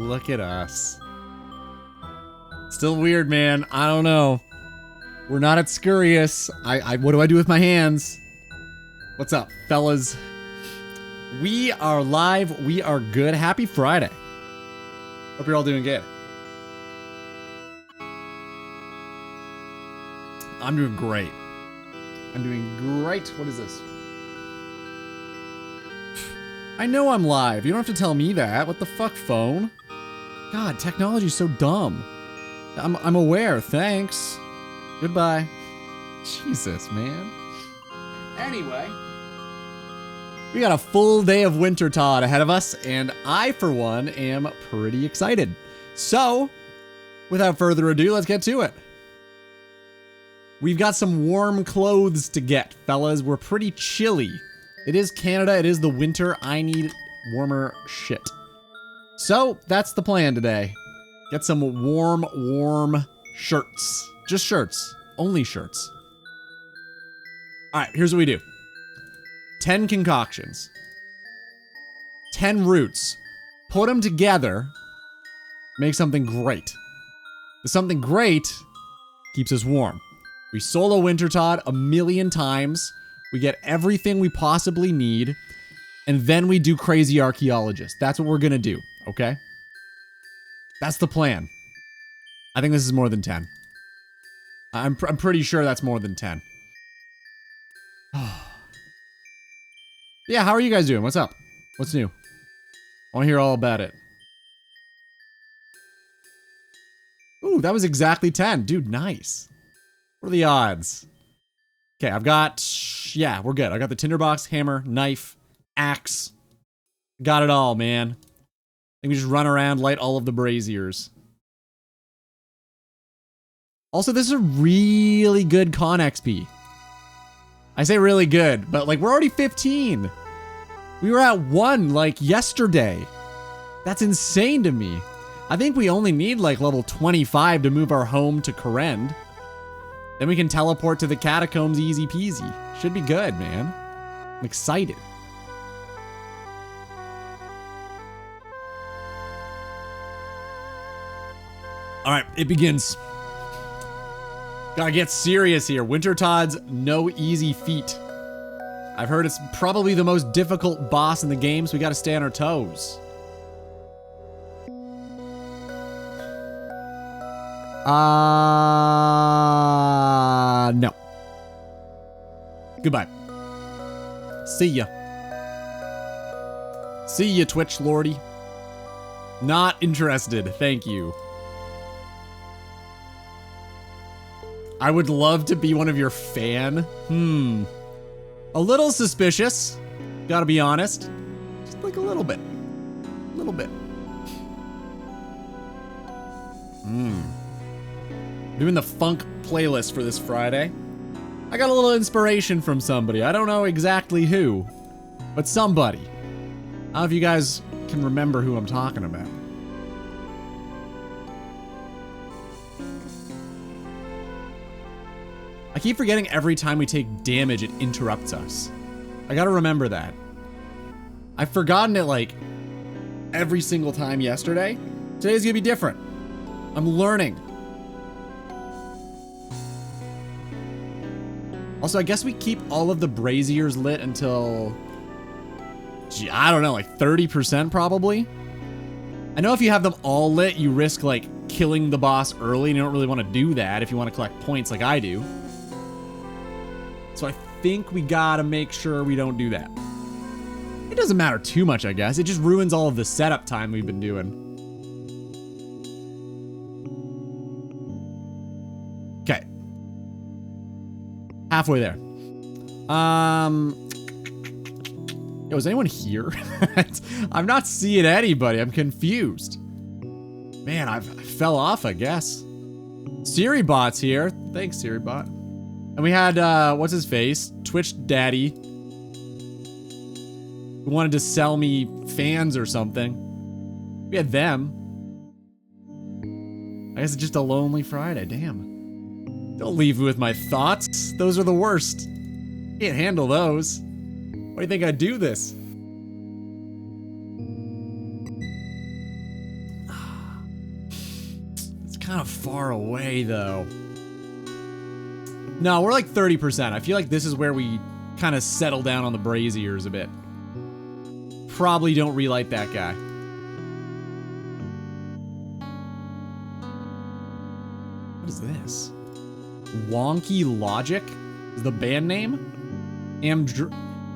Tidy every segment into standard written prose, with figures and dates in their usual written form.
Look at us. Still weird, man. I don't know. We're not at Scurrius. What do I do with my hands? What's up, fellas? We are live. We are good. Happy Friday. Hope you're all doing good. I'm doing great. I'm doing great. What is this? I know I'm live. You don't have to tell me that. What the fuck, phone? God, technology's so dumb. I'm aware. Thanks. Goodbye. Jesus, man. Anyway, we got a full day of Winter Todd ahead of us, and I, for one, am pretty excited. So, without further ado, let's get to it. We've got some warm clothes to get, fellas. We're pretty chilly. It is Canada. It is the winter. I need warmer shit. So, that's the plan today. Get some warm shirts. Just shirts. Only shirts. Alright, here's what we do. 10 concoctions. 10 roots. Put them together. Make something great. The something great keeps us warm. We solo Winter Todd 1,000,000 times. We get everything we possibly need. And then we do Crazy Archaeologist. That's what we're gonna do, okay? That's the plan. I think this is more than 10. I'm pretty sure that's more than 10. Yeah, how are you guys doing? What's up? What's new? I want to hear all about it. Ooh, that was exactly 10. Dude, nice. What are the odds? Okay, I've got... Yeah, we're good. I got the tinderbox, hammer, knife, axe. Got it all, man. I think we just run around, light all of the braziers. Also, this is a really good con XP. I say really good, but like we're already 15. We were at 1 like yesterday. That's insane to me. I think we only need like level 25 to move our home to Corrend. Then we can teleport to the catacombs easy peasy. Should be good, man. I'm excited. All right, it begins. Gotta get serious here. Winter Todd's no easy feat. I've heard it's probably the most difficult boss in the game, so we gotta stay on our toes. No. Goodbye. See ya. See ya, Twitch Lordy. Not interested, thank you. I would love to be one of your fan. A little suspicious. Gotta be honest. Just like a little bit. A little bit. Doing the funk playlist for this Friday. I got a little inspiration from somebody. I don't know exactly who, but somebody. I don't know if you guys can remember who I'm talking about. I keep forgetting every time we take damage, it interrupts us. I gotta remember that. I've forgotten it like every single time yesterday. Today's gonna be different. I'm learning. Also, I guess we keep all of the braziers lit until, gee, I don't know, like 30% probably? I know if you have them all lit, you risk like killing the boss early, and you don't really want to do that if you want to collect points like I do. So I think we gotta make sure we don't do that. It doesn't matter too much, I guess. It just ruins all of the setup time we've been doing. Okay. Halfway there. Yo, is anyone here? I'm not seeing anybody. I'm confused. Man, I fell off, I guess. SiriBot's here. Thanks, SiriBot. And we had, what's his face? Twitch Daddy. Who wanted to sell me fans or something. We had them. I guess it's just a lonely Friday, damn. Don't leave me with my thoughts. Those are the worst. Can't handle those. Why do you think I do this? kind of far away, though. No, we're like 30%. I feel like this is where we kind of settle down on the braziers a bit. Probably don't relight that guy. What is this? Wonky Logic is the band name?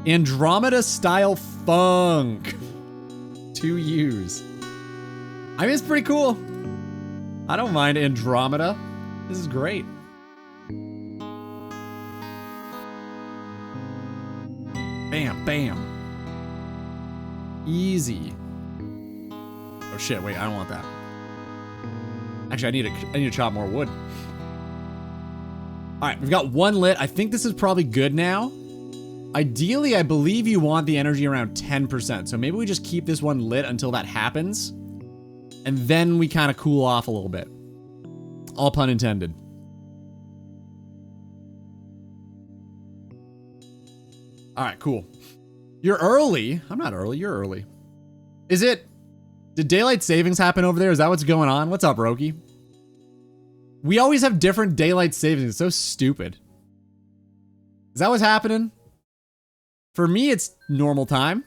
Andromeda Style Funk. 2 U's. I mean, it's pretty cool. I don't mind Andromeda. This is great. Bam, bam. Easy. Oh shit, wait, I don't want that. Actually, I need to chop more wood. Alright, we've got 1 lit. I think this is probably good now. Ideally, I believe you want the energy around 10%. So maybe we just keep this one lit until that happens. And then we kind of cool off a little bit. All pun intended. Alright, cool. You're early. I'm not early, you're early. Is it... Did daylight savings happen over there? Is that what's going on? What's up, Roki? We always have different daylight savings. It's so stupid. Is that what's happening? For me, it's normal time.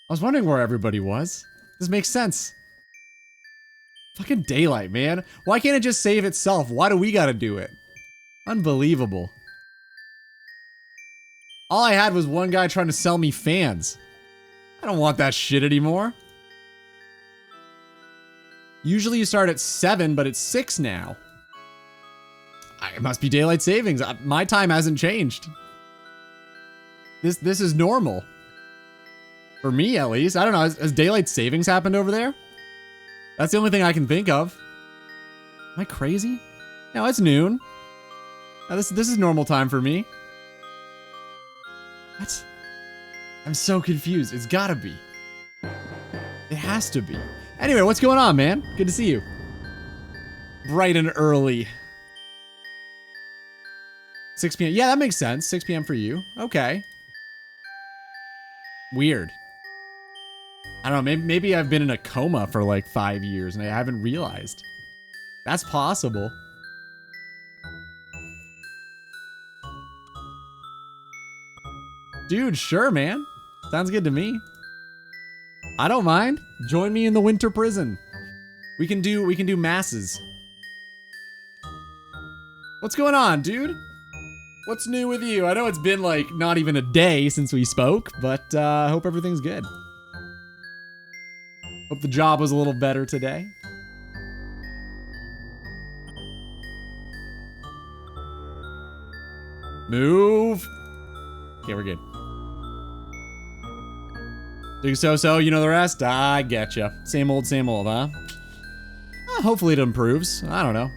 I was wondering where everybody was. This makes sense. Fucking daylight, man. Why can't it just save itself? Why do we gotta do it? Unbelievable. All I had was one guy trying to sell me fans. I don't want that shit anymore. Usually you start at 7, but it's 6 now. It must be daylight savings. My time hasn't changed. This is normal. For me, at least. I don't know. Has daylight savings happened over there? That's the only thing I can think of. Am I crazy? No, it's noon. This is normal time for me. What? I'm so confused. It's gotta be. It has to be. Anyway, what's going on, man? Good to see you. Bright and early. 6 p.m. Yeah, that makes sense. 6 p.m. for you. Okay. Weird. I don't know, maybe I've been in a coma for like 5 years and I haven't realized. That's possible. Dude, sure, man. Sounds good to me. I don't mind. Join me in the winter prison. We can do masses. What's going on, dude? What's new with you? I know it's been like not even a day since we spoke, but I hope everything's good. Hope the job was a little better today. Move. Okay, we're good. Dig so-so, you know the rest? I getcha. Same old, huh? Hopefully it improves. I don't know.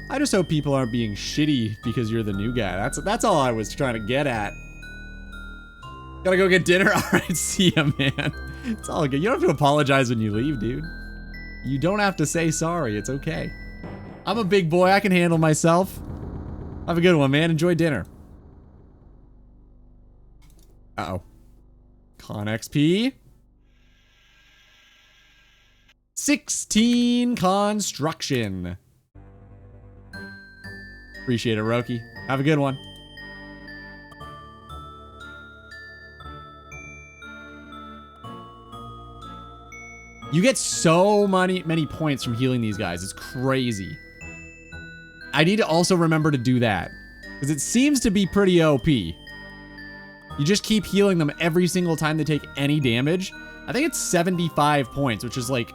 I just hope people aren't being shitty because you're the new guy. That's all I was trying to get at. Gotta go get dinner? Alright, see ya, man. It's all good. You don't have to apologize when you leave, dude. You don't have to say sorry. It's okay. I'm a big boy. I can handle myself. Have a good one, man. Enjoy dinner. Uh-oh. Con XP. 16 construction. Appreciate it, Roki. Have a good one. You get so many points from healing these guys. It's crazy. I need to also remember to do that, because it seems to be pretty OP. You just keep healing them every single time they take any damage. I think it's 75 points, which is like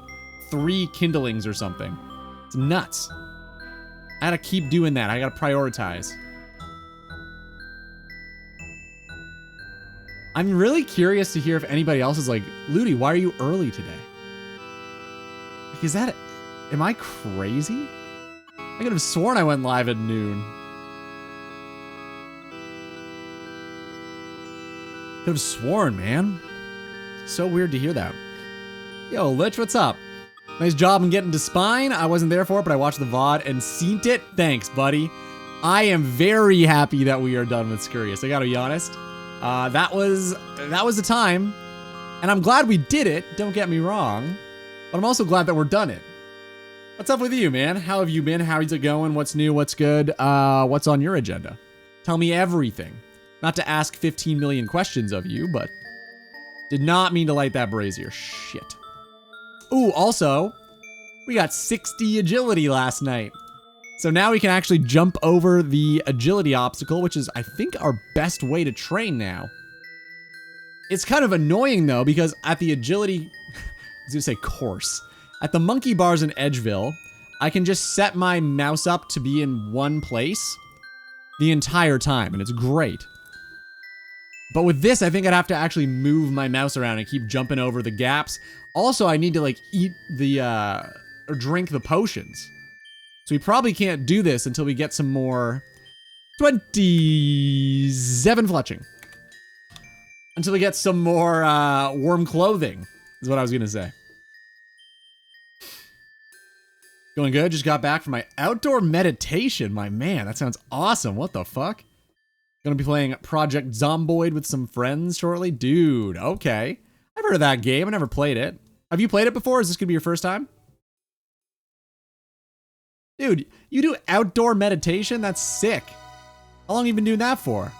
3 kindlings or something. It's nuts. I gotta keep doing that. I gotta prioritize. I'm really curious to hear if anybody else is like, Ludi, why are you early today? Like, is that... Am I crazy? I could have sworn I went live at noon. Could have sworn, man. So weird to hear that. Yo, Lich, what's up? Nice job in getting to Spine. I wasn't there for it, but I watched the VOD and seen it. Thanks, buddy. I am very happy that we are done with Scurrius. I gotta be honest. That was the time. And I'm glad we did it, don't get me wrong. But I'm also glad that we're done it. What's up with you, man? How have you been? How's it going? What's new? What's good? What's on your agenda? Tell me everything. Not to ask 15 million questions of you, but did not mean to light that brazier. Shit. Ooh, also, we got 60 agility last night. So now we can actually jump over the agility obstacle, which is, I think, our best way to train now. It's kind of annoying, though, because at the agility... I was gonna say course. At the monkey bars in Edgeville, I can just set my mouse up to be in one place the entire time, and it's great. But with this, I think I'd have to actually move my mouse around and keep jumping over the gaps. Also, I need to, like, eat the, or drink the potions. So we probably can't do this until we get some more 27 fletching. Until we get some more, warm clothing, is what I was gonna say. Going good, just got back from my outdoor meditation. My man, that sounds awesome. What the fuck? Gonna be playing Project Zomboid with some friends shortly. Dude, okay. I've heard of that game, I never played it. Have you played it before? Is this gonna be your first time? Dude, you do outdoor meditation? That's sick. How long have you been doing that for?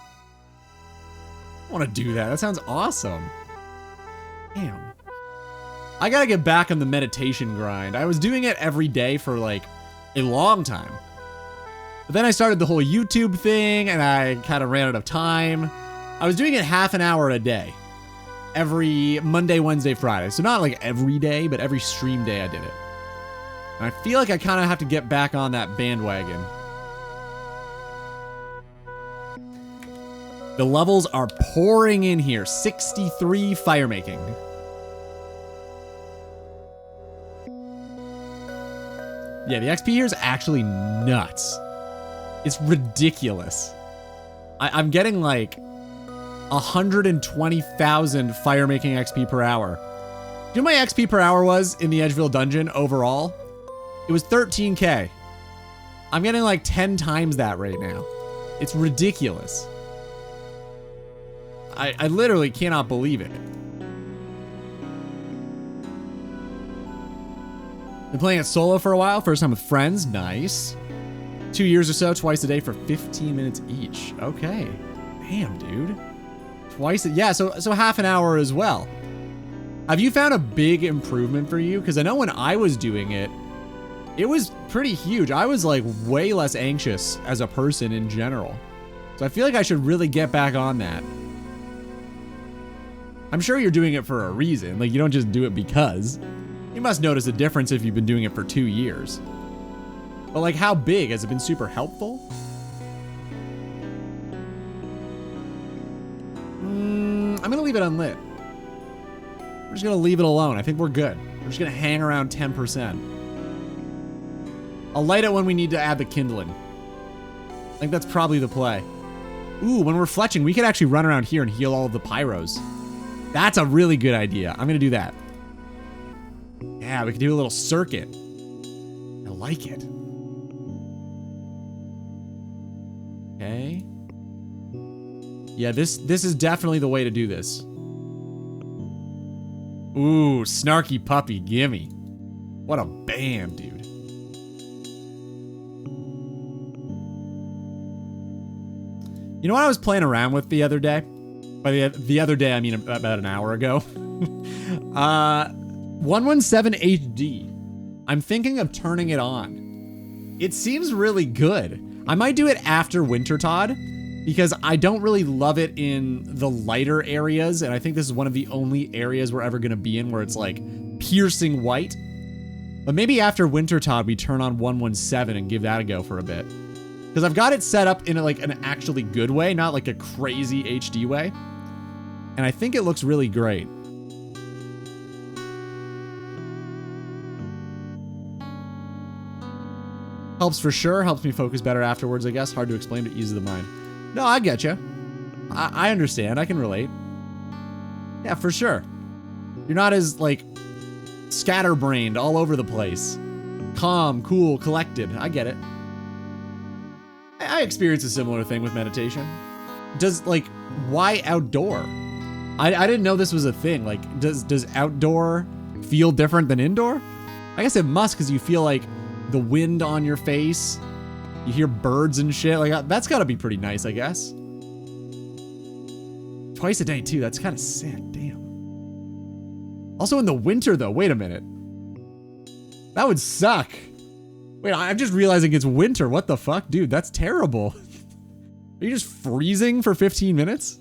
I wanna do that, that sounds awesome. Damn. I gotta get back on the meditation grind. I was doing it every day for like a long time. But then I started the whole YouTube thing and I kind of ran out of time. I was doing it half an hour a day. Every Monday, Wednesday, Friday. So not like every day, but every stream day I did it. And I feel like I kind of have to get back on that bandwagon. The levels are pouring in here. 63 fire making. Yeah, the XP here is actually nuts. It's ridiculous. I'm getting like 120,000 fire making XP per hour. Do you know what my XP per hour was in the Edgeville dungeon overall? It was 13K. I'm getting like 10 times that right now. It's ridiculous. I literally cannot believe it. Been playing it solo for a while, first time with friends, nice. 2 years or so, twice a day for 15 minutes each. Okay. Damn, dude. Twice, yeah, so half an hour as well. Have you found a big improvement for you? Because I know when I was doing it, it was pretty huge. I was like way less anxious as a person in general. So I feel like I should really get back on that. I'm sure you're doing it for a reason. Like, you don't just do it because. You must notice a difference if you've been doing it for 2 years. But like, how big? Has it been super helpful? I'm gonna leave it unlit. We're just gonna leave it alone. I think we're good. We're just gonna hang around 10%. I'll light it when we need to add the kindling. I think that's probably the play. Ooh, when we're fletching, we could actually run around here and heal all of the pyros. That's a really good idea. I'm gonna do that. Yeah, we can do a little circuit. I like it. Okay. Yeah, this is definitely the way to do this. Ooh, snarky puppy, gimme. What a bam, dude. You know what I was playing around with the other day? By the other day, I mean about an hour ago. 117 HD. I'm thinking of turning it on. It seems really good. I might do it after Wintertod because I don't really love it in the lighter areas, and I think this is one of the only areas we're ever gonna be in where it's like piercing white. But maybe after Wintertod, we turn on 117 and give that a go for a bit. Because I've got it set up in like an actually good way, not like a crazy HD way. And I think it looks really great. Helps for sure, helps me focus better afterwards, I guess. Hard to explain, but ease of the mind. No, I get you. I understand, I can relate. Yeah, for sure. You're not as like scatterbrained all over the place. Calm, cool, collected, I get it. I experience a similar thing with meditation. Does, like, why outdoor? I didn't know this was a thing. Like, does outdoor feel different than indoor? I guess it must, because you feel like the wind on your face. You hear birds and shit. Like, that's gotta be pretty nice, I guess. Twice a day, too. That's kind of sick. Damn. Also in the winter, though. Wait a minute. That would suck. Wait, I'm just realizing it's winter. What the fuck? Dude, that's terrible. Are you just freezing for 15 minutes?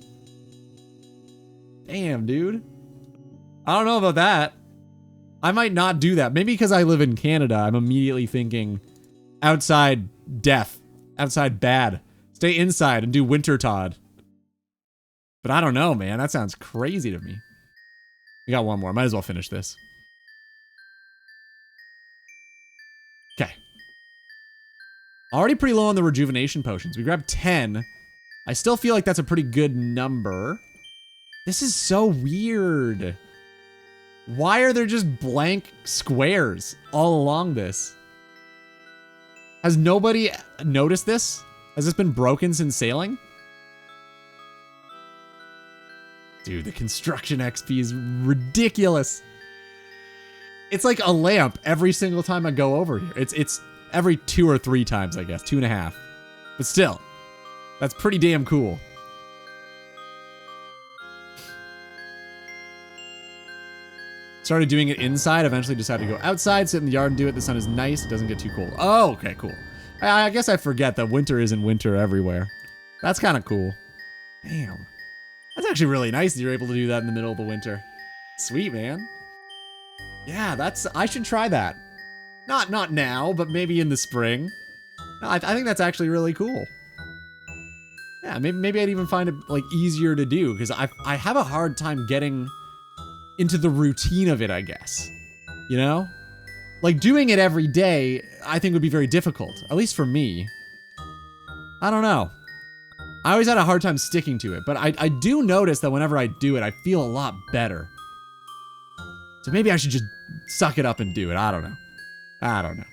Damn, dude. I don't know about that. I might not do that. Maybe because I live in Canada, I'm immediately thinking outside death, outside bad. Stay inside and do winter Todd. But I don't know, man. That sounds crazy to me. We got one more. Might as well finish this. Okay. Already pretty low on the rejuvenation potions. We grabbed 10. I still feel like that's a pretty good number. This is so weird. Why are there just blank squares all along this? Has nobody noticed this? Has this been broken since sailing? Dude, the construction XP is ridiculous. It's like a lamp every single time I go over here. It's every 2 or 3 times, I guess. 2.5. But still, that's pretty damn cool. Started doing it inside, eventually decided to go outside, sit in the yard and do it. The sun is nice, it doesn't get too cold. Oh, okay, cool. I guess I forget that winter isn't winter everywhere. That's kind of cool. Damn. That's actually really nice that you're able to do that in the middle of the winter. Sweet, man. Yeah, I should try that. Not now, but maybe in the spring. No, I think that's actually really cool. Yeah, maybe I'd even find it like easier to do because I have a hard time getting into the routine of it, I guess. You know? Like doing it every day, I think would be very difficult, at least for me. I don't know. I always had a hard time sticking to it, but I do notice that whenever I do it, I feel a lot better. So maybe I should just suck it up and do it. I don't know.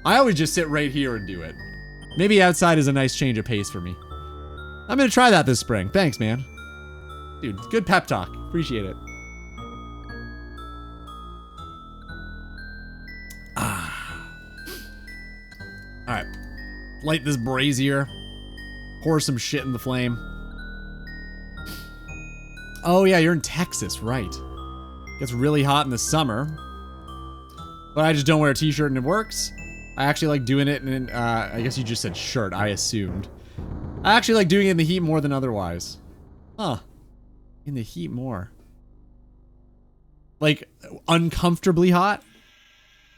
I always just sit right here and do it. Maybe outside is a nice change of pace for me. I'm gonna try that this spring. Thanks, man. Dude, good pep talk. Appreciate it. Alright. Light this brazier. Pour some shit in the flame. Oh yeah, you're in Texas, right. Gets really hot in the summer. But I just don't wear a t-shirt and it works. I actually like doing it in, I guess you just said shirt, I assumed. I actually like doing it in the heat more than otherwise. Huh. In the heat more. Like, uncomfortably hot?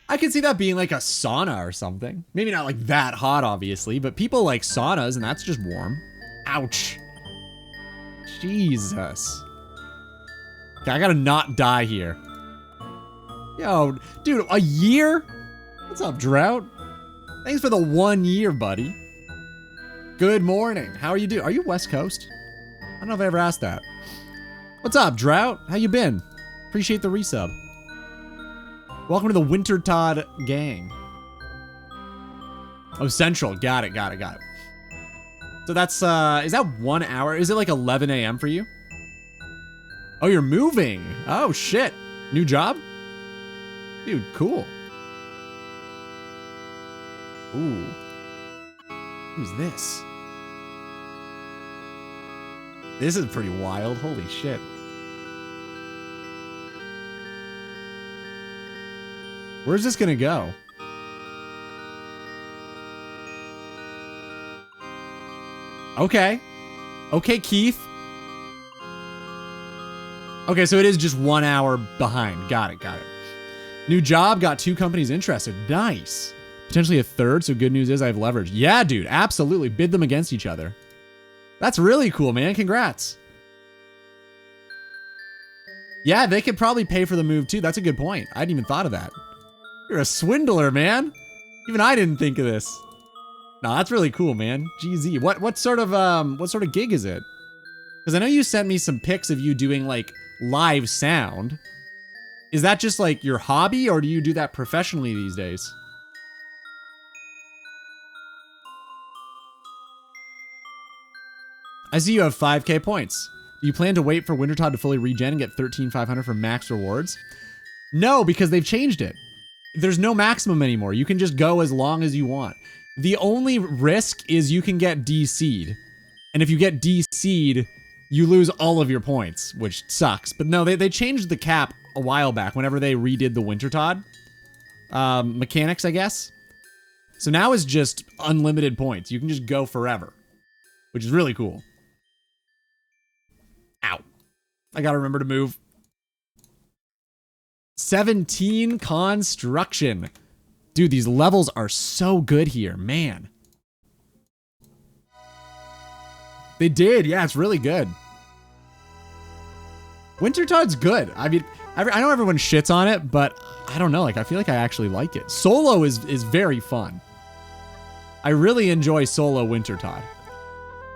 I could see that being like a sauna or something. Maybe not like that hot, obviously, but people like saunas and that's just warm. Ouch. Jesus. Okay, I gotta not die here. Yo, dude, a year? What's up, Drought? Thanks for the 1 year, buddy. Good morning. How are you doing? Are you West Coast? I don't know if I ever asked that. What's up, Drought? How you been? Appreciate the resub. Welcome to the Winter Todd gang. Oh, Central. Got it. So that's, is that 1 hour? Is it like 11 a.m. for you? Oh, you're moving. Oh, shit. New job? Dude, cool. Ooh. Who's this? This is pretty wild. Holy shit. Where's this gonna go? Okay. Okay, Keith. Okay, so it is just 1 hour behind. Got it. New job, got 2 companies interested. Nice. Potentially a third, so good news is I have leverage. Yeah, dude, absolutely. Bid them against each other. That's really cool, man. Congrats. Yeah, they could probably pay for the move too. That's a good point. I hadn't even thought of that. You're a swindler, man. Even I didn't think of this. No, that's really cool, man. GZ. What sort of gig is it? Because I know you sent me some pics of you doing like live sound. Is that just like your hobby or do you do that professionally these days? I see you have 5k points. Do you plan to wait for Wintertodd to fully regen and get 13,500 for max rewards? No, because they've changed it. there's no maximum anymore. You can just go as long as you want. The only risk is you can get DC'd. And if you get DC'd, you lose all of your points, which sucks. But no, they changed the cap a while back whenever they redid the Wintertod mechanics, I guess. So now it's just unlimited points. You can just go forever, which is really cool. Ow. I gotta remember to move. 17 construction. Dude, these levels are so good here, man. They did, yeah, it's really good. Wintertod's good. I mean, I know everyone shits on it, but I don't know, like, I feel like I actually like it. Solo is very fun. I really enjoy solo Wintertod.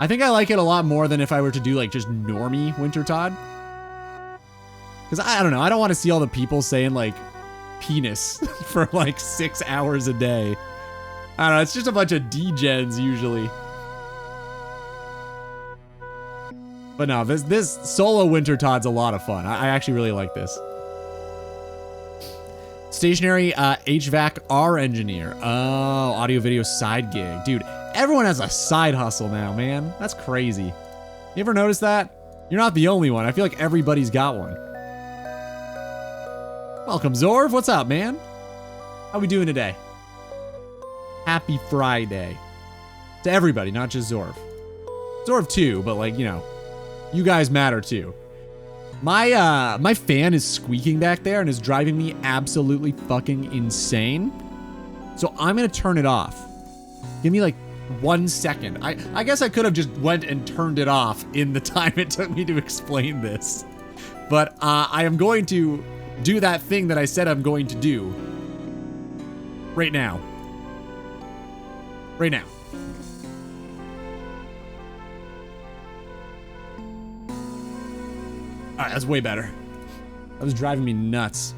I think I like it a lot more than if I were to do, like, just normie Wintertod. Because I don't know, I don't want to see all the people saying, like, penis for, like, 6 hours a day. I don't know, it's just a bunch of degens usually. But no, this solo Wintertod's a lot of fun. I actually really like this. Stationary HVAC R engineer. Oh, audio video side gig. Dude, everyone has a side hustle now, man. That's crazy. You ever notice that? You're not the only one. I feel like everybody's got one. Welcome, Zorv. What's up, man? How we doing today? Happy Friday. To everybody, not just Zorv. Zorv too, but like, you know, you guys matter too. My fan is squeaking back there and is driving me absolutely fucking insane. So I'm gonna turn it off. Give me like 1 second. I guess I could have just went and turned it off in the time it took me to explain this. But I am going to do that thing that I said I'm going to do right now. Right now. All right, that's way better. That was driving me nuts.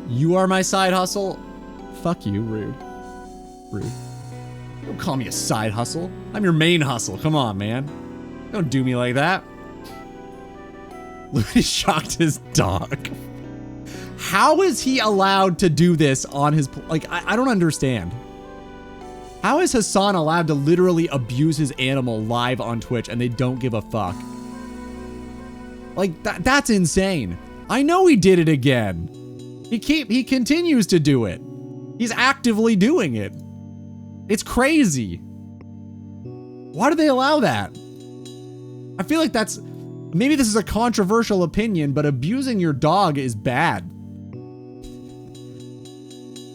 You are my side hustle? Fuck you, rude. Rude. Don't call me a side hustle. I'm your main hustle. Come on, man. Don't do me like that. Louis shocked his dog. How is he allowed to do this on his... Like, I don't understand. How is Hassan allowed to literally abuse his animal live on Twitch and they don't give a fuck? Like, that's insane. I know he did it again. He continues to do it. He's actively doing it. It's crazy. Why do they allow that? I feel like that's... Maybe this is a controversial opinion, but abusing your dog is bad.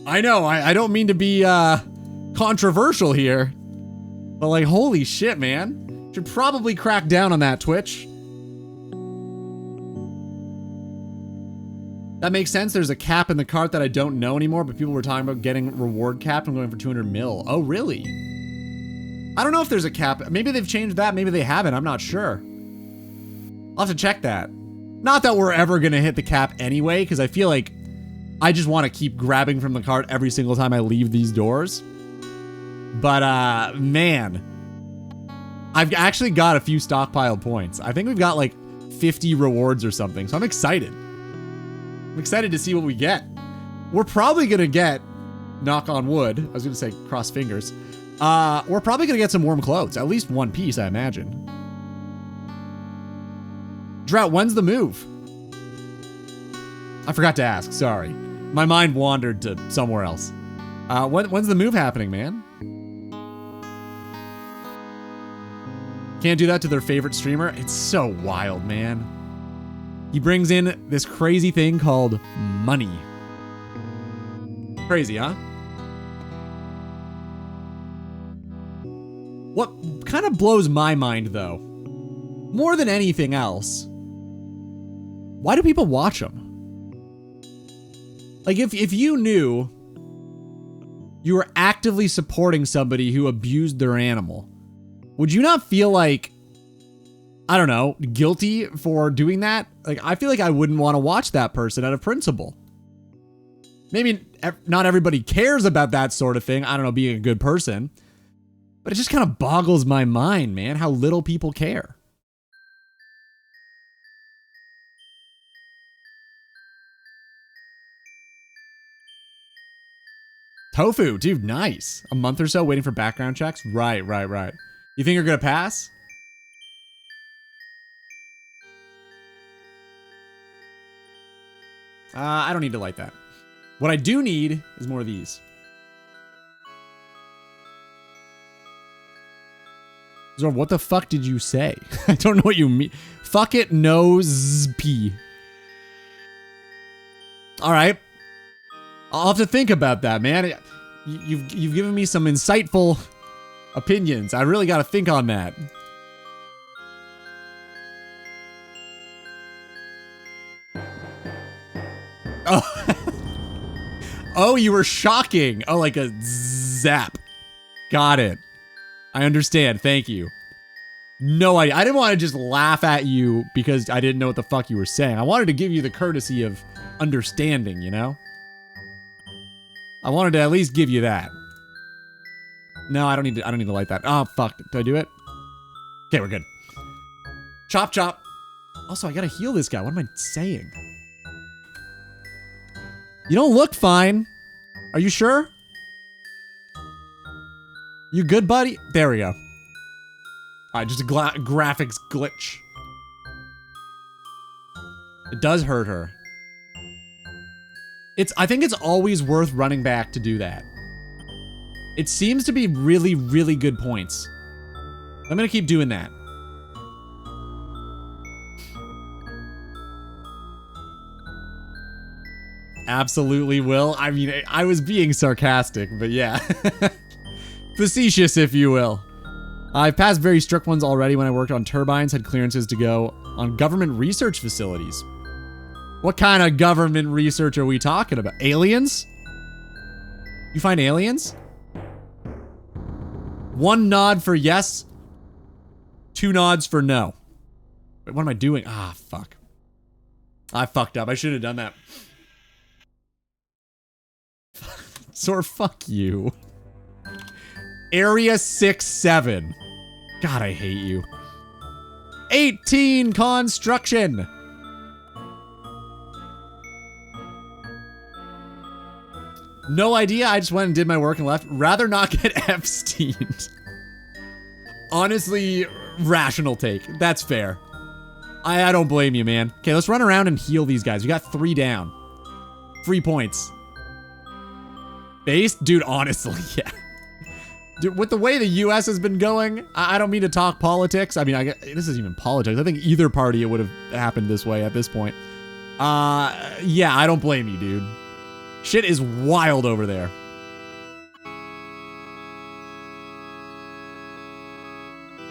I know, I don't mean to be controversial here, but like, holy shit, man. Should probably crack down on that, Twitch. That makes sense. There's a cap in the cart that I don't know anymore, but people were talking about getting reward capped and going for 200 mil. Oh, really? I don't know if there's a cap. Maybe they've changed that. Maybe they haven't. I'm not sure. I'll have to check that. Not that we're ever going to hit the cap anyway, because I feel like I just want to keep grabbing from the cart every single time I leave these doors. But, man, I've actually got a few stockpiled points. I think we've got like 50 rewards or something, so I'm excited. I'm excited to see what we get. We're probably going to get, knock on wood, I was going to say cross fingers, we're probably going to get some warm clothes. At least one piece, I imagine. Drought, when's the move? I forgot to ask, sorry. My mind wandered to somewhere else. When's the move happening, man? Can't do that to their favorite streamer? It's so wild, man. He brings in this crazy thing called money. Crazy, huh? What kind of blows my mind, though, more than anything else, why do people watch them? Like, if you knew you were actively supporting somebody who abused their animal, would you not feel like, I don't know, guilty for doing that? Like, I feel like I wouldn't want to watch that person out of principle. Maybe not everybody cares about that sort of thing. I don't know, being a good person. But it just kind of boggles my mind, man, how little people care. Tofu, dude, nice. A month or so waiting for background checks? Right. You think you're gonna pass? I don't need to light that. What I do need is more of these. Zorb, what the fuck did you say? I don't know what you mean. Fuck it, no p. All right. I'll have to think about that, man. You've given me some insightful opinions. I really got to think on that. Oh. Oh, you were shocking. Oh, like a zap. Got it. I understand. Thank you. No idea. I didn't want to just laugh at you because I didn't know what the fuck you were saying. I wanted to give you the courtesy of understanding, you know? I wanted to at least give you that. No, I don't need to light that. Oh, fuck. Do I do it? Okay, we're good. Chop, chop. Also, I gotta heal this guy. What am I saying? You don't look fine. Are you sure? You good, buddy? There we go. Alright, just a graphics glitch. It does hurt her. I think it's always worth running back to do that. It seems to be really, really good points. I'm gonna keep doing that. Absolutely will. I mean, I was being sarcastic, but yeah. Facetious, if you will. I've passed very strict ones already when I worked on turbines, had clearances to go on government research facilities. What kind of government research are we talking about? Aliens? You find aliens? 1 nod for yes, 2 nods for no. Wait, what am I doing? Ah, fuck. I fucked up. I should have done that. Sort of fuck you. Area 6-7. God, I hate you. 18 construction. No idea. I just went and did my work and left. Rather not get Epsteined. Honestly, rational take. That's fair. I don't blame you, man. Okay, let's run around and heal these guys. We got 3 down. 3 points. Base? Dude, honestly, yeah. Dude, with the way the U.S. has been going, I don't mean to talk politics. I mean, this isn't even politics. I think either party it would have happened this way at this point. Yeah, I don't blame you, dude. Shit is wild over there.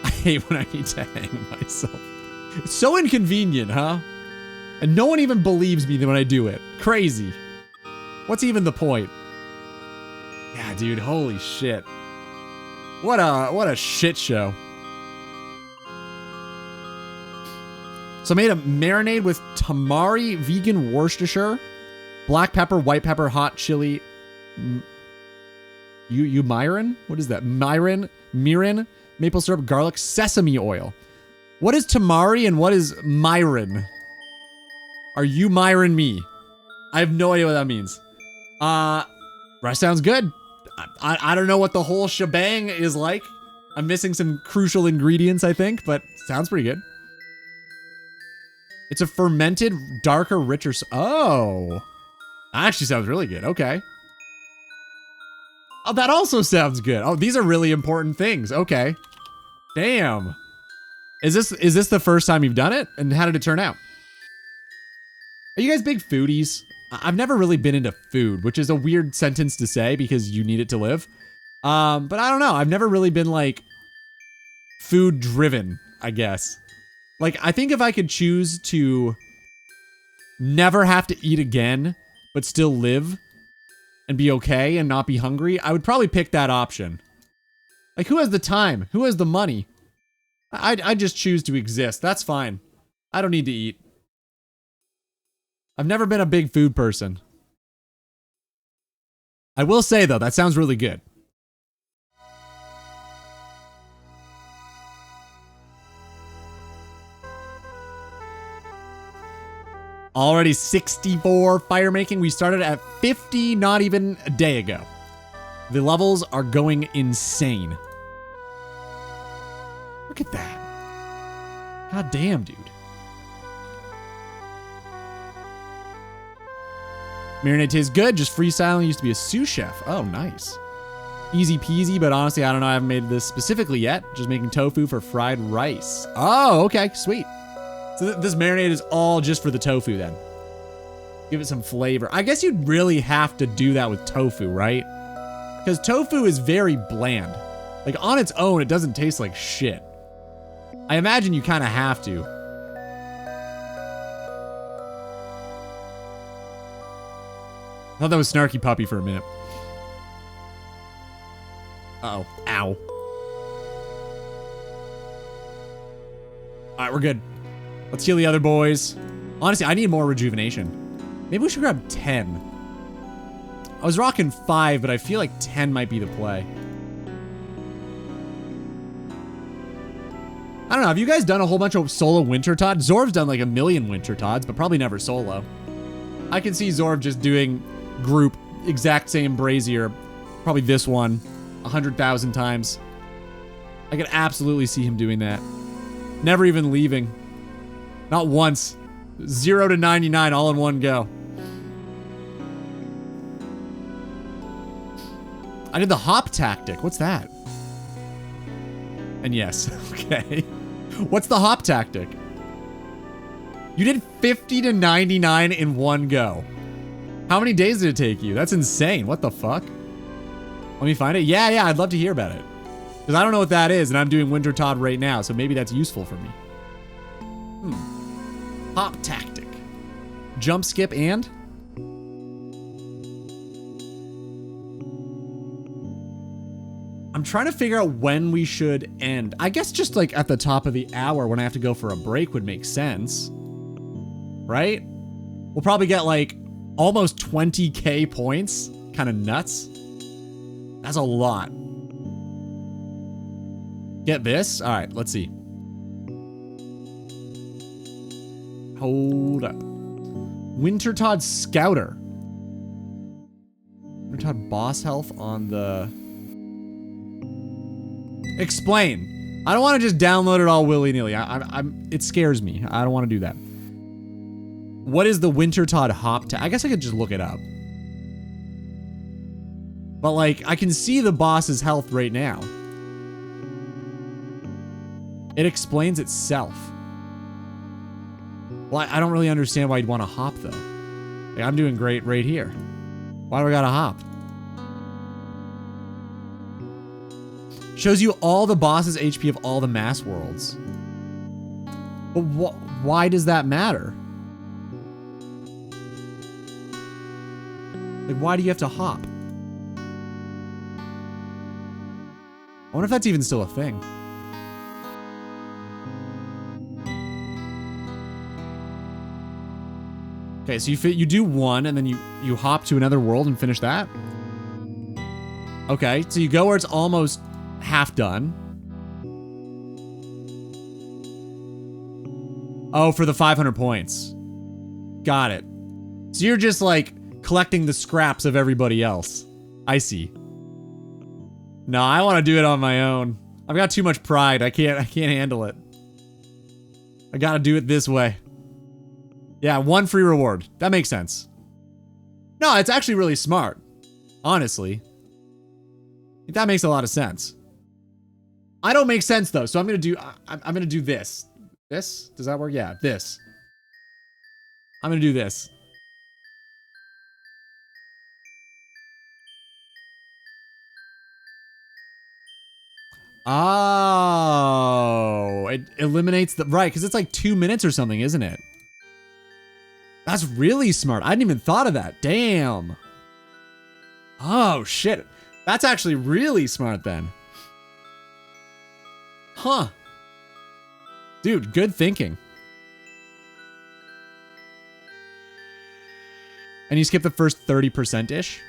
I hate when I need to hang myself. It's so inconvenient, huh? And no one even believes me when I do it. Crazy. What's even the point? Yeah, dude, holy shit. What a shit show. So I made a marinade with tamari, vegan Worcestershire, black pepper, white pepper, hot chili. You mirin? What is that? Mirin, maple syrup, garlic, sesame oil. What is tamari and what is mirin? Are you mirin me? I have no idea what that means. Rest sounds good. I don't know what the whole shebang is like. I'm missing some crucial ingredients, I think, but sounds pretty good. It's a fermented, darker, richer... Oh. That actually sounds really good. Okay. Oh, that also sounds good. Oh, these are really important things. Okay. Damn. Is this the first time you've done it? And how did it turn out? Are you guys big foodies? I've never really been into food, which is a weird sentence to say because you need it to live. But I don't know. I've never really been like food driven, I guess. Like, I think if I could choose to never have to eat again, but still live and be okay and not be hungry, I would probably pick that option. Like, who has the time? Who has the money? I just choose to exist. That's fine. I don't need to eat. I've never been a big food person. I will say, though, that sounds really good. Already 64 fire making. We started at 50 not even a day ago. The levels are going insane. Look at that. God damn, dude. Marinade tastes good, just freestyling. Used to be a sous chef. Oh, nice. Easy peasy, but honestly, I don't know. I haven't made this specifically yet. Just making tofu for fried rice. Oh, okay, sweet. So this marinade is all just for the tofu then. Give it some flavor. I guess you'd really have to do that with tofu, right? Because tofu is very bland. Like on its own, it doesn't taste like shit. I imagine you kind of have to. I thought that was Snarky Puppy for a minute. Uh-oh. Ow. All right, we're good. Let's heal the other boys. Honestly, I need more rejuvenation. Maybe we should grab 10. I was rocking 5, but I feel like 10 might be the play. I don't know. Have you guys done a whole bunch of solo Winter Todd? Zorv's done like a million Winter Todds, but probably never solo. I can see Zorv just doing group, exact same brazier. Probably this one 100,000 times. I could absolutely see him doing that. Never even leaving. Not once. 0 to 99 all in one go. I did the hop tactic. What's that? And yes, okay. What's the hop tactic? You did 50 to 99 in one go. How many days did it take you? That's insane. What the fuck? Let me find it. Yeah, I'd love to hear about it. Because I don't know what that is, and I'm doing Winter Todd right now, so maybe that's useful for me. Hop tactic. Jump, skip, and? I'm trying to figure out when we should end. I guess just like at the top of the hour when I have to go for a break would make sense. Right? We'll probably get like almost 20k points. Kind of nuts. That's a lot. Get this? All right, let's see. Hold up. Winter Todd Scouter. Winter Todd boss health on the... Explain. I don't want to just download it all willy-nilly. It scares me. I don't want to do that. What is the Winter Todd hop tag? I guess I could just look it up. But like, I can see the boss's health right now. It explains itself. Well, I don't really understand why you'd want to hop though. Like, I'm doing great right here. Why do I gotta hop? Shows you all the boss's HP of all the mass worlds. But why does that matter? Like, why do you have to hop? I wonder if that's even still a thing. Okay, so you do one, and then you hop to another world and finish that? Okay, so you go where it's almost half done. Oh, for the 500 points. Got it. So you're just like collecting the scraps of everybody else. I see. No, I want to do it on my own. I've got too much pride. I can't handle it. I gotta do it this way. Yeah, one free reward. That makes sense. No, it's actually really smart. Honestly. That makes a lot of sense. I don't make sense though, so I'm gonna do this. This? Does that work? Yeah, this. I'm gonna do this. Oh, it eliminates the, right, because it's like 2 minutes or something, isn't it? That's really smart. I hadn't even thought of that. Damn. Oh, shit. That's actually really smart then. Huh. Dude, good thinking. And you skip the first 30%-ish?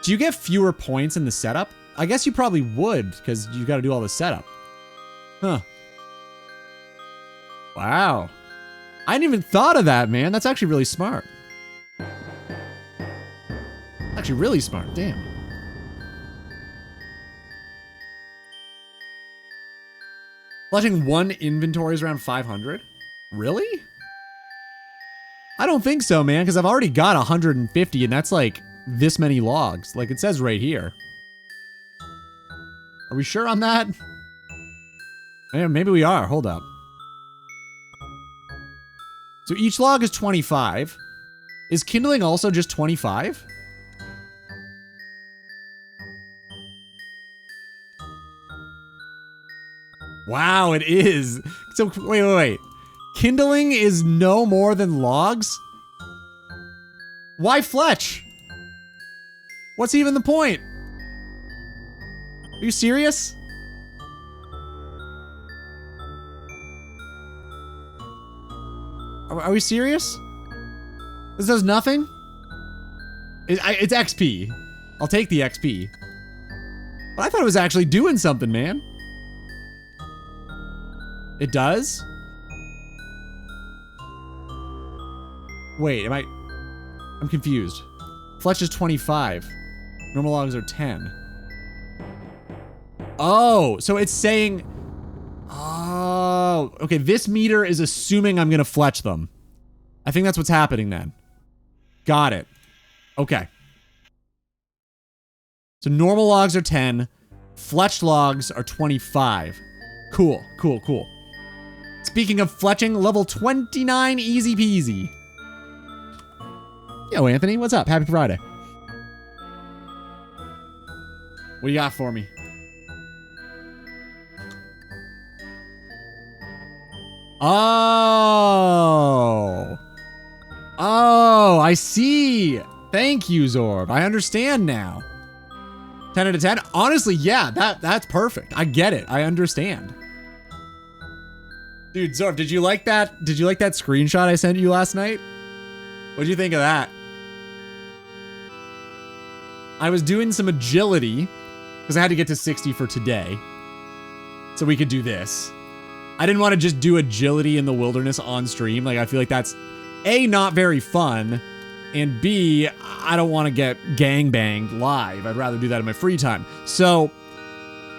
Do you get fewer points in the setup? I guess you probably would, because you got to do all the setup. Huh. Wow. I hadn't even thought of that, man. That's actually really smart. Actually really smart. Damn. Fletching one inventory is around 500? Really? I don't think so, man, because I've already got 150, and that's like this many logs. Like it says right here. Are we sure on that? Yeah, maybe we are. Hold up. So each log is 25. Is kindling also just 25? Wow, it is. So, wait. Kindling is no more than logs? Why fletch? What's even the point? Are you serious? Are we serious? This does nothing? It's XP. I'll take the XP. But I thought it was actually doing something, man. It does? Wait, I'm confused. Fletch is 25. Normal logs are 10. Oh, so it's saying... Oh, okay, this meter is assuming I'm gonna fletch them. I think that's what's happening then. Got it. Okay. So normal logs are 10. Fletched logs are 25. Cool. Speaking of fletching, level 29, easy peasy. Yo, Anthony, what's up? Happy Friday. What do you got for me? Oh, I see. Thank you, Zorb. I understand now. 10 out of 10? Honestly, yeah, that's perfect. I get it. I understand. Dude, Zorb, did you like that? Did you like that screenshot I sent you last night? What'd you think of that? I was doing some agility because I had to get to 60 for today. So we could do this. I didn't want to just do agility in the wilderness on stream. Like, I feel like that's A, not very fun, and B, I don't want to get gangbanged live. I'd rather do that in my free time. So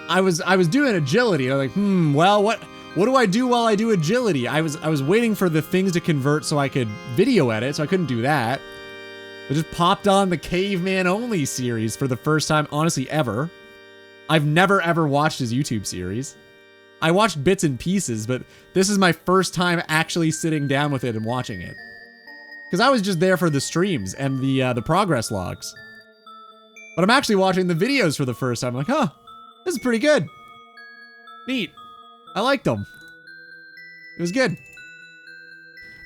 I was doing agility. I was like, well, what do I do while I do agility? I was waiting for the things to convert so I could video edit, so I couldn't do that. I just popped on the Caveman Only series for the first time, honestly, ever. I've never ever watched his YouTube series. I watched bits and pieces, but this is my first time actually sitting down with it and watching it. Because I was just there for the streams and the progress logs. But I'm actually watching the videos for the first time. I'm like, huh, this is pretty good. Neat. I liked them. It was good.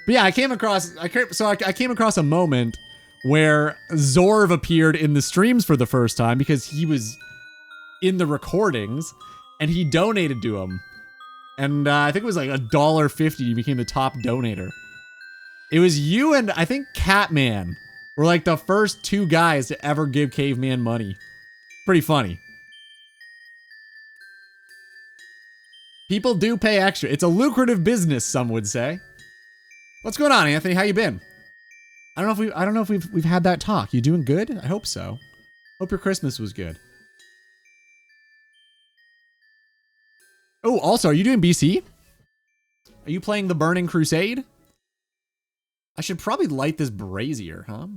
But yeah, I came across a moment where Zorv appeared in the streams for the first time because he was in the recordings and he donated to him. And I think it was like $1.50. He became the top donator. It was you and I think Catman were like the first two guys to ever give Caveman money. Pretty funny. People do pay extra. It's a lucrative business, some would say. What's going on, Anthony? How you been? I don't know if we've had that talk. You doing good? I hope so. Hope your Christmas was good. Oh, also, are you doing BC? Are you playing the Burning Crusade? I should probably light this brazier, huh?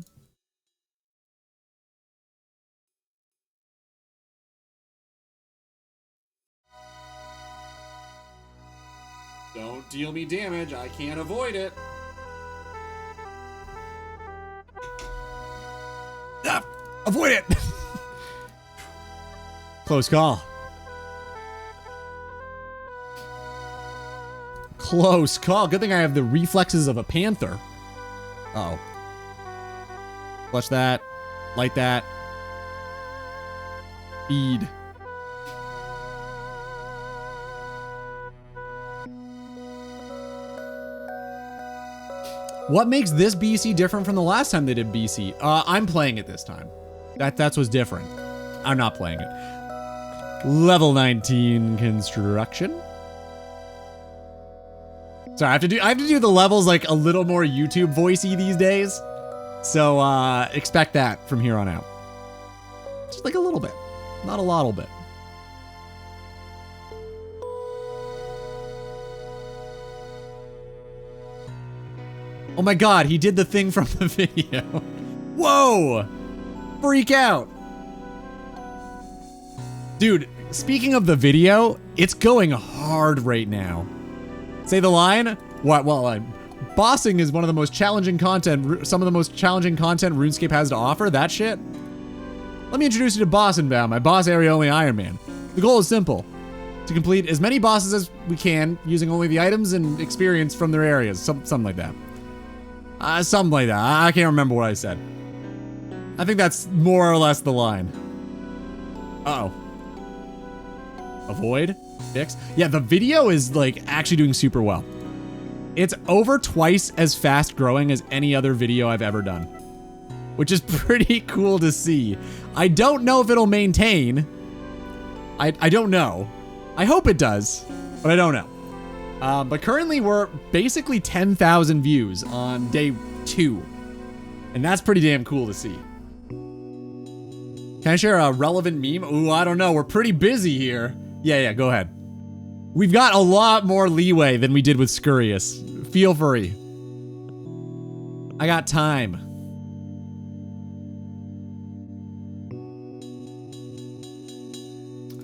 Don't deal me damage. I can't avoid it. Ah, avoid it. Close call. Close call. Good thing I have the reflexes of a panther. Uh-oh. Flush that. Light that. Feed. What makes this BC different from the last time they did BC? I'm playing it this time. That's what's different. I'm not playing it. Level 19 construction. Sorry, I have to do the levels like a little more YouTube voicey these days. So expect that from here on out. Just like a little bit. Not a lot bit. Oh my god, he did the thing from the video. Whoa! Freak out. Dude, speaking of the video, it's going hard right now. Say the line? What? Well, bossing is one of the most challenging content, some of the most challenging content RuneScape has to offer. That shit? Let me introduce you to Boss Inbound, my boss area only Iron Man. The goal is simple. To complete as many bosses as we can using only the items and experience from their areas. Something like that. Something like that. I can't remember what I said. I think that's more or less the line. Uh-oh. Avoid? Fix? Yeah, the video is like actually doing super well. It's over twice as fast growing as any other video I've ever done, which is pretty cool to see. I don't know if it'll maintain. I don't know. I hope it does, but I don't know. But currently we're basically 10,000 views on day 2. And that's pretty damn cool to see. Can I share a relevant meme? Ooh, I don't know. We're pretty busy here. Yeah, go ahead. We've got a lot more leeway than we did with Scurrius. Feel free. I got time.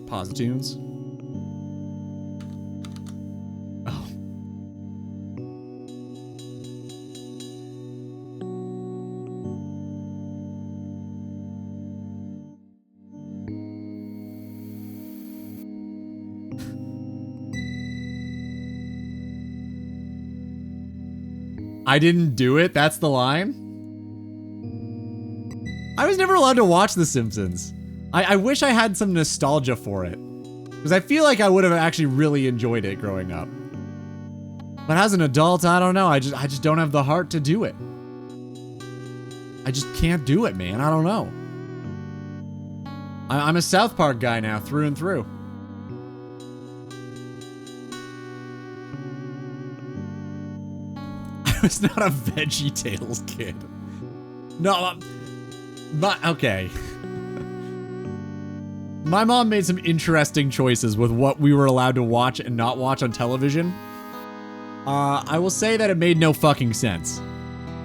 Pause the tunes. Oh. I didn't do it? That's the line? I was never allowed to watch The Simpsons. I wish I had some nostalgia for it. Because I feel like I would have actually really enjoyed it growing up. But as an adult, I don't know. I just don't have the heart to do it. I just can't do it, man. I don't know. I'm a South Park guy now, through and through. I was not a VeggieTales kid. No, but okay. My mom made some interesting choices with what we were allowed to watch and not watch on television. I will say that it made no fucking sense,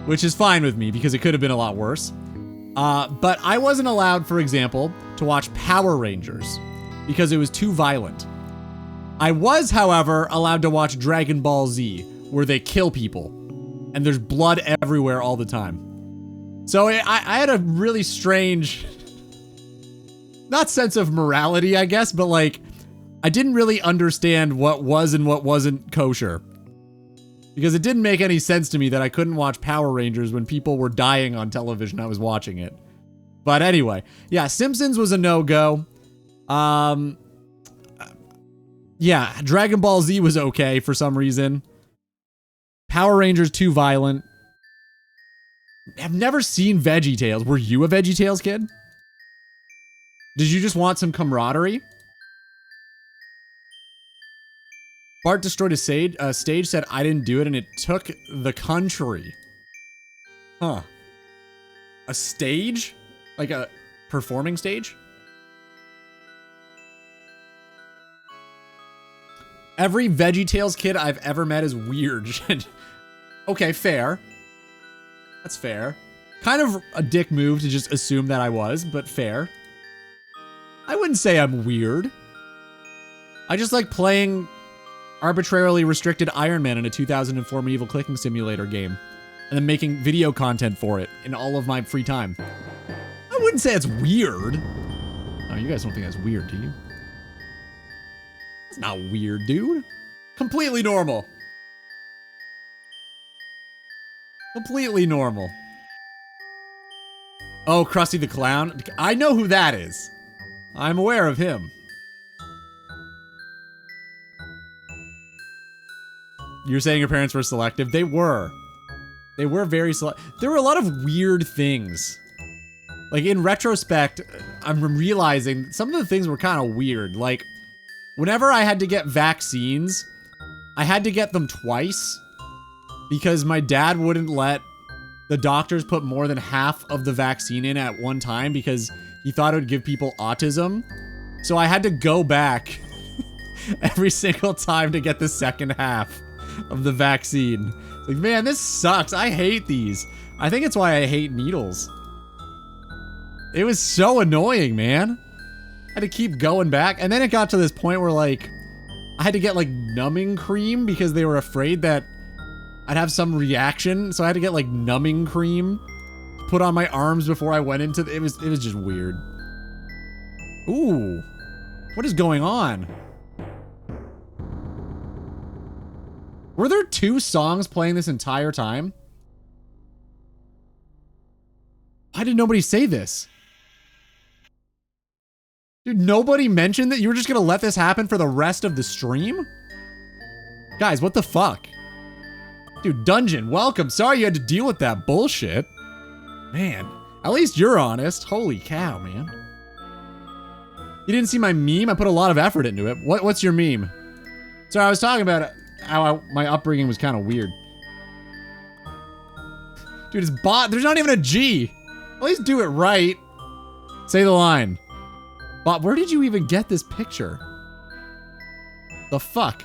which is fine with me because it could have been a lot worse. But I wasn't allowed, for example, to watch Power Rangers because it was too violent. I was, however, allowed to watch Dragon Ball Z, where they kill people and there's blood everywhere all the time. So I had a really strange, not sense of morality, I guess, but like, I didn't really understand what was and what wasn't kosher. Because it didn't make any sense to me that I couldn't watch Power Rangers when people were dying on television. I was watching it. But anyway, yeah, Simpsons was a no-go. Yeah, Dragon Ball Z was okay for some reason. Power Rangers too violent. I've never seen VeggieTales. Were you a VeggieTales kid? Did you just want some camaraderie? Bart destroyed a stage, said I didn't do it, and it took the country. Huh. A stage? Like a performing stage? Every VeggieTales kid I've ever met is weird. Okay, fair. That's fair. Kind of a dick move to just assume that I was, but fair. I wouldn't say I'm weird. I just like playing arbitrarily restricted Iron Man in a 2004 medieval clicking simulator game, and then making video content for it in all of my free time. I wouldn't say it's weird. Oh, you guys don't think that's weird, do you? It's not weird, dude. Completely normal. Completely normal. Oh, Krusty the Clown. I know who that is. I'm aware of him. You're saying your parents were selective? They were. They were very selective. There were a lot of weird things. Like, in retrospect, I'm realizing some of the things were kind of weird. Like, whenever I had to get vaccines, I had to get them twice because my dad wouldn't let the doctors put more than half of the vaccine in at one time because he thought it would give people autism. So I had to go back every single time to get the second half of the vaccine. Like, man, this sucks. I hate these. I think it's why I hate needles. It was so annoying, man. I had to keep going back. And then it got to this point where, like, I had to get, like, numbing cream because they were afraid that I'd have some reaction. So I had to get, like, numbing cream put on my arms before I went into it was just weird. Ooh. What is going on? Were there 2 songs playing this entire time? Why did nobody say this? Dude, nobody mentioned that you were just gonna let this happen for the rest of the stream? Guys, what the fuck? Dude, Dungeon, welcome. Sorry you had to deal with that bullshit. Man, at least you're honest. Holy cow, man. You didn't see my meme? I put a lot of effort into it. What's your meme? Sorry, I was talking about how my upbringing was kind of weird. Dude, it's bot. There's not even a G. At least do it right. Say the line. Bot, where did you even get this picture? The fuck?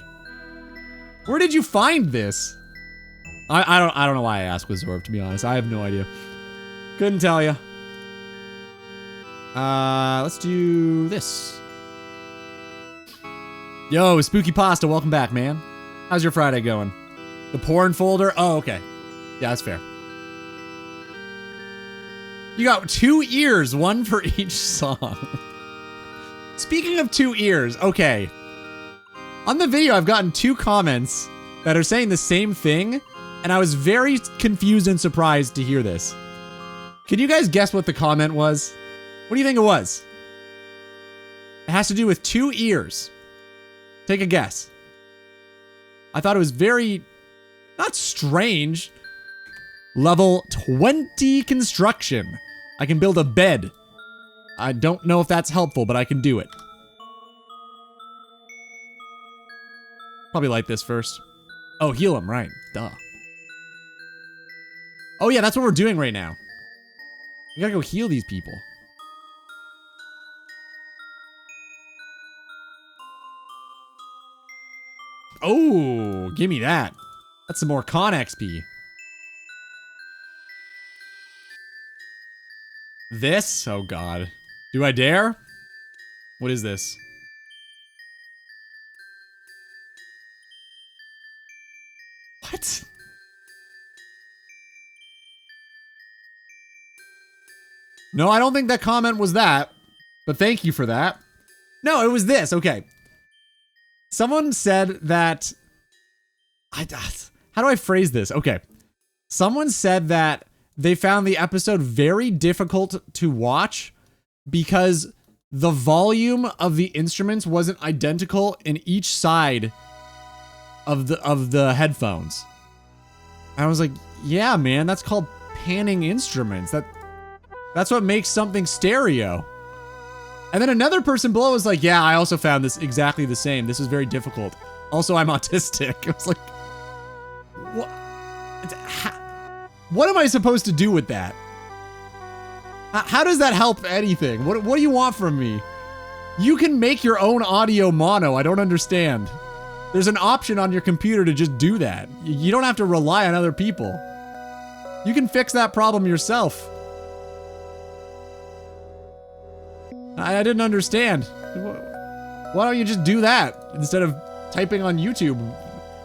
Where did you find this? I don't know why I asked Wizorb, to be honest. I have no idea. Couldn't tell you. Let's do this. Yo, Spooky Pasta, welcome back, man. How's your Friday going? The porn folder? Oh, okay. Yeah, that's fair. You got 2 ears, 1 for each song. Speaking of 2 ears, okay. On the video, I've gotten 2 comments that are saying the same thing, and I was very confused and surprised to hear this. Can you guys guess what the comment was? What do you think it was? It has to do with 2 ears. Take a guess. I thought it was very, not strange. Level 20 construction. I can build a bed. I don't know if that's helpful, but I can do it. Probably light this first. Oh, heal him, right. Duh. Oh yeah, that's what we're doing right now. We gotta go heal these people. Oh, give me that. That's some more con XP. This? Oh god. Do I dare? What is this? What? No, I don't think that comment was that, but thank you for that. No, it was this. Okay. Someone said that... how do I phrase this? Okay. Someone said that they found the episode very difficult to watch because the volume of the instruments wasn't identical in each side of the headphones. And I was like, yeah, man, that's called panning instruments. That's what makes something stereo. And then another person below was like, yeah, I also found this exactly the same. This is very difficult. Also, I'm autistic. I was like, what? What am I supposed to do with that? How does that help anything? What do you want from me? You can make your own audio mono. I don't understand. There's an option on your computer to just do that. You don't have to rely on other people. You can fix that problem yourself. I didn't understand. Why don't you just do that instead of typing on YouTube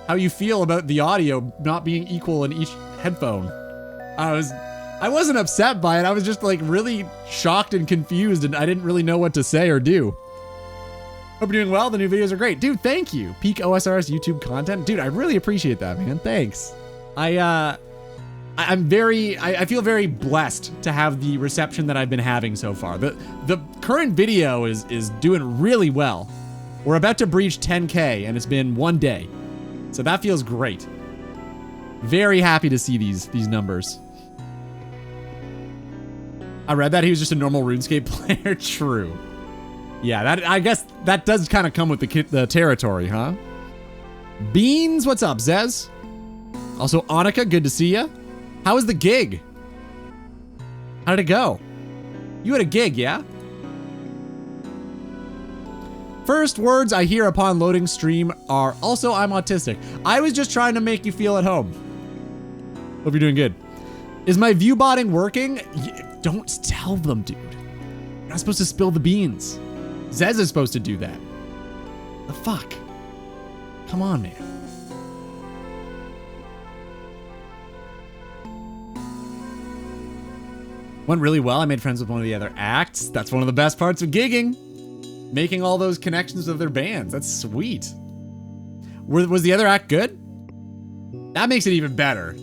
how you feel about the audio not being equal in each headphone? I wasn't upset by it. I was just like really shocked and confused, and I didn't really know what to say or do. Hope you're doing well. The new videos are great. Dude, thank you. Peak OSRS YouTube content. Dude, I really appreciate that, man. Thanks. I feel very blessed to have the reception that I've been having so far. The current video is doing really well. We're about to breach 10K, and it's been 1 day. So that feels great. Very happy to see these numbers. I read that he was just a normal RuneScape player. True. Yeah, I guess that does kind of come with the territory, huh? Beans, what's up, Zez? Also, Annika, good to see ya. How was the gig? How did it go? You had a gig, yeah? First words I hear upon loading stream are, also, I'm autistic. I was just trying to make you feel at home. Hope you're doing good. Is my view botting working? Don't tell them, dude. You're not supposed to spill the beans. Zez is supposed to do that. The fuck? Come on, man. Went really well. I made friends with one of the other acts. That's one of the best parts of gigging. Making all those connections with their bands. That's sweet. Was the other act good? That makes it even better.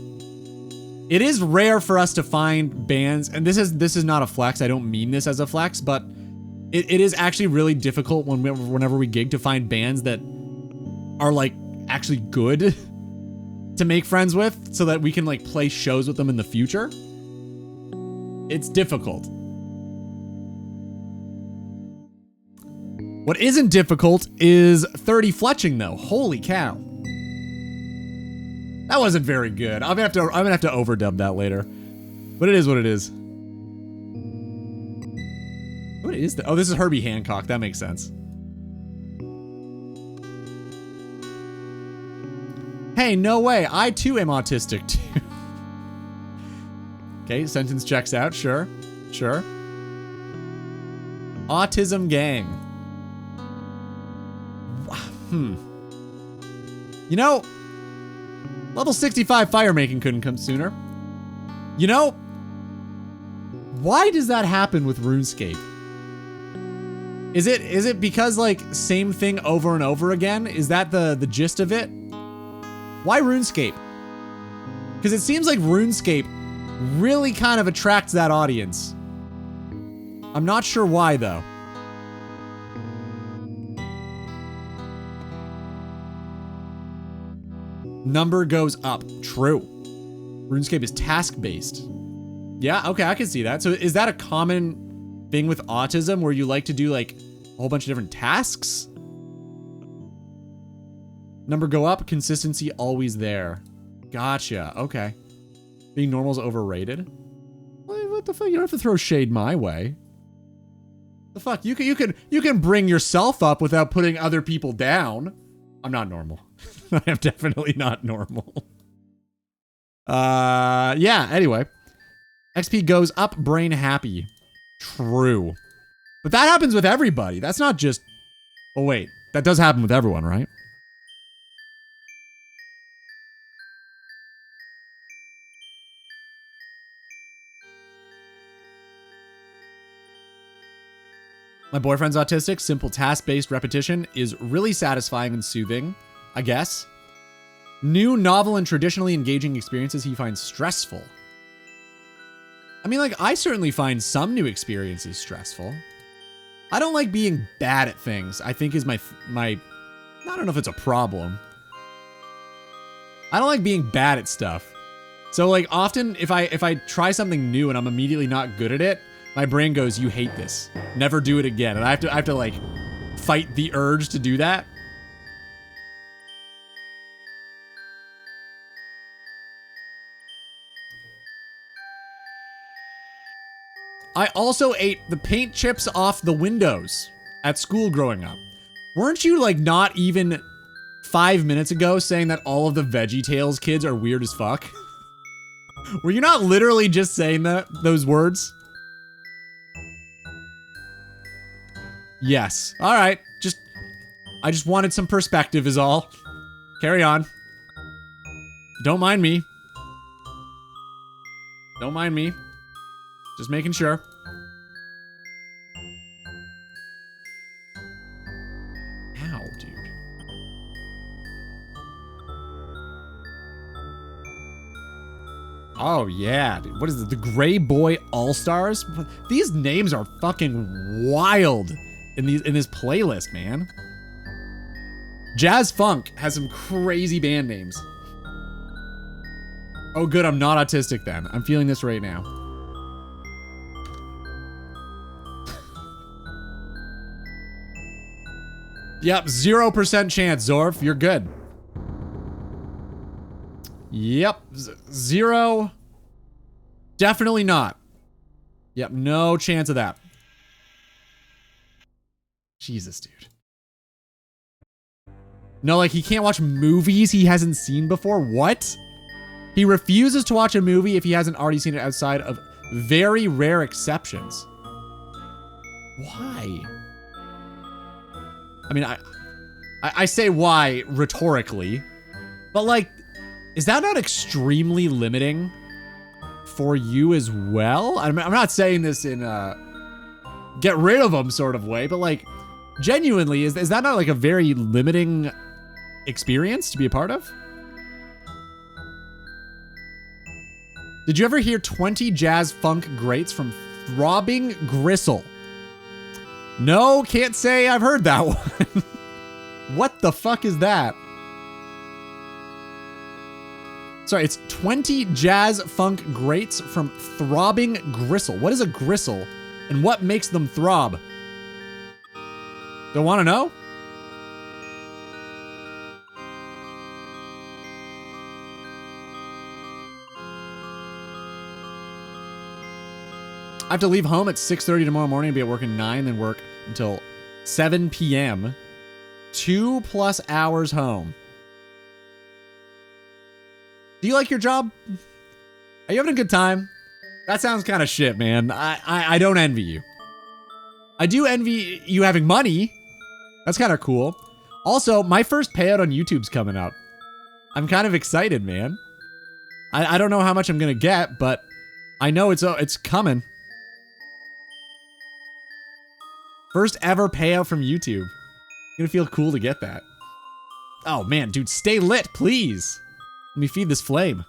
It is rare for us to find bands, and this is not a flex. I don't mean this as a flex, but it is actually really difficult whenever we gig to find bands that are like actually good to make friends with, so that we can like play shows with them in the future. It's difficult. What isn't difficult is 30 fletching though. Holy cow. That wasn't very good. I'm gonna have to overdub that later. But it is what it is. What is that? Oh, this is Herbie Hancock. That makes sense. Hey, no way. I too am autistic too. Okay, sentence checks out. Sure. Sure. Autism gang. You know, level 65 fire making couldn't come sooner. You know, why does that happen with RuneScape? Is it because like same thing over and over again? Is that the gist of it? Why RuneScape? Because it seems like RuneScape really kind of attracts that audience. I'm not sure why though. Number goes up. True. RuneScape is task-based. Yeah, okay, I can see that. So is that a common thing with autism where you like to do like a whole bunch of different tasks? Number go up, consistency always there. Gotcha, okay. Being normal is overrated? What the fuck? You don't have to throw shade my way. The fuck? You can bring yourself up without putting other people down. I'm not normal. I am definitely not normal. Yeah, anyway. XP goes up, brain happy. True. But that happens with everybody. That's not just... Oh, wait. That does happen with everyone, right? My boyfriend's autistic. Simple task-based repetition is really satisfying and soothing, I guess. New, novel, and traditionally engaging experiences he finds stressful. I mean, like, I certainly find some new experiences stressful. I don't like being bad at things, I think is my, I don't know if it's a problem. I don't like being bad at stuff. So, like, often, if I try something new and I'm immediately not good at it, my brain goes, you hate this. Never do it again. And I have to, like, fight the urge to do that. I also ate the paint chips off the windows at school growing up. Weren't you, like, not even 5 minutes ago saying that all of the VeggieTales kids are weird as fuck? Were you not literally just saying those words? Yes. All right. I just wanted some perspective is all. Carry on. Don't mind me. Don't mind me. Just making sure. Ow, dude. Oh, yeah, dude. What is it? The Gray Boy All-Stars? These names are fucking wild in this playlist, man. Jazz Funk has some crazy band names. Oh, good. I'm not autistic then. I'm feeling this right now. Yep, 0% chance, Zorf. You're good. Yep, 0. Definitely not. Yep, no chance of that. Jesus, dude. No, like, he can't watch movies he hasn't seen before? What? He refuses to watch a movie if he hasn't already seen it outside of very rare exceptions. Why? I mean, I say why rhetorically, but like, is that not extremely limiting for you as well? I'm not saying this in a get rid of them sort of way, but like, genuinely, is that not like a very limiting experience to be a part of? Did you ever hear 20 jazz funk greats from Throbbing Gristle? No, can't say I've heard that one. What the fuck is that? Sorry, it's 20 jazz funk greats from Throbbing Gristle. What is a gristle and what makes them throb? Don't want to know? I have to leave home at 6:30 tomorrow morning and be at work at 9, then work until 7 p.m. 2+ hours home. Do you like your job? Are you having a good time? That sounds kind of shit, man. I don't envy you. I do envy you having money. That's kind of cool. Also, my first payout on YouTube's coming up. I'm kind of excited, man. I don't know how much I'm gonna get, but I know it's coming. First ever payout from YouTube. Gonna feel cool to get that. Oh man, dude, stay lit, please. Let me feed this flame.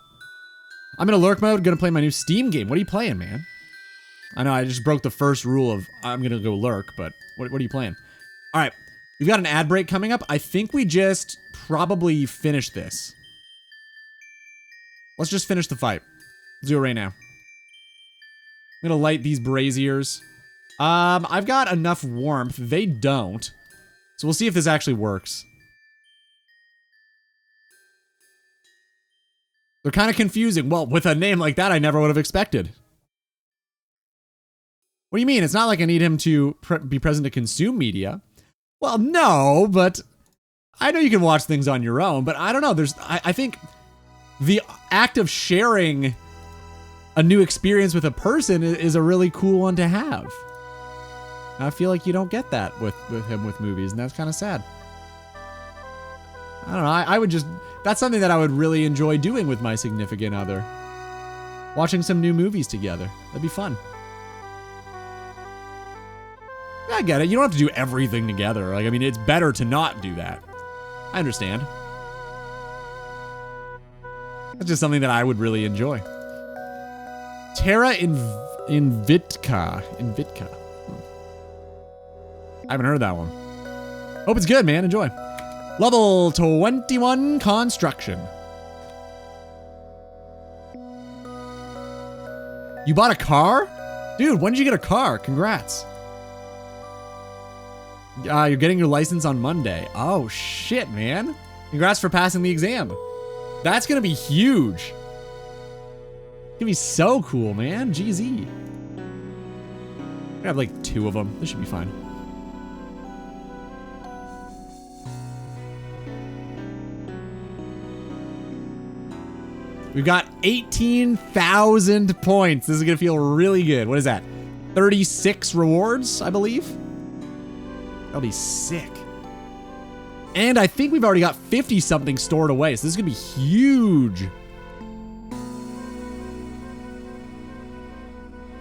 I'm in a lurk mode, gonna play my new Steam game. What are you playing, man? I know I just broke the first rule of I'm gonna go lurk, but what are you playing? All right, we've got an ad break coming up. I think we just probably finish this. Let's just finish the fight. Let's do it right now. I'm gonna light these braziers. I've got enough warmth. They don't. So we'll see if this actually works. They're kind of confusing. Well, with a name like that, I never would have expected. What do you mean? It's not like I need him to be present to consume media. Well, no, but I know you can watch things on your own, but I don't know. I think the act of sharing a new experience with a person is a really cool one to have. I feel like you don't get that with him with movies, and that's kind of sad. I don't know, I would just... That's something that I would really enjoy doing with my significant other. Watching some new movies together. That'd be fun. I get it, you don't have to do everything together. Like, I mean, it's better to not do that. I understand. That's just something that I would really enjoy. Terra Invitka. I haven't heard that one. Hope it's good, man. Enjoy. Level 21 construction. You bought a car? Dude, when did you get a car? Congrats. You're getting your license on Monday. Oh, shit, man. Congrats for passing the exam. That's gonna be huge. It's gonna be so cool, man. GZ. I have like 2 of them. This should be fine. We've got 18,000 points. This is gonna feel really good. What is that? 36 rewards, I believe? That'll be sick. And I think we've already got 50 something stored away, so this is gonna be huge.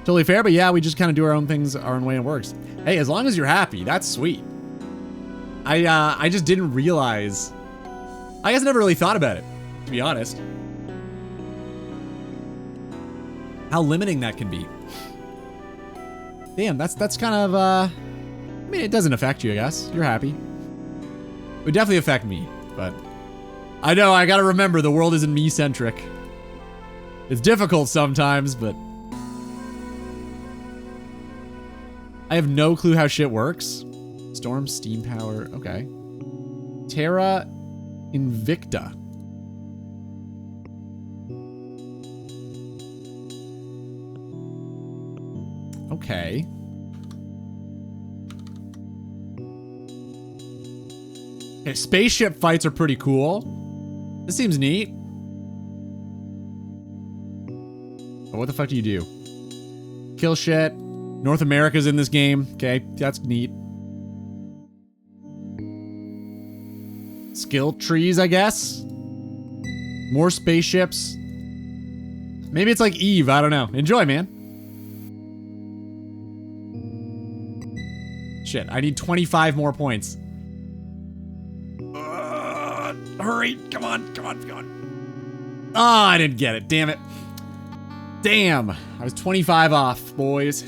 Totally fair, but yeah, we just kind of do our own things our own way and it works. Hey, as long as you're happy, that's sweet. I just didn't realize. I guess I never really thought about it, to be honest. How limiting that can be. Damn, that's kind of, I mean, it doesn't affect you, I guess. You're happy. It would definitely affect me, but I know, I gotta remember the world isn't me-centric. It's difficult sometimes, but I have no clue how shit works. Storm, steam power, okay. Terra Invicta. Okay. Okay, spaceship fights are pretty cool. This seems neat. But what the fuck do you do? Kill shit. North America's in this game. Okay, that's neat. Skill trees, I guess. More spaceships. Maybe it's like Eve, I don't know. Enjoy, man. Shit, I need 25 more points. Hurry, come on, come on, come on. Oh, I didn't get it, damn it. Damn, I was 25 off, boys.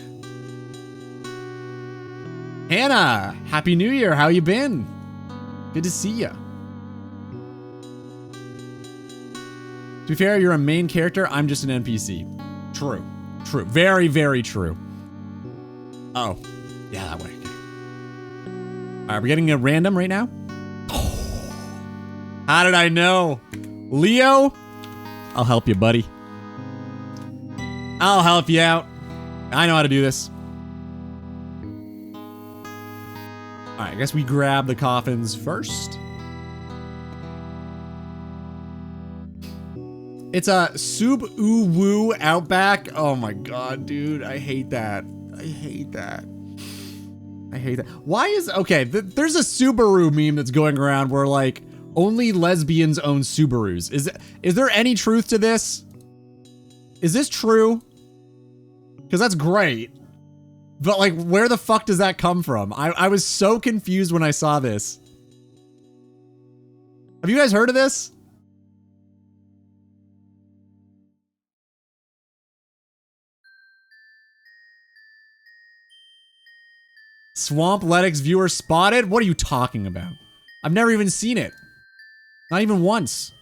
Hannah, Happy New Year, how you been? Good to see ya. To be fair, you're a main character, I'm just an NPC. True, true, very, very true. Oh, yeah, that way. All right, we're getting a random right now. How did I know? Leo? I'll help you, buddy. I'll help you out. I know how to do this. All right, I guess we grab the coffins first. It's a Sub-Uwu Outback. Oh my god, dude. I hate that. I hate that. I hate that. Why is... Okay, there's a Subaru meme that's going around where, like, only lesbians own Subarus. Is there any truth to this? Is this true? Because that's great. But, like, where the fuck does that come from? I was so confused when I saw this. Have you guys heard of this? Swamp Letix viewer spotted? What are you talking about? I've never even seen it. Not even once.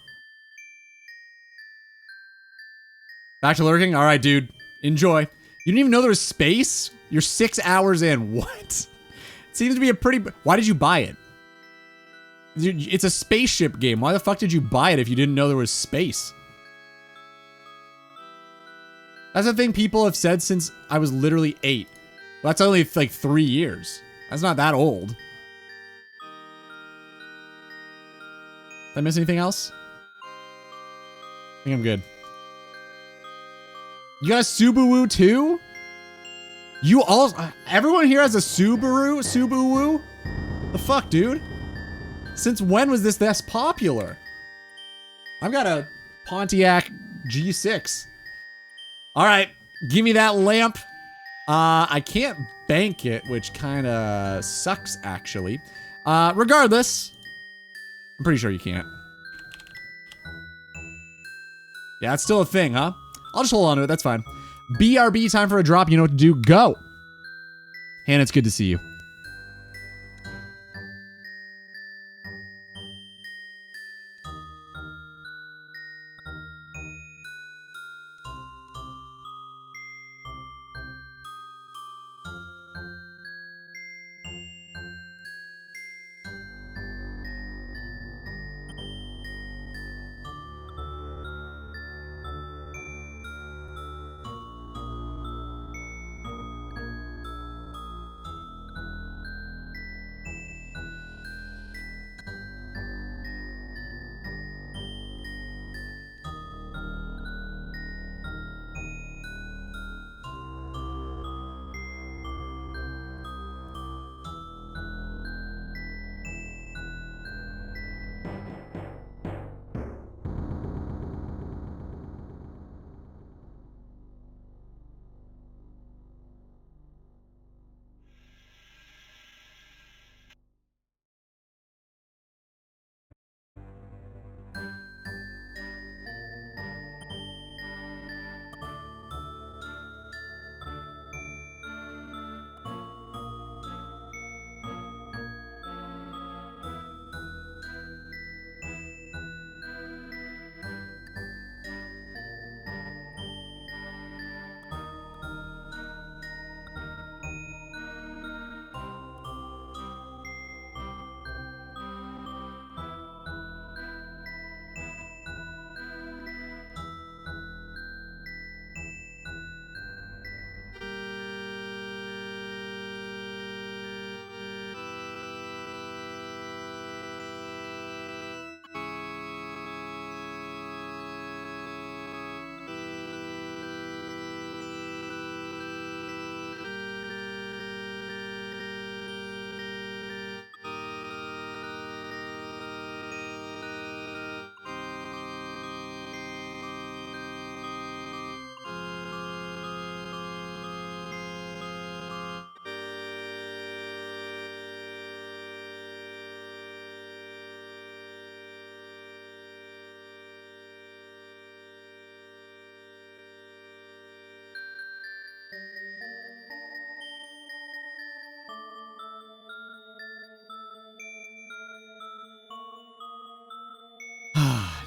Back to lurking? All right, dude. Enjoy. You didn't even know there was space? You're 6 hours in. What? It seems to be a pretty... Why did you buy it? It's a spaceship game. Why the fuck did you buy it if you didn't know there was space? That's the thing people have said since I was literally 8. Well, that's only like 3 years. That's not that old. Did I miss anything else? I think I'm good. You got a Subaru too? You all... Everyone here has a Subaru? Subaru? The fuck, dude? Since when was this popular? I've got a Pontiac G6. All right, give me that lamp. I can't bank it, which kind of sucks, actually. Regardless, I'm pretty sure you can't. Yeah, it's still a thing, huh? I'll just hold on to it, that's fine. BRB, time for a drop, you know what to do, go! Hannah, it's good to see you.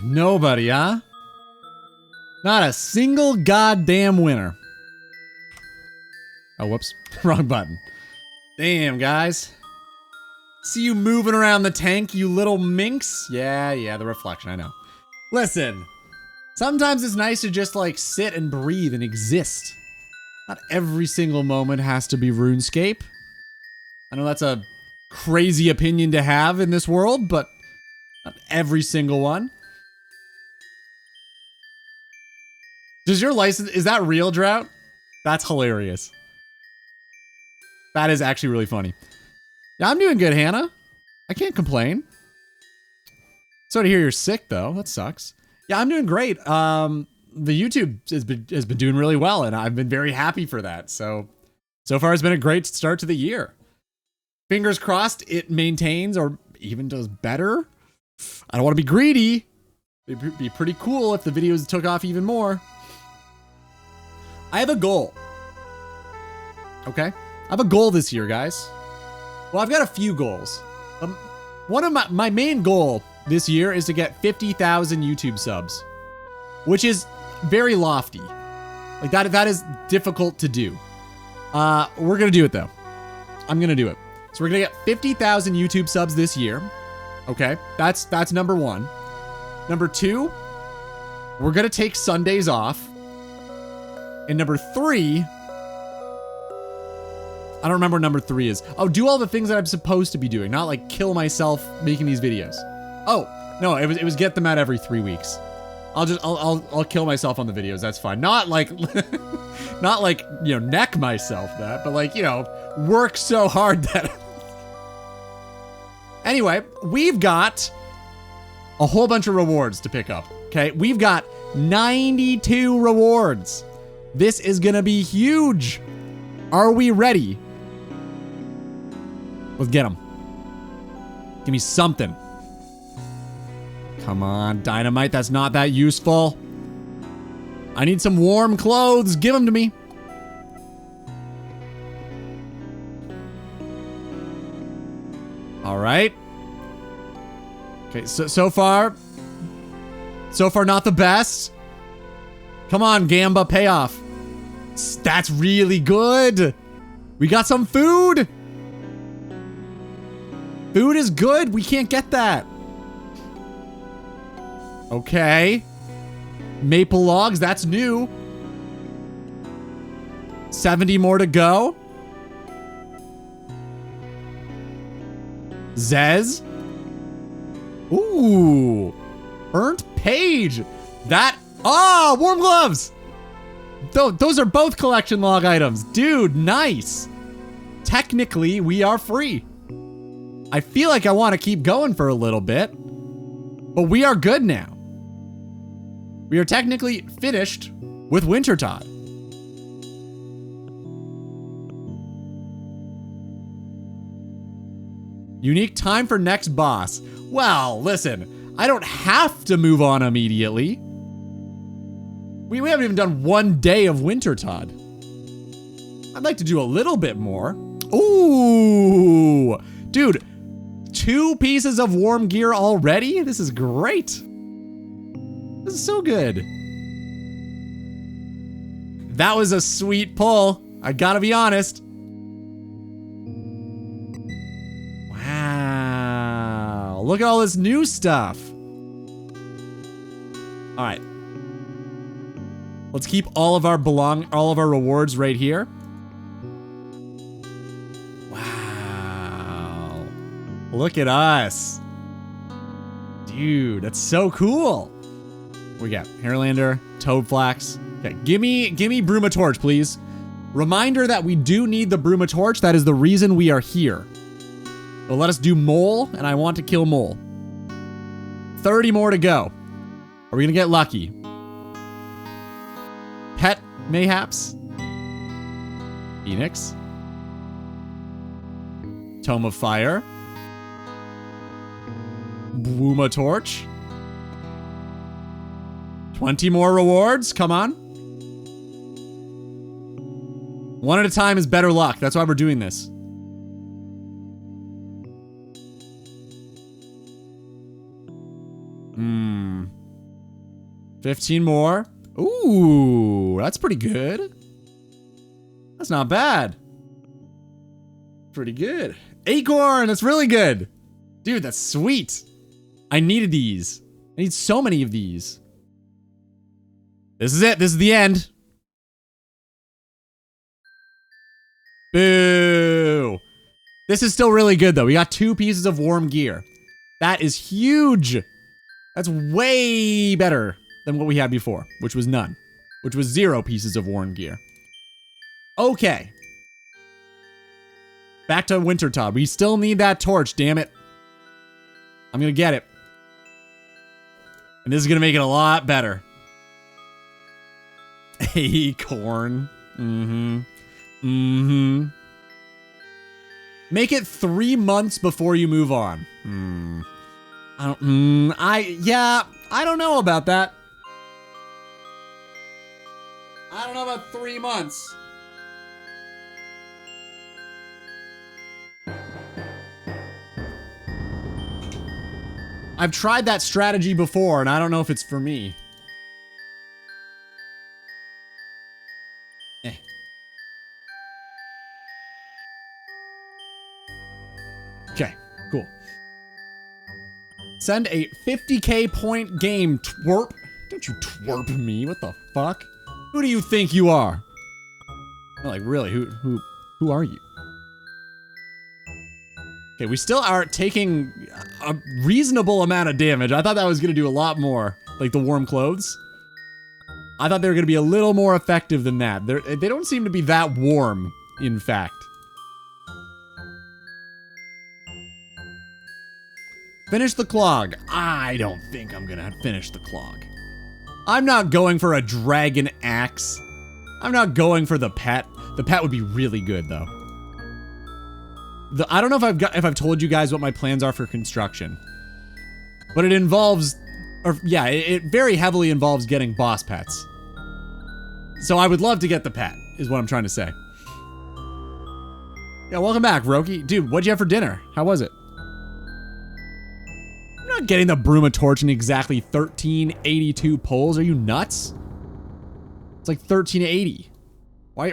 Nobody, huh? Not a single goddamn winner. Oh, whoops. Wrong button. Damn, guys. See you moving around the tank, you little minx? Yeah, the reflection, I know. Listen, sometimes it's nice to just, like, sit and breathe and exist. Not every single moment has to be RuneScape. I know that's a crazy opinion to have in this world, but not every single one. Does your license, is that real, Drought? That's hilarious. That is actually really funny. Yeah, I'm doing good, Hannah. I can't complain. Sorry to hear you're sick, though. That sucks. Yeah, I'm doing great. The YouTube has been doing really well, and I've been very happy for that. So far it's been a great start to the year. Fingers crossed it maintains or even does better. I don't want to be greedy. It'd be pretty cool if the videos took off even more. I have a goal. Okay? I have a goal this year, guys. Well, I've got a few goals. One of my main goal this year is to get 50,000 YouTube subs, which is very lofty. Like that is difficult to do. We're gonna do it though. I'm gonna do it. So we're gonna get 50,000 YouTube subs this year. Okay, that's number one. Number two, we're gonna take Sundays off. And number three, I don't remember what number three is. Oh, do all the things that I'm supposed to be doing, not like kill myself making these videos. Oh, no, it was get them out every 3 weeks. I'll kill myself on the videos. That's fine. Not like, not like, you know, neck myself that, but like, you know, work so hard that. Anyway, we've got a whole bunch of rewards to pick up. Okay, we've got 92 rewards. This is gonna be huge. Are we ready? Let's get them. Give me something. Come on, dynamite, that's not that useful. I need some warm clothes. Give them to me. All right. Okay, so far not the best. Come on, Gamba, pay off. That's really good. We got some food. Food is good. We can't get that. Okay. Maple logs, that's new. 70 more to go. Zez. Ooh. Burnt page. That. Ah, warm gloves. Those are both collection log items. Dude, nice. Technically, we are free. I feel like I want to keep going for a little bit, but we are good now. We are technically finished with Wintertod. Unique time for next boss. Well, listen, I don't have to move on immediately. We haven't even done 1 day of Wintertod. I'd like to do a little bit more. Ooh, dude, 2 pieces of warm gear already? This is great. This is so good. That was a sweet pull. I gotta be honest. Wow. Look at all this new stuff. All right. Let's keep all of our rewards right here. Wow. Look at us. Dude, that's so cool. We got Hairlander, Toadflax. Okay, give me Bruma Torch, please. Reminder that we do need the Bruma Torch. That is the reason we are here. So let us do Mole, and I want to kill Mole. 30 more to go. Are we gonna get lucky? Pet, mayhaps? Phoenix. Tome of Fire. Bruma Torch. 20 more rewards, come on. One at a time is better luck. That's why we're doing this. 15 more. Ooh, that's pretty good. That's not bad. Pretty good. Acorn, that's really good. Dude, that's sweet. I needed these. I need so many of these. This is it. This is the end. Boo. This is still really good, though. We got 2 pieces of warm gear. That is huge. That's way better than what we had before, which was none. Which was 0 pieces of warm gear. Okay. Back to Wintertod. We still need that torch, damn it. I'm gonna get it. And this is gonna make it a lot better. Acorn. Make it 3 months before you move on. I don't know about that. I don't know about 3 months. I've tried that strategy before, and I don't know if it's for me. Okay, cool. Send a 50k point game, twerp. Don't you twerp me, what the fuck? Who do you think you are? Like, really, who are you? Okay, we still are taking a reasonable amount of damage. I thought that was gonna do a lot more, like the warm clothes. I thought they were gonna be a little more effective than that. They don't seem to be that warm, in fact. Finish the clog. I don't think I'm gonna finish the clog. I'm not going for a dragon axe. I'm not going for the pet. The pet would be really good, though. I don't know if I've told you guys what my plans are for construction, but it involves, it very heavily involves getting boss pets. So I would love to get the pet, is what I'm trying to say. Yeah, welcome back, Roki. Dude, what'd you have for dinner? How was it? I'm not getting the Bruma torch in exactly 1382 pulls. Are you nuts? It's like 1380. Why?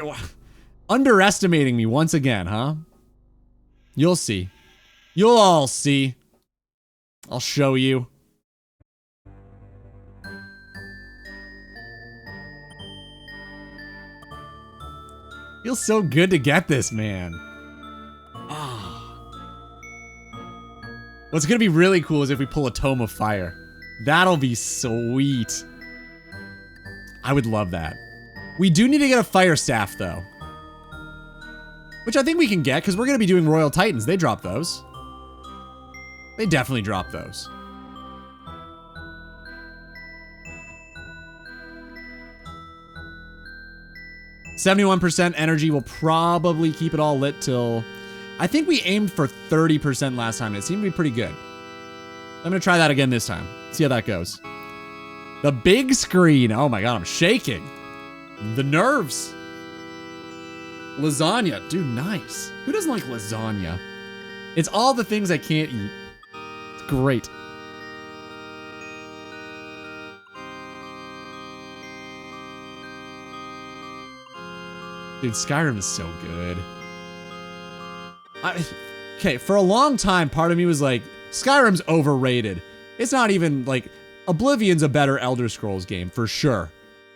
Underestimating me once again, huh? You'll see. You'll all see. I'll show you. Feels so good to get this, man. What's gonna be really cool is if we pull a Tome of Fire. That'll be sweet. I would love that. We do need to get a Fire Staff, though. Which I think we can get, because we're gonna be doing Royal Titans. They drop those. They definitely drop those. %71% energy will probably keep it all lit till... I think we aimed for 30% last time. It seemed to be pretty good. I'm gonna try that again this time. See how that goes. The big screen. Oh my god, I'm shaking. The nerves. Lasagna. Dude, nice. Who doesn't like lasagna? It's all the things I can't eat. It's great. Dude, Skyrim is so good. Okay, for a long time, part of me was like, Skyrim's overrated. It's not even, like, Oblivion's a better Elder Scrolls game, for sure.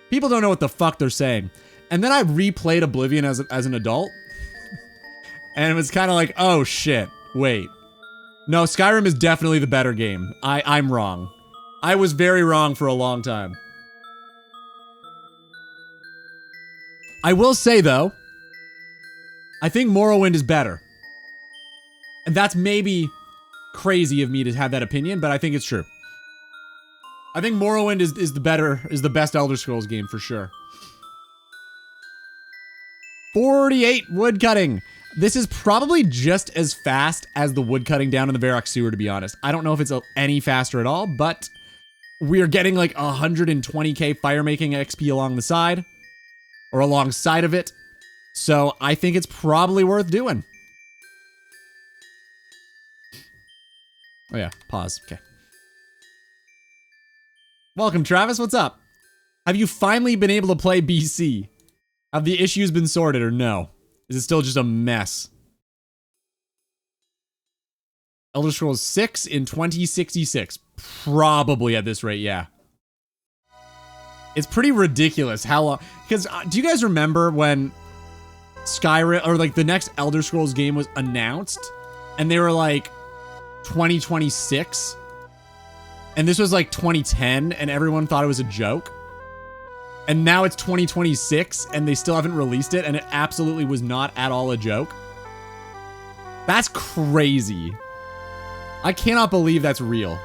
People don't know what the fuck they're saying. And then I replayed Oblivion as an adult. And it was kind of like, oh shit, wait. No, Skyrim is definitely the better game. I'm wrong. I was very wrong for a long time. I will say, though, I think Morrowind is better. And that's maybe crazy of me to have that opinion, but I think it's true. I think Morrowind is the best Elder Scrolls game for sure. 48 woodcutting. This is probably just as fast as the woodcutting down in the Varrock sewer, to be honest. I don't know if it's any faster at all, but we're getting like 120k firemaking XP along the side, or alongside of it. So I think it's probably worth doing. Oh yeah, pause, okay. Welcome, Travis, what's up? Have you finally been able to play BC? Have the issues been sorted or no? Is it still just a mess? Elder Scrolls 6 in 2066. Probably at this rate, yeah. It's pretty ridiculous how long... Because do you guys remember when Skyrim, or like the next Elder Scrolls game was announced? And they were like 2026? And this was like 2010 and everyone thought it was a joke? And now it's 2026 and they still haven't released it and it absolutely was not at all a joke? That's crazy. I cannot believe that's real.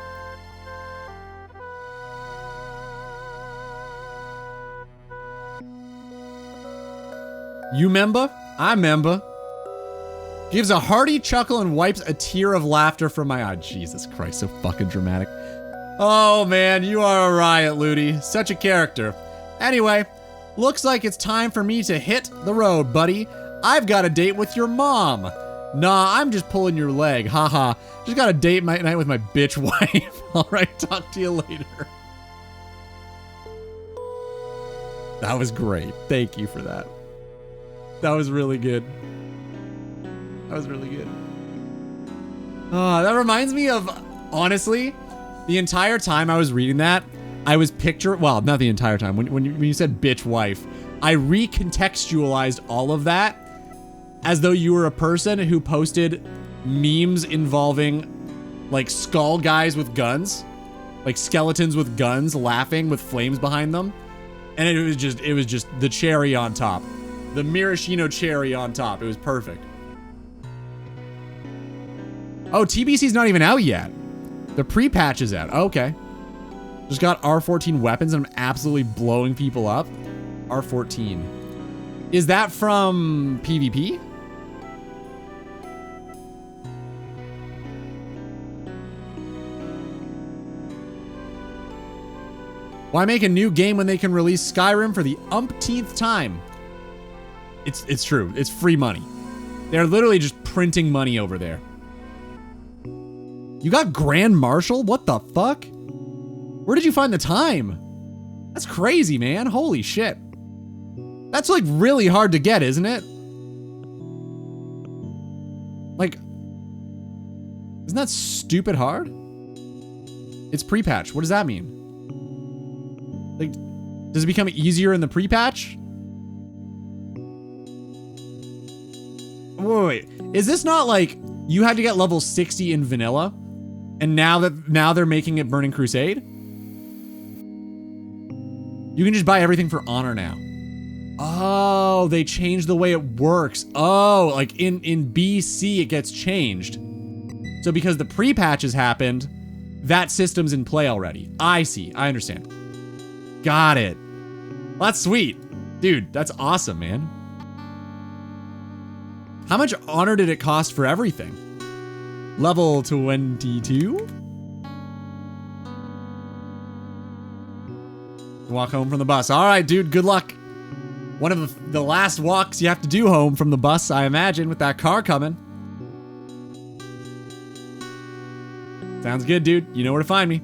You member? I member. Gives a hearty chuckle and wipes a tear of laughter from my eye. Jesus Christ, so fucking dramatic. Oh man, you are a riot, Ludi. Such a character. Anyway, looks like it's time for me to hit the road, buddy. I've got a date with your mom. Nah, I'm just pulling your leg. Haha. Just got a date night with my bitch wife. Alright, talk to you later. That was great. Thank you for that. That was really good. That was really good. That reminds me of, honestly, the entire time I was reading that, I was well, not the entire time. When you said bitch wife, I recontextualized all of that as though you were a person who posted memes involving like skull guys with guns, like skeletons with guns laughing with flames behind them. And it was just the cherry on top. The maraschino cherry on top. It was perfect. Oh, TBC's not even out yet. The pre-patch is out. Oh, okay. Just got R14 weapons and I'm absolutely blowing people up. R14. Is that from PvP? Why make a new game when they can release Skyrim for the umpteenth time? It's true. It's free money. They're literally just printing money over there. You got Grand Marshal? What the fuck? Where did you find the time? That's crazy, man. Holy shit. That's like really hard to get, isn't it? Like, isn't that stupid hard? It's pre-patch. What does that mean? Like, does it become easier in the pre-patch? Wait. Is this not like you had to get level 60 in vanilla? And now they're making it Burning Crusade? You can just buy everything for honor now. Oh, they changed the way it works. Oh, like in BC it gets changed. So because the pre-patch has happened, that system's in play already. I see. I understand. Got it. Well, that's sweet. Dude, that's awesome, man. How much honor did it cost for everything? Level 22? Walk home from the bus. All right, dude, good luck. One of the last walks you have to do home from the bus, I imagine, with that car coming. Sounds good, dude. You know where to find me.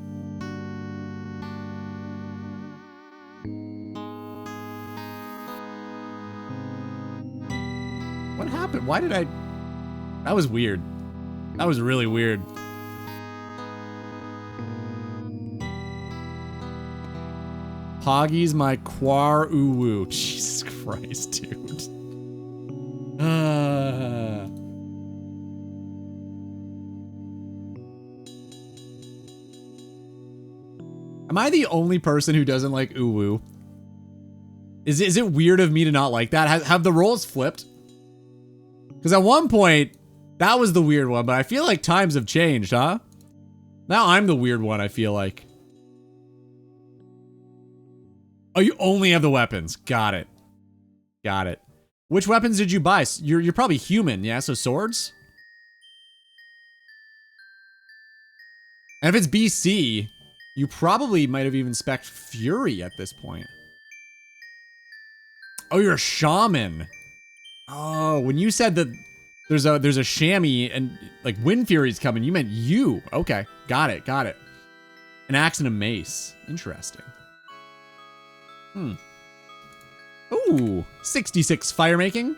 What happened? Why did I... That was weird. That was really weird. Poggy's my quar uwu. Jesus Christ, dude. Am I the only person who doesn't like uwu? Is it weird of me to not like that? Have the roles flipped? Because at one point, that was the weird one, but I feel like times have changed, huh? Now I'm the weird one, I feel like. Oh, you only have the weapons. Got it. Got it. Which weapons did you buy? You're probably human, yeah? So swords? And if it's BC, you probably might have even spec'd Fury at this point. Oh, you're a shaman. Oh, when you said that there's a chamois and like Wind Fury's coming, you meant you. Okay, got it, got it. An axe and a mace. Interesting. Ooh, 66 fire making.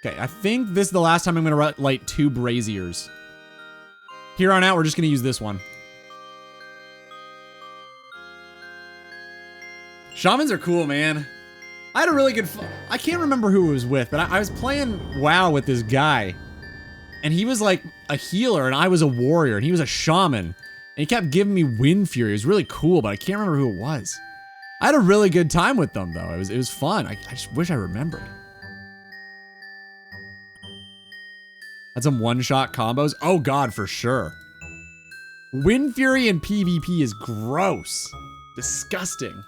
Okay, I think this is the last time I'm gonna light 2 braziers. Here on out, we're just gonna use this one. Shamans are cool, man. I had a really good I can't remember who it was with, but I was playing WoW with this guy. And he was like a healer and I was a warrior and he was a shaman. And he kept giving me Wind Fury. It was really cool, but I can't remember who it was. I had a really good time with them though. It was fun. I just wish I remembered. Had some one-shot combos. Oh god, for sure. Wind Fury in PvP is gross. Disgusting.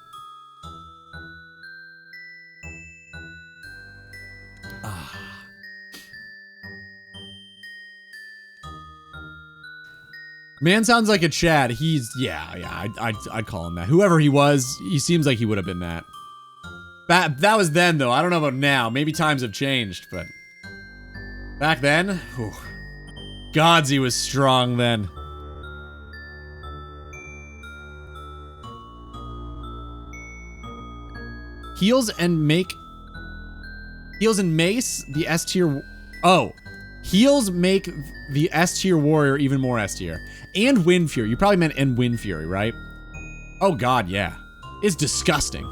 Man sounds like a Chad. He's, yeah, I'd call him that. Whoever he was, he seems like he would have been that. That was then, though. I don't know about now. Maybe times have changed, but back then, whew, gods, he was strong then. Heals and mace the S tier. Oh, heals make the S tier warrior even more S tier. And Wind Fury. You probably meant and Wind Fury, right? Oh god, yeah. It's disgusting.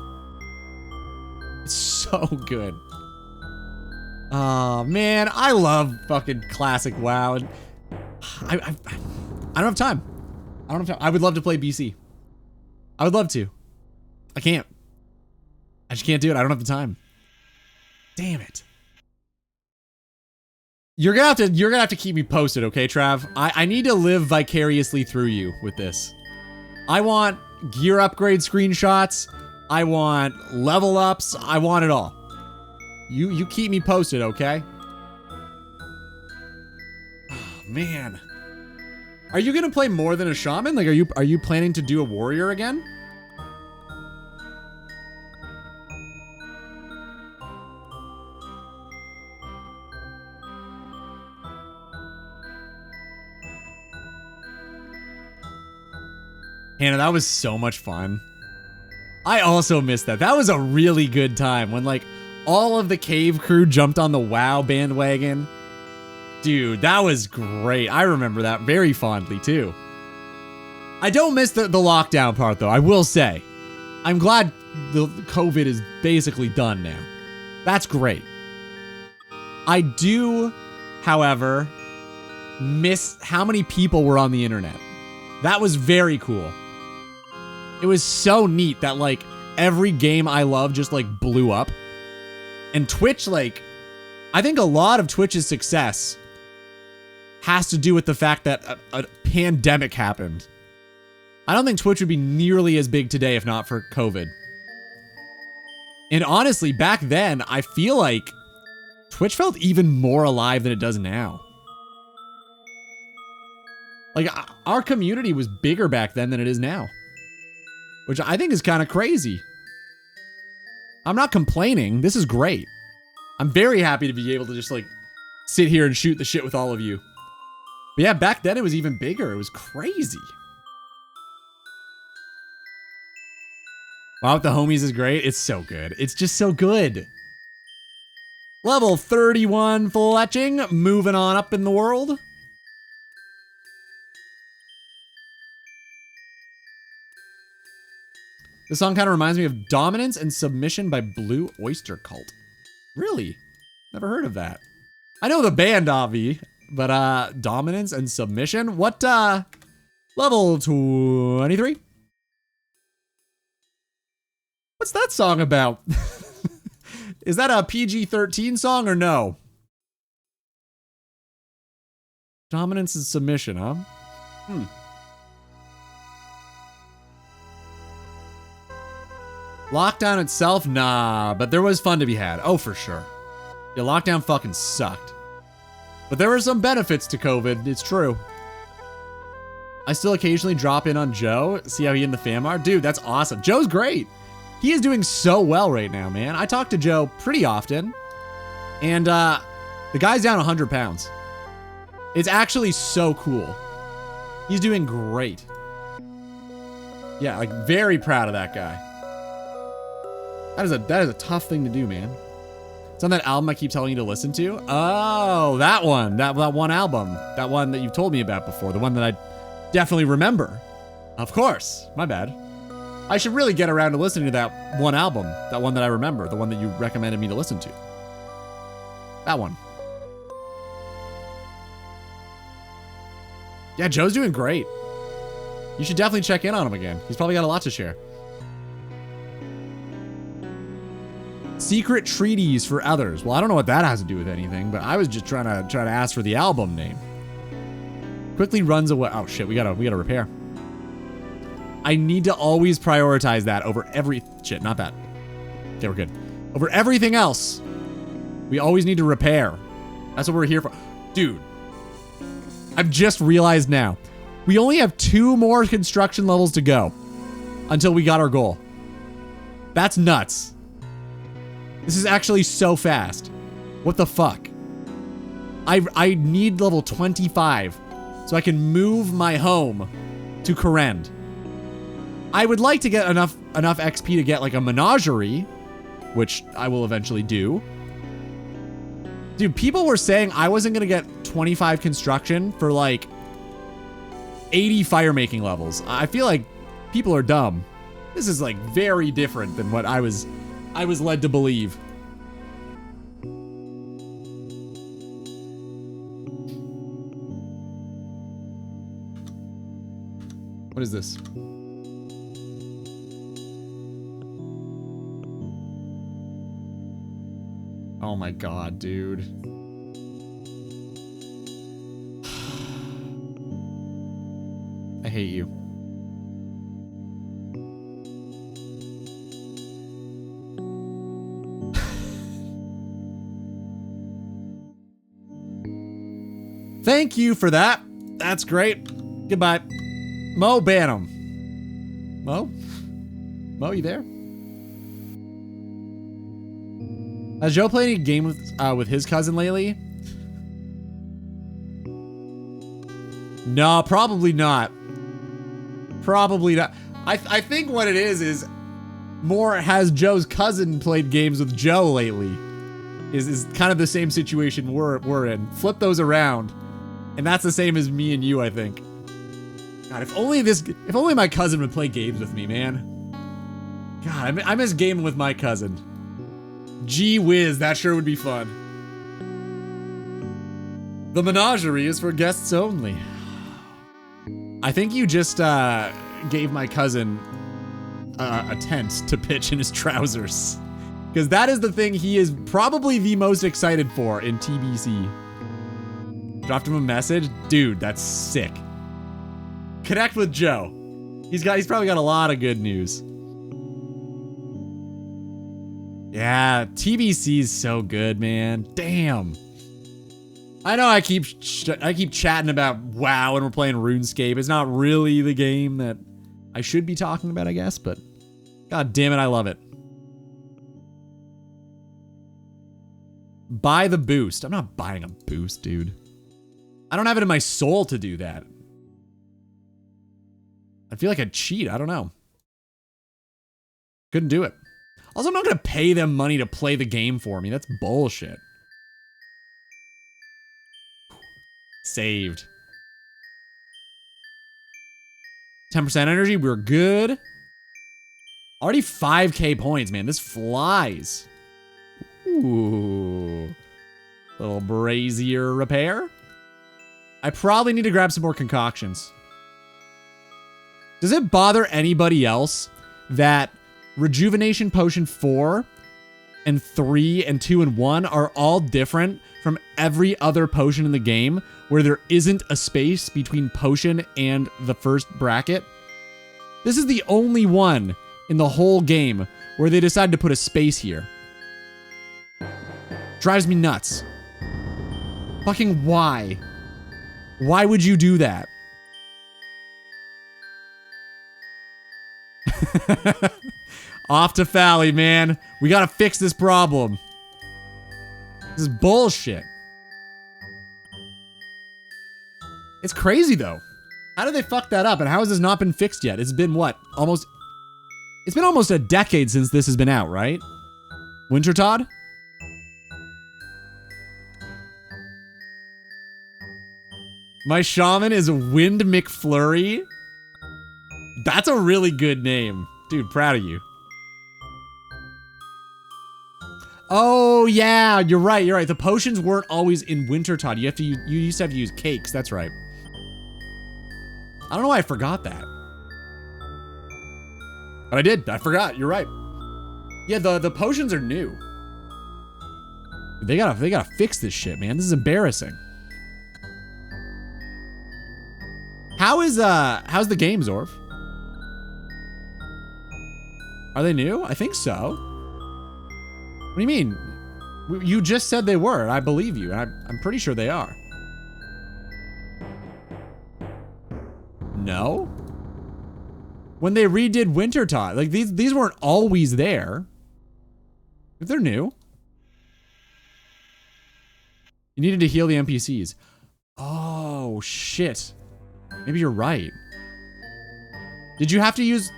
It's so good. Oh man, I love fucking classic WoW. And I don't have time. I don't have time. I would love to play BC. I would love to. I can't. I just can't do it. I don't have the time. Damn it. You're gonna have to keep me posted, okay, Trav? I need to live vicariously through you with this. I want gear upgrade screenshots. I want level ups. I want it all. You keep me posted, okay? Oh, man. Are you gonna play more than a shaman? Like, are you planning to do a warrior again? Hannah, that was so much fun. I also missed that. That was a really good time when like all of the cave crew jumped on the WoW bandwagon. Dude, that was great. I remember that very fondly too. I don't miss the lockdown part though, I will say. I'm glad the COVID is basically done now. That's great. I do, however, miss how many people were on the internet. That was very cool. It was so neat that like every game I love just like blew up. And Twitch, like, I think a lot of Twitch's success has to do with the fact that a pandemic happened. I don't think Twitch would be nearly as big today if not for COVID. And honestly, back then, I feel like Twitch felt even more alive than it does now. Like, our community was bigger back then than it is now. Which I think is kind of crazy. I'm not complaining. This is great. I'm very happy to be able to just like sit here and shoot the shit with all of you. But yeah, back then it was even bigger. It was crazy. Wow, with the homies is great. It's so good. It's just so good. Level 31 fletching. Moving on up in the world. This song kind of reminds me of Dominance and Submission by Blue Oyster Cult. Really? Never heard of that. I know the band, Avi, but Dominance and Submission? What, level 23? What's that song about? Is that a PG-13 song or no? Dominance and Submission, huh? Lockdown itself? Nah, but there was fun to be had. Oh, for sure. Yeah, lockdown fucking sucked. But there were some benefits to COVID, it's true. I still occasionally drop in on Joe, see how he and the fam are. Dude, that's awesome. Joe's great. He is doing so well right now, man. I talk to Joe pretty often. And the guy's down 100 pounds. It's actually so cool. He's doing great. Yeah, like very proud of that guy. That is a tough thing to do, man. It's on that album I keep telling you to listen to. Oh, that one. That one album. That one that you've told me about before. The one that I definitely remember. Of course. My bad. I should really get around to listening to that one album. That one that I remember. The one that you recommended me to listen to. That one. Yeah, Joe's doing great. You should definitely check in on him again. He's probably got a lot to share. Secret treaties for others. Well, I don't know what that has to do with anything, but I was just trying to ask for the album name. Quickly runs away. Oh shit, we gotta repair. I need to always prioritize that over every shit, not that. Okay, we're good. Over everything else, we always need to repair. That's what we're here for. Dude, I've just realized now. We only have 2 more construction levels to go until we got our goal. That's nuts. This is actually so fast. What the fuck? I need level 25 so I can move my home to Corrend. I would like to get enough XP to get like a menagerie, which I will eventually do. Dude, people were saying I wasn't gonna get 25 construction for like 80 fire making levels. I feel like people are dumb. This is like very different than what I was led to believe. What is this? Oh my god, dude. I hate you. Thank you for that. That's great. Goodbye. Mo Banham. Mo? Mo, you there? Has Joe played any game with his cousin lately? No, probably not. Probably not. I think what it is more has Joe's cousin played games with Joe lately. Is kind of the same situation we're in. Flip those around. And that's the same as me and you, I think. God, if only my cousin would play games with me, man. God, I miss gaming with my cousin. Gee whiz, that sure would be fun. The menagerie is for guests only. I think you just gave my cousin a tent to pitch in his trousers. Because that is the thing he is probably the most excited for in TBC. Dropped him a message. Dude, that's sick. Connect with Joe. He's probably got a lot of good news. Yeah, TBC is so good, man. Damn. I know I keep chatting about WoW and we're playing RuneScape. It's not really the game that I should be talking about, I guess, but god damn it, I love it. Buy the boost. I'm not buying a boost, dude. I don't have it in my soul to do that. I feel like I'd cheat. I don't know. Couldn't do it. Also, I'm not going to pay them money to play the game for me. That's bullshit. Saved. 10% energy. We're good. Already 5k points, man. This flies. Ooh. Little brazier repair. I probably need to grab some more concoctions. Does it bother anybody else that Rejuvenation Potion 4 and 3 and 2 and 1 are all different from every other potion in the game where there isn't a space between potion and the first bracket? This is the only one in the whole game where they decided to put a space here. Drives me nuts. Fucking why? Why would you do that? Off to Fally, man. We gotta fix this problem. This is bullshit. It's crazy, though. How did they fuck that up? And how has this not been fixed yet? It's been what? It's been almost a decade since this has been out, right? Winter Todd? My shaman is Wind McFlurry. That's a really good name. Dude, proud of you. Oh, yeah, you're right, you're right. The potions weren't always in Winter Todd. You used to have to use cakes, that's right. I don't know why I forgot that. But I did, I forgot, you're right. Yeah, the potions are new. They gotta fix this shit, man. This is embarrassing. How's the game, Zorf? Are they new? I think so. What do you mean? You just said they were, and I believe you, and I'm pretty sure they are. No? When they redid Winter Todd, like these weren't always there. If they're new. You needed to heal the NPCs. Oh, shit. Maybe you're right. Did you have to use...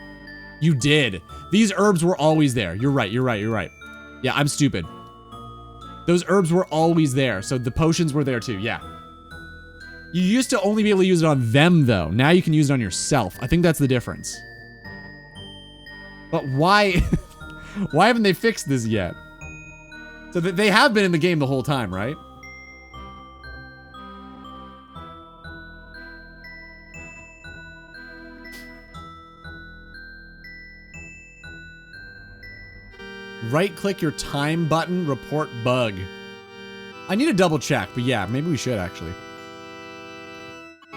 You did. These herbs were always there. You're right, you're right, you're right. Yeah, I'm stupid. Those herbs were always there, so the potions were there too, yeah. You used to only be able to use it on them, though. Now you can use it on yourself. I think that's the difference. But why... why haven't they fixed this yet? So they have been in the game the whole time, right? Right-click your time button, report bug. I need to double check, but yeah, maybe we should actually.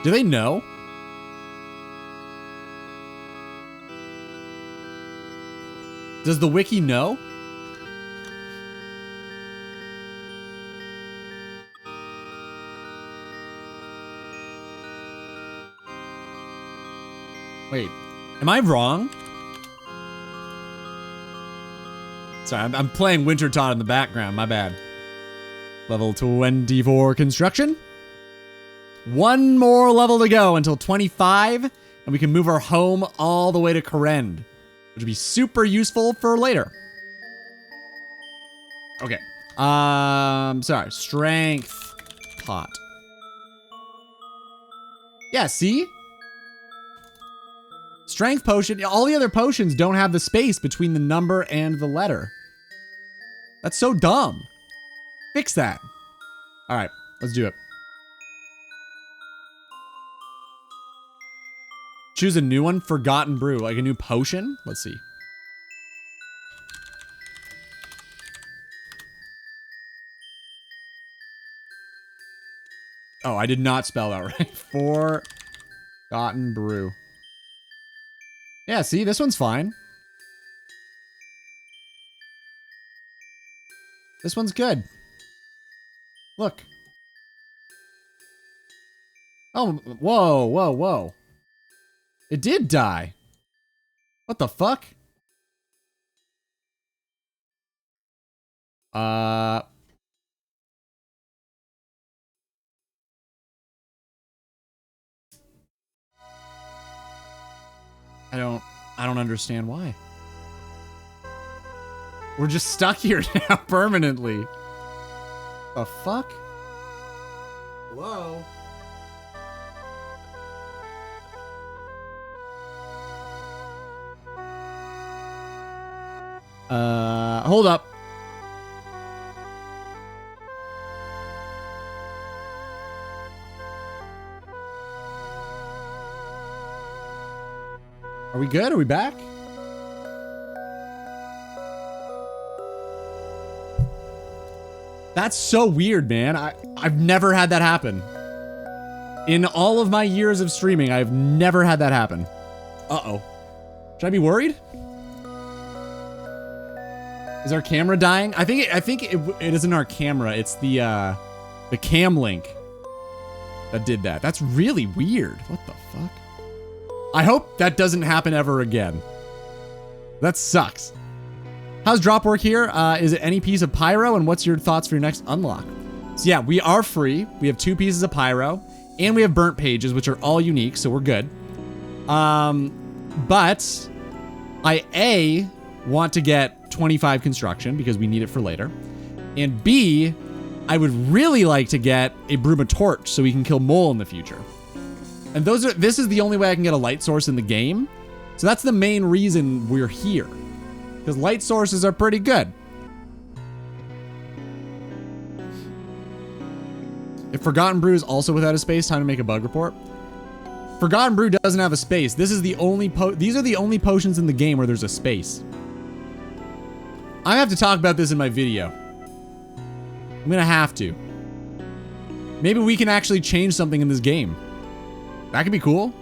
Do they know? Does the wiki know? Wait, am I wrong? Sorry, I'm playing Winter Todd in the background, my bad. Level 24 construction. One more level to go until 25, and we can move our home all the way to Korend, which would be super useful for later. Okay. Sorry, strength pot. Yeah, see? Strength potion, all the other potions don't have the space between the number and the letter. That's so dumb. Fix that. All right, let's do it. Choose a new one, Forgotten Brew, like a new potion. Let's see. Oh, I did not spell that right. Forgotten Brew. Yeah, see, this one's fine. This one's good. Look. Oh, whoa, whoa, whoa. It did die. What the fuck? I don't understand why. We're just stuck here now permanently. The fuck? Hello? Hold up. Are we good? Are we back? That's so weird, man. I've never had that happen. In all of my years of streaming, I've never had that happen. Uh-oh. Should I be worried? Is our camera dying? I think it isn't our camera. It's the cam link that did that. That's really weird. What the fuck? I hope that doesn't happen ever again. That sucks. How's drop work here? Is it any piece of pyro? And what's your thoughts for your next unlock? So yeah, we are free. We have 2 pieces of pyro. And we have burnt pages, which are all unique, so we're good. But I want to get 25 construction because we need it for later. And B, I would really like to get a Bruma Torch so we can kill Mole in the future. And this is the only way I can get a light source in the game. So that's the main reason we're here. Because light sources are pretty good. If Forgotten Brew is also without a space, time to make a bug report. Forgotten Brew doesn't have a space. This is the only these are the only potions in the game where there's a space. I have to talk about this in my video. I'm gonna have to. Maybe we can actually change something in this game. That could be cool.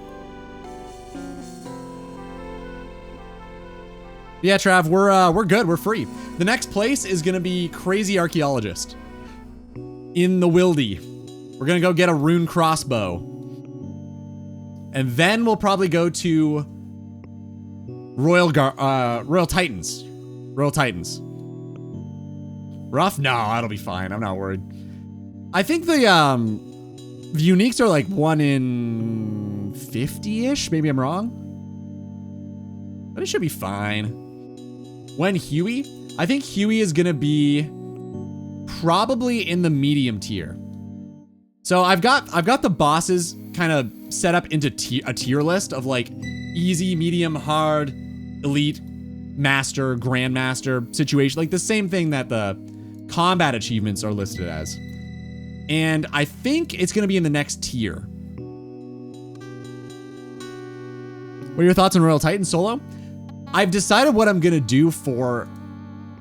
Yeah, Trav, we're good. We're free. The next place is gonna be Crazy Archaeologist in the Wildy. We're gonna go get a rune crossbow, and then we'll probably go to Royal Titans. Royal Titans. Rough? No, that'll be fine. I'm not worried. I think the uniques are like 1 in 50-ish. Maybe I'm wrong. But it should be fine. When Huey? I think Huey is gonna be probably in the medium tier. So I've got the bosses kind of set up into a tier list of like easy, medium, hard, elite, master, grandmaster situation. Like the same thing that the combat achievements are listed as. And I think it's going to be in the next tier. What are your thoughts on Royal Titan solo? I've decided what I'm going to do for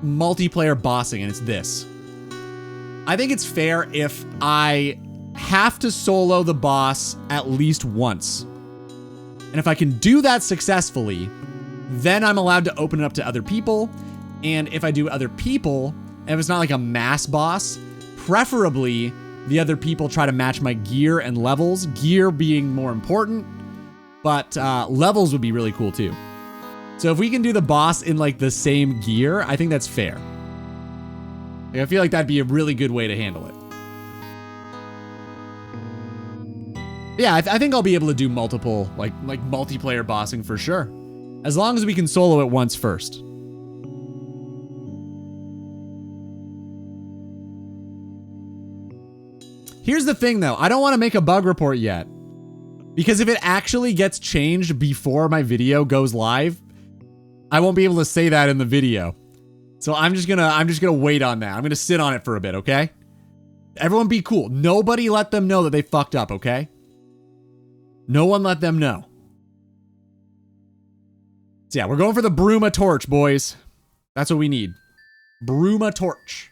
multiplayer bossing, and it's this. I think it's fair if I have to solo the boss at least once. And if I can do that successfully, then I'm allowed to open it up to other people. And if I do other people, and if it's not like a mass boss, preferably the other people try to match my gear and levels, gear being more important, but levels would be really cool too. So if we can do the boss in like the same gear, I think that's fair. Like, I feel like that'd be a really good way to handle it. Yeah, I think I'll be able to do multiple, like multiplayer bossing for sure. As long as we can solo it once first. Here's the thing though, I don't want to make a bug report yet. Because if it actually gets changed before my video goes live, I won't be able to say that in the video. So I'm just gonna wait on that. I'm gonna sit on it for a bit, okay? Everyone be cool. Nobody let them know that they fucked up, okay? No one let them know. So yeah, we're going for the Bruma Torch, boys. That's what we need. Bruma Torch.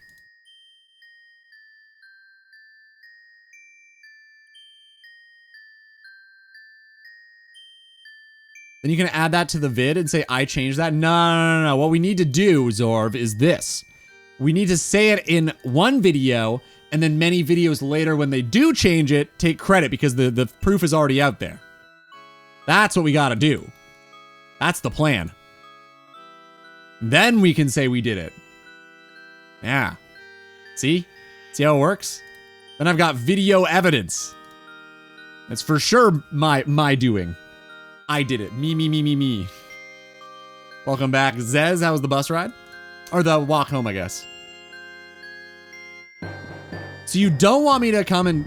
Then you can add that to the vid and say, I changed that. No. What we need to do, Zorv, is this. We need to say it in one video, and then many videos later when they do change it, take credit because the proof is already out there. That's what we gotta do. That's the plan. Then we can say we did it. Yeah. See? See how it works? Then I've got video evidence. That's for sure my doing. I did it. Me. Welcome back, Zez. How was the bus ride? Or the walk home, I guess. So you don't want me to come and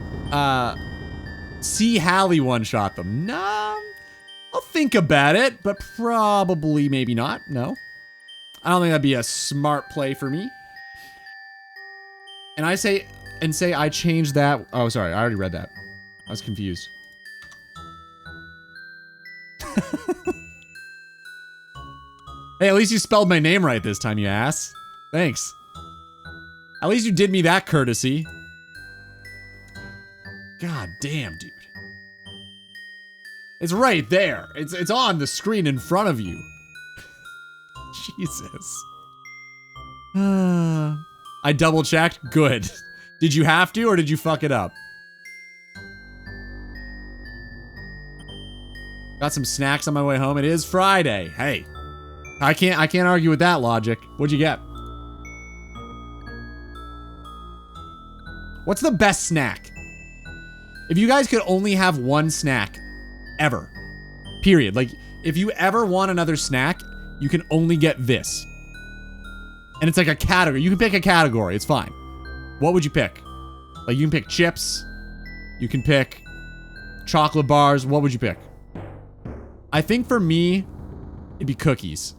see Hallie one-shot them? No. I'll think about it, but probably maybe not. No. I don't think that'd be a smart play for me. And I say I changed that. Oh, sorry. I already read that. I was confused. Hey, at least you spelled my name right this time, you ass. Thanks. At least you did me that courtesy. God damn, dude. It's right there. It's on the screen in front of you. Jesus. I double checked. Good. Did you have to, or did you fuck it up? Got some snacks on my way home. It is Friday. Hey, I can't argue with that logic. What'd you get? What's the best snack? If you guys could only have one snack ever, period. Like, if you ever want another snack, you can only get this. And it's like a category. You can pick a category. It's fine. What would you pick? Like, you can pick chips. You can pick chocolate bars. What would you pick? I think for me, it'd be cookies.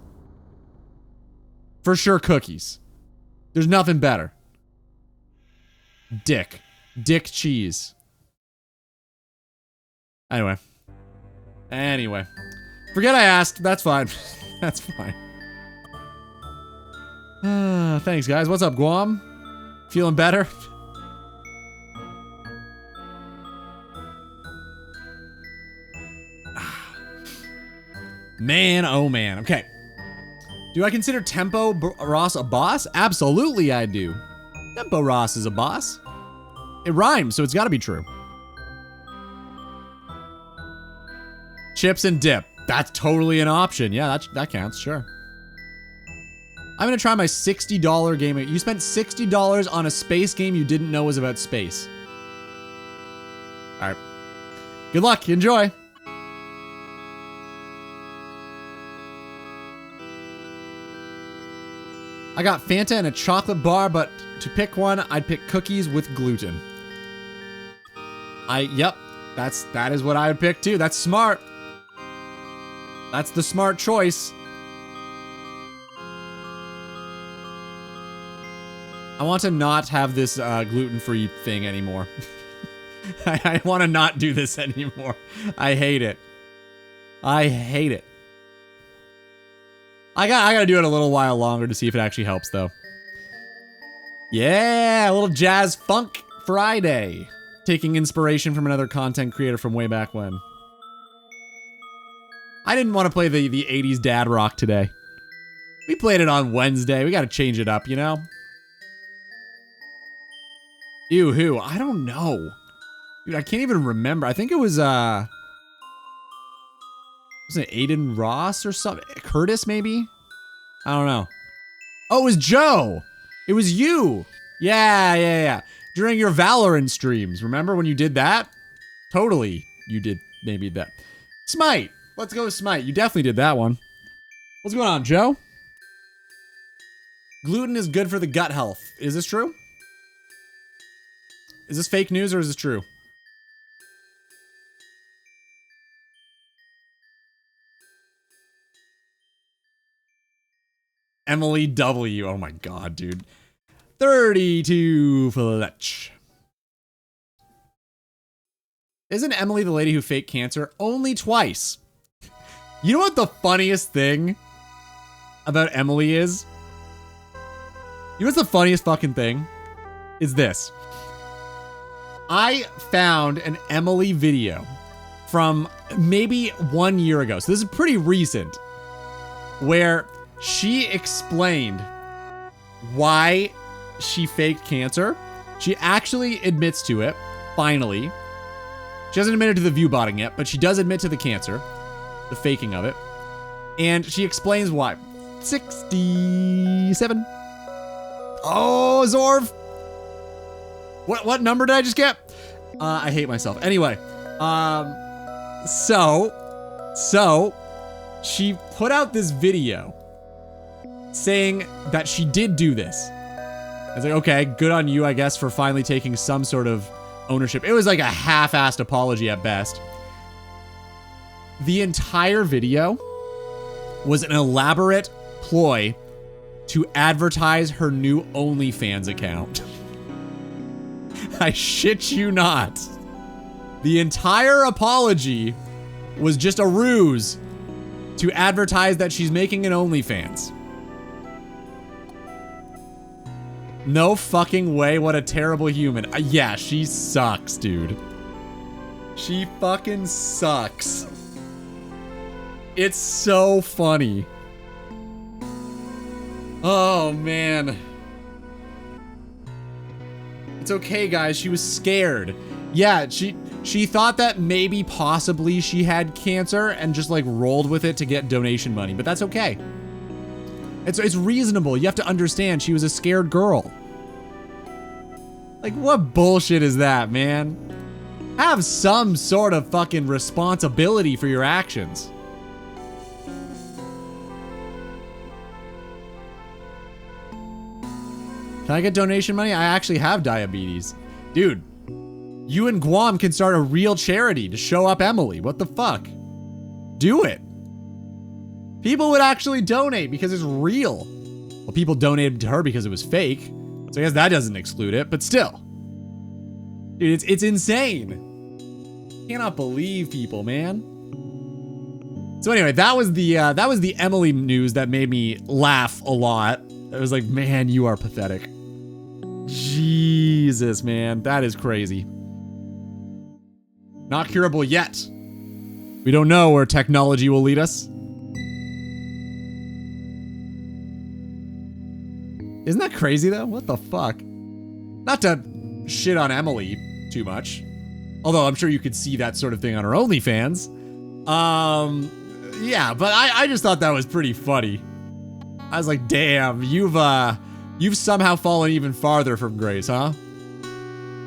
For sure, cookies. There's nothing better. Dick cheese. Anyway. Forget I asked. That's fine. That's fine. Thanks, guys. What's up, Guam? Feeling better? Man, oh man. Okay. Do I consider Tempo Ross a boss? Absolutely I do. Tempo Ross is a boss. It rhymes, so it's gotta be true. Chips and dip. That's totally an option. Yeah, that counts, sure. I'm gonna try my $60 game. You spent $60 on a space game you didn't know was about space. All right. Good luck. Enjoy. I got Fanta and a chocolate bar, but to pick one, I'd pick cookies with gluten. Yep, that is what I would pick too. That's smart. That's the smart choice. I want to not have this gluten-free thing anymore. I want to not do this anymore. I hate it. I hate it. I gotta do it a little while longer to see if it actually helps, though. Yeah, a little Jazz Funk Friday. Taking inspiration from another content creator from way back when. I didn't want to play the 80s dad rock today. We played it on Wednesday. We gotta change it up, you know? Ew, who? I don't know. Dude, I can't even remember. I think it was, was it Aiden Ross or something? Curtis, maybe? I don't know. Oh, it was Joe. It was you. Yeah. During your Valorant streams. Remember when you did that? Totally. You did maybe that. Smite. Let's go with Smite. You definitely did that one. What's going on, Joe? Gluten is good for the gut health. Is this true? Is this fake news or is this true? Emily W. Oh my god, dude. 32 Fletch. Isn't Emily the lady who faked cancer? Only twice. You know what the funniest thing about Emily is? You know what's the funniest fucking thing? Is this. I found an Emily video from maybe 1 year ago. So this is pretty recent. Where she explained why she faked cancer. She actually admits to it, finally. She hasn't admitted to the view botting yet, but she does admit to the cancer, the faking of it. And she explains why. 67. Oh, Zorv. What number did I just get? I hate myself. Anyway, so she put out this video saying that she did do this. It's like, okay, good on you, I guess, for finally taking some sort of ownership. It was like a half-assed apology at best. The entire video was an elaborate ploy to advertise her new OnlyFans account. I shit you not. The entire apology was just a ruse to advertise that she's making an OnlyFans. No fucking way, what a terrible human. Yeah, she sucks, dude. She fucking sucks. It's so funny. Oh, man. It's okay, guys. She was scared. Yeah, she thought that maybe possibly she had cancer and just like rolled with it to get donation money, but that's okay. It's reasonable. You have to understand she was a scared girl. Like, what bullshit is that, man? Have some sort of fucking responsibility for your actions. Can I get donation money? I actually have diabetes. Dude, you and Guam can start a real charity to show up Emily. What the fuck? Do it. People would actually donate because it's real. Well, people donated to her because it was fake. So I guess that doesn't exclude it, but still. Dude, it's insane. Cannot believe people, man. So anyway, that was the Emily news that made me laugh a lot. I was like, man, you are pathetic. Jesus, man, that is crazy. Not curable yet. We don't know where technology will lead us. Isn't that crazy though? What the fuck? Not to shit on Emily too much. Although I'm sure you could see that sort of thing on her OnlyFans. Yeah, but I just thought that was pretty funny. I was like, damn, you've somehow fallen even farther from grace, huh?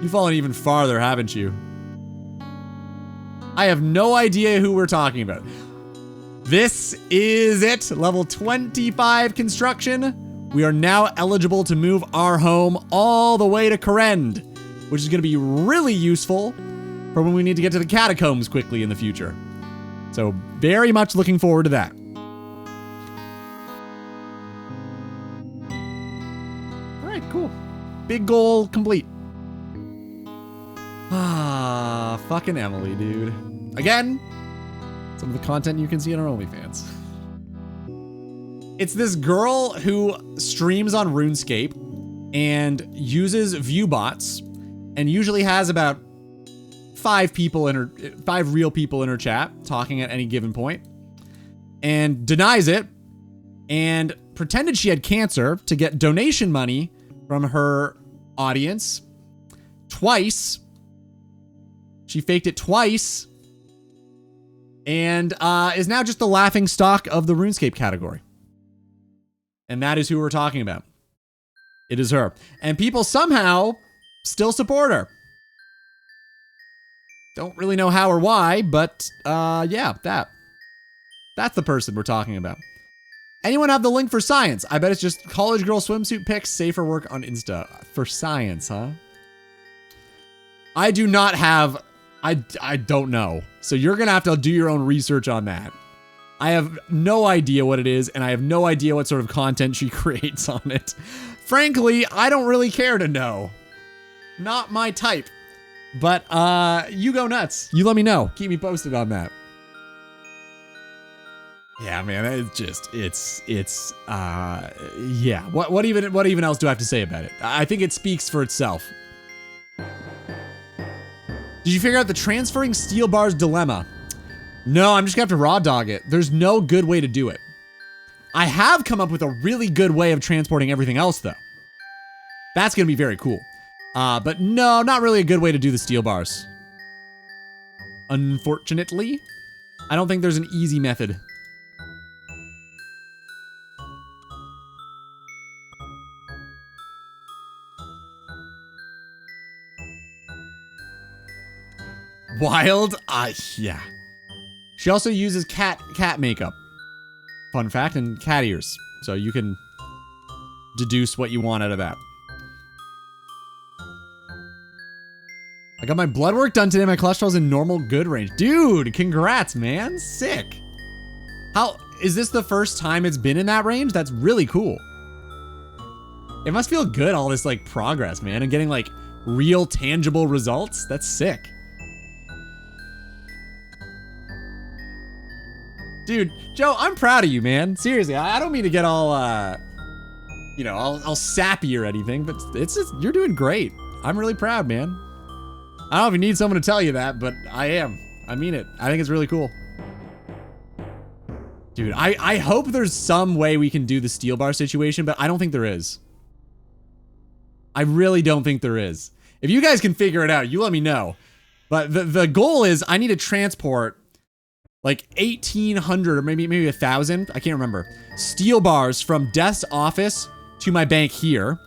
You've fallen even farther, haven't you? I have no idea who we're talking about. This is it. Level 25 construction. We are now eligible to move our home all the way to Korend, which is going to be really useful for when we need to get to the catacombs quickly in the future. So very much looking forward to that. All right, cool. Big goal complete. Ah, fucking Emily, dude. Again, some of the content you can see on our OnlyFans. It's this girl who streams on RuneScape and uses viewbots and usually has about 5 real people in her chat talking at any given point, and denies it and pretended she had cancer to get donation money from her audience twice. She faked it twice and is now just the laughing stock of the RuneScape category. And that is who we're talking about. It is her. And people somehow still support her. Don't really know how or why, but yeah, that's the person we're talking about. Anyone have the link for science? I bet it's just college girl swimsuit pics, safer work on Insta. For science, huh? I do not have, I don't know. So you're gonna have to do your own research on that. I have no idea what it is, and I have no idea what sort of content she creates on it. Frankly, I don't really care to know. Not my type. But you go nuts. You let me know. Keep me posted on that. Yeah, man, yeah. What even else do I have to say about it? I think it speaks for itself. Did you figure out the transferring steel bars dilemma? No, I'm just gonna have to raw dog it. There's no good way to do it. I have come up with a really good way of transporting everything else though. That's gonna be very cool. But no, not really a good way to do the steel bars. Unfortunately, I don't think there's an easy method. Wild? Yeah. She also uses cat makeup. Fun fact, and cat ears. So you can deduce what you want out of that. I got my blood work done today. My cholesterol's in normal good range. Dude, congrats, man. Sick. How, is this the first time it's been in that range? That's really cool. It must feel good, all this like progress, man, and getting like real tangible results. That's sick. Dude, Joe, I'm proud of you, man. Seriously, I don't mean to get all, you know, all sappy or anything, but it's just, you're doing great. I'm really proud, man. I don't know if you need someone to tell you that, but I am. I mean it. I think it's really cool. Dude, I hope there's some way we can do the steel bar situation, but I don't think there is. I really don't think there is. If you guys can figure it out, you let me know. But the goal is I need to transport like 1,800 or maybe 1,000, I can't remember, steel bars from Death's office to my bank here,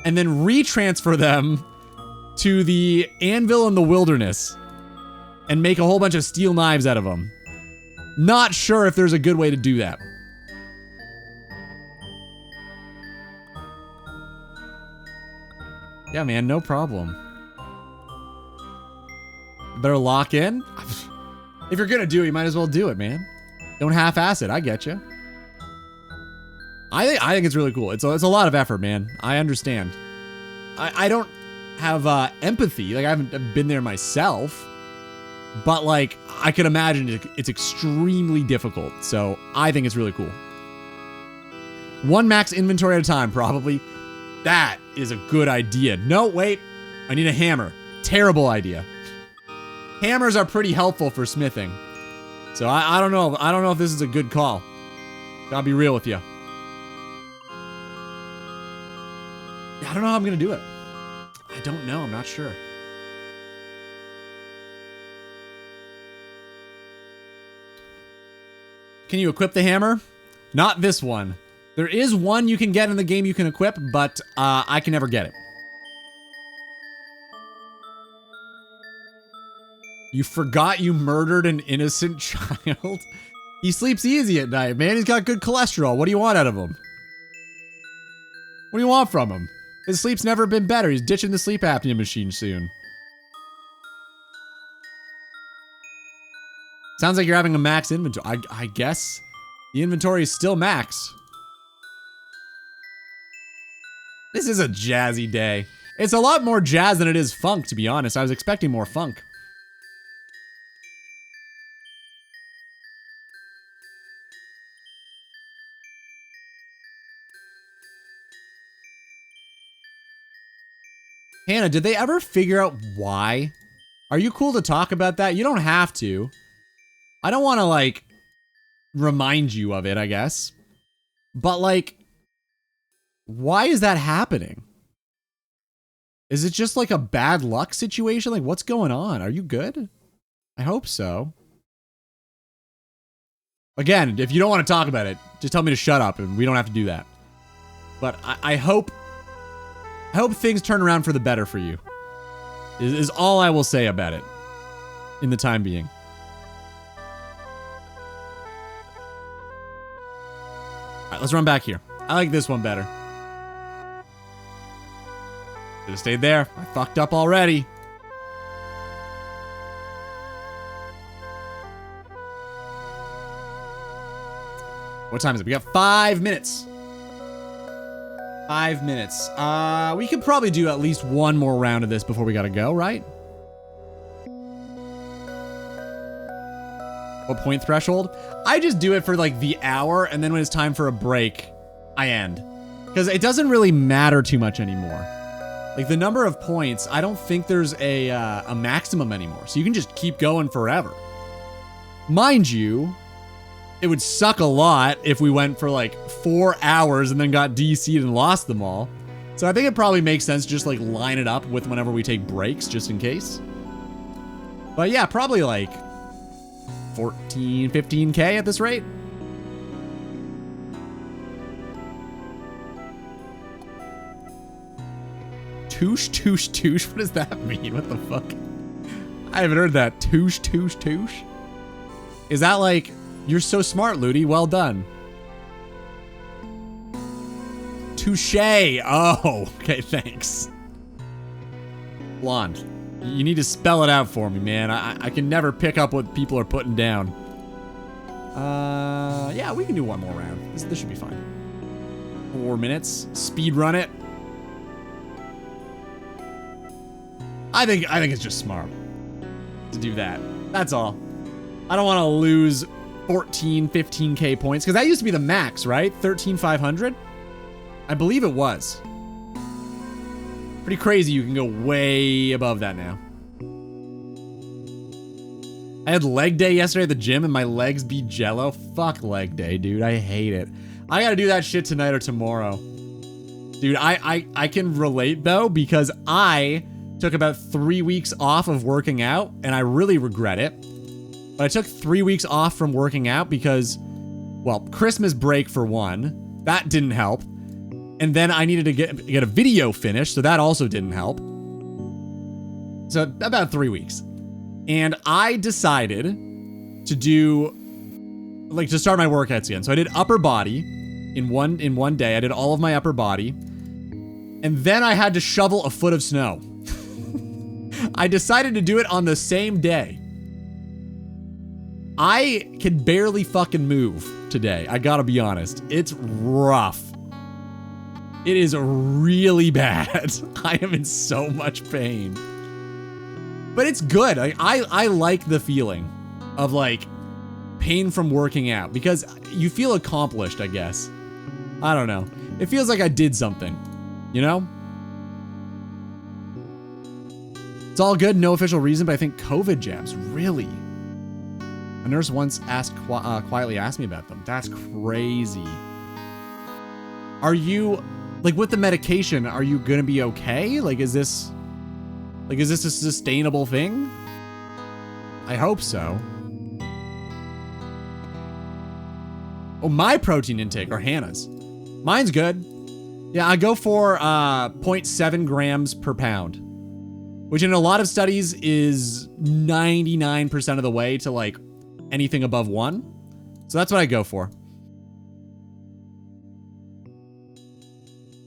and then retransfer them to the anvil in the wilderness and make a whole bunch of steel knives out of them. Not sure if there's a good way to do that. Yeah, man, no problem. Better lock in. If you're gonna do it, you might as well do it, man. Don't half-ass it. I get you. I think it's really cool. It's a lot of effort, man. I understand. I don't have empathy. Like, I haven't been there myself. But, like, I can imagine it's extremely difficult. So, I think it's really cool. One max inventory at a time, probably. That is a good idea. No, wait. I need a hammer. Terrible idea. Hammers are pretty helpful for smithing. So, I don't know. I don't know if this is a good call. Gotta be real with you. I don't know how I'm gonna do it. I don't know. I'm not sure. Can you equip the hammer? Not this one. There is one you can get in the game you can equip, but I can never get it. You forgot you murdered an innocent child? He sleeps easy at night, man. He's got good cholesterol. What do you want out of him? What do you want from him? His sleep's never been better. He's ditching the sleep apnea machine soon. Sounds like you're having a max inventory. I guess the inventory is still max. This is a jazzy day. It's a lot more jazz than it is funk, to be honest. I was expecting more funk. Hannah, did they ever figure out why? Are you cool to talk about that? You don't have to. I don't want to, like, remind you of it, I guess. But, like, why is that happening? Is it just, like, a bad luck situation? Like, what's going on? Are you good? I hope so. Again, if you don't want to talk about it, just tell me to shut up and we don't have to do that. But I hope things turn around for the better for you. Is all I will say about it in the time being. All right, let's run back here. I like this one better. Should have stayed there. I fucked up already. What time is it? We got 5 minutes. 5 minutes. We could probably do at least one more round of this before we gotta go, right? What point threshold? I just do it for like the hour, and then when it's time for a break, I end. Because it doesn't really matter too much anymore. Like the number of points, I don't think there's a maximum anymore. So you can just keep going forever. Mind you, it would suck a lot if we went for like 4 hours and then got DC'd and lost them all. So I think it probably makes sense to just like line it up with whenever we take breaks, just in case. But yeah, probably like 14, 15K at this rate. Touche, touche, touche. What does that mean? What the fuck? I haven't heard that. Touche, touche, touche. Is that like, you're so smart, Ludi. Well done. Touche. Oh, okay, thanks. Blonde. You need to spell it out for me, man. I can never pick up what people are putting down. Yeah, we can do one more round. This should be fine. 4 minutes. Speed run it. I think it's just smart to do that. That's all. I don't want to lose 14, 15K points, because that used to be the max, right? 13,500? I believe it was. Pretty crazy you can go way above that now. I had leg day yesterday at the gym and my legs be jello. Fuck leg day, dude. I hate it. I gotta do that shit tonight or tomorrow. Dude, I can relate though, because I took about 3 weeks off of working out and I really regret it. But I took 3 weeks off from working out because, well, Christmas break for one. That didn't help. And then I needed to get a video finished, so that also didn't help. So about 3 weeks. And I decided to do, like, to start my workouts again. So I did upper body in one day. I did all of my upper body. And then I had to shovel a foot of snow. I decided to do it on the same day. I can barely fucking move today. I gotta be honest. It's rough. It is really bad. I am in so much pain. But it's good. I like the feeling of like pain from working out because you feel accomplished, I guess. I don't know. It feels like I did something, you know? It's all good, no official reason, but I think COVID jabs, really? A nurse once quietly asked me about them. That's crazy. Are you, like with the medication, are you gonna be okay? Like, is this a sustainable thing? I hope so. Oh, my protein intake, or Hannah's. Mine's good. Yeah, I go for 0.7 grams per pound, which in a lot of studies is 99% of the way to like anything above 1. So that's what I go for.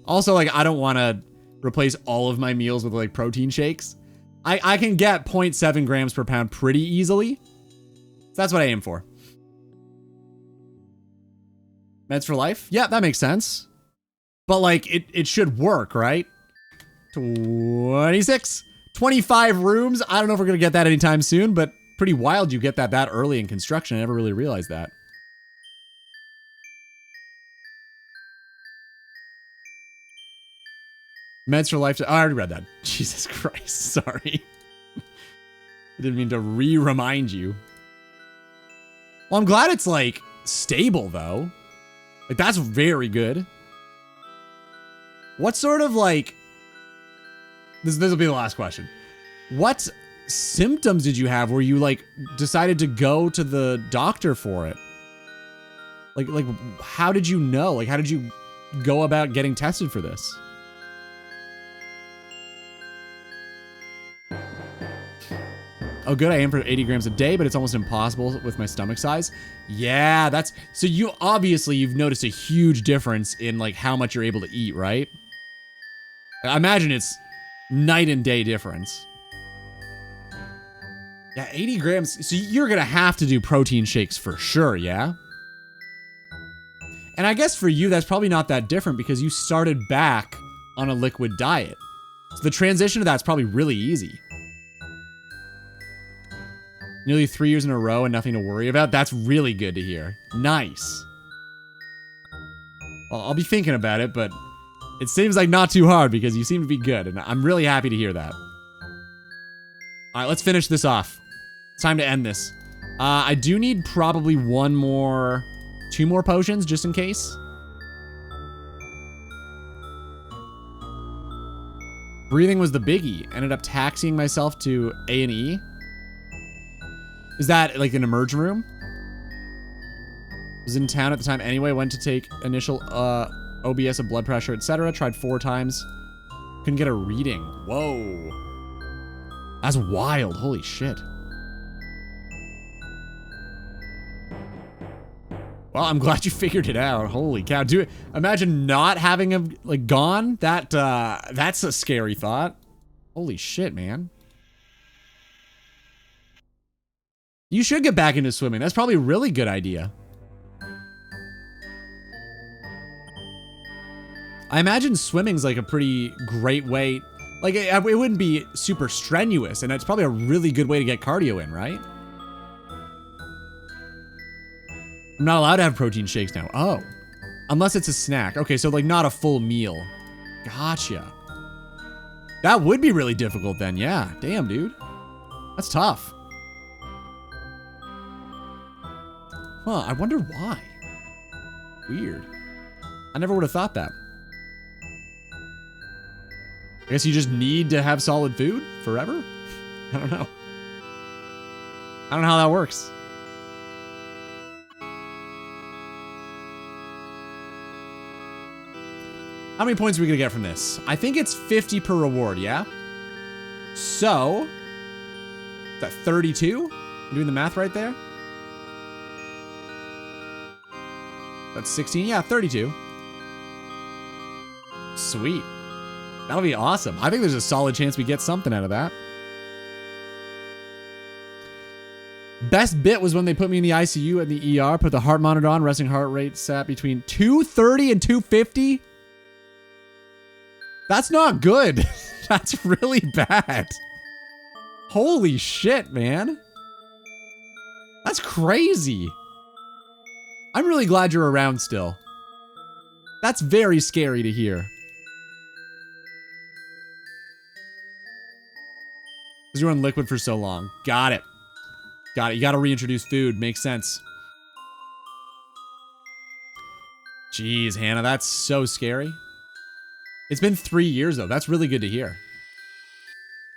Also, like, I don't want to replace all of my meals with like protein shakes. I can get 0.7 grams per pound pretty easily. So that's what I aim for. Meds for life? Yeah, that makes sense. But like, it should work, right? 26, 25 rooms. I don't know if we're gonna get that anytime soon, but pretty wild you get that early in construction. I never really realized that. Meds for life. Oh, I already read that. Jesus Christ. Sorry. I didn't mean to remind you. Well, I'm glad it's like stable though. Like that's very good. What sort of like, this will be the last question. What symptoms did you have where you like decided to go to the doctor for it? Like how did you know? Like how did you go about getting tested for this? Oh, good. I aim for 80 grams a day, but it's almost impossible with my stomach size. Yeah, that's... So you obviously, you've noticed a huge difference in like how much you're able to eat, right? I imagine it's night and day difference. Yeah, 80 grams. So you're going to have to do protein shakes for sure, yeah? And I guess for you, that's probably not that different because you started back on a liquid diet. So the transition to that's probably really easy. Nearly 3 years in a row and nothing to worry about. That's really good to hear. Nice. Well, I'll be thinking about it, but it seems like not too hard because you seem to be good, and I'm really happy to hear that. All right, let's finish this off. It's time to end this. I do need probably 2 more potions just in case. Breathing was the biggie. Ended up taxiing myself to A&E. Is that like an emerge room? Was in town at the time anyway. Went to take initial OBS of blood pressure, etc. Tried 4 times. Couldn't get a reading. Whoa. That's wild. Holy shit. Well, I'm glad you figured it out. Holy cow. Imagine not having him like gone. That's a scary thought. Holy shit, man. You should get back into swimming. That's probably a really good idea. I imagine swimming's like a pretty great way. Like it wouldn't be super strenuous, and it's probably a really good way to get cardio in, right? I'm not allowed to have protein shakes now. Oh, unless it's a snack. Okay, so like not a full meal. Gotcha. That would be really difficult then. Yeah, damn, dude. That's tough. Huh, I wonder why. Weird. I never would have thought that. I guess you just need to have solid food forever? I don't know. I don't know how that works. How many points are we gonna get from this? I think it's 50 per reward, yeah? So, is that 32? I'm doing the math right there? That's 16. Yeah, 32. Sweet. That'll be awesome. I think there's a solid chance we get something out of that. Best bit was when they put me in the ICU and the ER, put the heart monitor on, resting heart rate sat between 230 and 250. That's not good. That's really bad. Holy shit, man. That's crazy. I'm really glad you're around still. That's very scary to hear. Because you were on liquid for so long. Got it. Got it. You got to reintroduce food. Makes sense. Jeez, Hannah, that's so scary. It's been 3 years, though. That's really good to hear.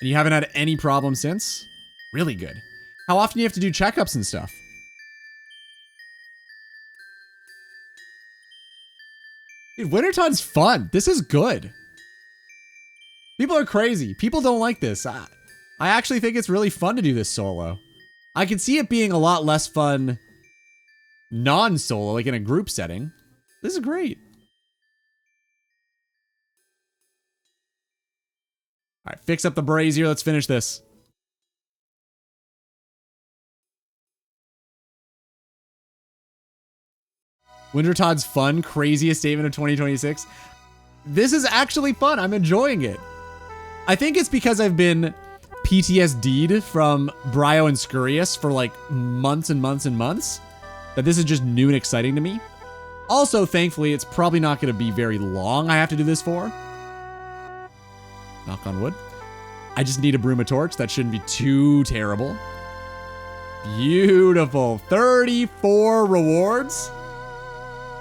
And you haven't had any problems since? Really good. How often do you have to do checkups and stuff? Dude, Wintertime's fun. This is good. People are crazy. People don't like this. I actually think it's really fun to do this solo. I can see it being a lot less fun non-solo, like in a group setting. This is great. All right, fix up the brazier. Let's finish this. Wintertodd's fun, craziest statement of 2026. This is actually fun. I'm enjoying it. I think it's because I've been PTSD'd from Bryo and Scurrius for like months and months and months, that this is just new and exciting to me. Also, thankfully, it's probably not going to be very long I have to do this for. Knock on wood. I just need a broom, a torch. That shouldn't be too terrible. Beautiful. 34 rewards.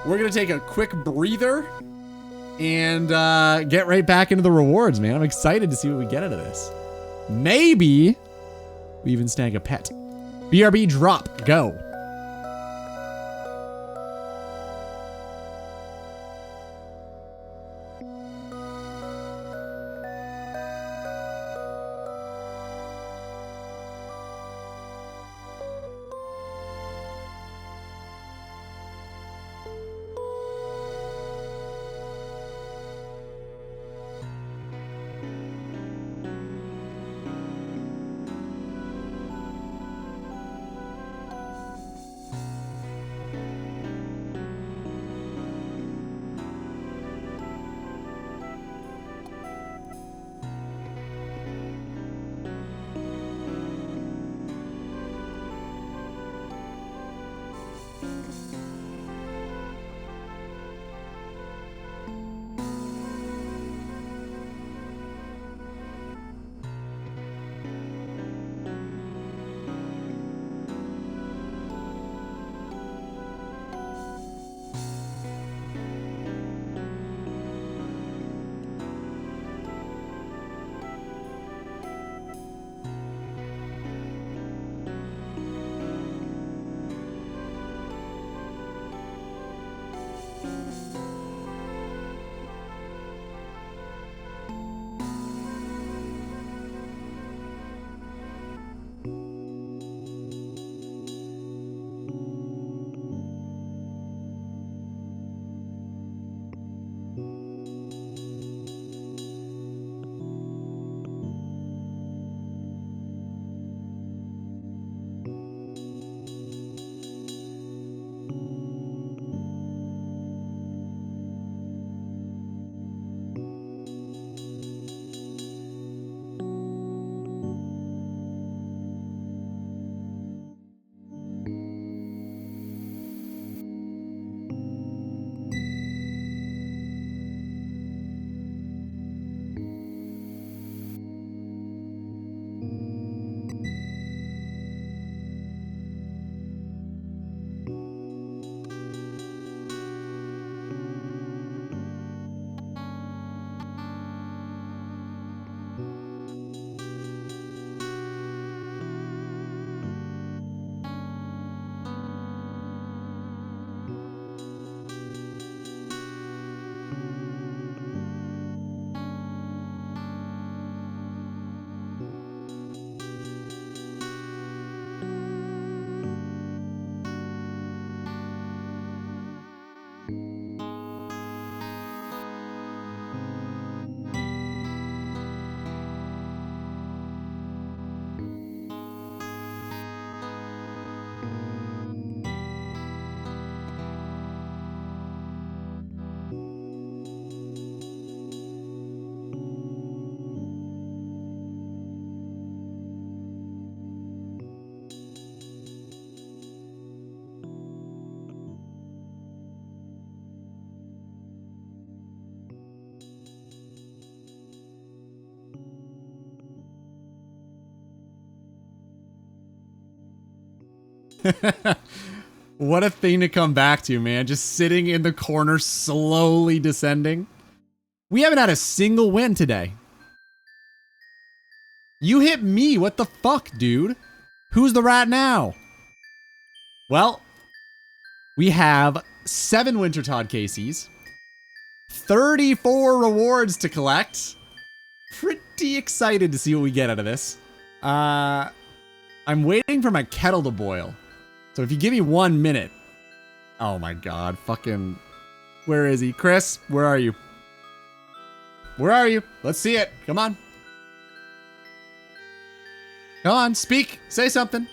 We're going to take a quick breather and get right back into the rewards, man. I'm excited to see what we get out of this. Maybe we even snag a pet. BRB drop. Go. What a thing to come back to, man. Just sitting in the corner, slowly descending. We haven't had a single win today. You hit me. What the fuck, dude? Who's the rat now? Well, we have 7 Wintertod Casey's, 34 rewards to collect. Pretty excited to see what we get out of this. I'm waiting for my kettle to boil. So if you give me 1 minute. Oh my god, fucking... Where is he? Chris, where are you? Where are you? Let's see it. Come on. Come on, speak. Say something.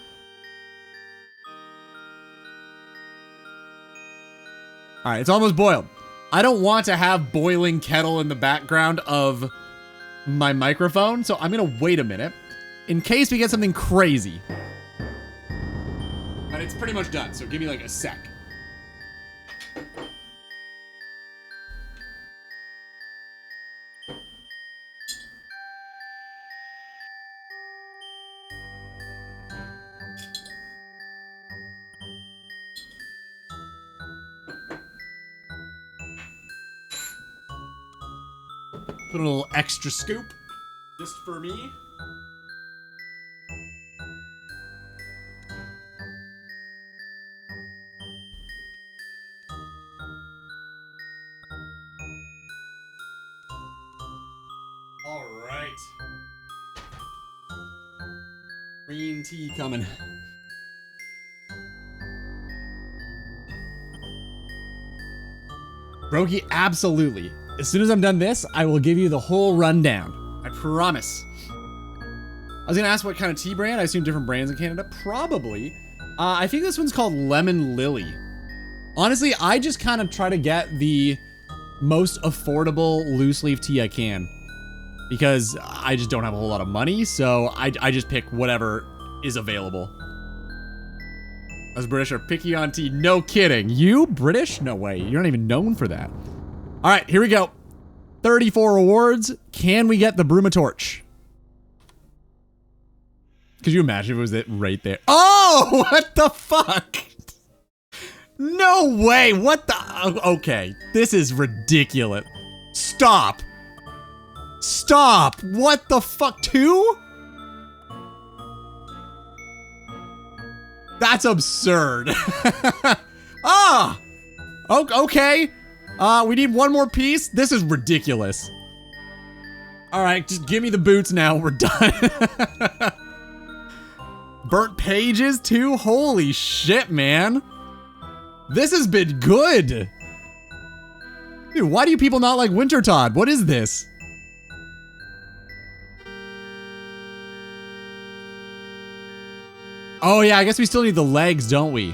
Alright, it's almost boiled. I don't want to have boiling kettle in the background of my microphone, so I'm gonna wait a minute in case we get something crazy. But it's pretty much done, so give me like a sec. Put a little extra scoop just for me. All right. Green tea coming. Brokey, absolutely. As soon as I'm done this, I will give you the whole rundown. I promise. I was gonna ask what kind of tea brand. I assume different brands in Canada. Probably. I think this one's called Lemon Lily. Honestly, I just kind of try to get the most affordable loose leaf tea I can. Because I just don't have a whole lot of money, so I just pick whatever is available. Us British are picky on tea. No kidding. You British? No way. You're not even known for that. All right, here we go. 34 rewards. Can we get the Brumatorch? Could you imagine if it was it right there? Oh, what the fuck? No way. What the? Okay, this is ridiculous. Stop. Stop. What the fuck? 2? That's absurd. Ah. Okay. We need 1 more piece. This is ridiculous. All right, just give me the boots now. We're done. Burnt pages too? Holy shit, man. This has been good. Dude, why do you people not like Wintertod? What is this? Oh yeah, I guess we still need the legs, don't we?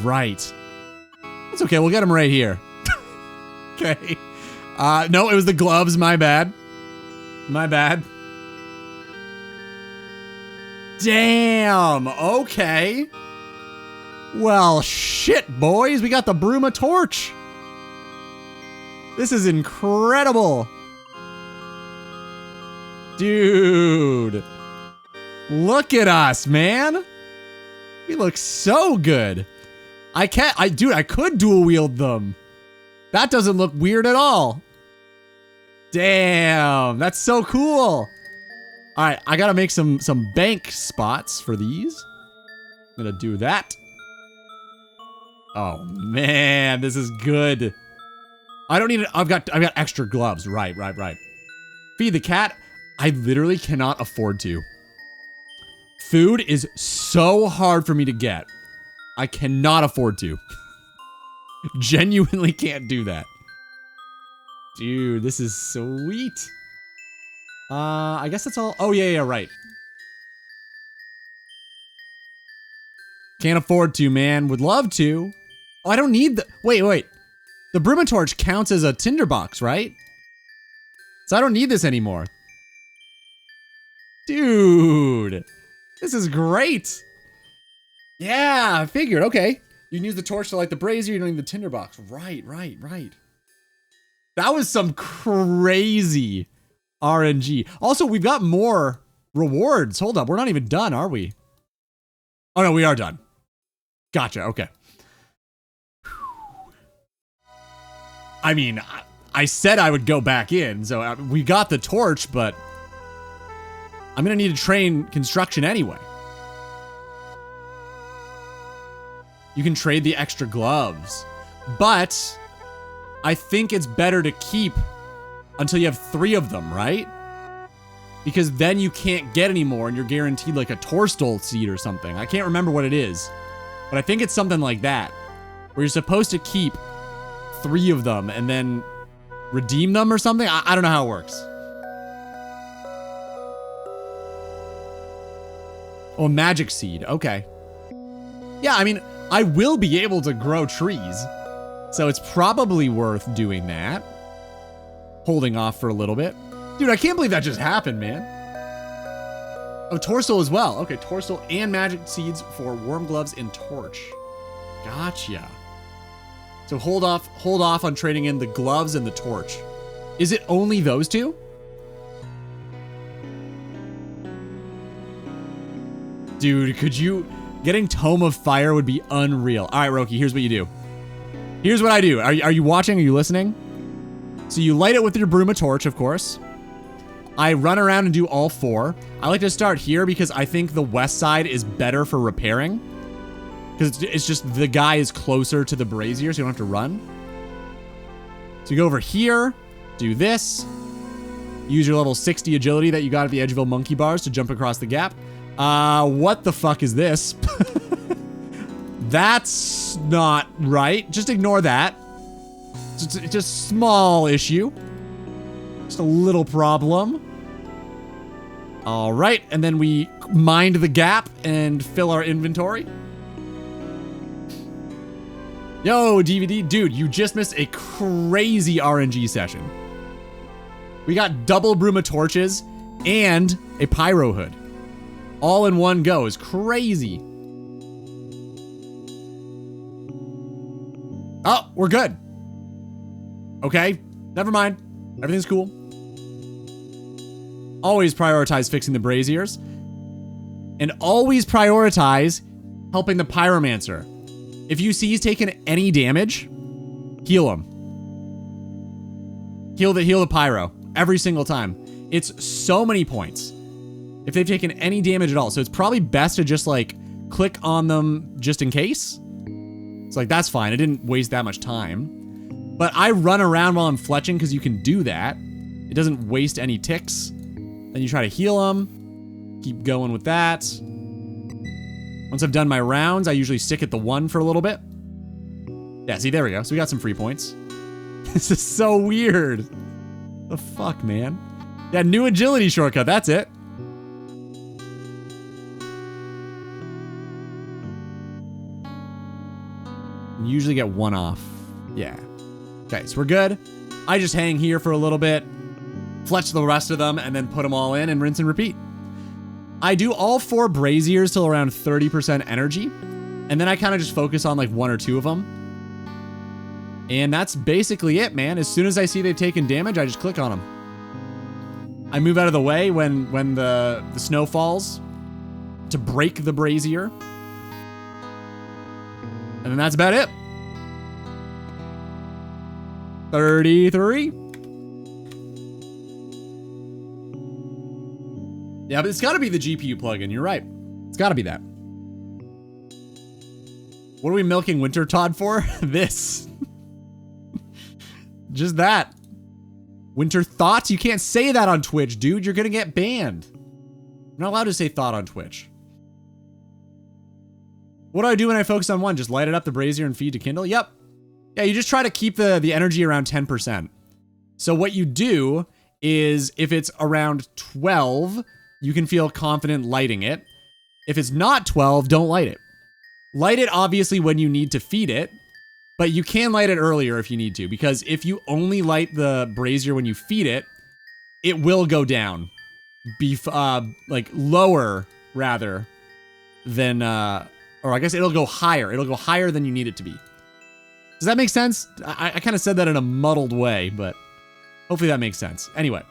Right. It's okay, we'll get them right here. Okay. No, it was the gloves, my bad. My bad. Damn, okay. Well, shit, boys, we got the Brumatorch. This is incredible. Dude. Look at us, man. We look so good. Dude, I could dual wield them. That doesn't look weird at all. Damn, that's so cool. All right, I gotta make some bank spots for these. I'm gonna do that. Oh man, this is good. I don't need it. I've got extra gloves. Right. Feed the cat. I literally cannot afford to. Food is so hard for me to get. I cannot afford to. Genuinely can't do that. Dude, this is sweet. I guess that's all. Oh, yeah, right. Can't afford to, man. Would love to. Oh, I don't need the... Wait. The Brumatorch counts as a tinderbox, right? So I don't need this anymore. Dude. This is great. Yeah, I figured. Okay. You can use the torch to light the brazier. You don't need the tinderbox. Right. That was some crazy RNG. Also, we've got more rewards. Hold up. We're not even done, are we? Oh, no, we are done. Gotcha. Okay. I mean, I said I would go back in, so we got the torch, but I'm gonna need to train construction anyway. You can trade the extra gloves, but I think it's better to keep until you have 3 of them, right? Because then you can't get any more and you're guaranteed like a Torstol seed or something. I can't remember what it is, but I think it's something like that, where you're supposed to keep 3 of them and then redeem them or something. I don't know how it works. Oh, magic seed. Okay. Yeah, I mean, I will be able to grow trees, so it's probably worth doing that. Holding off for a little bit. Dude, I can't believe that just happened, man. Oh, Torstol as well. Okay, Torstol and magic seeds for worm gloves and torch. Gotcha. So hold off on trading in the gloves and the torch. Is it only those 2? Dude, could you... Getting Tome of Fire would be unreal. All right, Roki, here's what you do. Here's what I do. Are you watching? Are you listening? So you light it with your Bruma torch, of course. I run around and do all 4. I like to start here because I think the west side is better for repairing. Because it's just the guy is closer to the brazier, so you don't have to run. So you go over here, do this. Use your level 60 agility that you got at the Edgeville monkey bars to jump across the gap. What the fuck is this? That's not right. Just ignore that. It's just a small issue. Just a little problem. All right, and then we mind the gap and fill our inventory. Yo, DVD. Dude, you just missed a crazy RNG session. We got double Bruma torches and a pyro hood. All in one go is crazy. Oh, we're good. Okay, never mind. Everything's cool. Always prioritize fixing the braziers. And always prioritize helping the pyromancer. If you see he's taken any damage, heal him. Heal the pyro every single time. It's so many points if they've taken any damage at all. So it's probably best to just like click on them just in case. It's like, that's fine. It didn't waste that much time. But I run around while I'm fletching because you can do that. It doesn't waste any ticks. Then you try to heal them. Keep going with that. Once I've done my rounds, I usually stick at the 1 for a little bit. Yeah, see, there we go. So we got some free points. This is so weird. The fuck, man? Yeah, new agility shortcut. That's it. You usually get 1 off. Yeah. Okay, so we're good. I just hang here for a little bit, fletch the rest of them, and then put them all in and rinse and repeat. I do all 4 braziers till around 30% energy, and then I kind of just focus on like 1 or 2 of them. And that's basically it, man. As soon as I see they've taken damage, I just click on them. I move out of the way when the snow falls to break the brazier. And then that's about it. 33. Yeah, but it's got to be the GPU plugin. You're right. It's got to be that. What are we milking Winter Todd for? This. Just that. Winter Thoughts? You can't say that on Twitch, dude. You're going to get banned. You're not allowed to say thought on Twitch. What do I do when I focus on 1? Just light it up the brazier and feed to Kindle? Yep. Yeah, you just try to keep the energy around 10%. So what you do is if it's around 12, you can feel confident lighting it. If it's not 12, don't light it. Light it obviously when you need to feed it, but you can light it earlier if you need to, because if you only light the brazier when you feed it, it will go down. Like lower rather than, or I guess it'll go higher. It'll go higher than you need it to be. Does that make sense? I kind of said that in a muddled way, but hopefully that makes sense. Anyway,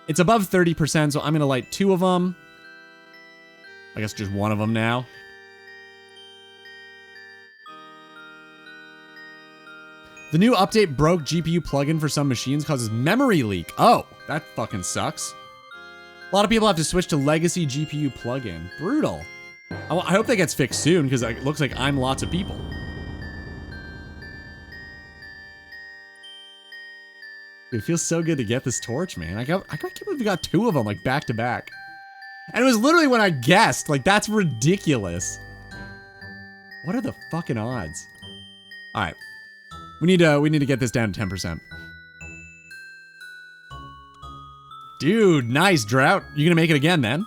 it's above 30%, so I'm going to light 2 of them. I guess just 1 of them now. The new update broke GPU plugin for some machines, causes memory leak. Oh, that fucking sucks. A lot of people have to switch to legacy GPU plugin. Brutal. I hope that gets fixed soon because it looks like I'm lots of people. It feels so good to get this torch, man. I can't believe we got 2 of them like back to back. And it was literally when I guessed. Like, that's ridiculous. What are the fucking odds? All right. We need to get this down to 10%. Dude, nice drought. You gonna make it again, then?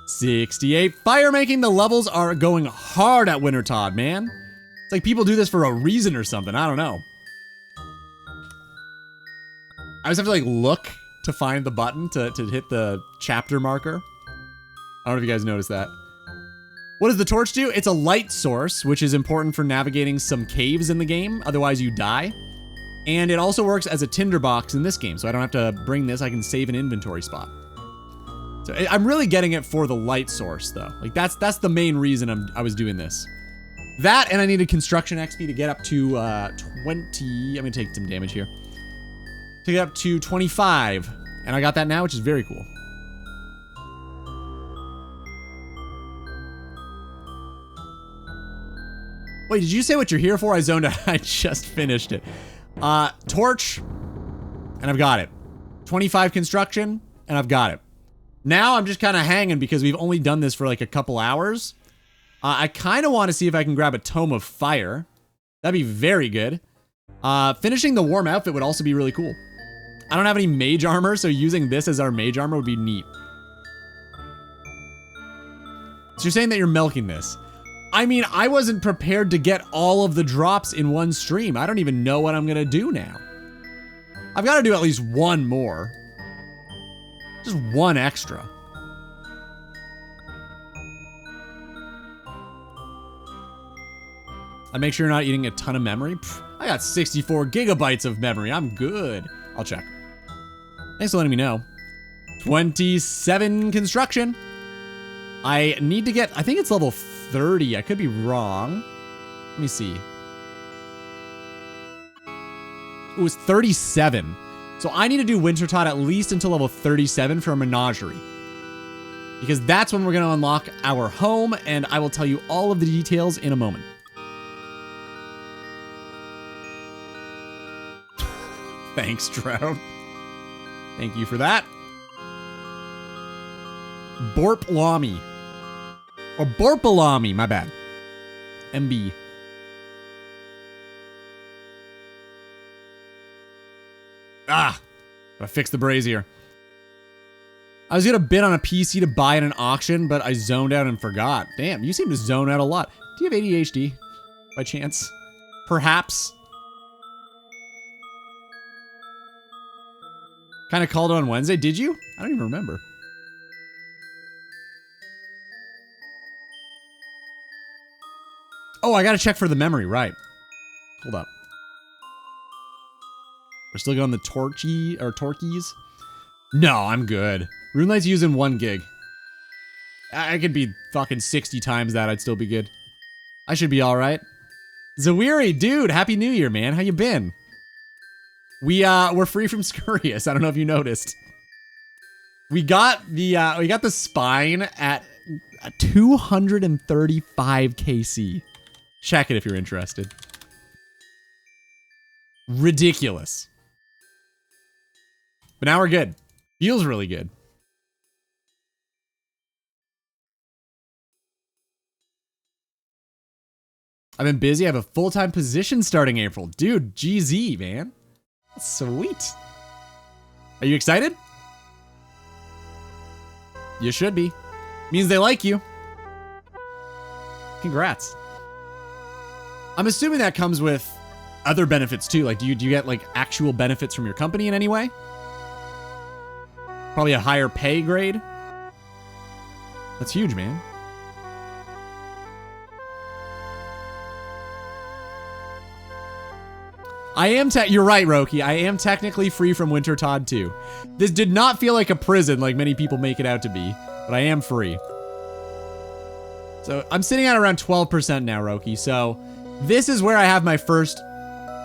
68. Fire making. The levels are going hard at Wintertodt, man. It's like people do this for a reason or something. I don't know. I always have to like look to find the button to hit the chapter marker. I don't know if you guys noticed that. What does the torch do? It's a light source, which is important for navigating some caves in the game. Otherwise, you die. And it also works as a tinderbox in this game, so I don't have to bring this. I can save an inventory spot. So I'm really getting it for the light source, though. Like, that's the main reason I was doing this. That, and I needed construction XP to get up to 20. I'm gonna take some damage here. To get up to 25. And I got that now, which is very cool. Wait, did you say what you're here for? I zoned out. I just finished it. Torch, and I've got it. 25 construction, and I've got it. Now I'm just kind of hanging because we've only done this for like a couple hours. I kind of want to see if I can grab a Tome of Fire. That'd be very good. Finishing the warm outfit would also be really cool. I don't have any mage armor, so using this as our mage armor would be neat. So you're saying that you're milking this. I mean, I wasn't prepared to get all of the drops in one stream. I don't even know what I'm gonna do now. I've got to do at least one more. Just one extra. And make sure you're not eating a ton of memory. Pfft, I got 64 gigabytes of memory. I'm good. I'll check. Thanks for letting me know. 27 construction. I need to get, I think it's level 30. I could be wrong. Let me see. It was 37. So I need to do Wintertodt at least until level 37 for a menagerie. Because that's when we're going to unlock our home, and I will tell you all of the details in a moment. Thanks, Trout. Thank you for that. Borplami. Or Borpalami, my bad. MB. Ah! Gotta fix the brazier. I was gonna bid on a PC to buy at an auction, but I zoned out and forgot. Damn, you seem to zone out a lot. Do you have ADHD? By chance? Perhaps? Kind of called it on Wednesday. Did you? I don't even remember. Oh, I gotta check for the memory, right. Hold up. We're still going the Torquies? No, I'm good. RuneLight's using 1 gig. I could be fucking 60 times that, I'd still be good. I should be alright. Zawiri, dude, Happy New Year, man. How you been? We're free from Scurrius. I don't know if you noticed. We got the spine at 235 KC. Check it if you're interested. Ridiculous. But now we're good. Feels really good. I've been busy. I have a full-time position starting April. Dude, GZ, man. That's sweet. Are you excited? You should be. Means they like you. Congrats. I'm assuming that comes with other benefits too. Like, do you get like actual benefits from your company in any way? Probably a higher pay grade. That's huge, man. You're right, Roki. I am technically free from Wintertodt too. This did not feel like a prison like many people make it out to be, but I am free. So I'm sitting at around 12% now, Roki. So this is where I have my first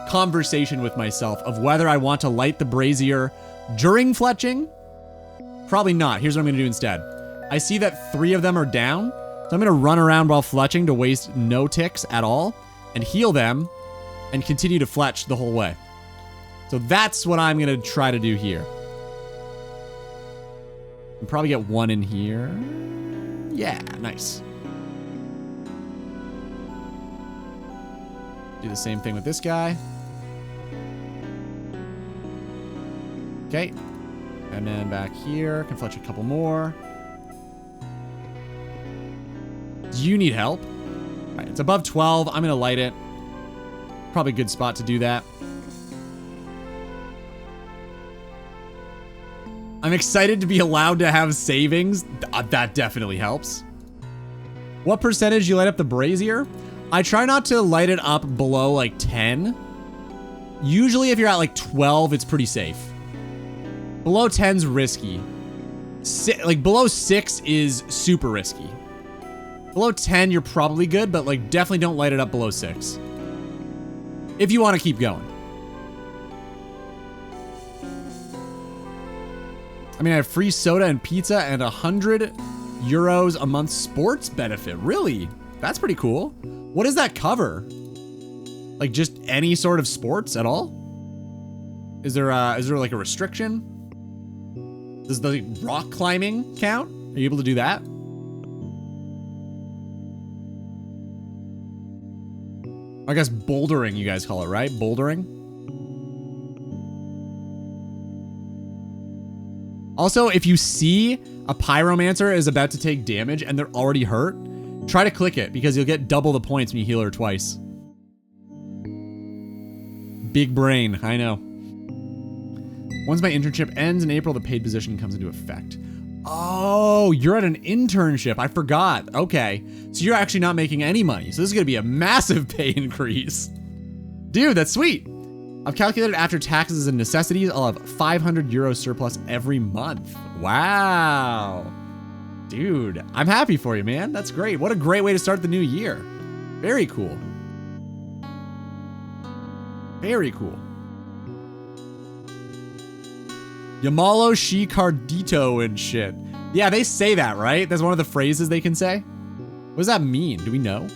conversation with myself of whether I want to light the brazier during fletching. Probably not. Here's what I'm going to do instead. I see that 3 of them are down, so I'm going to run around while fletching to waste no ticks at all and heal them and continue to fletch the whole way. So that's what I'm going to try to do here. And probably get 1 in here. Yeah, nice. Do the same thing with this guy. Okay. And then back here, can fletch a couple more. Do you need help? All right, it's above 12. I'm going to light it. Probably a good spot to do that. I'm excited to be allowed to have savings. That definitely helps. What percentage you light up the brazier? I try not to light it up below like 10. Usually if you're at like 12, it's pretty safe. Below 10's risky. Like below 6 is super risky. Below 10, you're probably good, but like definitely don't light it up below 6. If you want to keep going. I mean, I have free soda and pizza and 100 euros a month sports benefit. Really? That's pretty cool. What does that cover? Like just any sort of sports at all? Is there like a restriction? Does the rock climbing count? Are you able to do that? I guess bouldering you guys call it, right? Bouldering? Also, if you see a pyromancer is about to take damage and they're already hurt, try to click it because you'll get double the points when you heal her twice. Big brain, I know. Once my internship ends in April, the paid position comes into effect. Oh, you're at an internship. I forgot. Okay. So you're actually not making any money. So this is going to be a massive pay increase. Dude, that's sweet. I've calculated after taxes and necessities, I'll have 500 euros surplus every month. Wow. Dude, I'm happy for you, man. That's great. What a great way to start the new year. Very cool. Very cool. Yamalo shi cardito and shit. Yeah, they say that, right? That's one of the phrases they can say. What does that mean? Do we know?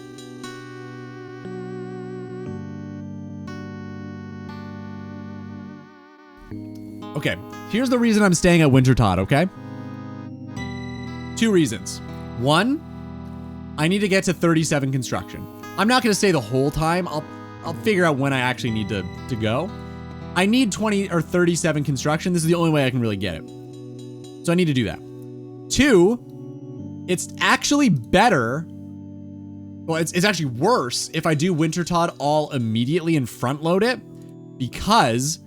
Okay, here's the reason I'm staying at Wintertodt, okay? 2 reasons. 1, I need to get to 37 construction. I'm not gonna stay the whole time. I'll figure out when I actually need to go. I need 20 or 37 construction. This is the only way I can really get it. So I need to do that. 2, it's actually better. Well, it's actually worse if I do Wintertodt all immediately and front load it because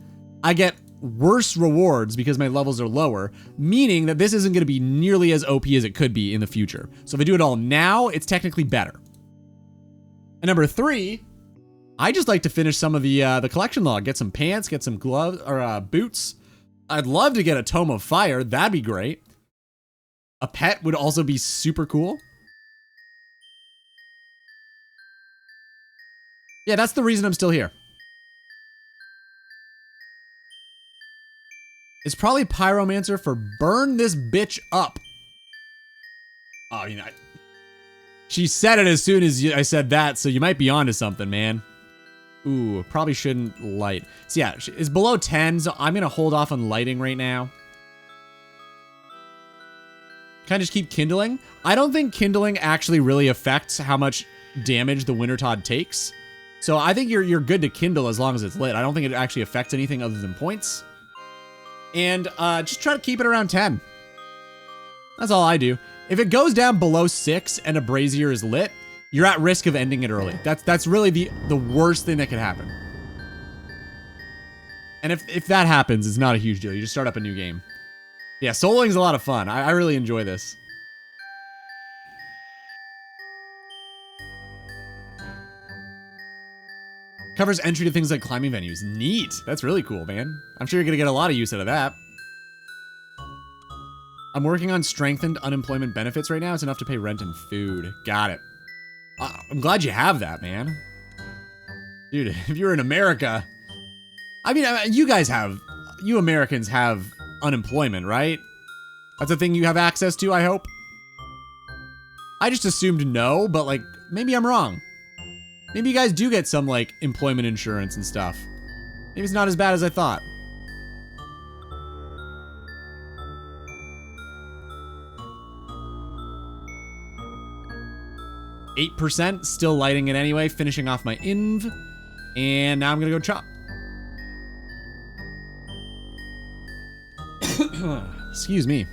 I get worse rewards because my levels are lower, meaning that this isn't going to be nearly as OP as it could be in the future. So if I do it all now, it's technically better. And number 3, I just like to finish some of the collection log, get some pants, get some gloves or boots. I'd love to get a Tome of Fire. That'd be great. A pet would also be super cool. Yeah, that's the reason I'm still here. It's probably Pyromancer for burn this bitch up. Oh, you know, she said it as soon as I said that, so you might be onto something, man. Ooh, probably shouldn't light. So yeah, it's below 10, so I'm gonna hold off on lighting right now. Can I just keep kindling? I don't think kindling actually really affects how much damage the Wintertodt takes. So I think you're good to kindle as long as it's lit. I don't think it actually affects anything other than points. And just try to keep it around 10. That's all I do. If it goes down below 6 and a brazier is lit, you're at risk of ending it early. That's really the worst thing that could happen. And if that happens, it's not a huge deal. You just start up a new game. Yeah, soloing's a lot of fun. I really enjoy this. Covers entry to things like climbing venues. Neat. That's really cool, man. I'm sure you're gonna get a lot of use out of that. I'm working on strengthened unemployment benefits right now. It's enough to pay rent and food. Got it. I'm glad you have that, man. Dude, if you were in America, I mean, you Americans have unemployment, right? That's a thing you have access to, I hope. I just assumed no, but like, maybe I'm wrong. Maybe you guys do get some like employment insurance and stuff. Maybe it's not as bad as I thought. %, still lighting it anyway, finishing off my inv. And now I'm gonna go chop. Excuse me.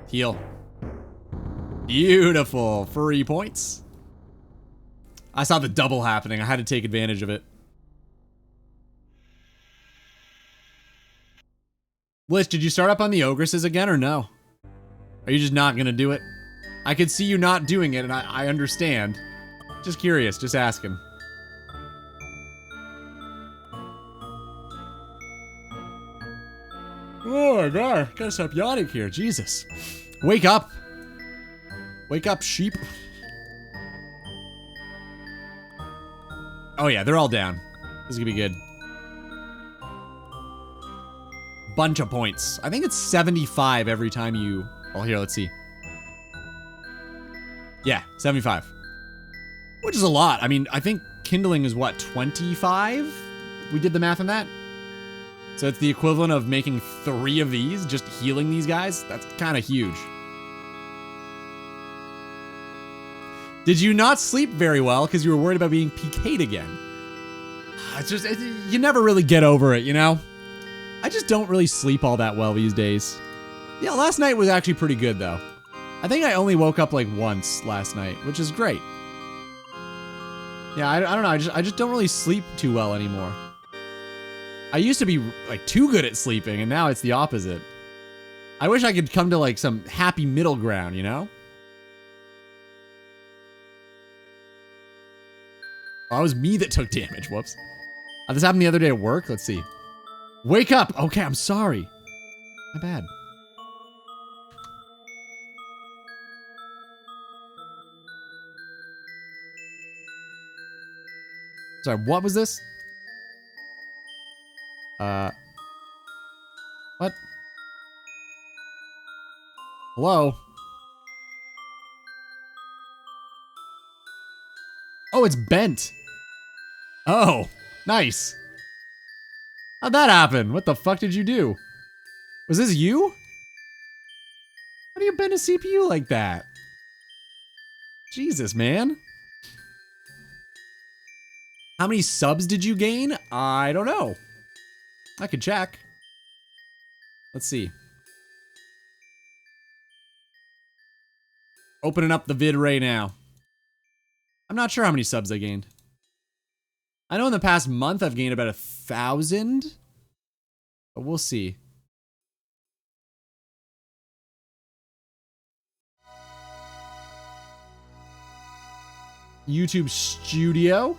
Heal. Beautiful. Free points. I saw the double happening. I had to take advantage of it. Bliss, did you start up on the ogresses again or no? Are you just not gonna do it? I could see you not doing it and I understand. Just curious, just asking. Oh my god, gotta stop yawning here, Jesus. Wake up. Wake up, sheep. Oh yeah, they're all down. This is gonna be good. Bunch of points. I think it's 75 every time you... Oh, here, let's see. Yeah, 75. Which is a lot. I mean, I think kindling is what, 25? We did the math on that. So it's the equivalent of making 3 of these, just healing these guys. That's kind of huge. Did you not sleep very well because you were worried about being PK'd again? It's just, you never really get over it, you know? I just don't really sleep all that well these days. Yeah, last night was actually pretty good though. I think I only woke up like once last night, which is great. Yeah, I don't know, I just don't really sleep too well anymore. I used to be like too good at sleeping and now it's the opposite. I wish I could come to like some happy middle ground, you know? Oh, it was me that took damage, whoops. This happened the other day at work, let's see. Wake up! Okay, I'm sorry. My bad. Sorry, what was this? What? Hello? Oh, it's bent. Oh, nice. How'd that happen? What the fuck did you do? Was this you? How do you bend a CPU like that? Jesus, man. How many subs did you gain? I don't know. I could check. Let's see. Opening up the vid right now. I'm not sure how many subs I gained. I know in the past month I've gained about 1,000. But we'll see. YouTube Studio.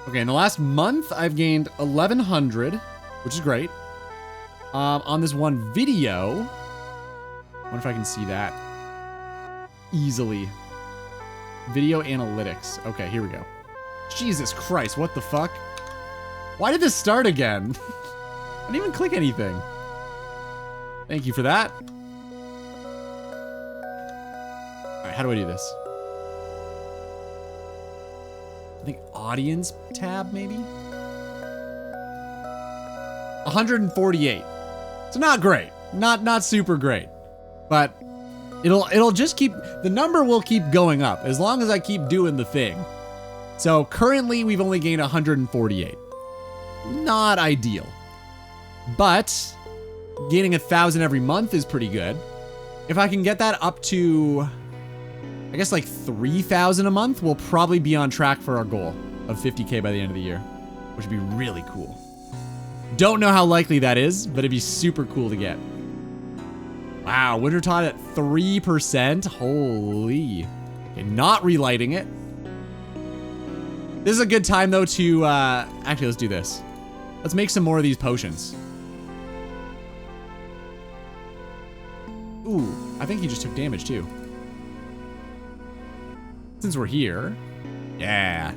Okay, in the last month, I've gained 1,100, which is great. On this one video, I wonder if I can see that easily. Video analytics. Okay, here we go. Jesus Christ, what the fuck? Why did this start again? I didn't even click anything. Thank you for that. All right, how do I do this? I think audience tab, maybe? 148. So not great. Not super great. But it'll just keep, the number will keep going up as long as I keep doing the thing. So currently we've only gained 148. Not ideal. But gaining 1,000 every month is pretty good. If I can get that up to, I guess like 3,000 a month, we'll probably be on track for our goal of 50K by the end of the year, which would be really cool. Don't know how likely that is, but it'd be super cool to get. Wow, Wintertod at 3%. Holy. Okay, not relighting it. This is a good time though to, actually let's do this. Let's make some more of these potions. Ooh, I think he just took damage too. Since we're here. Yeah.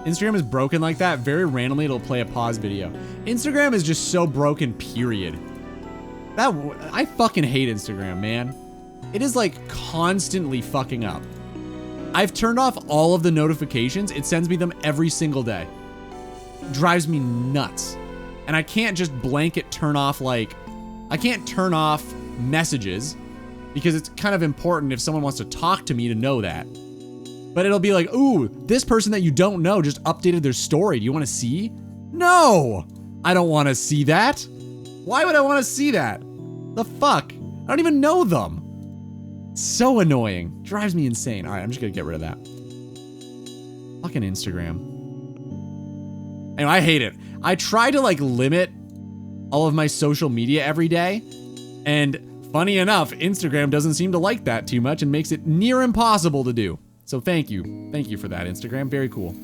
Instagram is broken like that. Very randomly, it'll play a pause video. Instagram is just so broken, period. I fucking hate Instagram, man. It is like constantly fucking up. I've turned off all of the notifications. It sends me them every single day. It drives me nuts. And I can't just blanket turn off I can't turn off messages because it's kind of important if someone wants to talk to me to know that. But it'll be like, ooh, this person that you don't know just updated their story. Do you want to see? No, I don't want to see that. Why would I want to see that? The fuck? I don't even know them. So annoying. Drives me insane. All right, I'm just gonna get rid of that. Fucking Instagram. Anyway, I hate it. I try to limit all of my social media every day. And funny enough, Instagram doesn't seem to like that too much and makes it near impossible to do. So thank you. Thank you for that, Instagram. Very cool.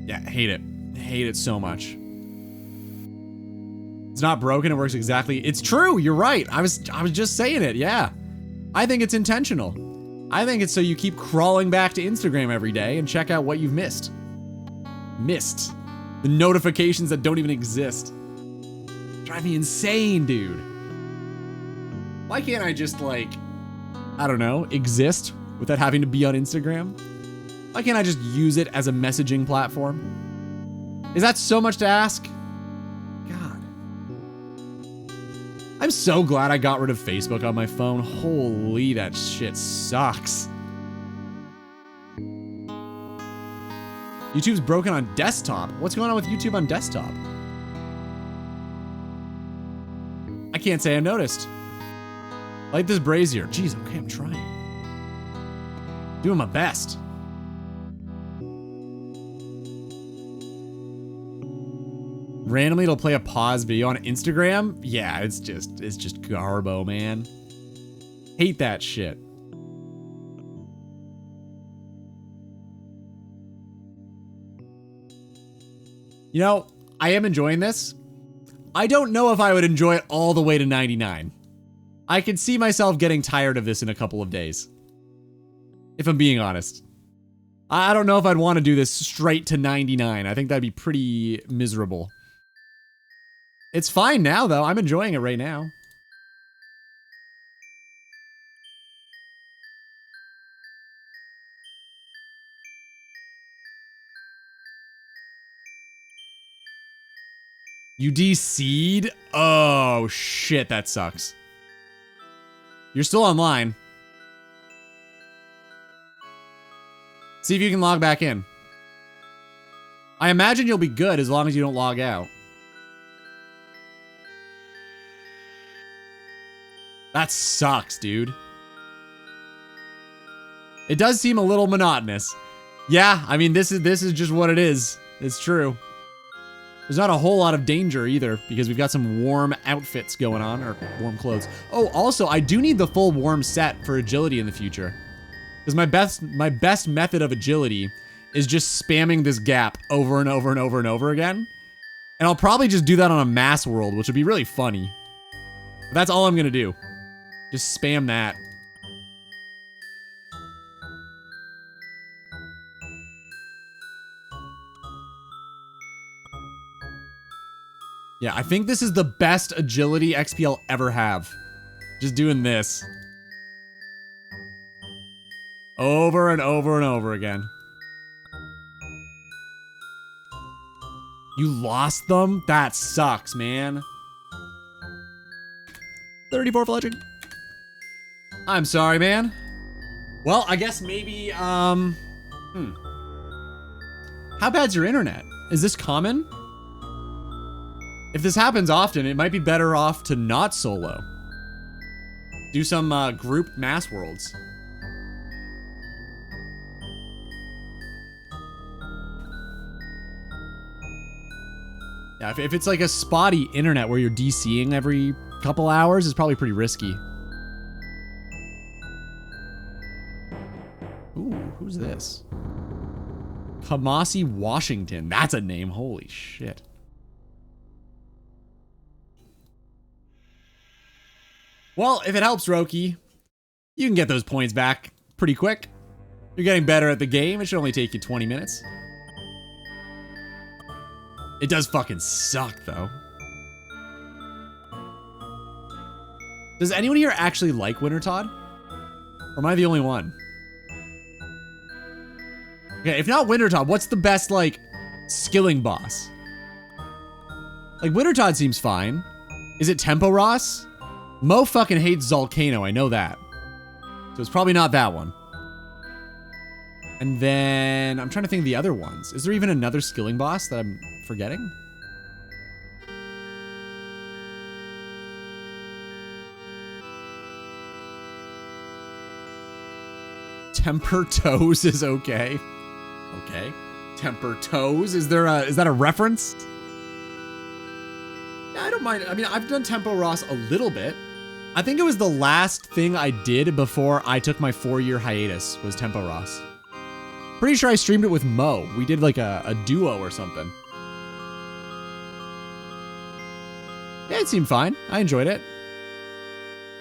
Yeah, hate it. Hate it so much. It's not broken. It works exactly. It's true. You're right. I was just saying it. Yeah. I think it's intentional. I think it's so you keep crawling back to Instagram every day and check out what you've missed. Missed. The notifications that don't even exist. Drive me insane, dude. Why can't I just I don't know, exist without having to be on Instagram? Why can't I just use it as a messaging platform? Is that so much to ask? God. I'm so glad I got rid of Facebook on my phone. Holy, that shit sucks. YouTube's broken on desktop. What's going on with YouTube on desktop? I can't say I noticed. Light this brazier. Jeez, okay, I'm trying. Doing my best. Randomly, it'll play a pause video on Instagram. Yeah, it's just garbo, man. Hate that shit. You know, I am enjoying this. I don't know if I would enjoy it all the way to 99. I could see myself getting tired of this in a couple of days. If I'm being honest. I don't know if I'd want to do this straight to 99. I think that'd be pretty miserable. It's fine now, though. I'm enjoying it right now. You DC'd? Oh, shit, that sucks. You're still online. See if you can log back in. I imagine you'll be good as long as you don't log out. That sucks, dude. It does seem a little monotonous. Yeah, I mean, this is just what it is. It's true. There's not a whole lot of danger either because we've got some warm outfits going on, or warm clothes. Oh, also, I do need the full warm set for agility in the future. Because my best method of agility is just spamming this gap over and over and over and over again. And I'll probably just do that on a mass world, which would be really funny. But that's all I'm gonna do. Just spam that. Yeah, I think this is the best agility XP I'll ever have. Just doing this. Over and over and over again. You lost them? That sucks, man. 34 fletching. I'm sorry, man. Well, I guess maybe, How bad's your internet? Is this common? If this happens often, it might be better off to not solo. Do some group mass worlds. Yeah, if it's like a spotty internet where you're DCing every couple hours, it's probably pretty risky. Who's this? Kamasi Washington. That's a name. Holy shit. Well, if it helps, Roki, you can get those points back pretty quick. You're getting better at the game. It should only take you 20 minutes. It does fucking suck, though. Does anyone here actually like Wintertodt? Or am I the only one? Okay, if not Wintertodt, what's the best, like, skilling boss? Like, Wintertodt seems fine. Is it Tempo Ross? Mo fucking hates Zolcano, I know that. So it's probably not that one. And then, I'm trying to think of the other ones. Is there even another skilling boss that I'm forgetting? Temper Toes is okay. Okay. Temper Toes. Is that a reference? Yeah, I don't mind. I mean, I've done Tempo Ross a little bit. I think it was the last thing I did before I took my 4-year hiatus was Tempo Ross. Pretty sure I streamed it with Mo. We did like a duo or something. Yeah, it seemed fine. I enjoyed it.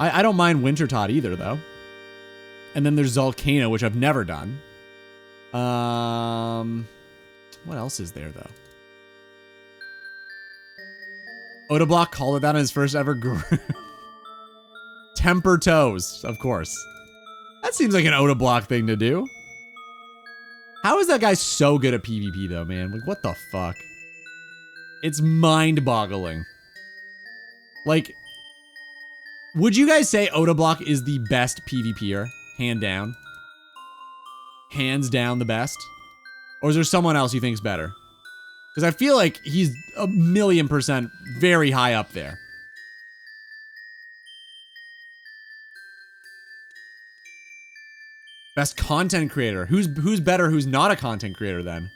I don't mind Wintertodt either, though. And then there's Zolcano, which I've never done. What else is there, though? Odablock called it that on his first ever group. Temper Toes, of course. That seems like an Odablock thing to do. How is that guy so good at PvP, though, man? Like, what the fuck? It's mind-boggling. Like, would you guys say Odablock is the best PvPer? Hand down. Hands down the best? Or is there someone else you think's better? Because I feel like he's 1,000,000% very high up there. Best content creator. Who's better, who's not a content creator then?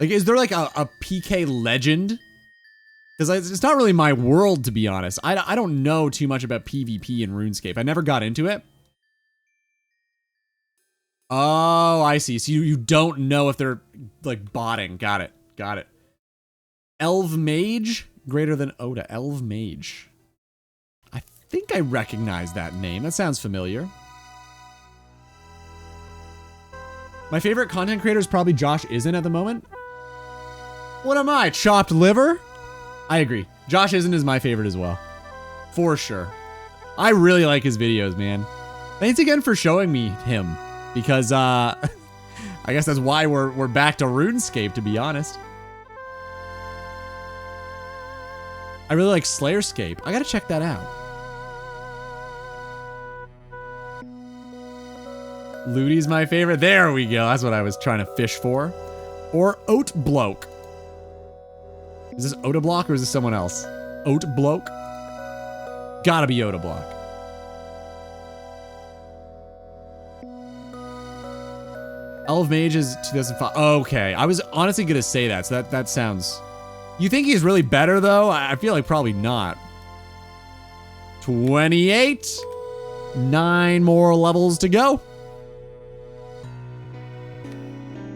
Like, is there like a PK legend? Because it's not really my world, to be honest. I don't know too much about PvP in RuneScape. I never got into it. Oh, I see. So you don't know if they're, like, botting. Got it. Got it. Elv Mage? Greater than Oda. Elv Mage. I think I recognize that name. That sounds familiar. My favorite content creator is probably Josh Isn't at the moment. What am I? Chopped liver? I agree. Josh Isn't is my favorite as well. For sure. I really like his videos, man. Thanks again for showing me him. Because, I guess that's why we're back to RuneScape, to be honest. I really like Slayerscape. I gotta check that out. Ludi's my favorite. There we go. That's what I was trying to fish for. Or Oat Bloke. Is this Odablock or is this someone else? Oat Bloke? Gotta be Odablock. Elf Mage is 2005. Okay, I was honestly gonna say that, so that sounds... You think he's really better, though? I feel like probably not. 28. 9 more levels to go.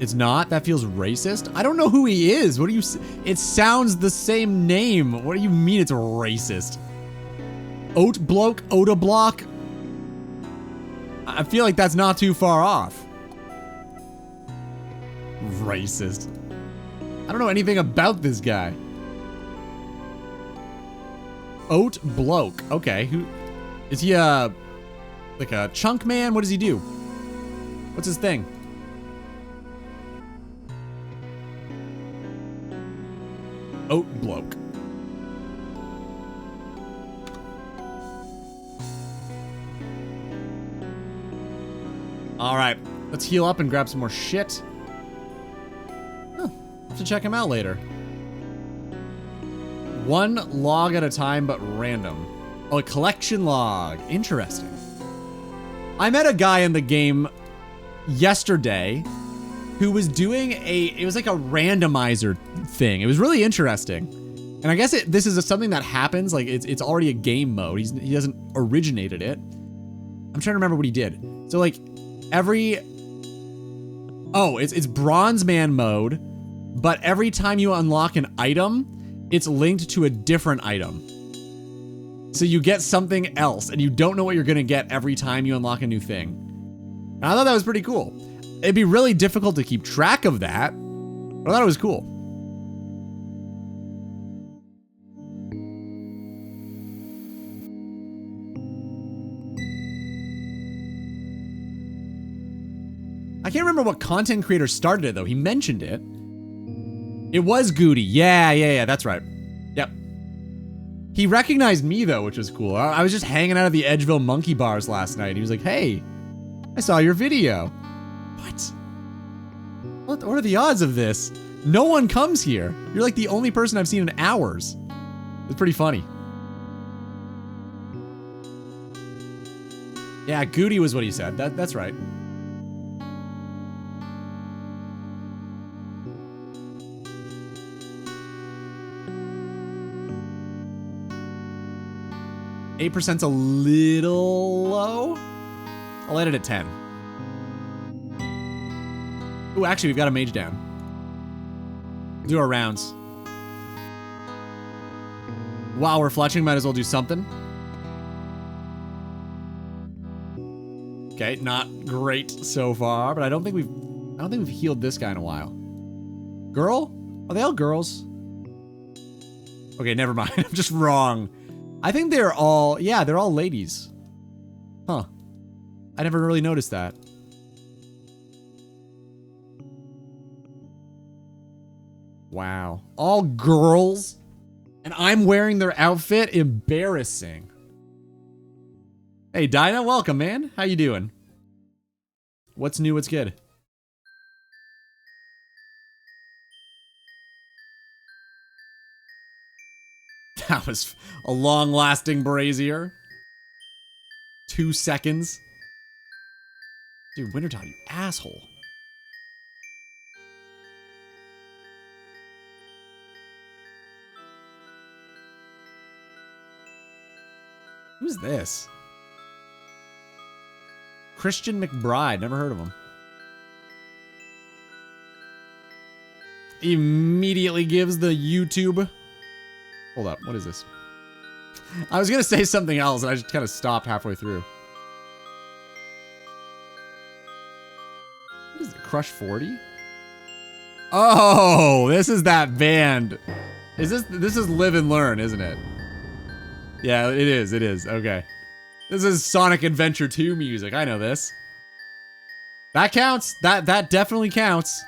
It's not? That feels racist? I don't know who he is. What do you... It sounds the same name. What do you mean it's racist? Oat Bloke, Odablock? I feel like that's not too far off. Racist. I don't know anything about this guy. Oat Bloke. Okay, who... Is he like a chunk man? What does he do? What's his thing? Oat Bloke. Alright, let's heal up and grab some more shit. Huh, have to check him out later. One log at a time, but random. Oh, a collection log. Interesting. I met a guy in the game yesterday who was doing it was like a randomizer thing. It was really interesting. And I guess this is something that happens. Like it's already a game mode. He hasn't originated it. I'm trying to remember what he did. So like it's Bronze Man mode, but every time you unlock an item, it's linked to a different item. So you get something else, and you don't know what you're gonna get every time you unlock a new thing. And I thought that was pretty cool. It'd be really difficult to keep track of that, but I thought it was cool. I can't remember what content creator started it, though. He mentioned it. It was Goody. Yeah, that's right. Yep. He recognized me, though, which was cool. I was just hanging out at the Edgeville Monkey Bars last night. He was like, hey, I saw your video. What are the odds of this? No one comes here. You're like the only person I've seen in hours. It's pretty funny. Yeah, Goody was what he said. That's right. %'s a little low. I'll edit at 10. Ooh, actually, we've got a mage down. Do our rounds. While we're fletching, might as well do something. Okay, not great so far, but I don't think we've healed this guy in a while. Girl? Are they all girls? Okay, never mind. I'm just wrong. I think they're all ladies. Huh. I never really noticed that. Wow. All girls? And I'm wearing their outfit? Embarrassing. Hey, Dinah, welcome, man. How you doing? What's new? What's good? That was a long-lasting brazier. 2 seconds. Dude, Wintertime, you asshole. Who's this? Christian McBride. Never heard of him. Immediately gives the YouTube. Hold up. What is this? I was going to say something else, and I just kind of stopped halfway through. What is it? Crush 40? Oh, this is that band. This is Live and Learn, isn't it? Yeah, it is. It is. Okay. This is Sonic Adventure 2 music. I know this. That counts. That definitely counts.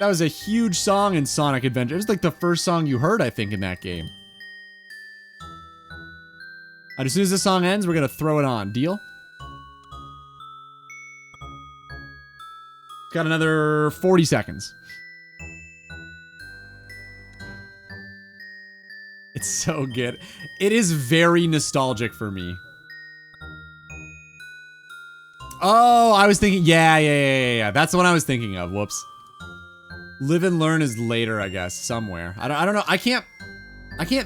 That was a huge song in Sonic Adventure. It was like the first song you heard, I think, in that game. And as soon as this song ends, we're gonna throw it on. Deal? Got another 40 seconds. It's so good. It is very nostalgic for me. Oh, I was thinking, yeah. That's the one I was thinking of. Whoops. Live and Learn is later, I guess, somewhere. I don't know. I can't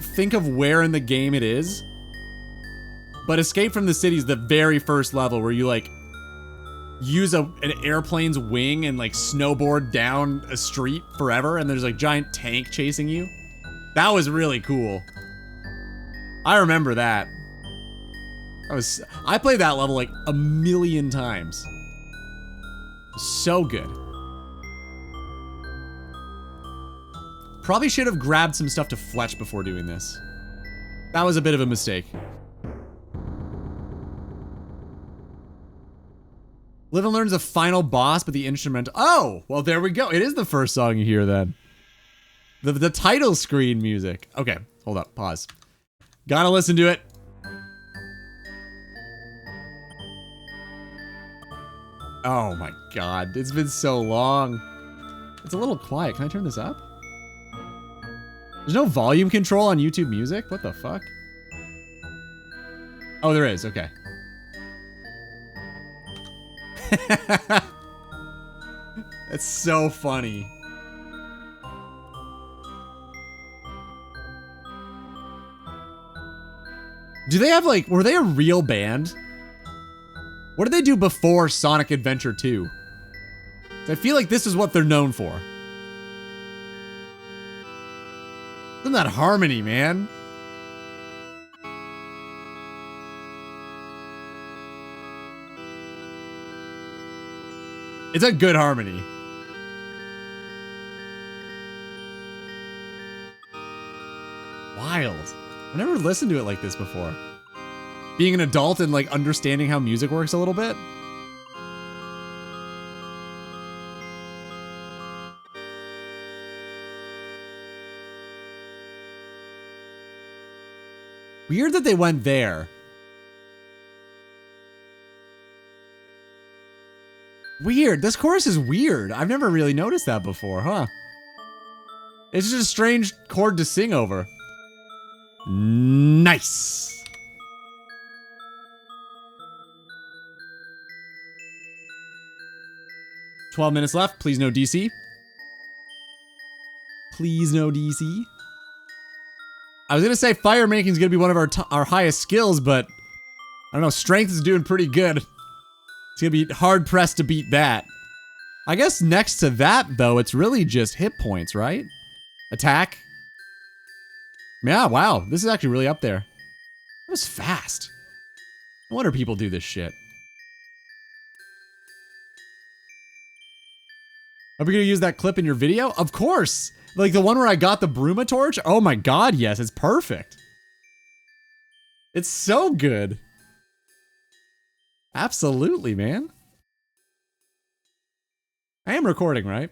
think of where in the game it is. But Escape from the City is the very first level where you like use an airplane's wing and like snowboard down a street forever, and there's like giant tank chasing you. That was really cool. I remember that. I played that level like a million times. So good. Probably should have grabbed some stuff to fletch before doing this. That was a bit of a mistake. Live and Learn's a final boss, but the instrument. Oh, well, there we go. It is the first song you hear then. The title screen music. Okay, hold up. Pause. Gotta listen to it. Oh my god. It's been so long. It's a little quiet. Can I turn this up? There's no volume control on YouTube Music? What the fuck? Oh, there is. Okay. That's so funny. Do they have like, were they a real band? What did they do before Sonic Adventure 2? I feel like this is what they're known for. Isn't that harmony, man? It's a good harmony. Wild. I've never listened to it like this before. Being an adult and like understanding how music works a little bit. Weird that they went there. Weird. This chorus is weird. I've never really noticed that before, huh? It's just a strange chord to sing over. Nice. "12 minutes left. Please no DC. Please no DC. I was gonna say fire making is gonna be one of our highest skills, but I don't know. Strength is doing pretty good. It's gonna be hard pressed to beat that. I guess next to that though, it's really just hit points, right? Attack. Yeah, wow. This is actually really up there. That was fast. No wonder people do this shit. Are we gonna use that clip in your video? Of course! Like the one where I got the Bruma torch? Oh my god, yes, it's perfect. It's so good. Absolutely, man. I am recording, right?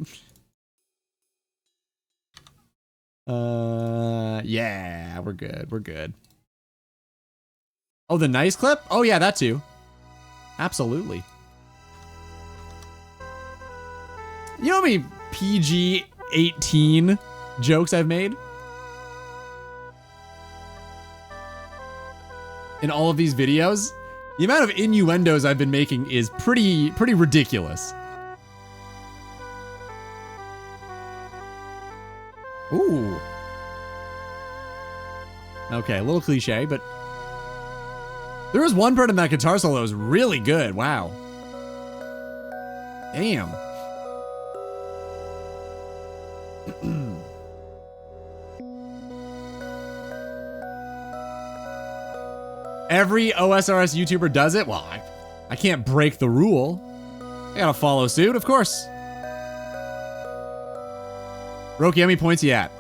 Yeah, we're good, we're good. Oh, the nice clip? Oh yeah, that too. Absolutely. You know how many PG-18 jokes I've made? In all of these videos? The amount of innuendos I've been making is pretty ridiculous. Ooh. Okay, a little cliche, but there was one part in that guitar solo that was really good. Wow. Damn. Every OSRS YouTuber does it? Well, I can't break the rule. I gotta follow suit, of course. Roki, how many points you at?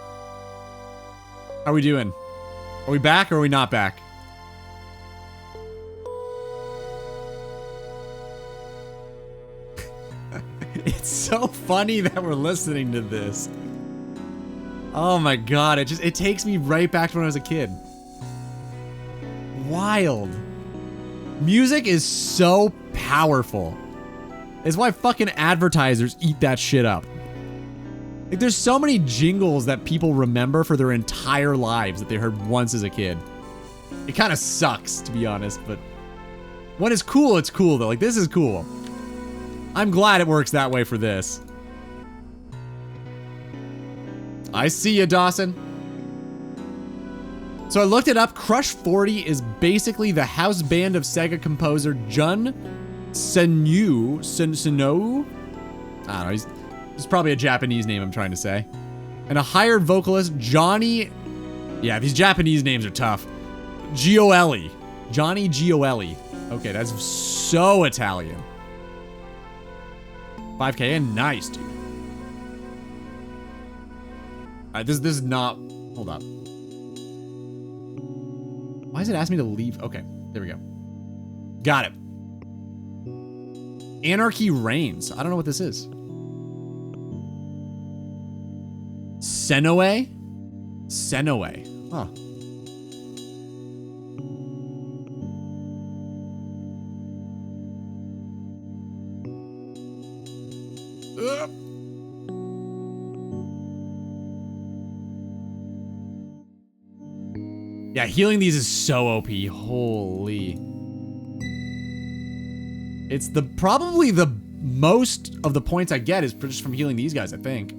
How are we doing? Are we back or are we not back? It's so funny that we're listening to this. Oh my god, it takes me right back to when I was a kid. Wild. Music is so powerful. It's why fucking advertisers eat that shit up. Like, there's so many jingles that people remember for their entire lives that they heard once as a kid. It kind of sucks, to be honest, but when it's cool though. Like, this is cool. I'm glad it works that way for this. I see you, Dawson. So I looked it up. Crush 40 is basically the house band of Sega composer Jun Senoue. I don't know. It's probably a Japanese name I'm trying to say. And a hired vocalist, Johnny... Yeah, these Japanese names are tough. Gioeli. Johnny Gioeli. Okay, that's so Italian. 5K and nice, dude. Alright, this is not... Hold up. Why does it ask me to leave? Okay, there we go. Got it. Anarchy Reigns. I don't know what this is. Senoue? Senoue. Huh. Yeah, healing these is so OP. Holy. It's probably the most of the points I get is just from healing these guys, I think.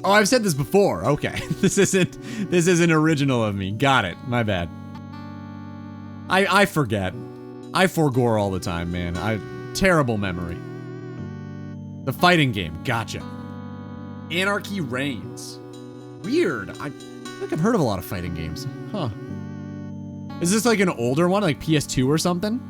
Oh, I've said this before. Okay. This isn't original of me. Got it. My bad. I forget. I forgore all the time, man. Terrible memory. The fighting game. Gotcha. Anarchy Reigns. Weird. I think I've heard of a lot of fighting games. Huh. Is this like an older one, like PS2 or something?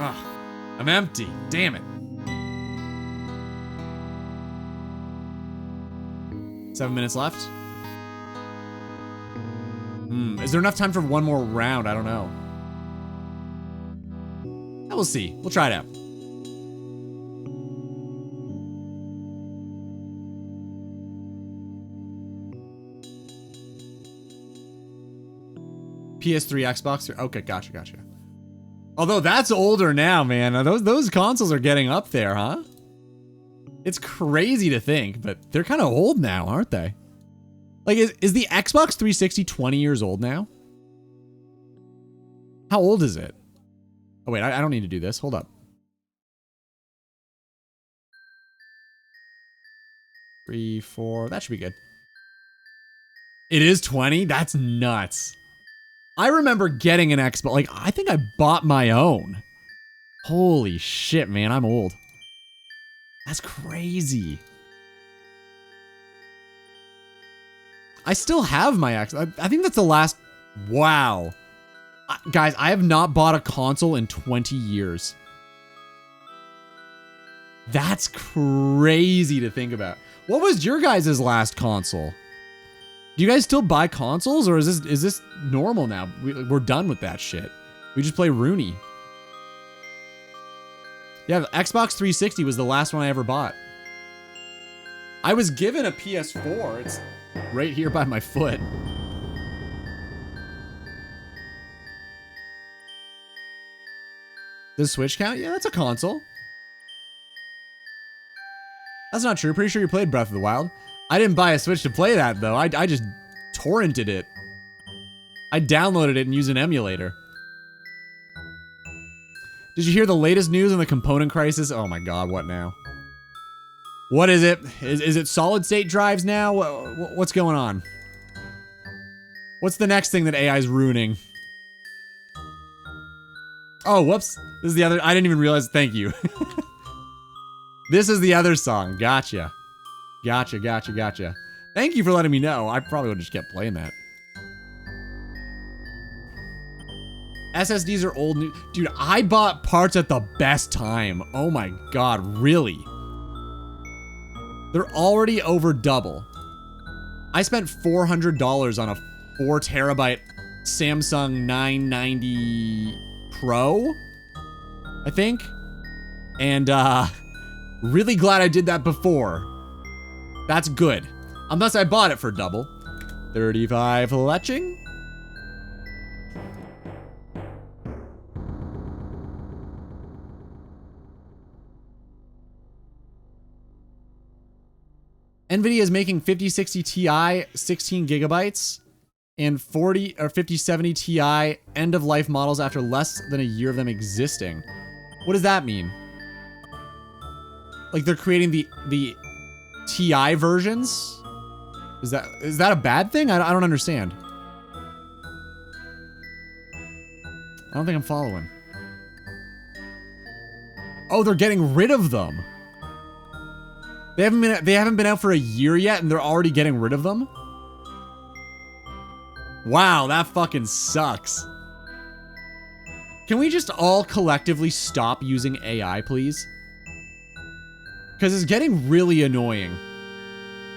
Ugh. I'm empty. Damn it. 7 minutes left. Is there enough time for one more round? I don't know. We'll see. We'll try it out. PS3, Xbox. Okay, gotcha. Although that's older now, man. Those consoles are getting up there, huh? It's crazy to think, but they're kind of old now, aren't they? Like, is the Xbox 360 20 years old now? How old is it? Oh, wait, I don't need to do this. Hold up. 3, 4. That should be good. It is 20? That's nuts. I remember getting an Xbox. Like, I think I bought my own. Holy shit, man. I'm old. That's crazy. I still have my Xbox. I think that's the last. Wow. Guys, I have not bought a console in 20 years. That's crazy to think about. What was your guys' last console? Do you guys still buy consoles, or is this normal now? We're done with that shit. We just play Rooney. Yeah, the Xbox 360 was the last one I ever bought. I was given a PS4. It's right here by my foot. Does Switch count? Yeah, that's a console. That's not true. Pretty sure you played Breath of the Wild. I didn't buy a Switch to play that, though. I just torrented it. I downloaded it and used an emulator. Did you hear the latest news on the component crisis? Oh my god, what now? What is it? Is it solid state drives now? What's going on? What's the next thing that AI is ruining? Oh, whoops. This is the other. I didn't even realize. Thank you. This is the other song. Gotcha. Gotcha. Thank you for letting me know. I probably would have just kept playing that. SSDs are old new. Dude, I bought parts at the best time. Oh my god, really? They're already over double. I spent $400 on a 4 terabyte Samsung 990 Pro, I think. And really glad I did that before. That's good. Unless I bought it for double. 35 fletching. NVIDIA is making 5060 Ti 16 gigabytes and 40 or 5070 Ti end-of-life models after less than a year of them existing. What does that mean? Like they're creating the Ti versions? Is that a bad thing? I don't understand. I don't think I'm following. Oh, they're getting rid of them. They haven't been out for a year yet and they're already getting rid of them? Wow, that fucking sucks. Can we just all collectively stop using AI, please? Because it's getting really annoying.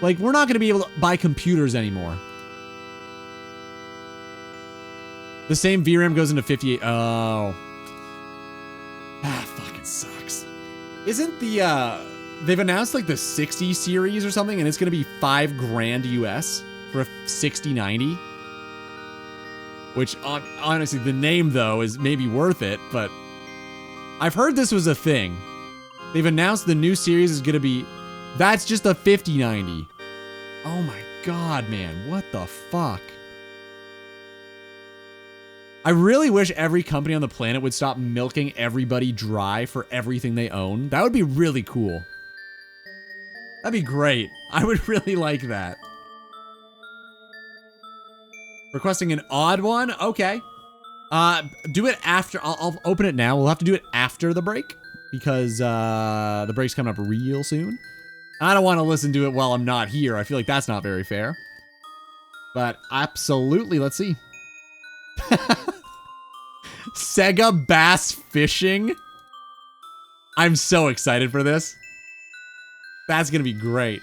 Like, we're not going to be able to buy computers anymore. The same VRAM goes into 58. Oh. Ah, fucking sucks. Isn't the, they've announced like the 60 series or something, and it's going to be $5 grand US for a 6090. Which, honestly, the name, though, is maybe worth it, but I've heard this was a thing. They've announced the new series is going to be, that's just a 5090. Oh my god, man. What the fuck? I really wish every company on the planet would stop milking everybody dry for everything they own. That would be really cool. That'd be great. I would really like that. Requesting an odd one? Okay. Do it after. I'll open it now. We'll have to do it after the break because the break's coming up real soon. I don't want to listen to it while I'm not here. I feel like that's not very fair. But absolutely, let's see. Sega Bass Fishing. I'm so excited for this. That's gonna be great.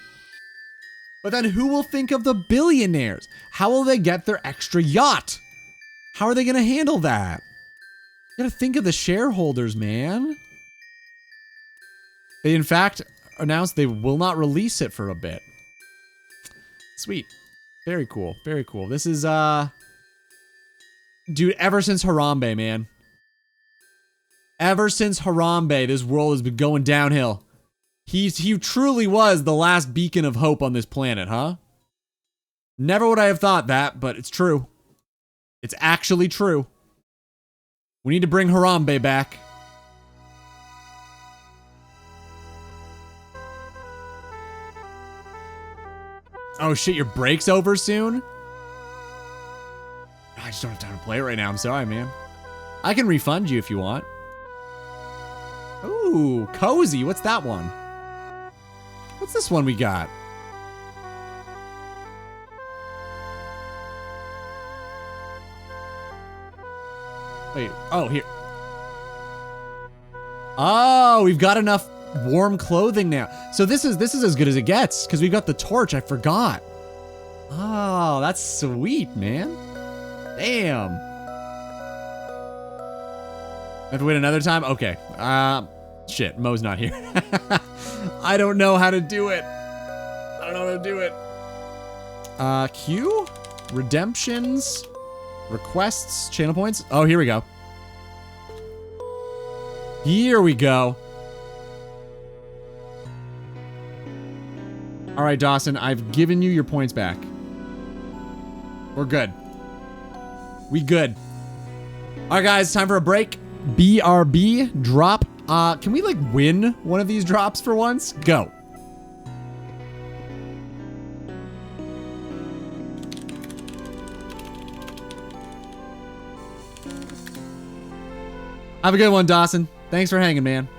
But then who will think of the billionaires? How will they get their extra yacht? How are they gonna handle that? You gotta think of the shareholders, man. They in fact announced they will not release it for a bit. Sweet. Very cool. Very cool. This is, dude, ever since Harambe, man. Ever since Harambe, this world has been going downhill. He truly was the last beacon of hope on this planet, huh? Never would I have thought that, but it's true. It's actually true. We need to bring Harambe back. Oh shit, your break's over soon? I just don't have time to play it right now. I'm sorry, man. I can refund you if you want. Ooh, cozy. What's that one? What's this one we got? Wait, oh, here. Oh, we've got enough warm clothing now. So this is as good as it gets because we've got the torch. I forgot. Oh, that's sweet, man. Damn. I have to wait another time? Okay. Shit, Mo's not here. I don't know how to do it. I don't know how to do it. Q? Redemptions? Requests? Channel points? Oh, here we go. Here we go. All right, Dawson, I've given you your points back. We're good. We good. All right, guys, time for a break. BRB drop. Can we like win one of these drops for once? Go. Have a good one, Dawson. Thanks for hanging, man.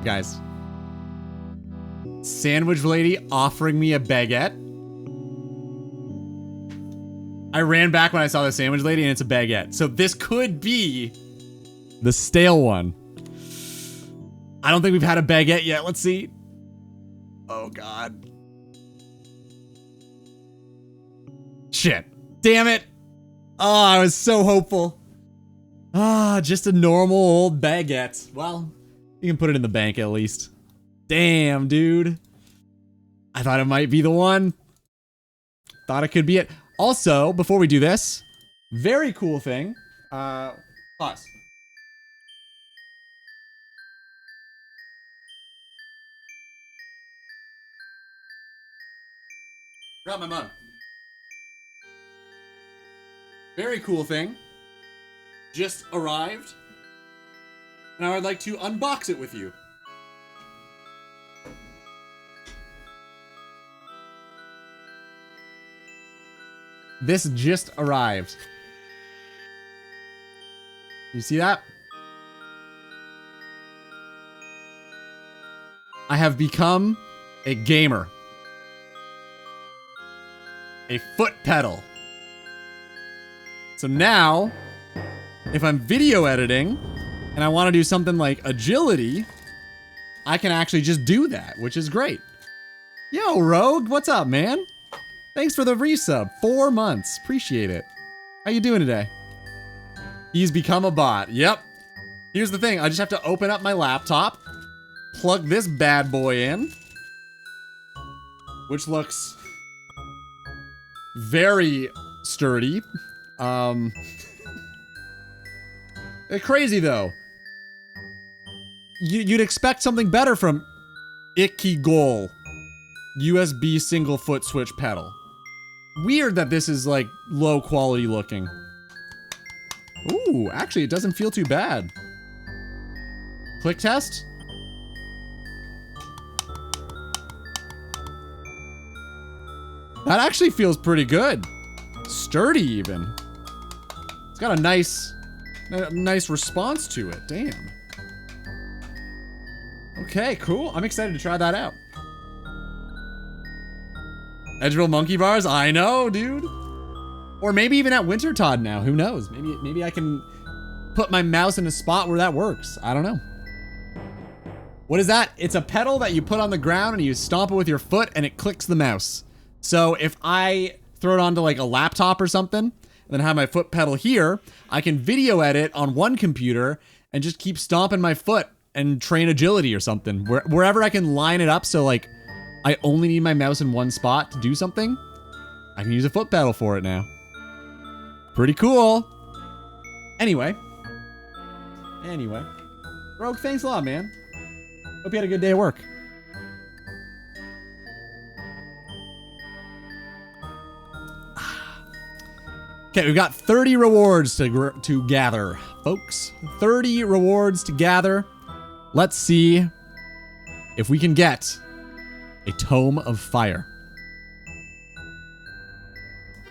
Guys. Sandwich lady offering me a baguette. I ran back when I saw the sandwich lady and it's a baguette. So this could be the stale one. I don't think we've had a baguette yet. Let's see. Oh, God. Shit. Damn it. Oh, I was so hopeful. Ah, just a normal old baguette. Well, you can put it in the bank at least. Damn, dude. I thought it might be the one. Thought it could be it. Also, before we do this, very cool thing. Pause. Forgot my mug. Very cool thing. Just arrived. And I would like to unbox it with you. This just arrived. You see that? I have become a gamer. A foot pedal. So now, if I'm video editing and I want to do something like agility, I can actually just do that, which is great. Yo, Rogue, what's up, man? Thanks for the resub. 4 months. Appreciate it. How you doing today? He's become a bot. Yep. Here's the thing. I just have to open up my laptop, plug this bad boy in, which looks very sturdy. Crazy though. You'd expect something better from Icky Goal USB single foot switch pedal. Weird that this is like low quality looking. Ooh, actually it doesn't feel too bad. Click test. That actually feels pretty good. Sturdy even. It's got a nice response to it. Damn. Okay, cool. I'm excited to try that out. Edgeville monkey bars? I know, dude. Or maybe even at Wintertodd now. Who knows? Maybe I can put my mouse in a spot where that works. I don't know. What is that? It's a pedal that you put on the ground and you stomp it with your foot and it clicks the mouse. So if I throw it onto like a laptop or something, and then have my foot pedal here, I can video edit on one computer and just keep stomping my foot and train agility or something. Wherever I can line it up so like I only need my mouse in one spot to do something, I can use a foot pedal for it now. Pretty cool. Anyway. Rogue, thanks a lot, man. Hope you had a good day at work. Okay, we've got 30 rewards to gather, folks. 30 rewards to gather. Let's see if we can get a Tome of Fire.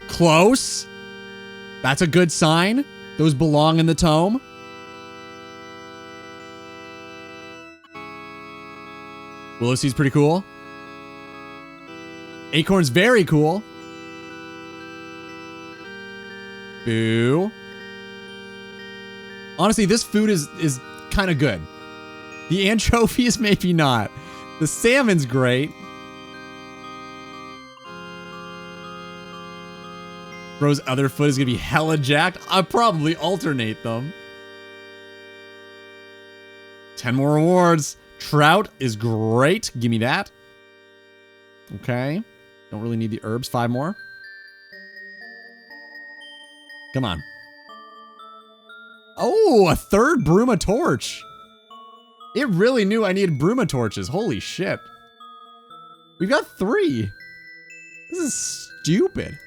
Close. That's a good sign. Those belong in the tome. Willow Seed's pretty cool. Acorn's very cool. Boo. Honestly, this food is kind of good. The anchovies, maybe not. The salmon's great. Bro's other foot is gonna be hella jacked. I'll probably alternate them. 10 more rewards. Trout is great. Give me that. Okay. Don't really need the herbs. 5 more. Come on. Oh, a third Bruma torch. It really knew I needed Bruma torches. Holy shit. We've got 3. This is stupid.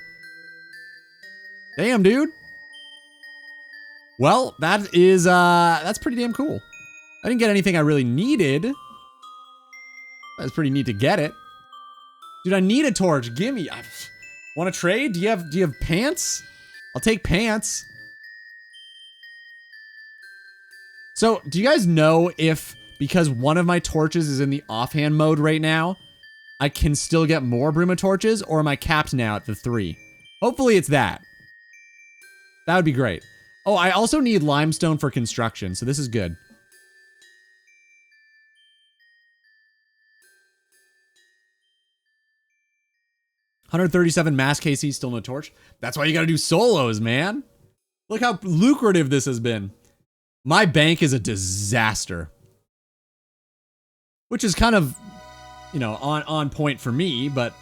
Damn, dude. Well, that's pretty damn cool. I didn't get anything I really needed. That's pretty neat to get it. Dude, I need a torch. Gimme. Want to trade? Do you have pants? I'll take pants. So, do you guys know if because one of my torches is in the offhand mode right now, I can still get more Bruma torches, or am I capped now at the 3? Hopefully it's that. That would be great. Oh, I also need limestone for construction, so this is good. $137 mass KC, still no torch. That's why you gotta do solos, man. Look how lucrative this has been. My bank is a disaster. Which is kind of, you know, on point for me, but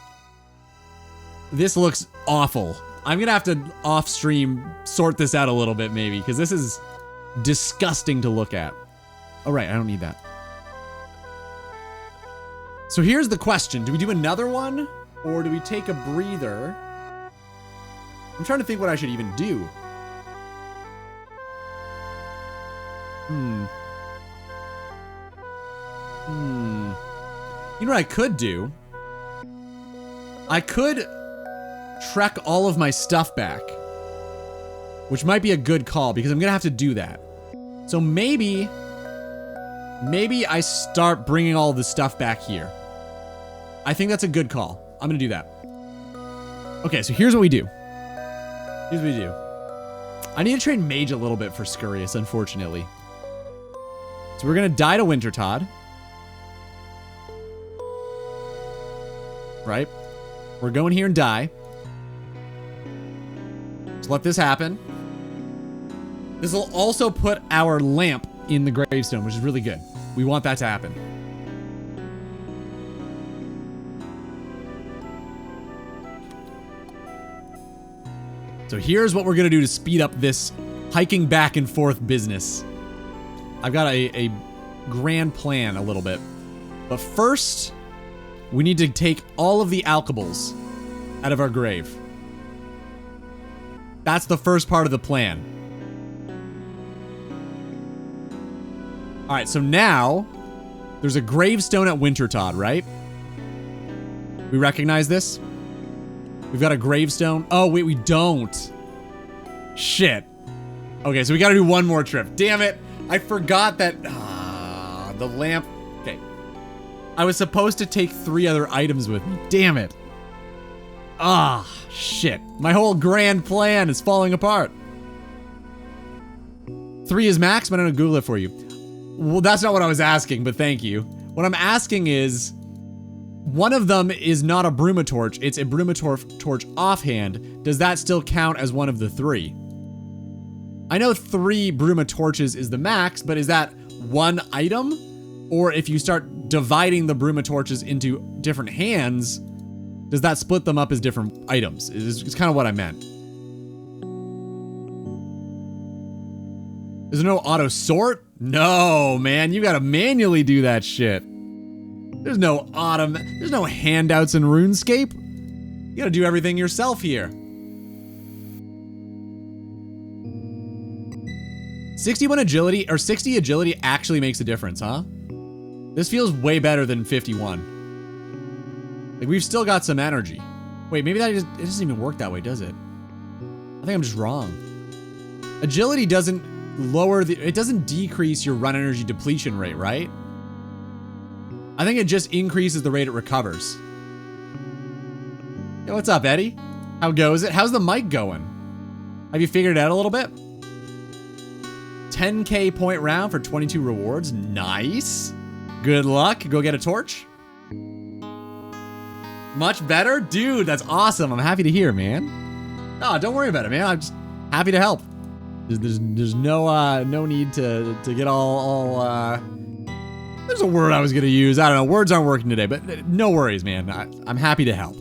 this looks awful. I'm gonna have to off stream sort this out a little bit maybe, because this is disgusting to look at. Oh right, I don't need that. So here's the question. Do we do another one? Or do we take a breather? I'm trying to think what I should even do. You know what I could do? I could trek all of my stuff back. Which might be a good call, because I'm gonna have to do that. So maybe I start bringing all the stuff back here. I think that's a good call. I'm gonna do that. Okay, so here's what we do. Here's what we do. I need to train Mage a little bit for Scurrius, unfortunately. So we're gonna die to Wintertodd. Right? We're going here and die. So let this happen. This will also put our lamp in the gravestone, which is really good. We want that to happen. So here's what we're gonna do to speed up this hiking back and forth business. I've got a grand plan a little bit. But first, we need to take all of the alkables out of our grave. That's the first part of the plan. Alright, so now, there's a gravestone at Wintertodd, right? We recognize this? We've got a gravestone. Oh, wait, we don't. Shit. Okay, so we gotta do one more trip. Damn it. I forgot that... the lamp... Okay. I was supposed to take 3 other items with me. Damn it. Shit. My whole grand plan is falling apart. 3 is max, but I'm gonna Google it for you. Well, that's not what I was asking, but thank you. What I'm asking is... One of them is not a Bruma torch, it's a Bruma torch offhand. Does that still count as one of the 3? I know 3 Bruma torches is the max, but is that one item? Or if you start dividing the Bruma torches into different hands, does that split them up as different items? Is kind of what I meant. Is there no auto sort? No, man, you gotta manually do that shit. There's no handouts in RuneScape. You gotta do everything yourself here. 61 agility, or 60 agility actually makes a difference, huh? This feels way better than 51. Like, we've still got some energy. Wait, maybe it doesn't even work that way, does it? I think I'm just wrong. Agility doesn't it doesn't decrease your run energy depletion rate, right? I think it just increases the rate it recovers. Yo, what's up, Eddie? How goes it? How's the mic going? Have you figured it out a little bit? 10k point round for 22 rewards. Nice. Good luck. Go get a torch. Much better? Dude, that's awesome. I'm happy to hear, man. Oh, don't worry about it, man. I'm just happy to help. There's no need to get all there's a word I was gonna use. I don't know. Words aren't working today, but no worries, man. I'm happy to help.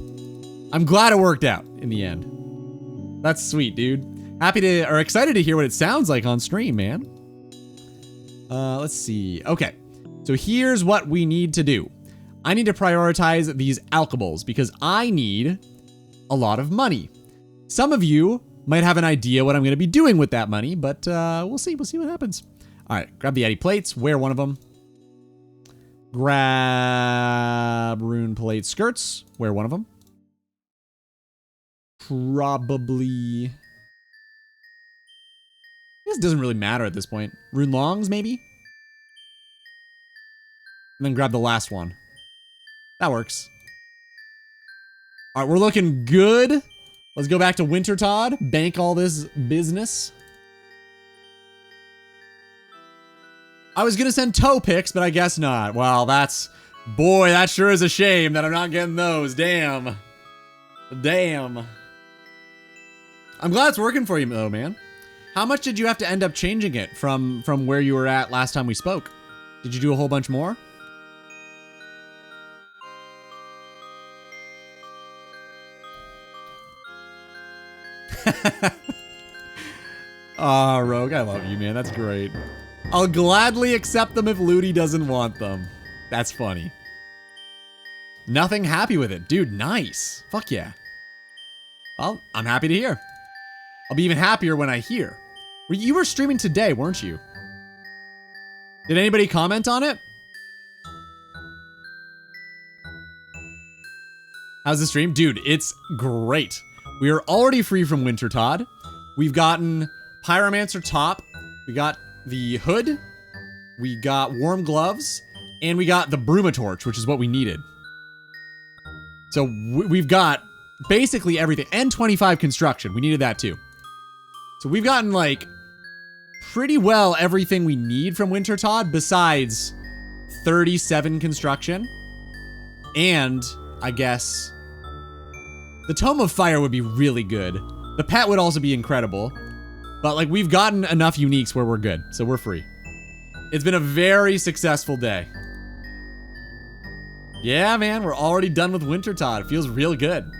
I'm glad it worked out in the end. That's sweet, dude. Excited to hear what it sounds like on stream, man. Let's see. Okay, so here's what we need to do. I need to prioritize these alkables because I need a lot of money. Some of you might have an idea what I'm gonna be doing with that money, but we'll see. We'll see what happens. All right, grab the Eddie plates. Wear one of them. Grab rune plate skirts. Wear one of them. Probably. I guess it doesn't really matter at this point. Rune longs, maybe? And then grab the last one. That works. All right, we're looking good. Let's go back to Wintertodd. Bank all this business. I was gonna send toe pics, but I guess not. Well, boy, that sure is a shame that I'm not getting those. Damn. Damn. I'm glad it's working for you, though, man. How much did you have to end up changing it from where you were at last time we spoke? Did you do a whole bunch more? Aw, Rogue, I love you, man. That's great. I'll gladly accept them if Ludi doesn't want them. That's funny. Nothing happy with it. Dude, nice. Fuck yeah. Well, I'm happy to hear. I'll be even happier when I hear. You were streaming today, weren't you? Did anybody comment on it? How's the stream? Dude, it's great. We are already free from Wintertodd. We've gotten Pyromancer top. We got the hood. We got warm gloves. And we got the Brumatorch, which is what we needed. So we've got basically everything. And 25 construction. We needed that too. So we've gotten like pretty well everything we need from Wintertodd besides 37 construction. And I guess the Tome of Fire would be really good. The pet would also be incredible. But like we've gotten enough uniques where we're good. So we're free. It's been a very successful day. Yeah, man, we're already done with Wintertodd. It feels real good.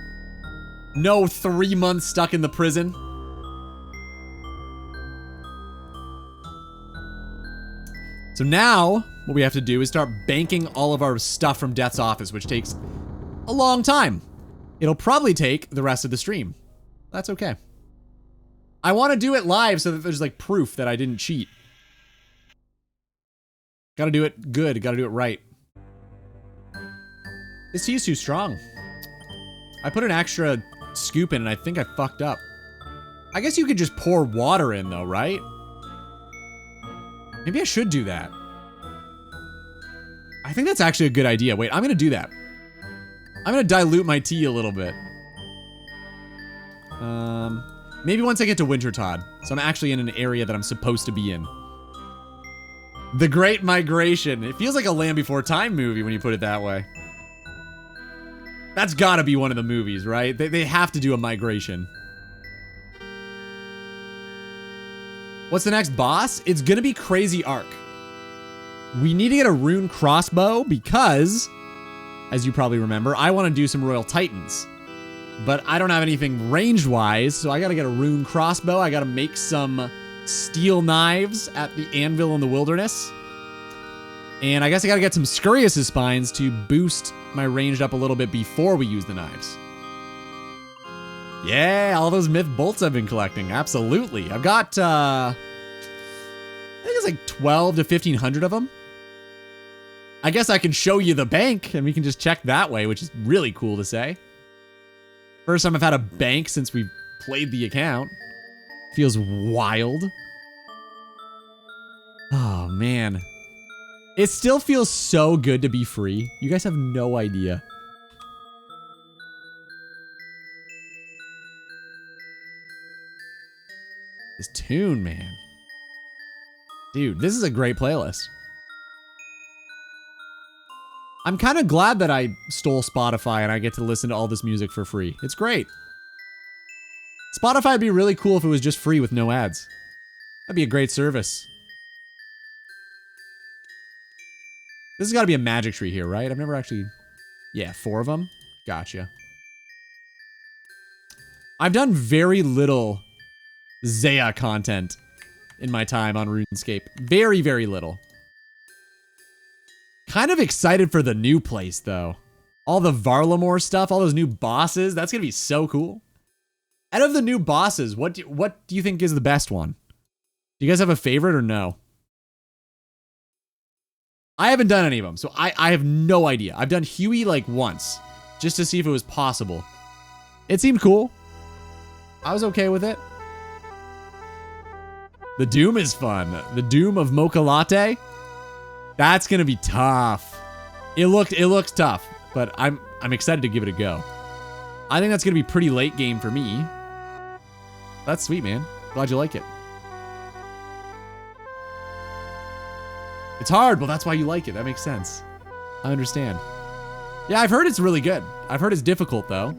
No 3 months stuck in the prison. So now, what we have to do is start banking all of our stuff from Death's office, which takes a long time. It'll probably take the rest of the stream. That's okay. I want to do it live so that there's like proof that I didn't cheat. Gotta do it good, gotta do it right. This tea's too strong. I put an extra scoop in and I think I fucked up. I guess you could just pour water in though, right? Maybe I should do that. I think that's actually a good idea. Wait, I'm gonna do that. I'm gonna dilute my tea a little bit. Maybe once I get to Wintertodd. So I'm actually in an area that I'm supposed to be in. The Great Migration. It feels like a Land Before Time movie when you put it that way. That's gotta be one of the movies, right? They have to do a migration. What's the next boss? It's gonna be Crazy Arc. We need to get a rune crossbow because, as you probably remember, I want to do some Royal Titans. But I don't have anything ranged-wise, so I gotta get a rune crossbow. I gotta make some steel knives at the anvil in the wilderness. And I guess I gotta get some Scurrius' spines to boost my ranged up a little bit before we use the knives. Yeah, all those myth bolts I've been collecting. Absolutely. I've got, I think it's like 12 to 1,500 of them. I guess I can show you the bank and we can just check that way, which is really cool to say. First time I've had a bank since we played the account. Feels wild. Oh, man. It still feels so good to be free. You guys have no idea. This tune, man. Dude, this is a great playlist. I'm kind of glad that I stole Spotify and I get to listen to all this music for free. It's great. Spotify would be really cool if it was just free with no ads. That'd be a great service. This has got to be a magic tree here, right? I've never actually... Yeah, 4 of them. Gotcha. I've done very little Zaya content in my time on RuneScape. Very, very little. Kind of excited for the new place, though. All the Varlamore stuff, all those new bosses. That's going to be so cool. Out of the new bosses, what do you think is the best one? Do you guys have a favorite or no? I haven't done any of them, so I have no idea. I've done Huey like once, just to see if it was possible. It seemed cool. I was okay with it. The Doom is fun. The Doom of Mocha Latte. That's gonna be tough. It looks tough, but I'm excited to give it a go. I think that's gonna be pretty late game for me. That's sweet, man. Glad you like it. It's hard, but that's why you like it. That makes sense. I understand. Yeah, I've heard it's really good. I've heard it's difficult, though.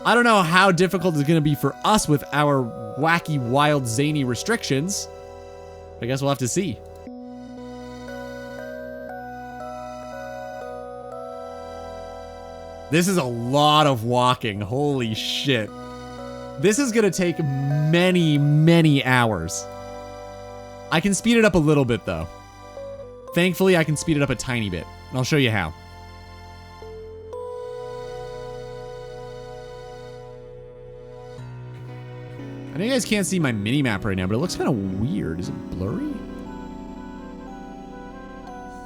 I don't know how difficult it's going to be for us with our wacky, wild, zany restrictions. I guess we'll have to see. This is a lot of walking. Holy shit. This is going to take many, many hours. I can speed it up a little bit, though. Thankfully, I can speed it up a tiny bit, and I'll show you how. I know you guys can't see my mini-map right now, but it looks kind of weird. Is it blurry?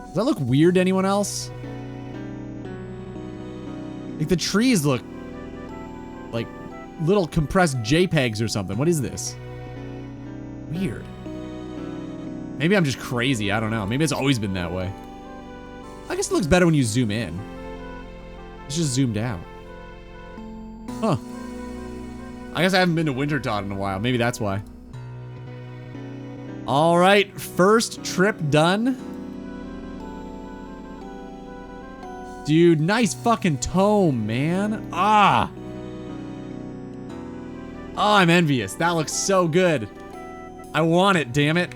Does that look weird to anyone else? Like, the trees look like little compressed JPEGs or something. What is this? Weird. Maybe I'm just crazy. I don't know. Maybe it's always been that way. I guess it looks better when you zoom in. It's just zoomed out. Huh. I guess I haven't been to Wintertot in a while. Maybe that's why. All right. First trip done. Dude, nice fucking tome, man. Ah. Oh, I'm envious. That looks so good. I want it, damn it.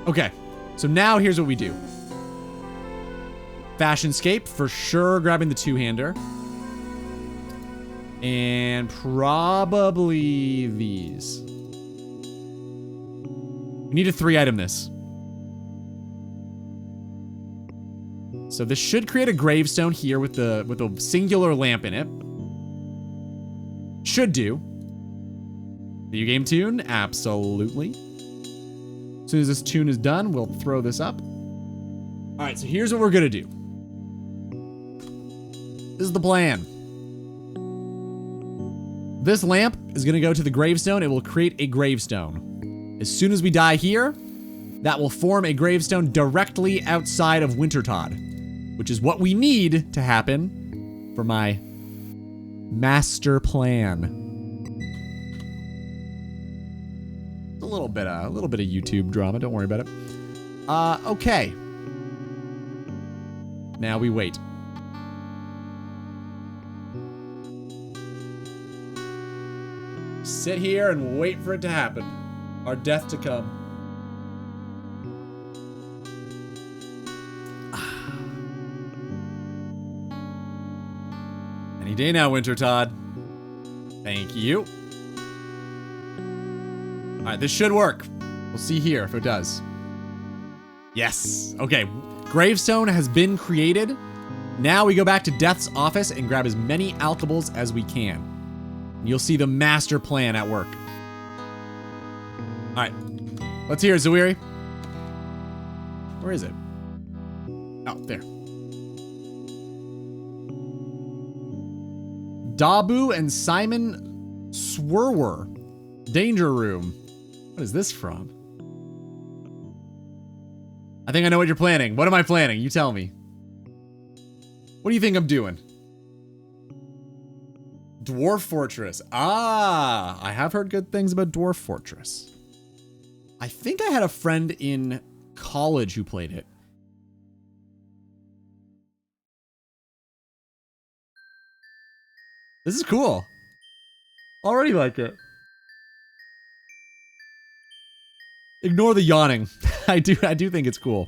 Okay, so now here's what we do. Fashionscape, for sure, grabbing the two-hander. And probably these. We need to 3-item this. So this should create a gravestone here with a singular lamp in it. Should do. Video game tune? Absolutely. As soon as this tune is done, we'll throw this up. All right, so here's what we're gonna do. This is the plan. This lamp is gonna go to the gravestone. It will create a gravestone. As soon as we die here, that will form a gravestone directly outside of Wintertot, which is what we need to happen for my master plan. A little bit of YouTube drama. Don't worry about it. Okay. Now we wait. Sit here and wait for it to happen. Our death to come. Any day now, Wintertot. Thank you. All right, this should work. We'll see here if it does. Yes. Okay. Gravestone has been created. Now we go back to Death's office and grab as many alkables as we can. And you'll see the master plan at work. All right. Let's hear it, Zawiri. Where is it? Oh, there. Dabu and Simon Swerwer. Danger Room. What is this from? I think I know what you're planning. What am I planning? You tell me. What do you think I'm doing? Dwarf Fortress. Ah, I have heard good things about Dwarf Fortress. I think I had a friend in college who played it. This is cool. Already like it. Ignore the yawning. I do think it's cool.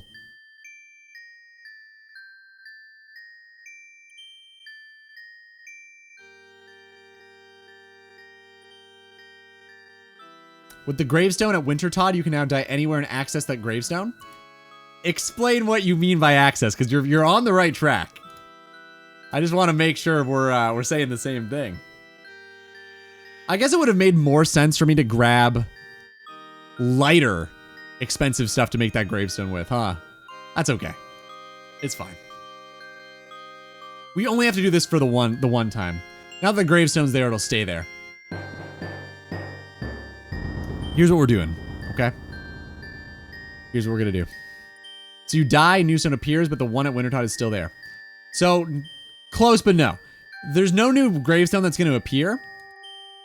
With the gravestone at Wintertot, you can now die anywhere and access that gravestone. Explain what you mean by access, because you're on the right track. I just want to make sure we're saying the same thing. I guess it would have made more sense for me to grab lighter, expensive stuff to make that gravestone with, huh? That's okay. It's fine. We only have to do this for the one time. Now that the gravestone's there, it'll stay there. Here's what we're doing, okay? Here's what we're gonna do. So you die, new stone appears, but the one at Wintertod is still there. So, close, but no. There's no new gravestone that's gonna appear.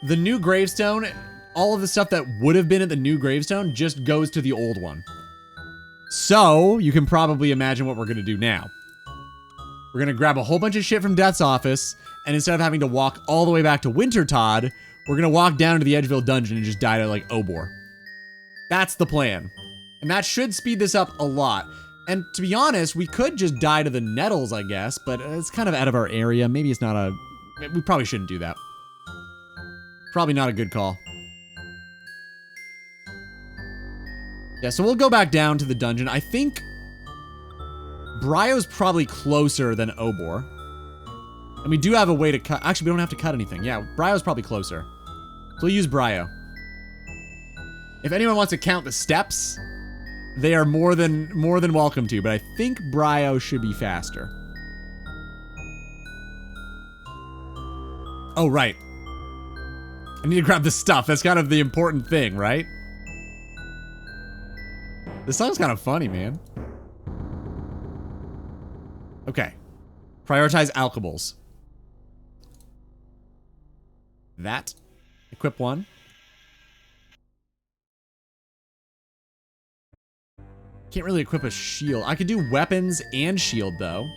The new gravestone, all of the stuff that would have been at the new gravestone just goes to the old one. So, you can probably imagine what we're gonna do now. We're gonna grab a whole bunch of shit from Death's office, and instead of having to walk all the way back to Wintertod, we're gonna walk down to the Edgeville dungeon and just die to, like, Obor. That's the plan. And that should speed this up a lot. And to be honest, we could just die to the Nettles, I guess, but it's kind of out of our area. Maybe it's not a... We probably shouldn't do that. Probably not a good call. Yeah, so we'll go back down to the dungeon. I think Bryo's probably closer than Obor. And we do have a way to cut... Actually, we don't have to cut anything. Yeah, Bryo's probably closer. So we'll use Bryo. If anyone wants to count the steps, they are more than welcome to, but I think Bryo should be faster. Oh, right. I need to grab the stuff. That's kind of the important thing, right? This song's kind of funny, man. Okay. Prioritize alkables. That. Equip one. Can't really equip a shield. I could do weapons and shield, though.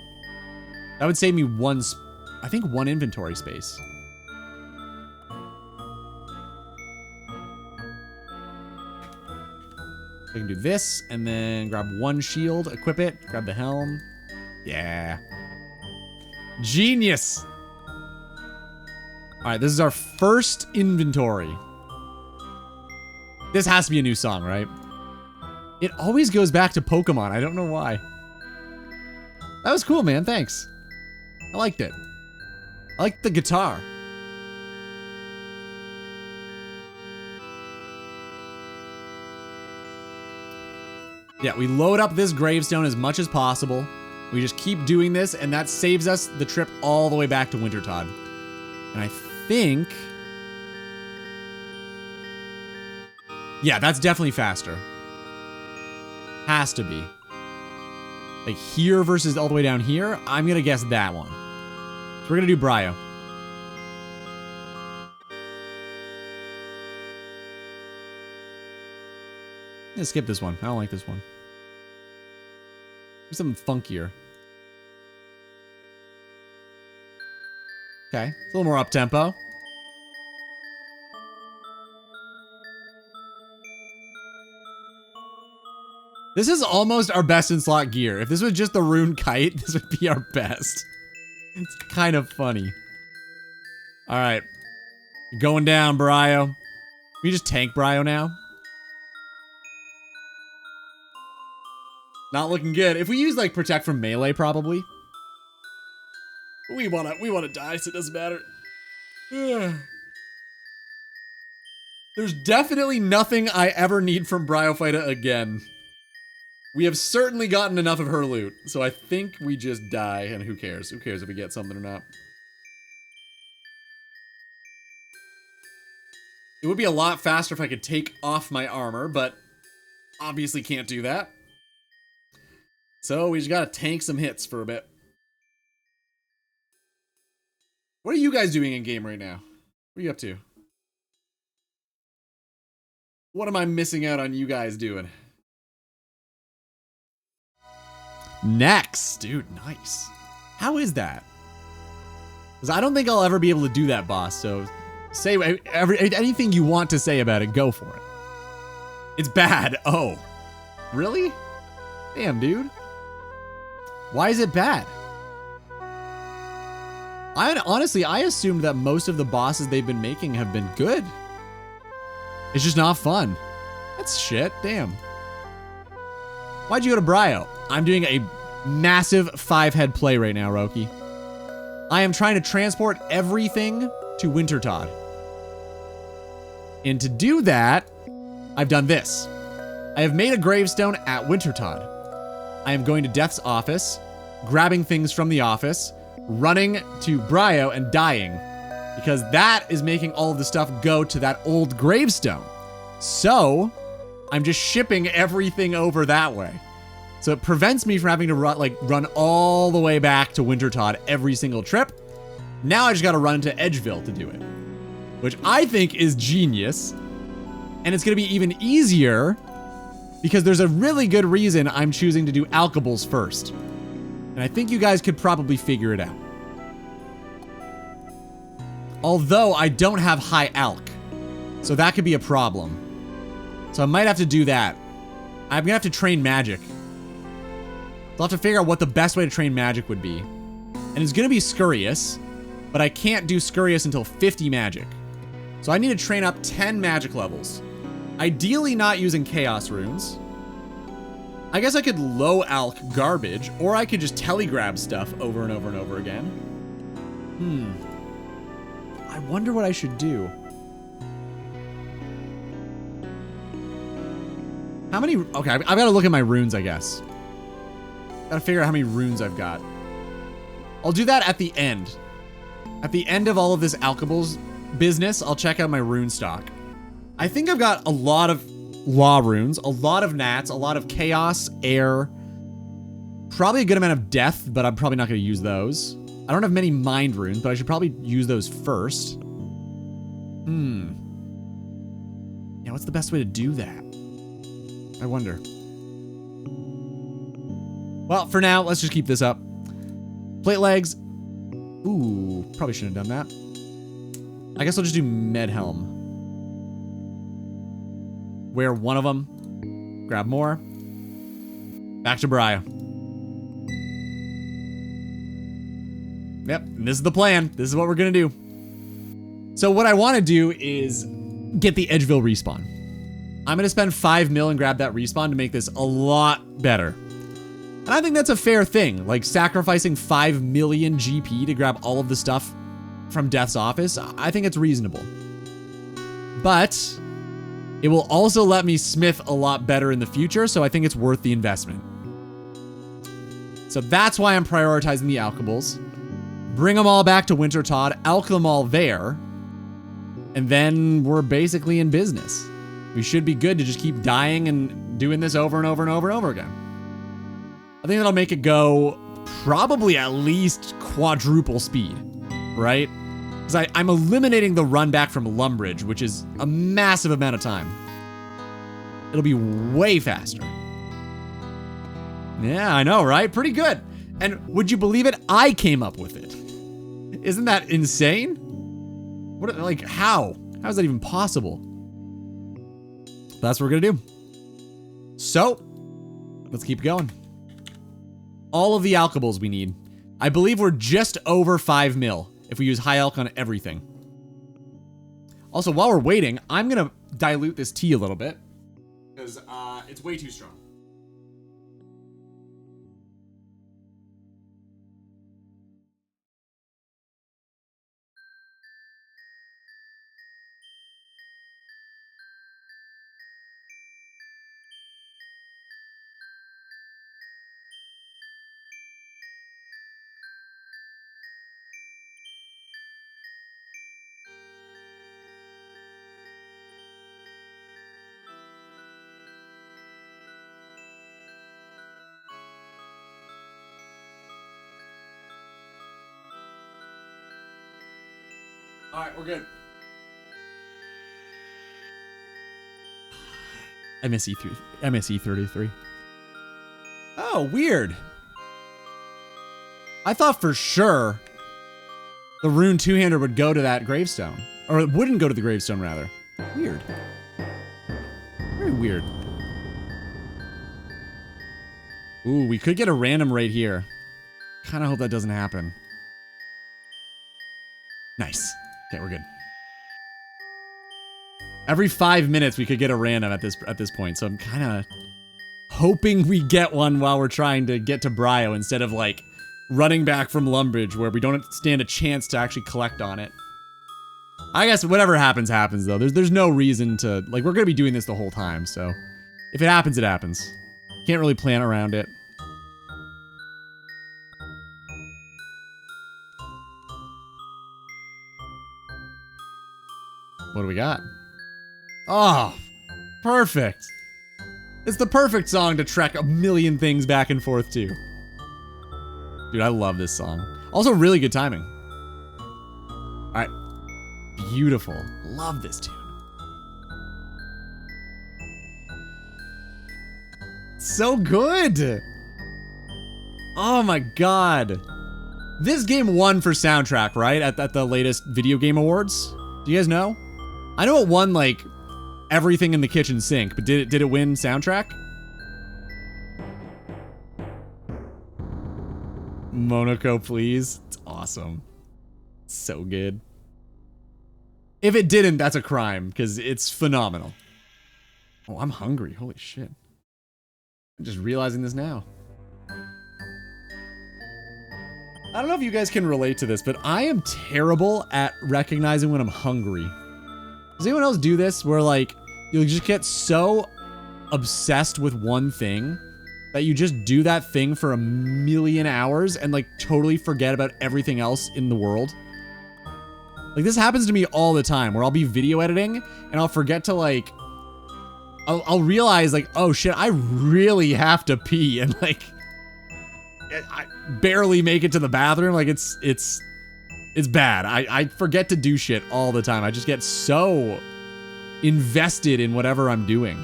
That would save me I think one inventory space. I can do this, and then grab one shield, equip it, grab the helm. Yeah. Genius! Alright, this is our first inventory. This has to be a new song, right? It always goes back to Pokemon. I don't know why. That was cool, man. Thanks. I liked it. I liked the guitar. Yeah, we load up this gravestone as much as possible. We just keep doing this, and that saves us the trip all the way back to Wintertod. And I think... Yeah, that's definitely faster. Has to be. Like here versus all the way down here, I'm gonna guess that one. So we're gonna do Bryo. I'm gonna skip this one. I don't like this one. Do something funkier. Okay, it's a little more up-tempo. This is almost our best in slot gear. If this was just the rune kite, this would be our best. It's kind of funny. All right. Going down, Bryo. Can we just tank Bryo now? Not looking good. If we use like protect from melee, probably. We wanna die, so it doesn't matter. There's definitely nothing I ever need from Bryophyta again. We have certainly gotten enough of her loot, so I think we just die, and who cares? Who cares if we get something or not? It would be a lot faster if I could take off my armor, but obviously can't do that. So we just gotta tank some hits for a bit. What are you guys doing in game right now? What are you up to? What am I missing out on you guys doing? Next, dude, nice. How is that? Because I don't think I'll ever be able to do that, boss. So, say anything you want to say about it. Go for it. It's bad. Oh, really? Damn, dude. Why is it bad? Honestly, I assumed that most of the bosses they've been making have been good. It's just not fun. That's shit. Damn. Why'd you go to Bryo? I'm doing a massive 5-head play right now, Roki. I am trying to transport everything to Wintertod. And to do that, I've done this. I have made a gravestone at Wintertod. I am going to Death's office, grabbing things from the office, running to Bryo and dying. Because that is making all of the stuff go to that old gravestone. So, I'm just shipping everything over that way. So it prevents me from having to run all the way back to Wintertodt every single trip. Now I just got to run to Edgeville to do it, which I think is genius. And it's going to be even easier because there's a really good reason I'm choosing to do Alkables first. And I think you guys could probably figure it out. Although I don't have high alk, so that could be a problem. So I might have to do that. I'm gonna have to train magic. I'll have to figure out what the best way to train magic would be. And it's gonna be Scurrius, but I can't do Scurrius until 50 magic. So I need to train up 10 magic levels. Ideally not using chaos runes. I guess I could low alk garbage, or I could just telegrab stuff over and over and over again. I wonder what I should do. How many? Okay, I've got to look at my runes, I guess. Gotta figure out how many runes I've got. I'll do that at the end. At the end of all of this Alkables business, I'll check out my rune stock. I think I've got a lot of law runes, a lot of nats, a lot of chaos, air, probably a good amount of death, but I'm probably not going to use those. I don't have many mind runes, but I should probably use those first. Yeah, what's the best way to do that? I wonder. Well, for now, let's just keep this up. Plate legs. Ooh, probably shouldn't have done that. I guess I'll just do Medhelm. Wear one of them. Grab more. Back to Brio. Yep, and this is the plan. This is what we're gonna do. So what I want to do is get the Edgeville respawn. I'm gonna spend 5 mil and grab that respawn to make this a lot better. And I think that's a fair thing. Like sacrificing 5 million GP to grab all of the stuff from Death's office, I think it's reasonable. But it will also let me smith a lot better in the future, so I think it's worth the investment. So that's why I'm prioritizing the Alkables. Bring them all back to Wintertodt, alk them all there, and then we're basically in business. We should be good to just keep dying and doing this over and over and over and over again. I think that'll make it go probably at least quadruple speed, right? Because I'm eliminating the run back from Lumbridge, which is a massive amount of time. It'll be way faster. Yeah, I know, right? Pretty good. And would you believe it? I came up with it. Isn't that insane? What, like, how? How is that even possible? That's what we're gonna do. So, let's keep going. All of the Alkables we need. I believe we're just over 5 mil if we use high alk on everything. Also, while we're waiting, I'm gonna dilute this tea a little bit because it's way too strong. All right, we're good. MSE33. Oh, weird. I thought for sure the rune two-hander would go to that gravestone. Or it wouldn't go to the gravestone, rather. Weird. Very weird. Ooh, we could get a random right here. Kind of hope that doesn't happen. Nice. Okay, we're good. Every 5 minutes we could get a random at this point, so I'm kind of hoping we get one while we're trying to get to Brio instead of like running back from Lumbridge where we don't stand a chance to actually collect on it. I guess whatever happens, happens though. There's no reason to, like, we're gonna be doing this the whole time, so if it happens, it happens. Can't really plan around it. What do we got? Oh, perfect. It's the perfect song to trek a million things back and forth to. Dude, I love this song. Also, really good timing. All right. Beautiful. Love this tune. So good. Oh my god. This game won for soundtrack, right? At the latest video game awards. Do you guys know? I know it won like everything in the kitchen sink, but did it win soundtrack? Monaco, please. It's awesome. So good. If it didn't, that's a crime, because it's phenomenal. Oh, I'm hungry. Holy shit. I'm just realizing this now. I don't know if you guys can relate to this, but I am terrible at recognizing when I'm hungry. Does anyone else do this where like you'll just get so obsessed with one thing that you just do that thing for a million hours and like totally forget about everything else in the world? Like this happens to me all the time where I'll be video editing and I'll forget to like, I'll realize like, oh shit, I really have to pee, and like, I barely make it to the bathroom. Like it's bad. I forget to do shit all the time. I just get so invested in whatever I'm doing.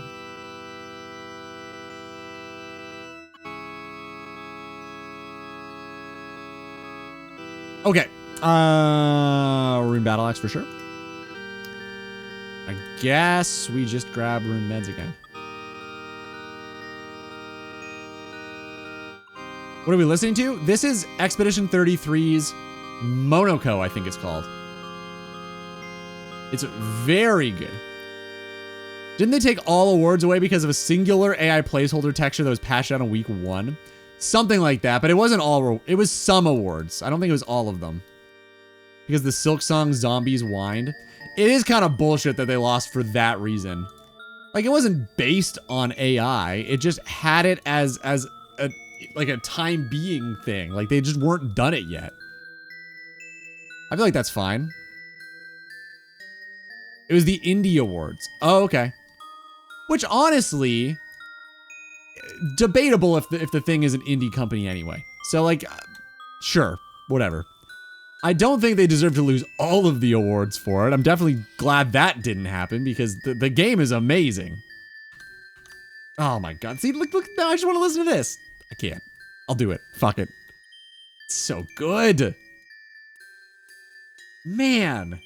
Okay. Rune Battle Axe for sure. I guess we just grab Rune Meds again. What are we listening to? This is Expedition 33's Monaco, I think it's called. It's very good. Didn't they take all awards away because of a singular AI placeholder texture that was patched out in week 1? Something like that, but it wasn't all, it was some awards. I don't think it was all of them. Because the Silk Song Zombies whined. It is kind of bullshit that they lost for that reason. Like, it wasn't based on AI. It just had it as a time being thing. Like, they just weren't done it yet. I feel like that's fine. It was the Indie Awards. Oh, okay. Which, honestly, debatable if the thing is an indie company anyway. So, like, sure, whatever. I don't think they deserve to lose all of the awards for it. I'm definitely glad that didn't happen because the game is amazing. Oh my god. See, look, now I just want to listen to this. I can't. I'll do it. Fuck it. It's so good. Man.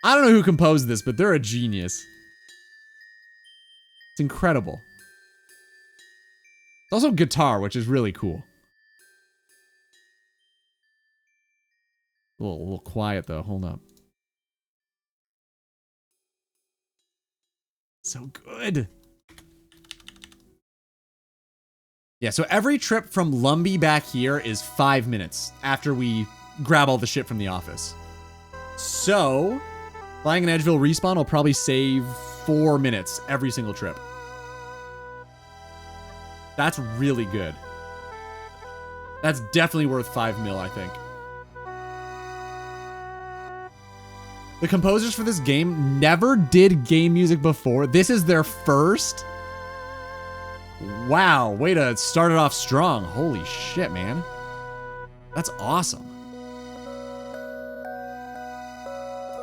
I don't know who composed this, but they're a genius. It's incredible. It's also guitar, which is really cool. A little quiet though. Hold up. So good. Yeah, so every trip from Lumbee back here is 5 minutes after we grab all the shit from the office. So, flying an Edgeville respawn will probably save 4 minutes every single trip. That's really good. That's definitely worth 5 mil, I think. The composers for this game never did game music before. This is their first. Wow, way to start it off strong. Holy shit, man. That's awesome.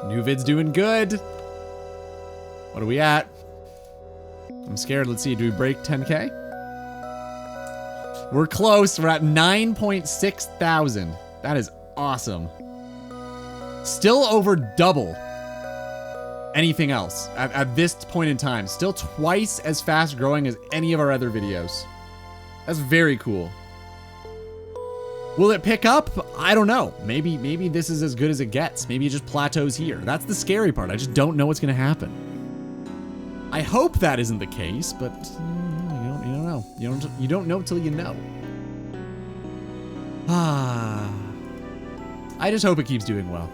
New vid's doing good. What are we at? I'm scared. Let's see. Do we break 10K? We're close. We're at 9.6 thousand. That is awesome. Still over double anything else at this point in time. Still twice as fast growing as any of our other videos. That's very cool. Will it pick up? I don't know. Maybe this is as good as it gets. Maybe it just plateaus here. That's the scary part. I just don't know what's gonna happen. I hope that isn't the case, but you don't know. You don't know till you know. I just hope it keeps doing well.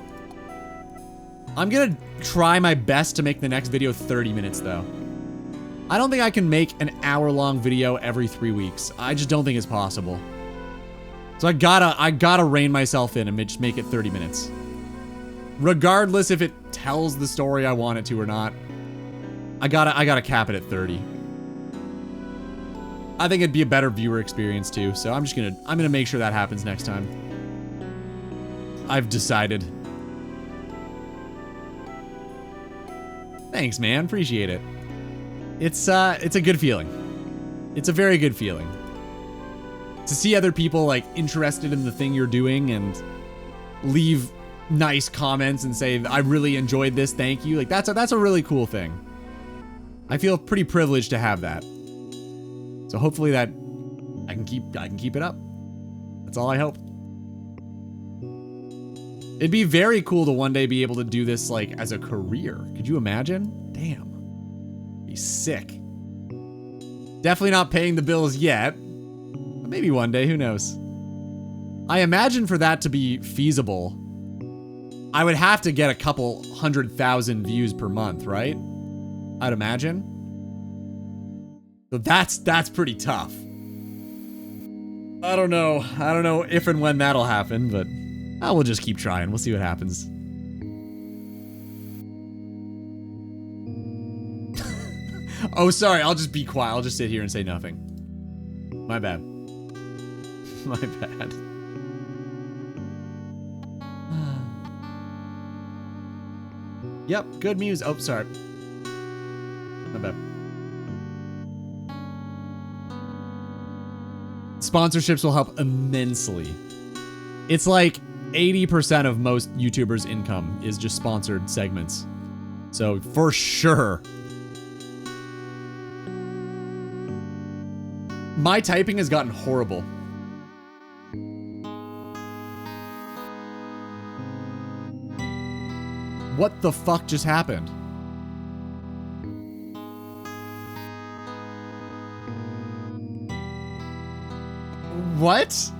I'm gonna try my best to make the next video 30 minutes though. I don't think I can make an hour-long video every 3 weeks. I just don't think it's possible. So I gotta rein myself in and just make it 30 minutes. Regardless if it tells the story I want it to or not. I gotta cap it at 30. I think it'd be a better viewer experience too. So I'm gonna make sure that happens next time. I've decided. Thanks, man. Appreciate it. It's a good feeling. It's a very good feeling. To see other people like interested in the thing you're doing and leave nice comments and say, I really enjoyed this, thank you. Like that's a really cool thing. I feel pretty privileged to have that. So hopefully that I can keep it up. That's all I hope. It'd be very cool to one day be able to do this like as a career. Could you imagine? Damn. Be sick. Definitely not paying the bills yet. But maybe one day, who knows? I imagine for that to be feasible, I would have to get a couple 100,000 views per month, right? I'd imagine. So that's pretty tough. I don't know if and when that'll happen, but we'll just keep trying. We'll see what happens. Oh, sorry. I'll just be quiet. I'll just sit here and say nothing. My bad. My bad. Yep, good news. Oh, sorry. My bad. Sponsorships will help immensely. It's like 80% of most YouTubers' income is just sponsored segments. So, for sure. My typing has gotten horrible. What the fuck just happened? What?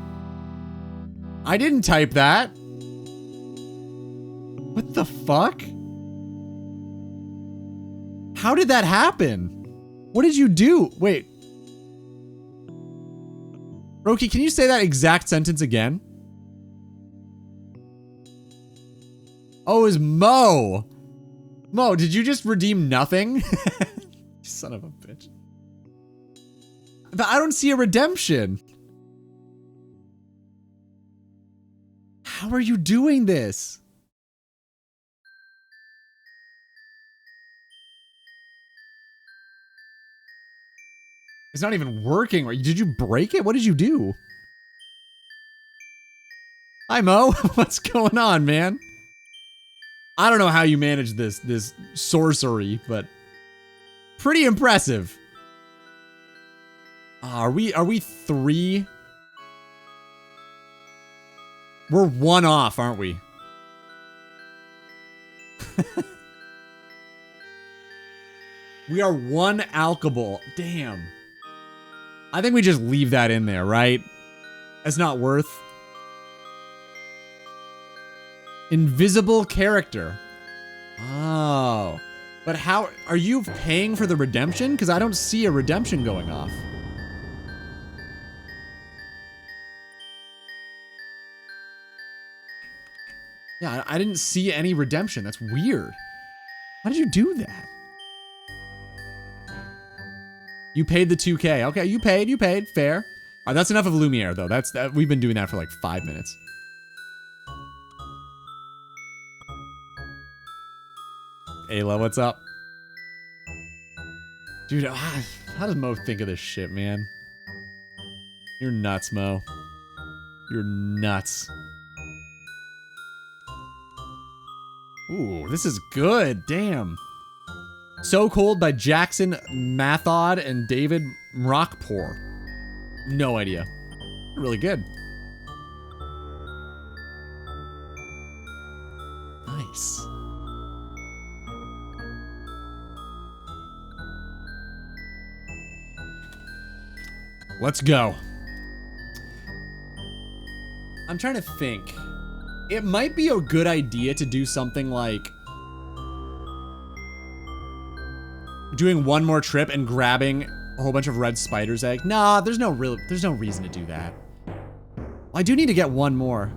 I didn't type that. What the fuck? How did that happen? What did you do? Wait. Roki, can you say that exact sentence again? Oh, it was Mo. Mo, did you just redeem nothing? Son of a bitch. But I don't see a redemption. How are you doing this? It's not even working. Did you break it? What did you do? Hi, Mo. What's going on, man? I don't know how you manage this sorcery, but pretty impressive. Are we 3? We're 1 off, aren't we? We are 1 alcohol. Damn. I think we just leave that in there, right? It's not worth. Invisible character. Oh. But how are you paying for the redemption? Because I don't see a redemption going off. Yeah, I didn't see any redemption. That's weird. How did you do that? You paid the 2K. Okay, you paid. Fair. All right, that's enough of Lumiere, though. We've been doing that for like 5 minutes. Ayla, what's up? Dude, how does Mo think of this shit, man? You're nuts, Mo. You're nuts. Ooh, this is good. Damn. So Cold by Jackson Mathod and David Rockpour. No idea. Really good. Nice. Let's go. I'm trying to think. It might be a good idea to do something like doing one more trip and grabbing a whole bunch of red spider's egg. Nah, there's no reason to do that. I do need to get one more.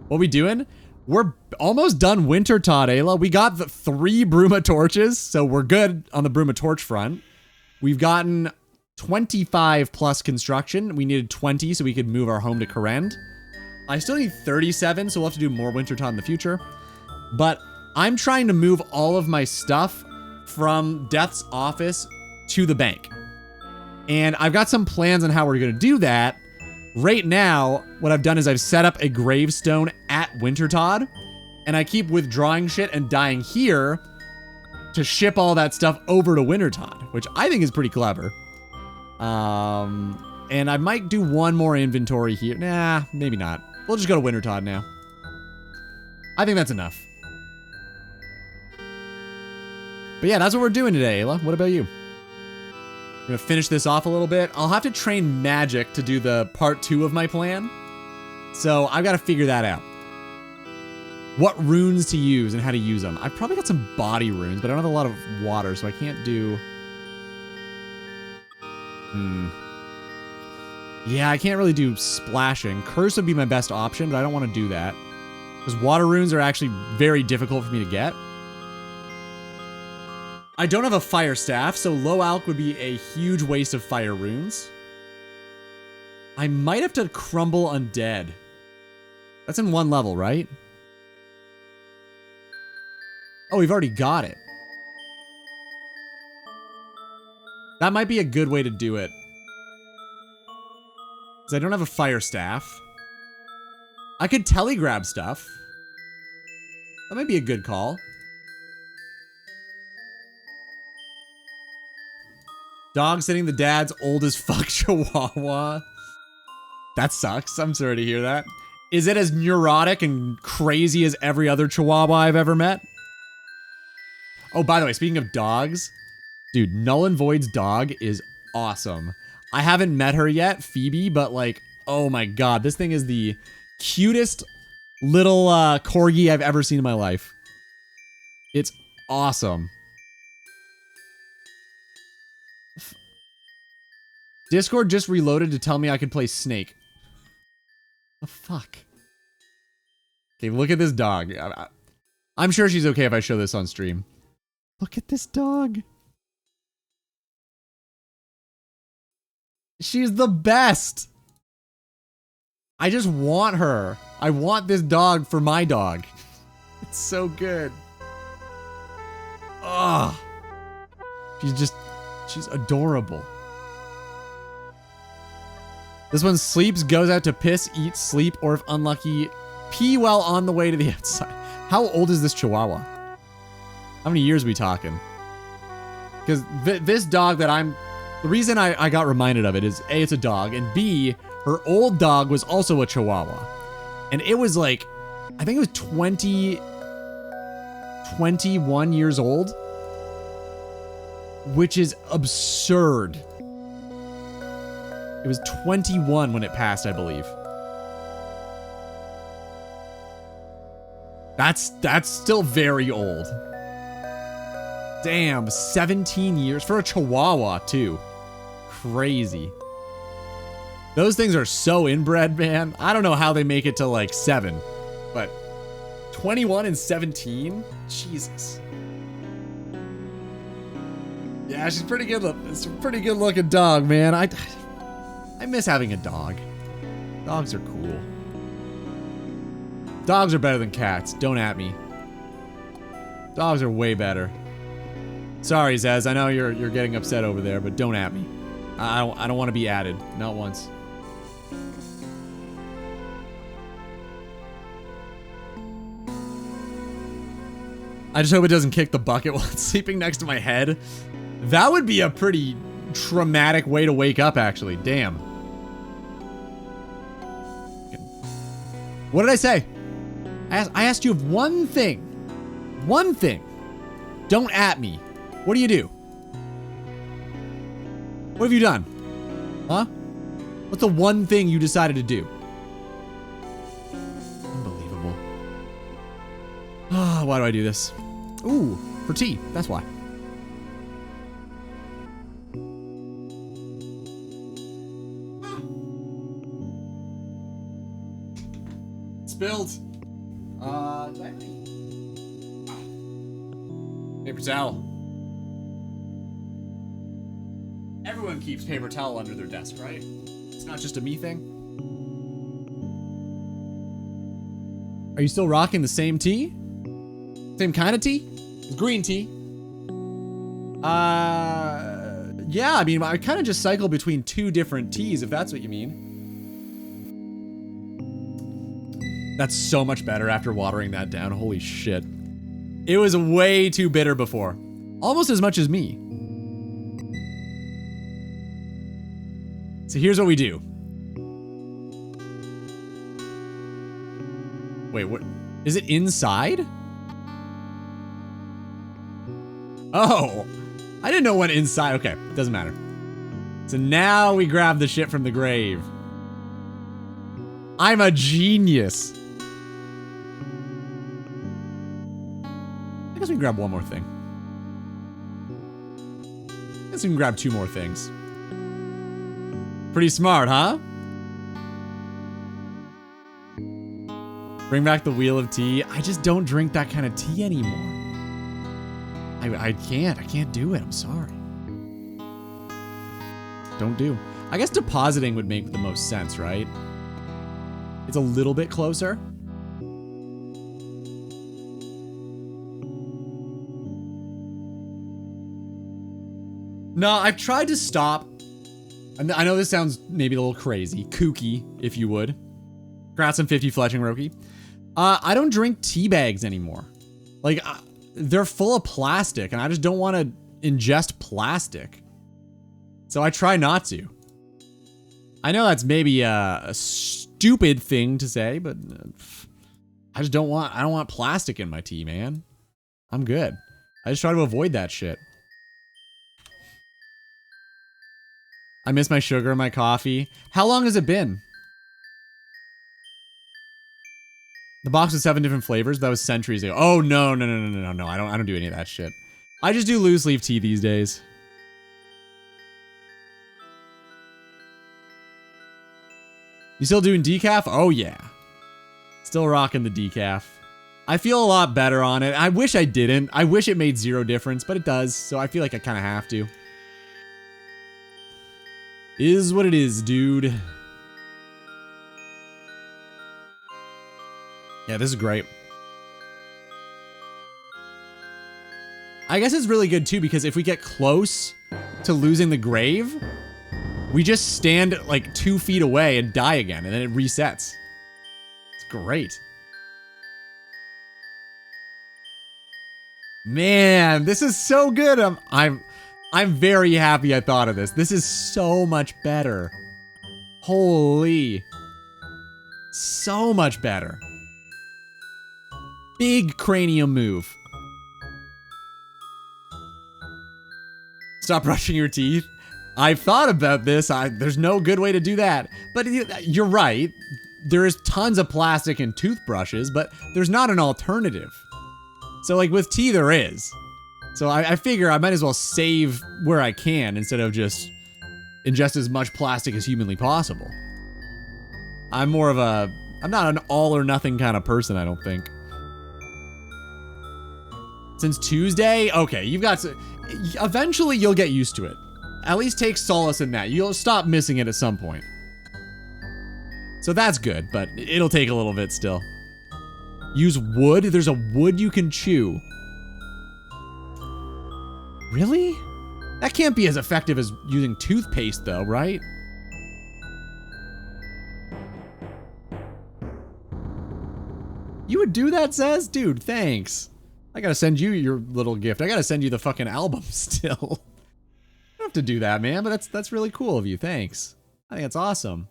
What we doing? We're almost done winter, Todd Ayla. We got the 3 Bruma torches, so we're good on the Bruma torch front. We've gotten 25 plus construction. We needed 20 so we could move our home to Corrend. I still need 37, so we'll have to do more Winterton in the future. But I'm trying to move all of my stuff from Death's office to the bank. And I've got some plans on how we're going to do that. Right now, what I've done is I've set up a gravestone at Winterton, and I keep withdrawing shit and dying here to ship all that stuff over to Winterton, which I think is pretty clever. And I might do one more inventory here. Nah, maybe not. We'll just go to Winterton now. I think that's enough. But yeah, that's what we're doing today, Ayla. What about you? I'm gonna finish this off a little bit. I'll have to train magic to do the part 2 of my plan. So I've got to figure that out. What runes to use and how to use them. I've probably got some body runes, but I don't have a lot of water, so I can't do... Yeah, I can't really do splashing. Curse would be my best option, but I don't want to do that. Because water runes are actually very difficult for me to get. I don't have a fire staff, so low alch would be a huge waste of fire runes. I might have to crumble undead. That's in 1 level, right? Oh, we've already got it. That might be a good way to do it. Because I don't have a fire staff. I could telegrab stuff. That might be a good call. Dog sitting the dad's old as fuck chihuahua. That sucks. I'm sorry to hear that. Is it as neurotic and crazy as every other chihuahua I've ever met? Oh, by the way, speaking of dogs, dude, Null and Void's dog is awesome. I haven't met her yet, Phoebe, but like, oh my god, this thing is the cutest little corgi I've ever seen in my life. It's awesome. Discord just reloaded to tell me I could play Snake. The fuck? Okay, look at this dog. I'm sure she's okay if I show this on stream. Look at this dog. She's the best. I just want her. I want this dog for my dog. It's so good. Ugh. She's adorable. This one sleeps, goes out to piss, eat, sleep, or if unlucky, pee while on the way to the outside. How old is this chihuahua? How many years are we talking? Because this dog that the reason I got reminded of it is A, it's a dog, and B, her old dog was also a chihuahua. And it was like, I think it was 21 years old, which is absurd. It was 21 when it passed, I believe. That's still very old. Damn, 17 years for a chihuahua too. Crazy. Those things are so inbred, man. I don't know how they make it to like 7, but 21 and 17? Jesus. Yeah, she's pretty good. It's a pretty good looking dog, man. I miss having a dog. Dogs are cool. Dogs are better than cats. Don't at me. Dogs are way better. Sorry, Zez. I know you're getting upset over there, but don't at me. I don't want to be added. Not once. I just hope it doesn't kick the bucket while it's sleeping next to my head. That would be a pretty traumatic way to wake up, actually. Damn. What did I say? I asked you of one thing. One thing. Don't at me. What do you do? What have you done? Huh? What's the one thing you decided to do? Unbelievable. Ah, why do I do this? Ooh, for tea. That's why. Spilled. Paper towel. Everyone keeps paper towel under their desk, right? It's not just a me thing. Are you still rocking the same tea? Same kind of tea? Green tea. Yeah, I mean, I kind of just cycle between 2 different teas, if that's what you mean. That's so much better after watering that down. Holy shit. It was way too bitter before. Almost as much as me. So here's what we do. Wait, what? Is it inside? Oh, I didn't know what inside. Okay, doesn't matter. So now we grab the shit from the grave. I'm a genius. I guess we can grab one more thing. I guess we can grab 2 more things. Pretty smart, huh? Bring back the wheel of tea. I just don't drink that kind of tea anymore. I can't do it. I'm sorry. Don't do. I guess depositing would make the most sense, right? It's a little bit closer. No, I've tried to stop. I know this sounds maybe a little crazy, kooky, if you would. Congrats on 50 fletching, Roki. I don't drink tea bags anymore. Like, they're full of plastic, and I just don't want to ingest plastic. So I try not to. I know that's maybe a stupid thing to say, but I just don't want plastic in my tea, man. I'm good. I just try to avoid that shit. I miss my sugar in my coffee. How long has it been? The box with 7 different flavors. That was centuries ago. Oh no. I don't do any of that shit. I just do loose leaf tea these days. You still doing decaf? Oh yeah. Still rocking the decaf. I feel a lot better on it. I wish I didn't. I wish it made 0 difference, but it does. So I feel like I kind of have to. Is what it is, dude. Yeah, this is great. I guess it's really good too, because if we get close to losing the grave, we just stand like 2 feet away and die again, and then it resets. It's great. Man, this is so good. I'm very happy I thought of this. This is so much better. Holy. So much better. Big cranium move. Stop brushing your teeth. I've thought about this. There's no good way to do that. But you're right. There is tons of plastic in toothbrushes, but there's not an alternative. So like with tea, there is. So I figure I might as well save where I can instead of just ingest as much plastic as humanly possible. I'm not an all or nothing kind of person, I don't think. Since Tuesday? Okay, eventually you'll get used to it. At least take solace in that. You'll stop missing it at some point. So that's good, but it'll take a little bit still. Use wood? There's a wood you can chew. Really? That can't be as effective as using toothpaste though, right? You would do that, Says? Dude, thanks. I gotta send you your little gift. I gotta send you the fucking album still. You don't have to do that, man, but that's really cool of you. Thanks. I think that's awesome.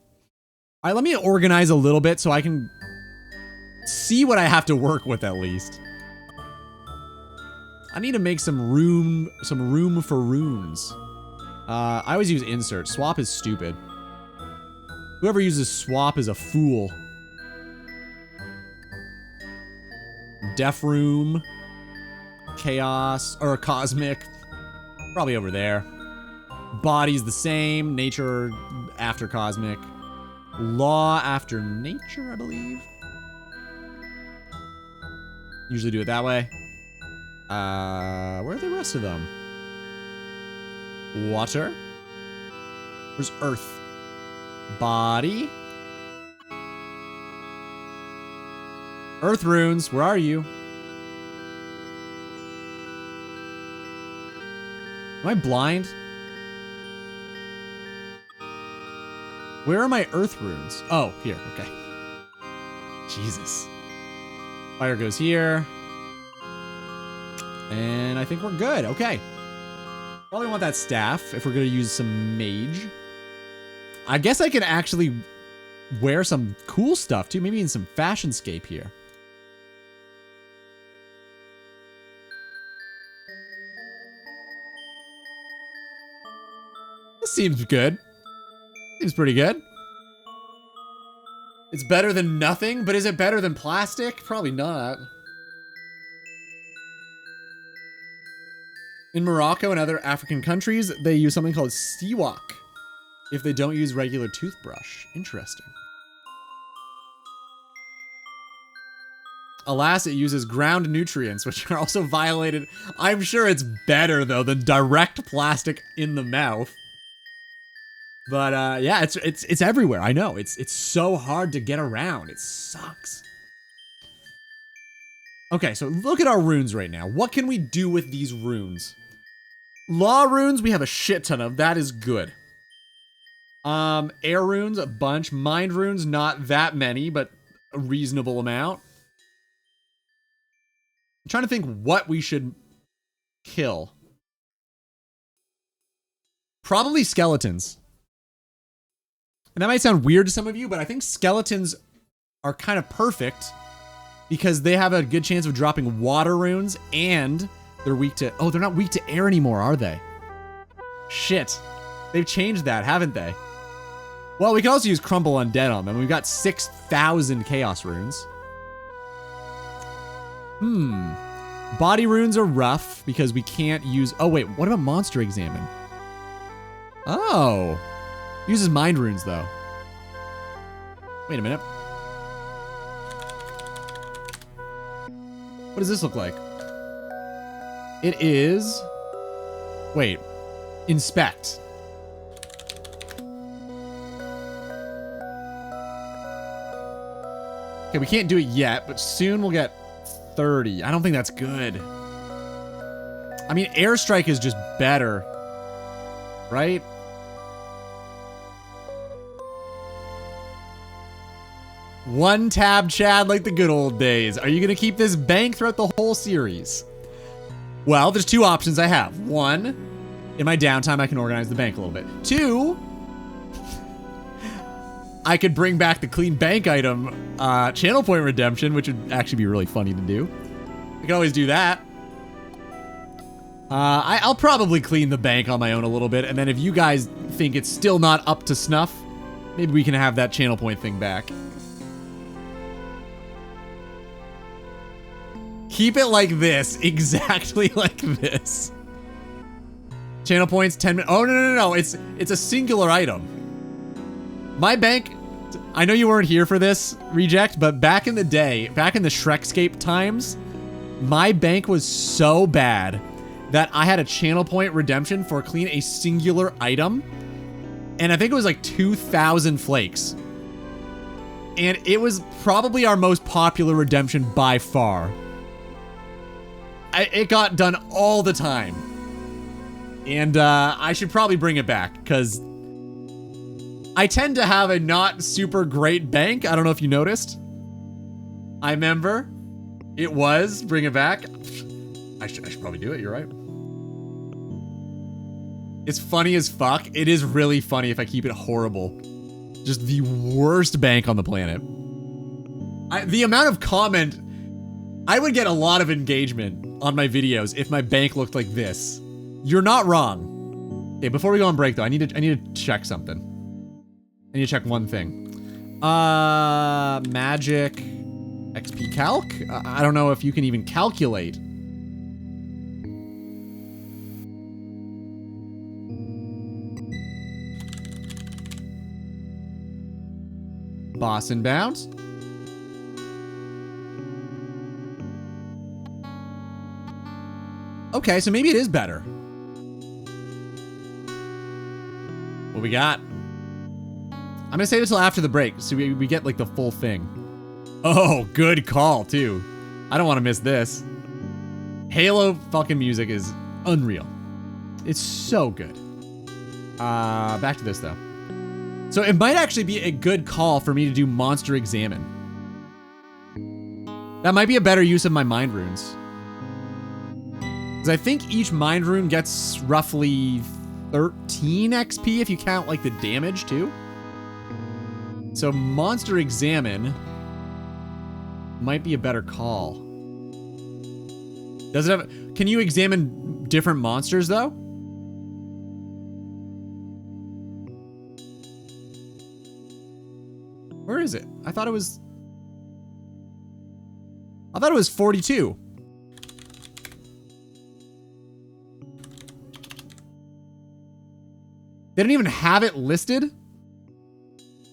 All right, let me organize a little bit so I can see what I have to work with at least. I need to make some room for runes. I always use insert. Swap is stupid. Whoever uses swap is a fool. Def room. Chaos, or cosmic. Probably over there. Body's the same. Nature after cosmic. Law after nature, I believe. Usually do it that way. Where are the rest of them? Water. Where's Earth? Body. Earth runes, where are you? Am I blind? Where are my Earth runes? Oh, here, okay. Jesus. Fire goes here. And I think we're good, okay. Probably want that staff if we're gonna use some mage. I guess I can actually wear some cool stuff too, maybe in some fashionscape here. This seems good. Seems pretty good. It's better than nothing, but is it better than plastic? Probably not. In Morocco and other African countries, they use something called siwak if they don't use regular toothbrush. Interesting. Alas, it uses ground nutrients, which are also violated. I'm sure it's better, though, than direct plastic in the mouth. But, yeah, it's everywhere. I know. It's so hard to get around. It sucks. Okay, so look at our runes right now. What can we do with these runes? Law runes, we have a shit ton of. That is good. Air runes, a bunch. Mind runes, not that many, but a reasonable amount. I'm trying to think what we should kill. Probably skeletons. And that might sound weird to some of you, but I think skeletons are kind of perfect because they have a good chance of dropping water runes and they're weak to... Oh, they're not weak to air anymore, are they? Shit. They've changed that, haven't they? Well, we can also use Crumble Undead on them. We've got 6,000 Chaos runes. Body runes are rough because we can't use... Oh, wait. What about Monster Examine? Oh. Uses Mind runes, though. Wait a minute. What does this look like? It is... Wait. Inspect. Okay, we can't do it yet, but soon we'll get 30. I don't think that's good. I mean, Airstrike is just better. Right? One tab, Chad, like the good old days. Are you going to keep this bank throughout the whole series? Well, there's two options I have. One, in my downtime, I can organize the bank a little bit. Two, I could bring back the clean bank item channel point redemption, which would actually be really funny to do. I can always do that. I'll probably clean the bank on my own a little bit, and then if you guys think it's still not up to snuff, maybe we can have that channel point thing back. Keep it like this, exactly like this. Channel points, 10 minutes. Oh, no. It's a singular item. My bank, I know you weren't here for this, Reject, but back in the day, back in the Shrekscape times, my bank was so bad that I had a channel point redemption for clean a singular item. And I think it was like 2,000 flakes. And it was probably our most popular redemption by far. It got done all the time. And I should probably bring it back because I tend to have a not super great bank. I don't know if you noticed. I remember it was bring it back. I should probably do it. You're right. It's funny as fuck. It is really funny if I keep it horrible. Just the worst bank on the planet. The amount of comment, I would get a lot of engagement on my videos if my bank looked like this. You're not wrong. Okay, before we go on break though, I need to check something. I need to check one thing. Magic XP calc? I don't know if you can even calculate. Boss inbound. Okay, so maybe it is better. What we got? I'm gonna save it till after the break so we get like the full thing. Oh, good call too. I don't want to miss this. Halo fucking music is unreal. It's so good. Back to this though. So it might actually be a good call for me to do Monster Examine. That might be a better use of my Mind Runes. Because I think each Mind Rune gets roughly 13 XP if you count like the damage too. So Monster Examine might be a better call. Does it have... Can you examine different monsters though? Where is it? I thought it was 42. They didn't even have it listed?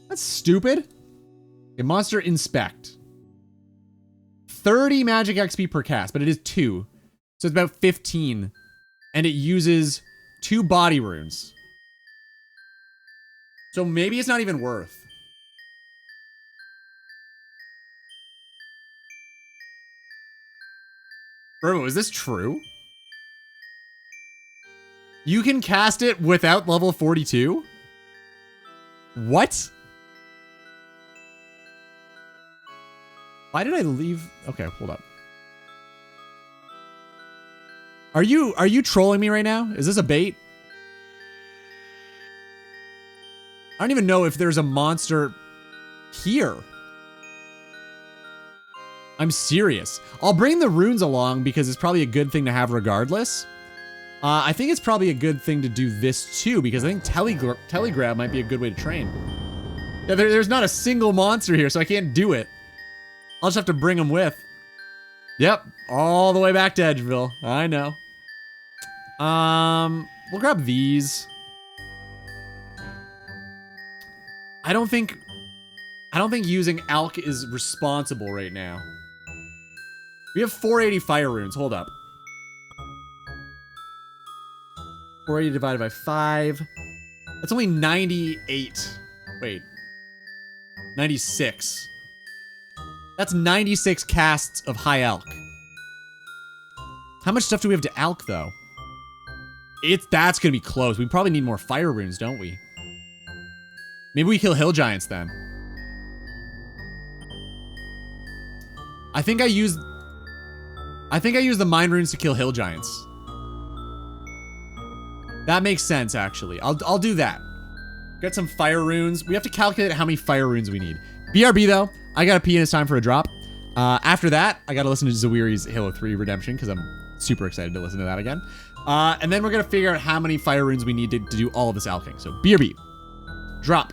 That's stupid. Okay, Monster Inspect. 30 magic XP per cast, but it is 2. So it's about 15. And it uses 2 body runes. So maybe it's not even worth. Bro, is this true? You can cast it without level 42? What? Why did I leave? Okay, hold up. Are you trolling me right now? Is this a bait? I don't even know if there's a monster here. I'm serious. I'll bring the runes along because it's probably a good thing to have regardless. I think it's probably a good thing to do this too because I think Telegrab might be a good way to train. Yeah, there's not a single monster here, so I can't do it. I'll just have to bring them with. Yep, all the way back to Edgeville. I know. We'll grab these. I don't think using Alk is responsible right now. We have 480 fire runes. Hold up. 480 divided by 5. That's only 98. Wait. 96. That's 96 casts of high Alk. How much stuff do we have to Alk, though? That's gonna be close. We probably need more fire runes, don't we? Maybe we kill hill giants then. I think I used the mind runes to kill hill giants. That makes sense, actually. I'll do that. Get some fire runes. We have to calculate how many fire runes we need. BRB though, I gotta pee and it's time for a drop. After that, I gotta listen to Zawiri's Halo 3 Redemption because I'm super excited to listen to that again. And then we're gonna figure out how many fire runes we need to do all of this alching. So BRB. Drop.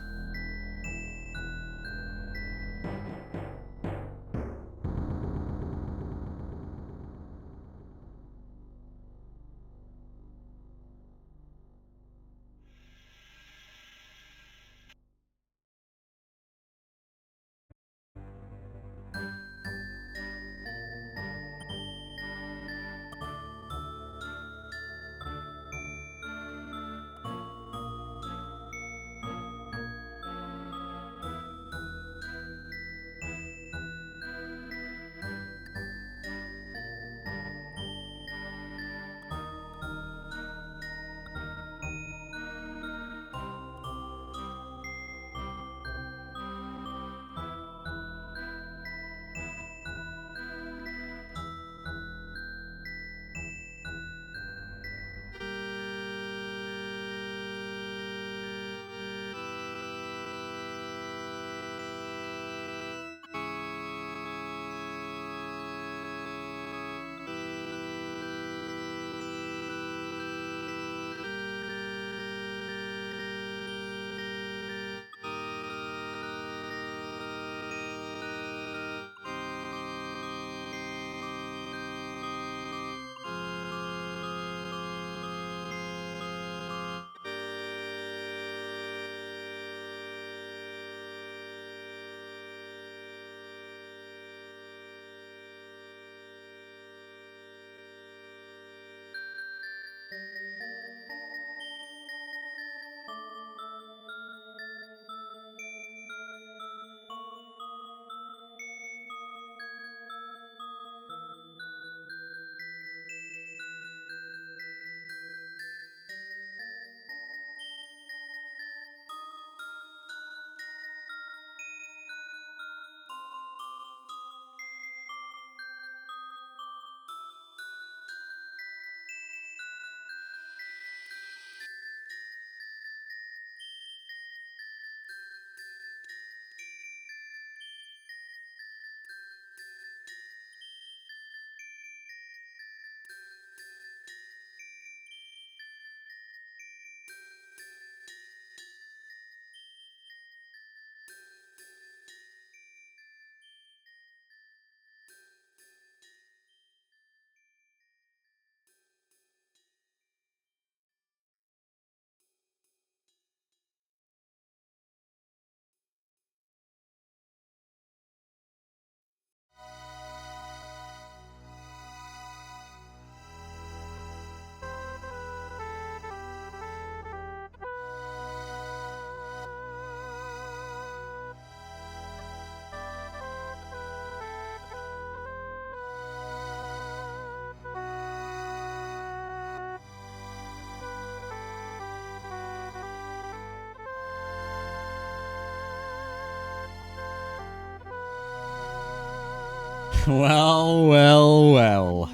Well, well, well.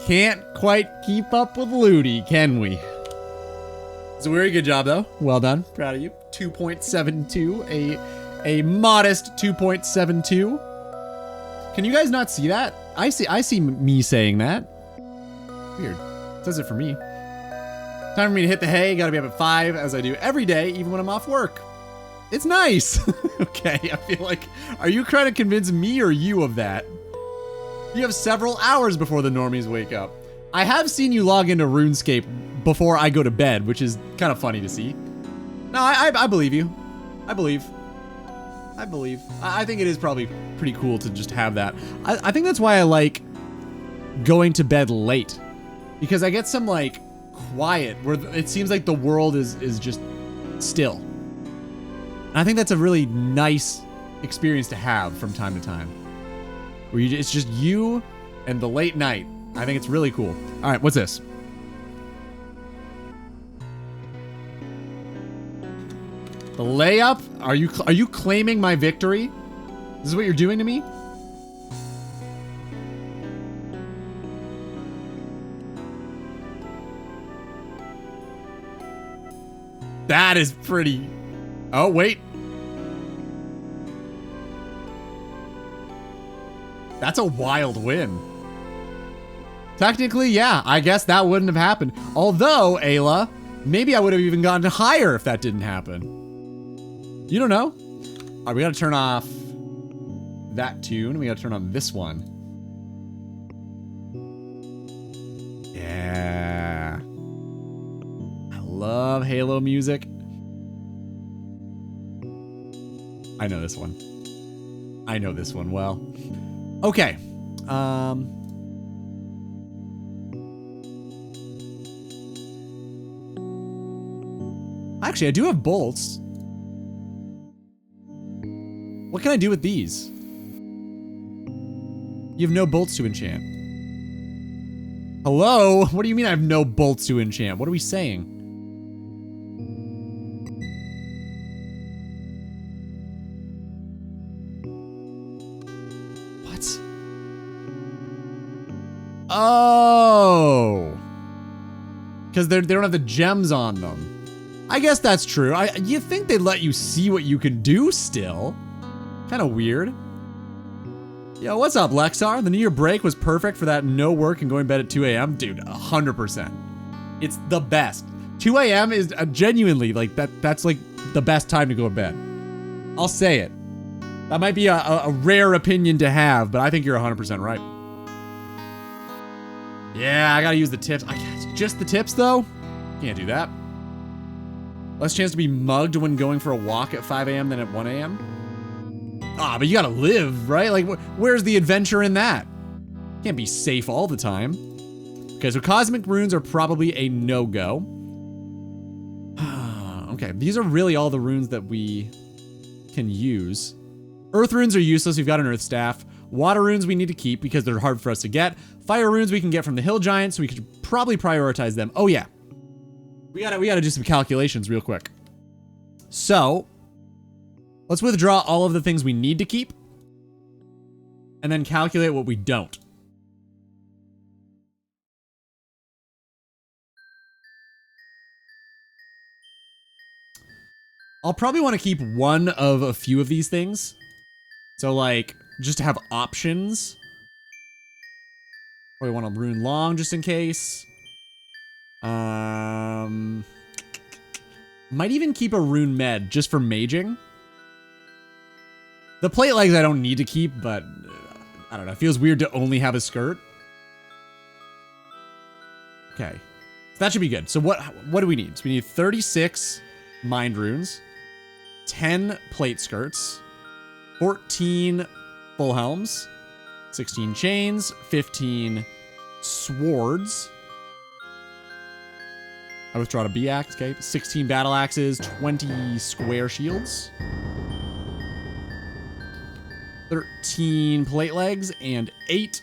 Can't quite keep up with Ludi, can we? It's a very good job, though. Well done. Proud of you. 2.72. A modest 2.72. Can you guys not see that? I see me saying that. Weird. It says it for me. Time for me to hit the hay. Gotta be up at 5, as I do every day, even when I'm off work. It's nice. Okay, I feel like, are you trying to convince me or you of that? You have several hours before the normies wake up. I have seen you log into RuneScape before I go to bed, which is kind of funny to see. No, I believe you. I believe. I think it is probably pretty cool to just have that. I think that's why I like going to bed late. Because I get some, like, quiet where it seems like the world is just still. And I think that's a really nice experience to have from time to time. Where it's just you and the late night. I think it's really cool. All right, what's this? The layup? Are you claiming my victory? This is what you're doing to me? That is pretty... Oh, wait. That's a wild win. Technically, yeah, I guess that wouldn't have happened. Although, Ayla, maybe I would have even gotten higher if that didn't happen. You don't know. All right, we gotta turn off that tune. We gotta turn on this one. Yeah. I love Halo music. I know this one. I know this one well. Okay. Actually, I do have bolts. What can I do with these? You have no bolts to enchant. Hello? What do you mean I have no bolts to enchant? What are we saying? What? Oh. Because they don't have the gems on them. I guess that's true. You think they'd let you see what you can do still. Kind of weird. Yo, what's up, Lexar? The New Year break was perfect for that no work and going to bed at 2 a.m. Dude, 100%. It's the best. 2 a.m. is genuinely, like, that's like the best time to go to bed. I'll say it. That might be a rare opinion to have, but I think you're 100% right. Yeah, I gotta use the tips. Just the tips, though? Can't do that. Less chance to be mugged when going for a walk at 5 a.m. than at 1 a.m. Ah, but you gotta live, right? Like, where's the adventure in that? Can't be safe all the time. Okay, so cosmic runes are probably a no-go. Okay, these are really all the runes that we can use. Earth runes are useless. We've got an earth staff. Water runes we need to keep because they're hard for us to get. Fire runes we can get from the hill giants, so we could probably prioritize them. Oh yeah, we gotta do some calculations real quick. So let's withdraw all of the things we need to keep and then calculate what we don't. I'll probably want to keep one of a few of these things. So, like, just to have options. Probably want a rune long just in case. Might even keep a rune med just for maging. The plate legs I don't need to keep, but I don't know. It feels weird to only have a skirt. Okay. So that should be good. So what do we need? So we need 36 mind runes, 10 plate skirts, 14 full helms, 16 chains, 15 swords. I withdraw to B-axe, okay. 16 battle axes, 20 square shields, 13 plate legs, and 8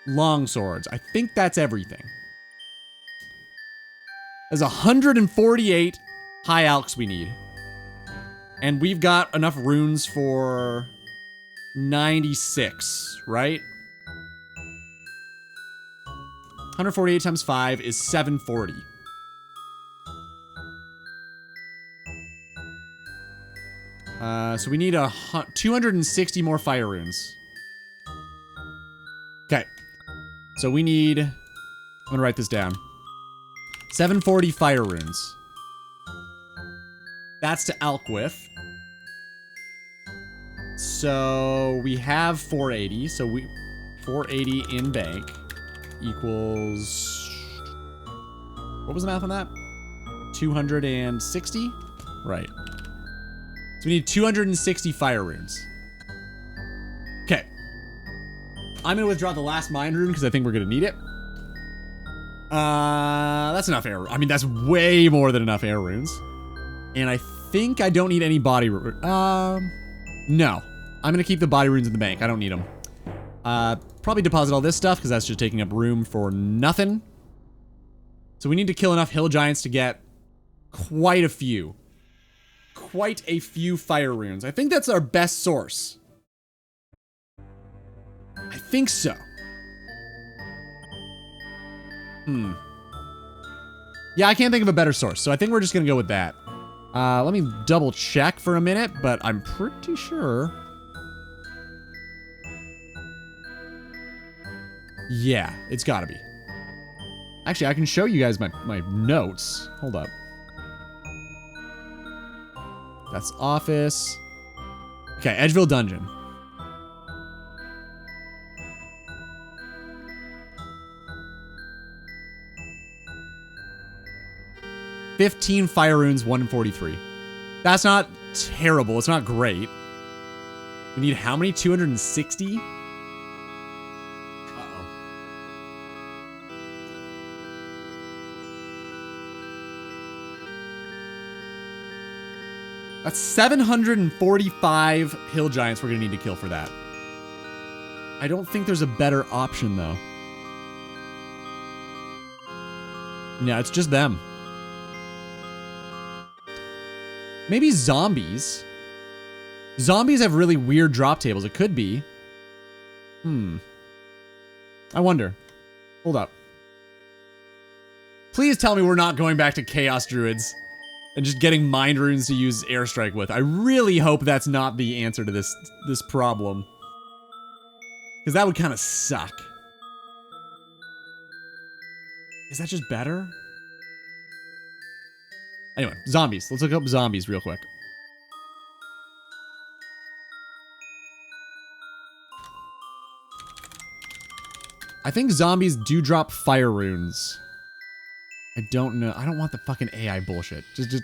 long swords. I think that's everything. There's 148 high alchs we need. And we've got enough runes for 96, right? 148 times 5 is 740. So we need 260 more fire runes. Okay. So we need... I'm gonna write this down. 740 fire runes. That's to Alquith. So we have 480. So 480 in bank equals... What was the math on that? 260? Right. So we need 260 fire runes. Okay. I'm gonna withdraw the last mind rune because I think we're gonna need it. That's enough air. I mean, that's way more than enough air runes. And I think I don't need any body rune. No. I'm gonna keep the body runes in the bank. I don't need them. Probably deposit all this stuff because that's just taking up room for nothing. So we need to kill enough hill giants to get quite a few. Quite a few fire runes. I think that's our best source. I think so. Yeah, I can't think of a better source, so I think we're just gonna go with that. Let me double check for a minute, but I'm pretty sure. Yeah, it's gotta be. Actually, I can show you guys my notes. Hold up. That's office. Okay, Edgeville Dungeon. $15 fire runes, 1 in 43. That's not terrible. It's not great. We need how many? 260? Uh-oh. That's 745 hill giants we're gonna need to kill for that. I don't think there's a better option, though. Yeah, it's just them. Maybe zombies. Zombies have really weird drop tables. It could be. I wonder. Hold up. Please tell me we're not going back to Chaos Druids and just getting mind runes to use airstrike with. I really hope that's not the answer to this problem. Because that would kind of suck. Is that just better? Anyway, zombies. Let's look up zombies real quick. I think zombies do drop fire runes. I don't know. I don't want the fucking AI bullshit. Just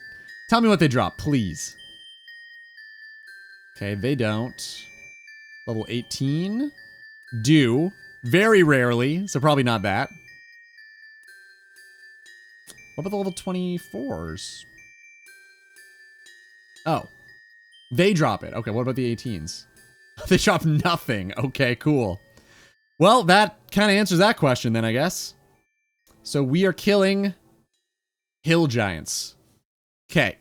tell me what they drop, please. Okay, they don't. Level 18. Do. Very rarely, so probably not that. What about the level 24s? Oh. They drop it. Okay, what about the 18s? They drop nothing. Okay, cool. Well, that kind of answers that question then, I guess. So we are killing hill giants. Okay.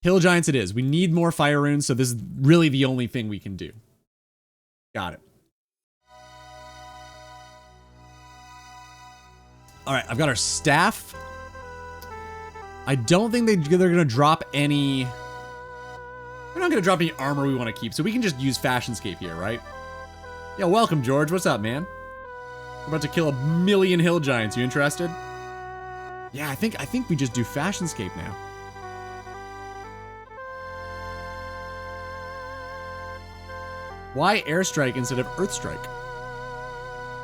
Hill giants it is. We need more fire runes, so this is really the only thing we can do. Got it. All right, I've got our staff. I don't think they're going to drop any... They're not going to drop any armor we want to keep, so we can just use Fashionscape here, right? Yeah, welcome, George. What's up, man? We're about to kill 1,000,000 hill giants. You interested? Yeah, I think we just do Fashionscape now. Why Airstrike instead of Earthstrike?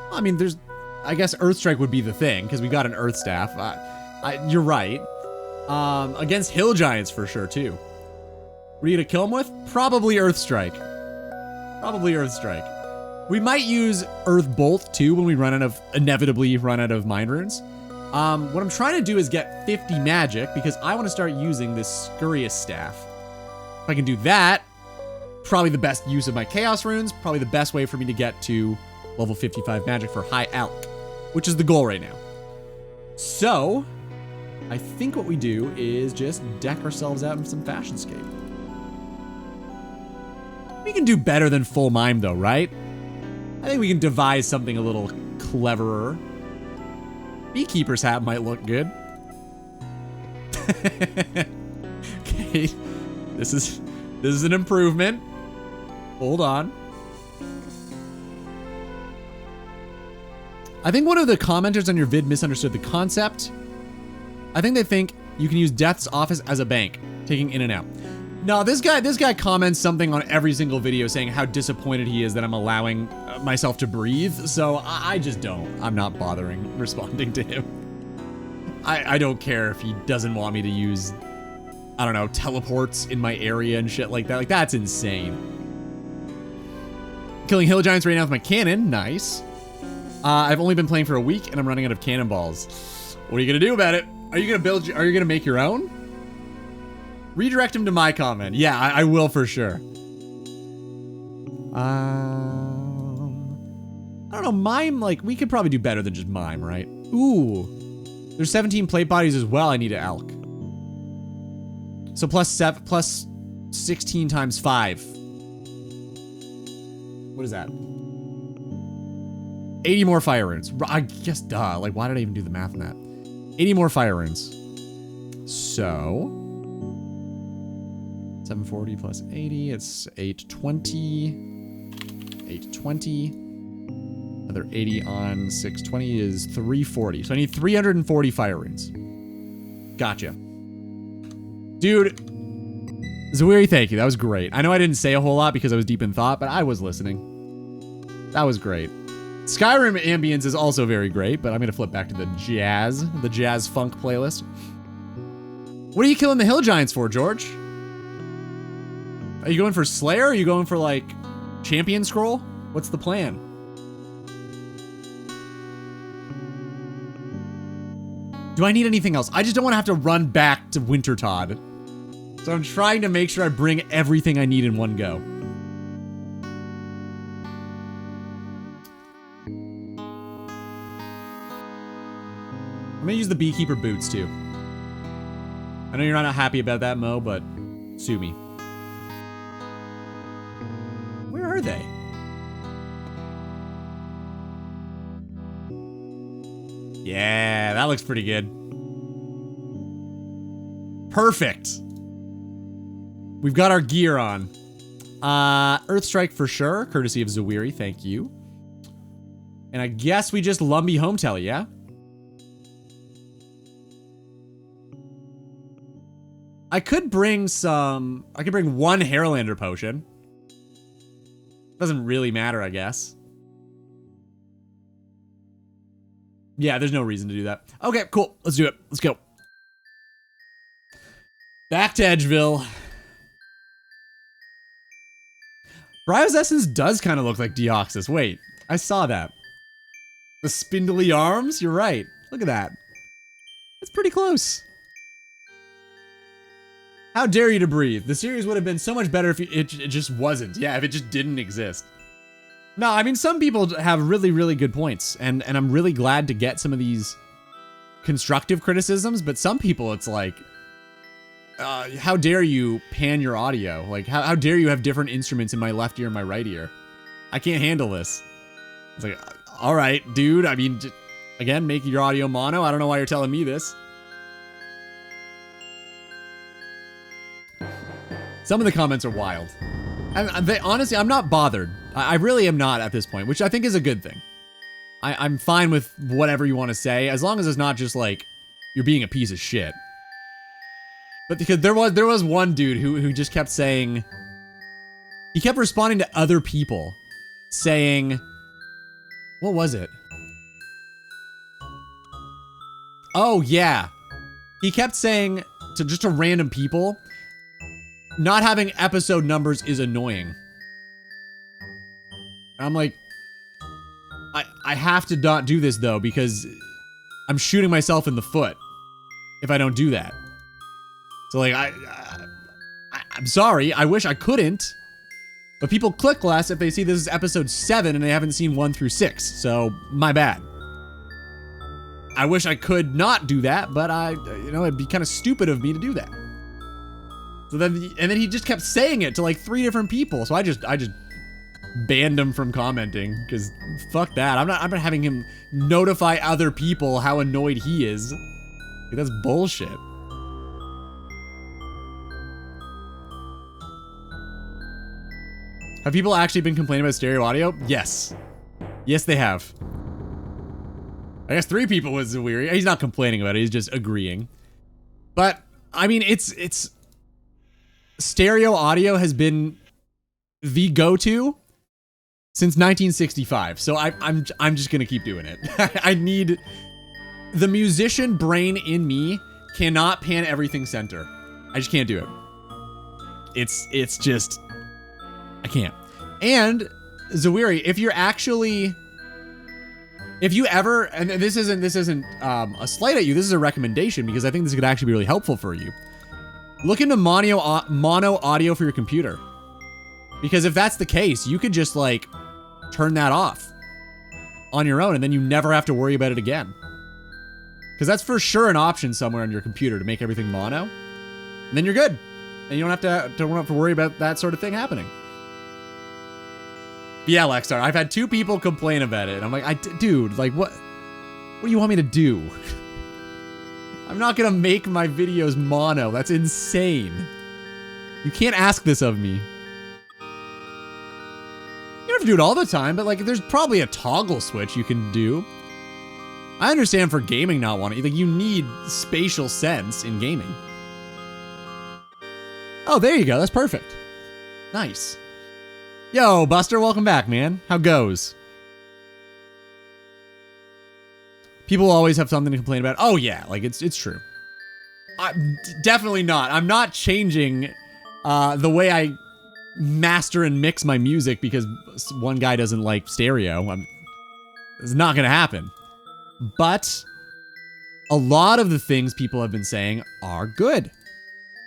Well, I mean, there's... I guess Earthstrike would be the thing, because we got an Earth Staff. You're right. Against hill giants for sure, too. What are you gonna kill them with? Probably Earthstrike. Probably Earthstrike. We might use Earth Bolt, too, when we inevitably run out of Mind Runes. What I'm trying to do is get 50 magic, because I want to start using this Scurrius Staff. If I can do that, probably the best use of my Chaos Runes, probably the best way for me to get to level 55 magic for High Alch, which is the goal right now. So, I think what we do is just deck ourselves out in some Fashionscape. We can do better than full mime though, right? I think we can devise something a little cleverer. Beekeeper's hat might look good. Okay, this is an improvement. Hold on. I think one of the commenters on your vid misunderstood the concept. I think they think you can use Death's office as a bank, taking in and out. No, this guy comments something on every single video saying how disappointed he is that I'm allowing myself to breathe. So I just don't. I'm not bothering responding to him. I don't care if he doesn't want me to use, I don't know, teleports in my area and shit like that. Like, that's insane. Killing hill giants right now with my cannon. Nice. I've only been playing for a week and I'm running out of cannonballs. What are you gonna do about it? Are you gonna make your own? Redirect him to my comment. Yeah, I will for sure. I don't know, mime, like, we could probably do better than just mime, right? Ooh. There's 17 plate bodies as well. I need an elk. So plus 16 times 5. What is that? 80 more fire runes. I guess, duh. Like, why did I even do the math on that? 80 more fire runes. So 740 plus 80. It's 820. 820. Another 80 on 620 is 340. So I need 340 fire runes. Gotcha. Dude, Zawiri, thank you. That was great. I know I didn't say a whole lot because I was deep in thought, but I was listening. That was great. Skyrim ambience is also very great, but I'm gonna flip back to the jazz funk playlist. What are you killing the hill giants for, George? Are you going for Slayer? Are you going for, like, Champion Scroll? What's the plan? Do I need anything else? I just don't want to have to run back to Wintertodd. So I'm trying to make sure I bring everything I need in one go. I'm gonna use the beekeeper boots too. I know you're not happy about that, Mo, but sue me. Where are they? Yeah, that looks pretty good. Perfect. We've got our gear on. Earthstrike for sure, courtesy of Zawiri, thank you. And I guess we just Lumbee home tele, yeah? I could bring one Hairlander potion. Doesn't really matter, I guess. Yeah, there's no reason to do that. Okay, cool. Let's do it. Let's go. Back to Edgeville. Bryo's Essence does kind of look like Deoxys. Wait, I saw that. The spindly arms? You're right. Look at that. That's pretty close. How dare you to breathe? The series would have been so much better if it just wasn't. Yeah, if it just didn't exist. No, I mean, some people have really, really good points, and I'm really glad to get some of these constructive criticisms, but some people, it's like, how dare you pan your audio? Like, how dare you have different instruments in my left ear and my right ear? I can't handle this. It's like, all right, dude, I mean, again, make your audio mono. I don't know why you're telling me this. Some of the comments are wild. And honestly, I'm not bothered. I really am not at this point, which I think is a good thing. I'm fine with whatever you want to say, as long as it's not just like, you're being a piece of shit. But because there was one dude who just kept saying, he kept responding to other people, saying, what was it? Oh yeah. He kept saying to random people, not having episode numbers is annoying. I'm like, I have to not do this though, because I'm shooting myself in the foot if I don't do that. So like, I'm sorry, I wish I couldn't, but people click less if they see this is episode 7 and they haven't seen 1 through 6, so my bad. I wish I could not do that, but you know, it'd be kind of stupid of me to do that. So then, and then he just kept saying it to like 3 different people. So I just banned him from commenting because fuck that. I'm not having him notify other people how annoyed he is. Like, that's bullshit. Have people actually been complaining about stereo audio? Yes. Yes, they have. I guess 3 people was weird. He's not complaining about it. He's just agreeing. But I mean, it's stereo audio has been the go-to since 1965. So I'm just gonna keep doing it. I need the musician brain in me cannot pan everything center. I just can't do it. It's just I can't. And Zawiri, if you ever, and this isn't a slight at you, this is a recommendation because I think this could actually be really helpful for you. Look into mono audio for your computer. Because if that's the case, you could just like turn that off on your own and then you never have to worry about it again. Because that's for sure an option somewhere on your computer to make everything mono. And then you're good. And you don't have to worry about that sort of thing happening. Yeah, Lexar, I've had 2 people complain about it. And I'm like, dude, like what do you want me to do? I'm not gonna make my videos mono. That's insane. You can't ask this of me. You don't have to do it all the time, but like there's probably a toggle switch you can do. I understand for gaming not wanting, like you need spatial sense in gaming. Oh, there you go. That's perfect. Nice. Yo, Buster, welcome back, man. How goes? People always have something to complain about. Oh yeah, like it's true. Definitely not. I'm not changing the way I master and mix my music because one guy doesn't like stereo. It's not gonna happen. But a lot of the things people have been saying are good.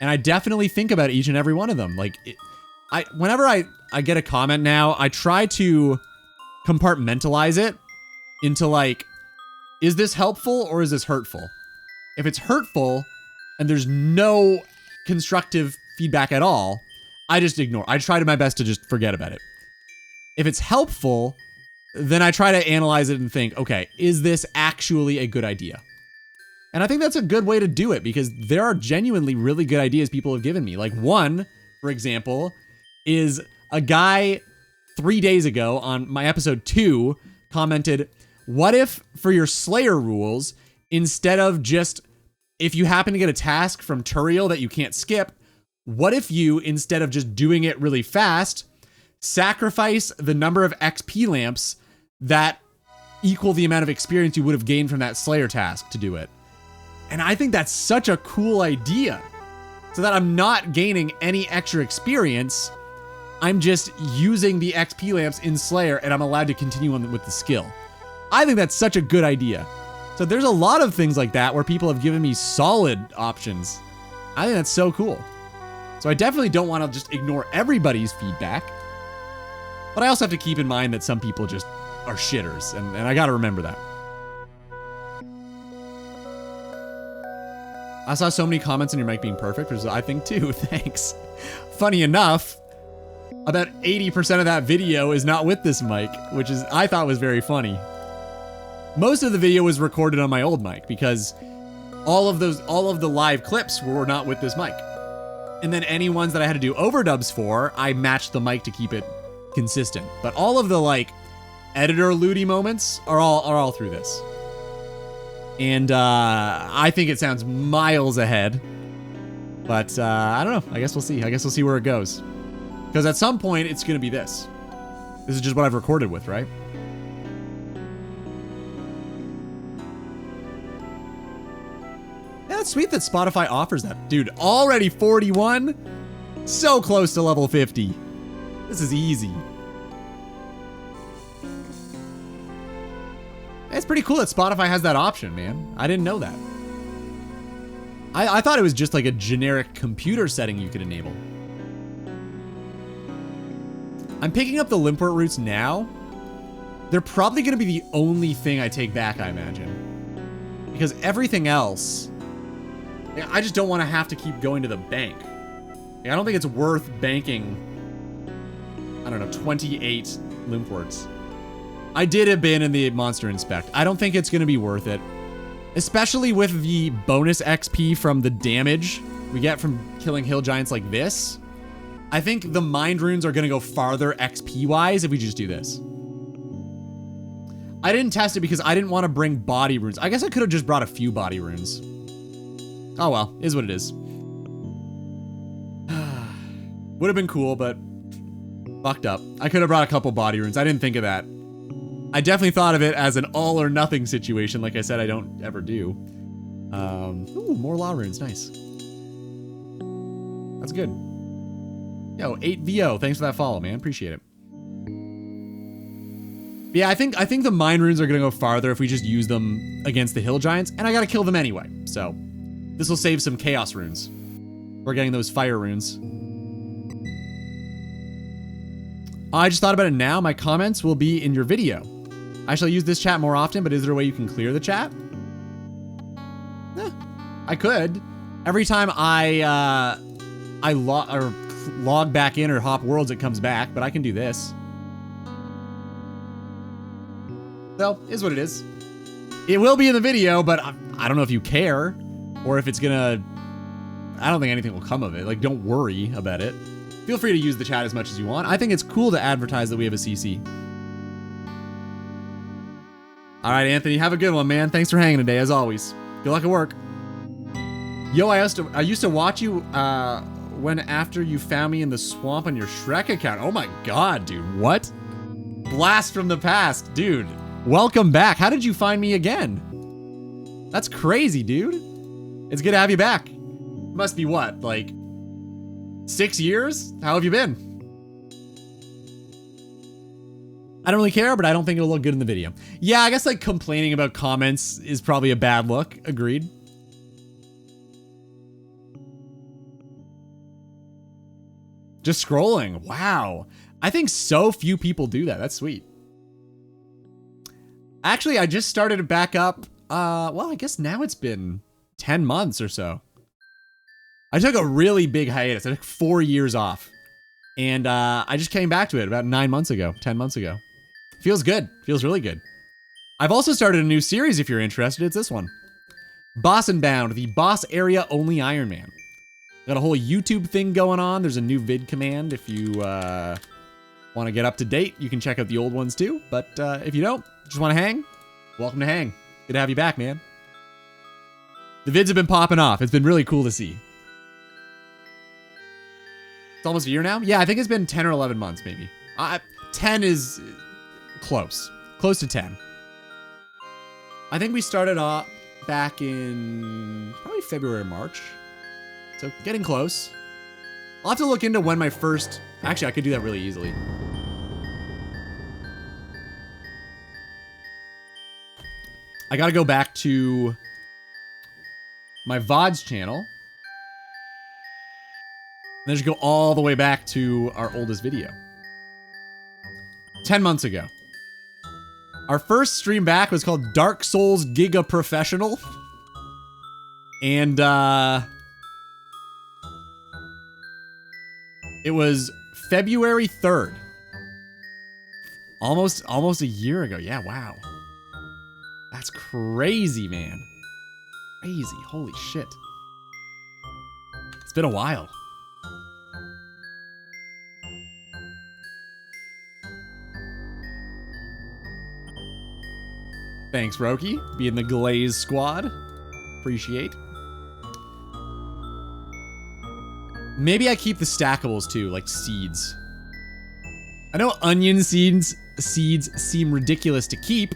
And I definitely think about each and every one of them. Like, whenever I get a comment now, I try to compartmentalize it into like, is this helpful or is this hurtful? If it's hurtful and there's no constructive feedback at all, I just ignore. I try my best to just forget about it. If it's helpful, then I try to analyze it and think, okay, is this actually a good idea? And I think that's a good way to do it because there are genuinely really good ideas people have given me. Like one, for example, is a guy 3 days ago on my episode 2 commented, what if for your Slayer rules, instead of just, if you happen to get a task from Turiel that you can't skip, what if you, instead of just doing it really fast, sacrifice the number of XP lamps that equal the amount of experience you would have gained from that Slayer task to do it? And I think that's such a cool idea. So that I'm not gaining any extra experience, I'm just using the XP lamps in Slayer and I'm allowed to continue on with the skill. I think that's such a good idea. So there's a lot of things like that where people have given me solid options. I think that's so cool. So I definitely don't want to just ignore everybody's feedback. But I also have to keep in mind that some people just are shitters, and I gotta remember that. I saw so many comments on your mic being perfect, which I think too, thanks. Funny enough, about 80% of that video is not with this mic, which is I thought was very funny. Most of the video was recorded on my old mic because all of the live clips were not with this mic. And then any ones that I had to do overdubs for, I matched the mic to keep it consistent. But all of the like editor Ludi moments are all through this. And I think it sounds miles ahead. But I don't know. I guess we'll see. I guess we'll see where it goes. Because at some point, it's going to be this. This is just what I've recorded with, right? Yeah, it's sweet that Spotify offers that. Dude, already 41? So close to level 50. This is easy. It's pretty cool that Spotify has that option, man. I didn't know that. I thought it was just like a generic computer setting you could enable. I'm picking up the Limport roots now. They're probably going to be the only thing I take back, I imagine. Because everything else, I just don't want to have to keep going to the bank. I don't think it's worth banking, I don't know, 28 Limp Words. I did a bin in the Monster Inspect. I don't think it's going to be worth it. Especially with the bonus XP from the damage we get from killing hill giants like this. I think the mind runes are going to go farther XP-wise if we just do this. I didn't test it because I didn't want to bring body runes. I guess I could have just brought a few body runes. Oh well, is what it is. Would have been cool, but fucked up. I could have brought a couple body runes. I didn't think of that. I definitely thought of it as an all or nothing situation. Like I said, I don't ever do. Ooh, more law runes. Nice. That's good. Yo, 8VO. Thanks for that follow, man. Appreciate it. But yeah, I think the mind runes are going to go farther if we just use them against the hill giants. And I got to kill them anyway. So this will save some chaos runes. We're getting those fire runes. I just thought about it now. My comments will be in your video. I shall use this chat more often, but is there a way you can clear the chat? I could. Every time I log back in or hop worlds, it comes back, but I can do this. So, is what it is. It will be in the video, but I don't know if you care or if it's gonna... I don't think anything will come of it. Like, don't worry about it. Feel free to use the chat as much as you want. I think it's cool to advertise that we have a CC. All right, Anthony, have a good one, man. Thanks for hanging today, as always. Good luck at work. Yo, I used to watch you when after you found me in the swamp on your Shrek account. Oh my God, dude, what? Blast from the past, dude. Welcome back. How did you find me again? That's crazy, dude. It's good to have you back. Must be what, like 6 years? How have you been? I don't really care, but I don't think it'll look good in the video. Yeah, I guess like complaining about comments is probably a bad look. Agreed. Just scrolling. Wow. I think so few people do that. That's sweet. Actually, I just started it back up. Well, I guess now it's been 10 months or so. I took a really big hiatus. I took 4 years off. And I just came back to it about 9 months ago, 10 months ago. Feels good. Feels really good. I've also started a new series if you're interested. It's this one. Boss and Bound, the boss area only Iron Man. Got a whole YouTube thing going on. There's a new vid command if you want to get up to date. You can check out the old ones too. But if you don't, just want to hang, welcome to hang. Good to have you back, man. The vids have been popping off. It's been really cool to see. It's almost a year now? Yeah, I think it's been 10 or 11 months maybe. 10 is close. Close to 10. I think we started off back in probably February or March. So getting close. I'll have to look into when my first... Actually, I could do that really easily. I gotta go back to my VODs channel. And then just go all the way back to our oldest video. 10 months ago. Our first stream back was called Dark Souls Giga Professional. And, it was February 3rd. Almost a year ago. Yeah, wow. That's crazy, man. Crazy. Holy shit. It's been a while. Thanks, Roki. Be in the Glaze squad. Appreciate. Maybe I keep the stackables too, like seeds. I know onion seeds seem ridiculous to keep,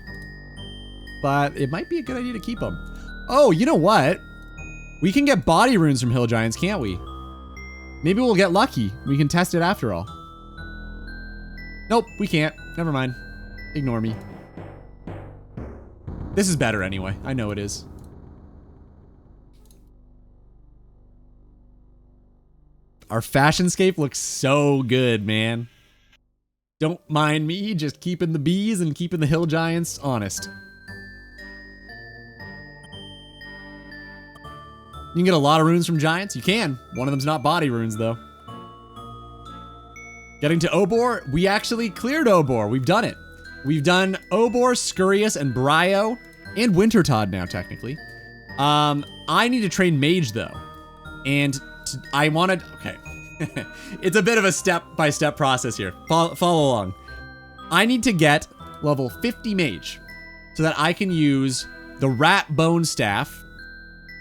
but it might be a good idea to keep them. Oh, you know what? We can get body runes from hill giants, can't we? Maybe we'll get lucky. We can test it after all. Nope, we can't. Never mind. Ignore me. This is better anyway. I know it is. Our fashionscape looks so good, man. Don't mind me, just keeping the bees and keeping the hill giants honest. You can get a lot of runes from giants? You can. One of them's not body runes, though. Getting to Obor, we actually cleared Obor. We've done it. We've done Obor, Scurrius, and Brio, and Wintertodd now, technically. I need to train Mage, though. And I wanted... Okay. It's a bit of a step-by-step process here. Follow along. I need to get level 50 Mage so that I can use the Rat Bone Staff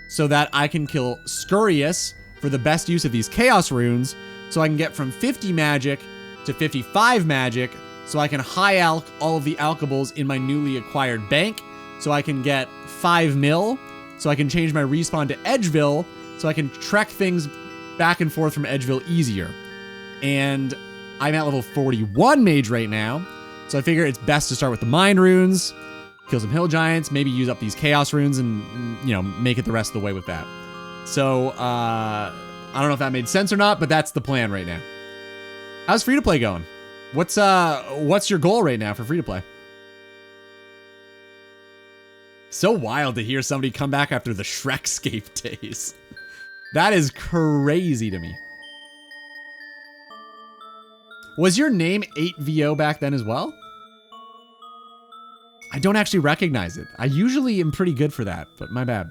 so that I can kill Scurrius for the best use of these Chaos Runes so I can get from 50 Magic to 55 Magic so I can high alch all of the alchables in my newly acquired bank so I can get 5 mil so I can change my respawn to Edgeville so I can trek things back and forth from Edgeville easier. And I'm at level 41 Mage right now, so I figure it's best to start with the Mind Runes, kill some Hill Giants, maybe use up these Chaos Runes and, you know, make it the rest of the way with that. So, I don't know if that made sense or not, but that's the plan right now. How's free-to-play going? What's your goal right now for free-to-play? So wild to hear somebody come back after the Shrekscape days. That is crazy to me. Was your name 8VO back then as well? I don't actually recognize it. I usually am pretty good for that, but my bad.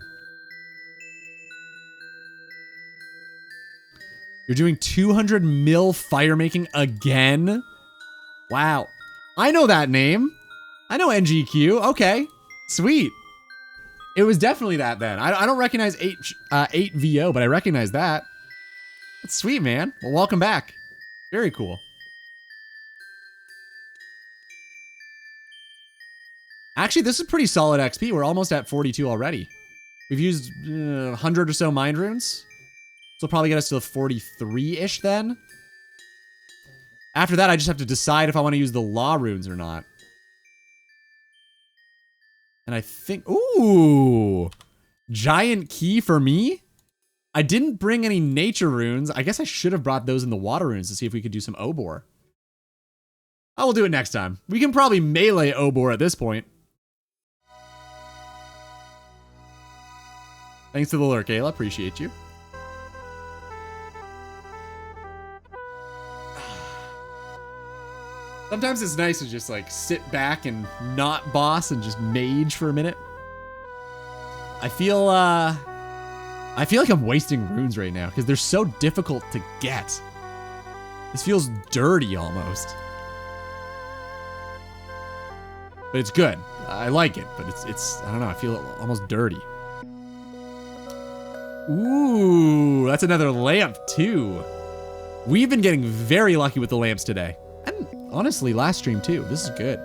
You're doing 200 mil fire making again? Wow. I know that name. I know NGQ. Okay. Sweet. It was definitely that then. I don't recognize 8VO, but I recognize that. That's sweet, man. Well, welcome back. Very cool. Actually, this is pretty solid XP. We're almost at 42 already. We've used 100 or so Mind Runes. So it'll probably get us to 43-ish then. After that, I just have to decide if I want to use the Law Runes or not. And I think... Ooh! Giant Key for me? I didn't bring any Nature Runes. I guess I should have brought those in the Water Runes to see if we could do some Obor. I will do it next time. We can probably melee Obor at this point. Thanks to the lurk, Ayla. Appreciate you. Sometimes it's nice to just like sit back and not boss and just mage for a minute. I feel like I'm wasting runes right now because they're so difficult to get. This feels dirty almost. But it's good. I like it, but it's I don't know, I feel almost dirty. Ooh, that's another lamp too. We've been getting very lucky with the lamps today. And honestly, last stream too. This is good.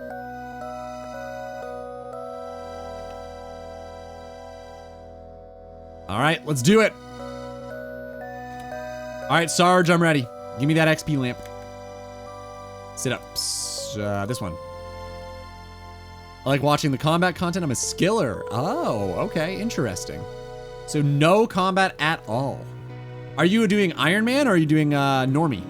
All right, let's do it. All right, Sarge, I'm ready. Give me that XP lamp. Sit up. This one. I like watching the combat content. I'm a skiller. Oh, okay, interesting. So no combat at all. Are you doing Iron Man or are you doing Normie?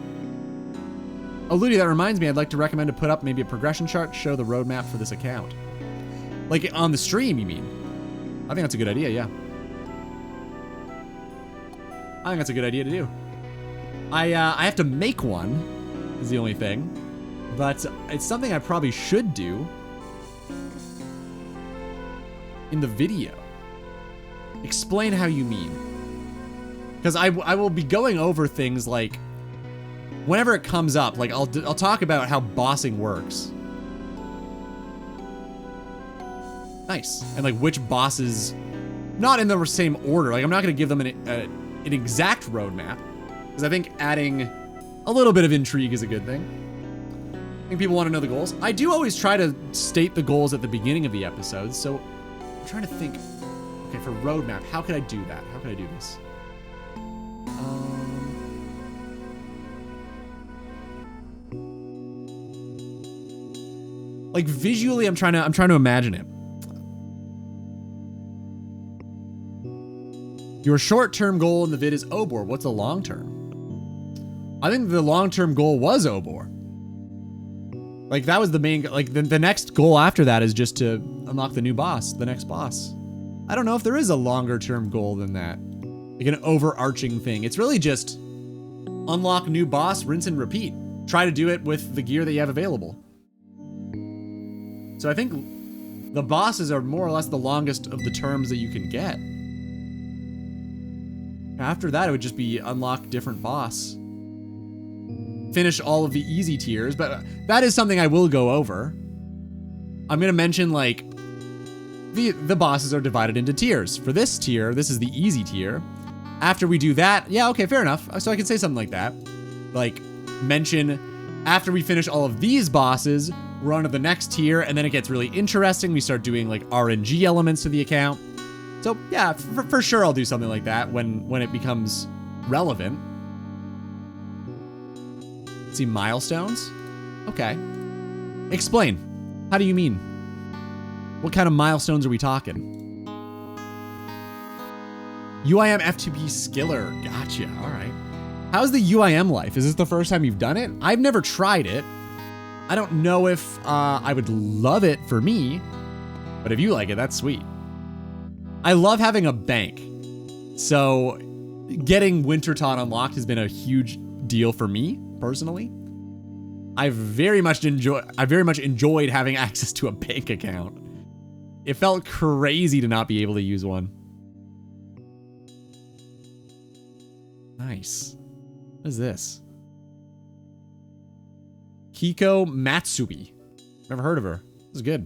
Oh, Ludi, that reminds me, I'd like to recommend to put up maybe a progression chart to show the roadmap for this account. Like on the stream, you mean? I think that's a good idea, yeah. I think that's a good idea to do. I have to make one, is the only thing. But it's something I probably should do in the video. Explain how you mean. Because I will be going over things like, whenever it comes up, like I'll talk about how bossing works. Nice. And like which bosses, not in the same order. Like I'm not going to give them an exact roadmap. Because I think adding a little bit of intrigue is a good thing. I think people want to know the goals. I do always try to state the goals at the beginning of the episodes. So I'm trying to think, okay, for roadmap, how could I do that? How could I do this? Like visually, I'm trying to imagine it. Your short-term goal in the vid is Obor. What's the long-term? I think the long-term goal was Obor. Like that was the main, like the next goal after that is just to unlock the new boss, the next boss. I don't know if there is a longer-term goal than that. Like an overarching thing. It's really just unlock new boss, rinse and repeat. try to do it with the gear that you have available. So I think the bosses are more or less the longest of the terms that you can get. After that, it would just be unlock different boss. Finish all of the easy tiers, but that is something I will go over. I'm gonna mention, like, the bosses are divided into tiers. For this tier, this is the easy tier. After we do that, yeah, okay, fair enough. So I can say something like that. Like, mention, after we finish all of these bosses, we're on to the next tier, and then it gets really interesting. We start doing, like, RNG elements to the account. So, yeah, for sure I'll do something like that when it becomes relevant. Let's see, milestones? Okay. Explain. How do you mean? What kind of milestones are we talking? UIM F2P Skiller. Gotcha. All right. How's the UIM life? Is this the first time you've done it? I've never tried it. I don't know if I would love it for me, but if you like it, that's sweet. I love having a bank. So getting Wintertot unlocked has been a huge deal for me, personally. I very much enjoyed having access to a bank account. It felt crazy to not be able to use one. Nice. What is this? Kiko Matsubi. Never heard of her. This is good.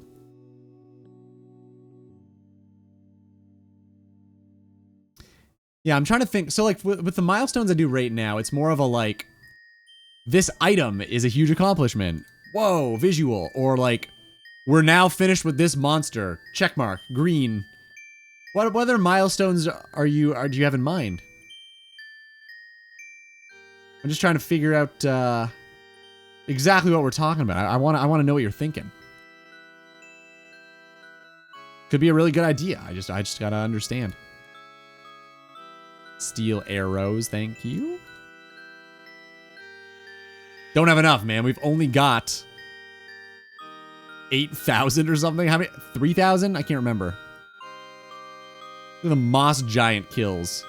Yeah, I'm trying to think. So, like, with the milestones I do right now, it's more of a, like, this item is a huge accomplishment. Whoa, visual. Or, like, we're now finished with this monster. Checkmark. Green. What other milestones do you have in mind? I'm just trying to figure out exactly what we're talking about. I want to know what you're thinking. Could be a really good idea. I just gotta understand. Steel arrows, thank you. Don't have enough, man. We've only got 8,000 or something. How many? 3,000? I can't remember. Look at the moss giant kills.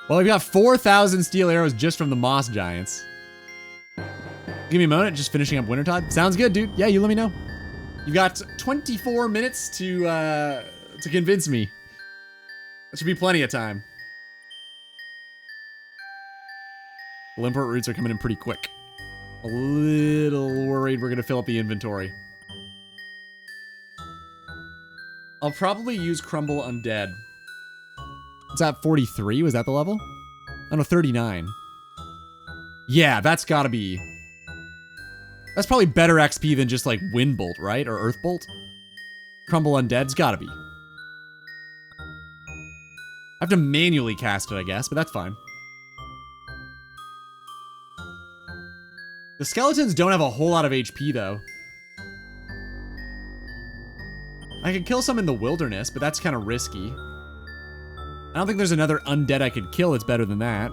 Well, we've got 4,000 steel arrows just from the moss giants. Give me a moment, just finishing up Wintertot. Sounds good, dude. Yeah, you let me know. You got 24 minutes to convince me. That should be plenty of time. Limport roots are coming in pretty quick. A little worried we're gonna fill up the inventory. I'll probably use Crumble Undead. Is that 43? Was that the level? Oh no, 39. Yeah, that's gotta be... That's probably better XP than just like Wind Bolt, right? Or Earth Bolt? Crumble Undead's gotta be. I have to manually cast it, I guess, but that's fine. The skeletons don't have a whole lot of HP, though. I could kill some in the wilderness, but that's kind of risky. I don't think there's another undead I could kill that's better than that.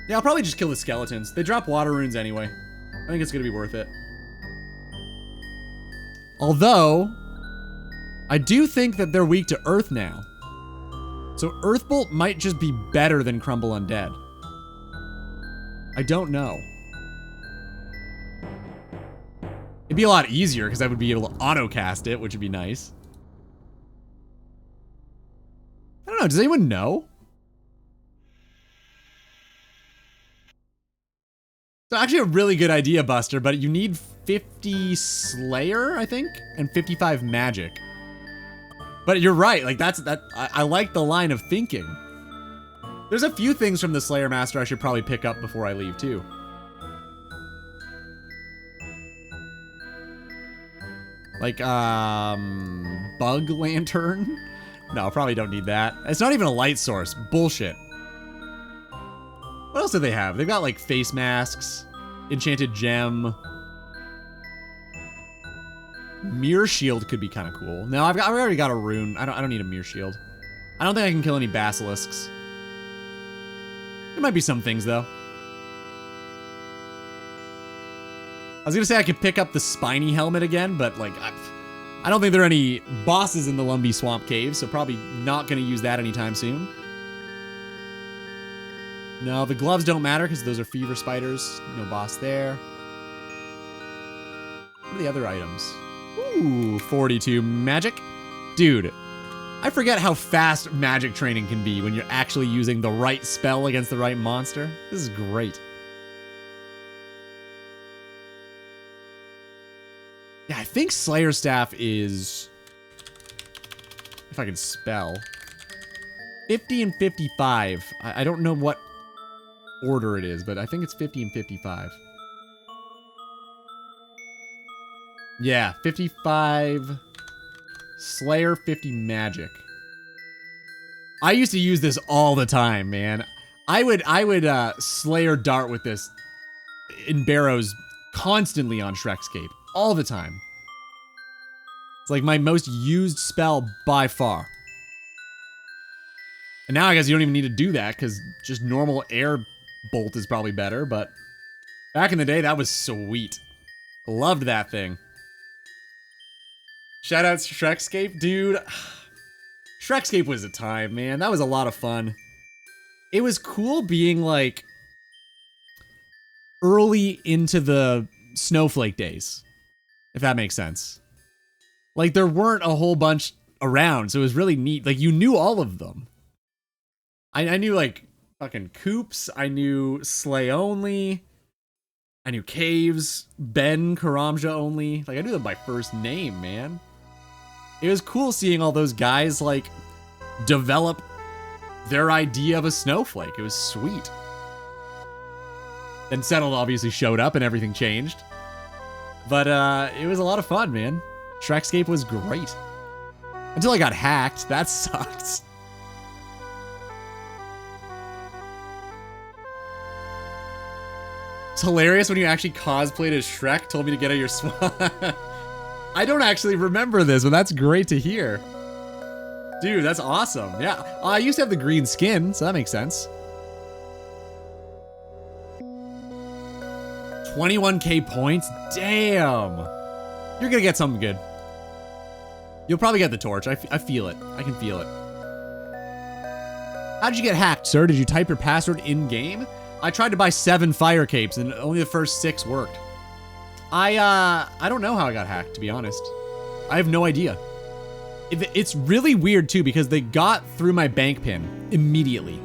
Yeah, I'll probably just kill the skeletons. They drop water runes anyway. I think it's gonna be worth it. Although, I do think that they're weak to Earth now. So Earthbolt might just be better than Crumble Undead. I don't know. It'd be a lot easier because I would be able to auto-cast it, which would be nice. I don't know, does anyone know? It's actually a really good idea, Buster, but you need 50 Slayer, I think, and 55 Magic. But you're right, like I like the line of thinking. There's a few things from the Slayer Master I should probably pick up before I leave too. Like, Bug Lantern? No, probably don't need that. It's not even a light source. Bullshit. What else do they have? They've got like face masks, enchanted gem. Mirror shield could be kind of cool. No, I've already got a rune. I don't need a mirror shield. I don't think I can kill any basilisks. There might be some things though. I was gonna say I could pick up the spiny helmet again, but like I don't think there are any bosses in the Lumbee Swamp Cave, so probably not gonna use that anytime soon. No, the gloves don't matter because those are fever spiders. No boss there. What are the other items? Ooh, 42 magic. Dude, I forget how fast magic training can be when you're actually using the right spell against the right monster. This is great. Yeah, I think Slayer Staff is, if I can spell, 50 and 55. I don't know what order it is, but I think it's 50 and 55. Yeah, 55 Slayer, 50 magic. I used to use this all the time, man. I would Slayer dart with this in Barrows constantly on Shrekscape. All the time. It's like my most used spell by far. And now I guess you don't even need to do that because just normal air bolt is probably better, but back in the day, that was sweet. Loved that thing. Shoutouts to Shrekscape, dude. Shrekscape was a time, man. That was a lot of fun. It was cool being like early into the Snowflake days, if that makes sense. Like there weren't a whole bunch around, so it was really neat. Like you knew all of them. I knew like fucking Coops. I knew Slay Only. I knew Caves, Ben, Karamja Only. Like I knew them by first name, man. It was cool seeing all those guys like develop their idea of a snowflake. It was sweet. Then Settled obviously showed up and everything changed. But it was a lot of fun, man. Shrekscape was great. Until I got hacked. That sucked. It's hilarious when you actually cosplayed as Shrek, told me to get out your swamp. I don't actually remember this, but that's great to hear. Dude, that's awesome. Yeah, I used to have the green skin, so that makes sense. 21k points? Damn. You're gonna get something good. You'll probably get the torch. I feel it. I can feel it. How did you get hacked, sir? Did you type your password in-game? I tried to buy 7 fire capes and only the first 6 worked. I don't know how I got hacked, to be honest. I have no idea. It's really weird too because they got through my bank pin immediately,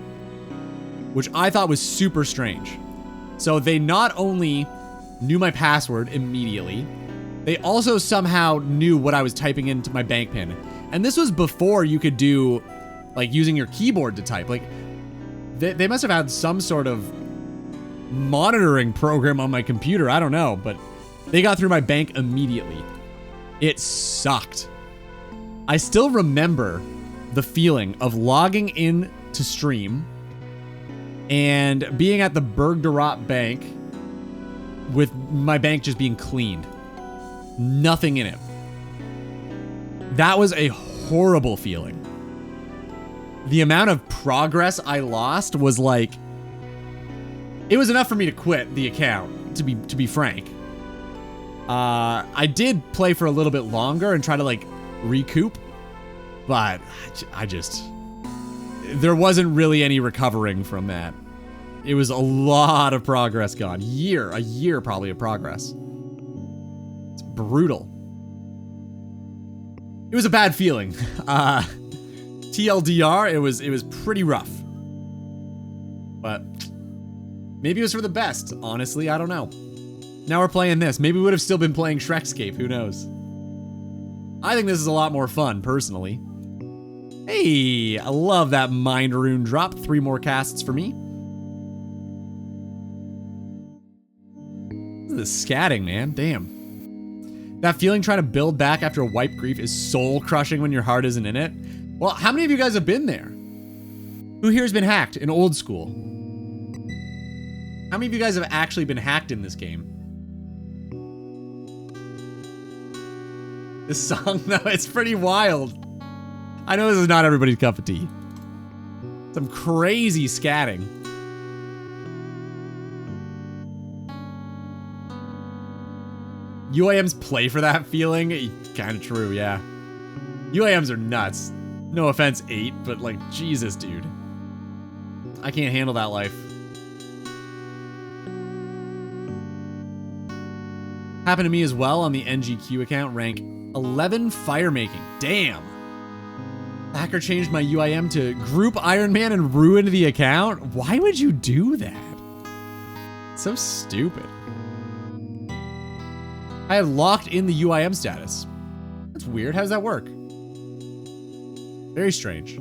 which I thought was super strange. So they not only knew my password immediately, they also somehow knew what I was typing into my bank pin. And this was before you could do like using your keyboard to type. Like they must have had some sort of monitoring program on my computer. I don't know, but they got through my bank immediately. It sucked. I still remember the feeling of logging in to stream and being at the Bergderot bank with my bank just being cleaned. Nothing in it. That was a horrible feeling. The amount of progress I lost was like, it was enough for me to quit the account, to be frank. I did play for a little bit longer and try to like recoup, but I just, there wasn't really any recovering from that. It was a lot of progress gone. A year probably of progress. It's brutal. It was a bad feeling. TLDR, it was pretty rough. But maybe it was for the best. Honestly, I don't know. Now we're playing this. Maybe we would have still been playing Shrekscape. Who knows? I think this is a lot more fun, personally. Hey, I love that Mind Rune drop. 3 more casts for me. This is scatting, man. Damn. That feeling trying to build back after a wipe grief is soul-crushing when your heart isn't in it. Well, how many of you guys have been there? Who here has been hacked in old school? How many of you guys have actually been hacked in this game? This song, though, it's pretty wild. I know this is not everybody's cup of tea. Some crazy scatting. UAMs play for that feeling? Kind of true, yeah. UAMs are nuts. No offense, 8, but like, Jesus, dude. I can't handle that life. Happened to me as well on the NGQ account, rank 11 fire making. Damn. Hacker changed my UIM to Group Iron Man and ruined the account? Why would you do that? So stupid. I had locked in the UIM status. That's weird. How does that work? Very strange.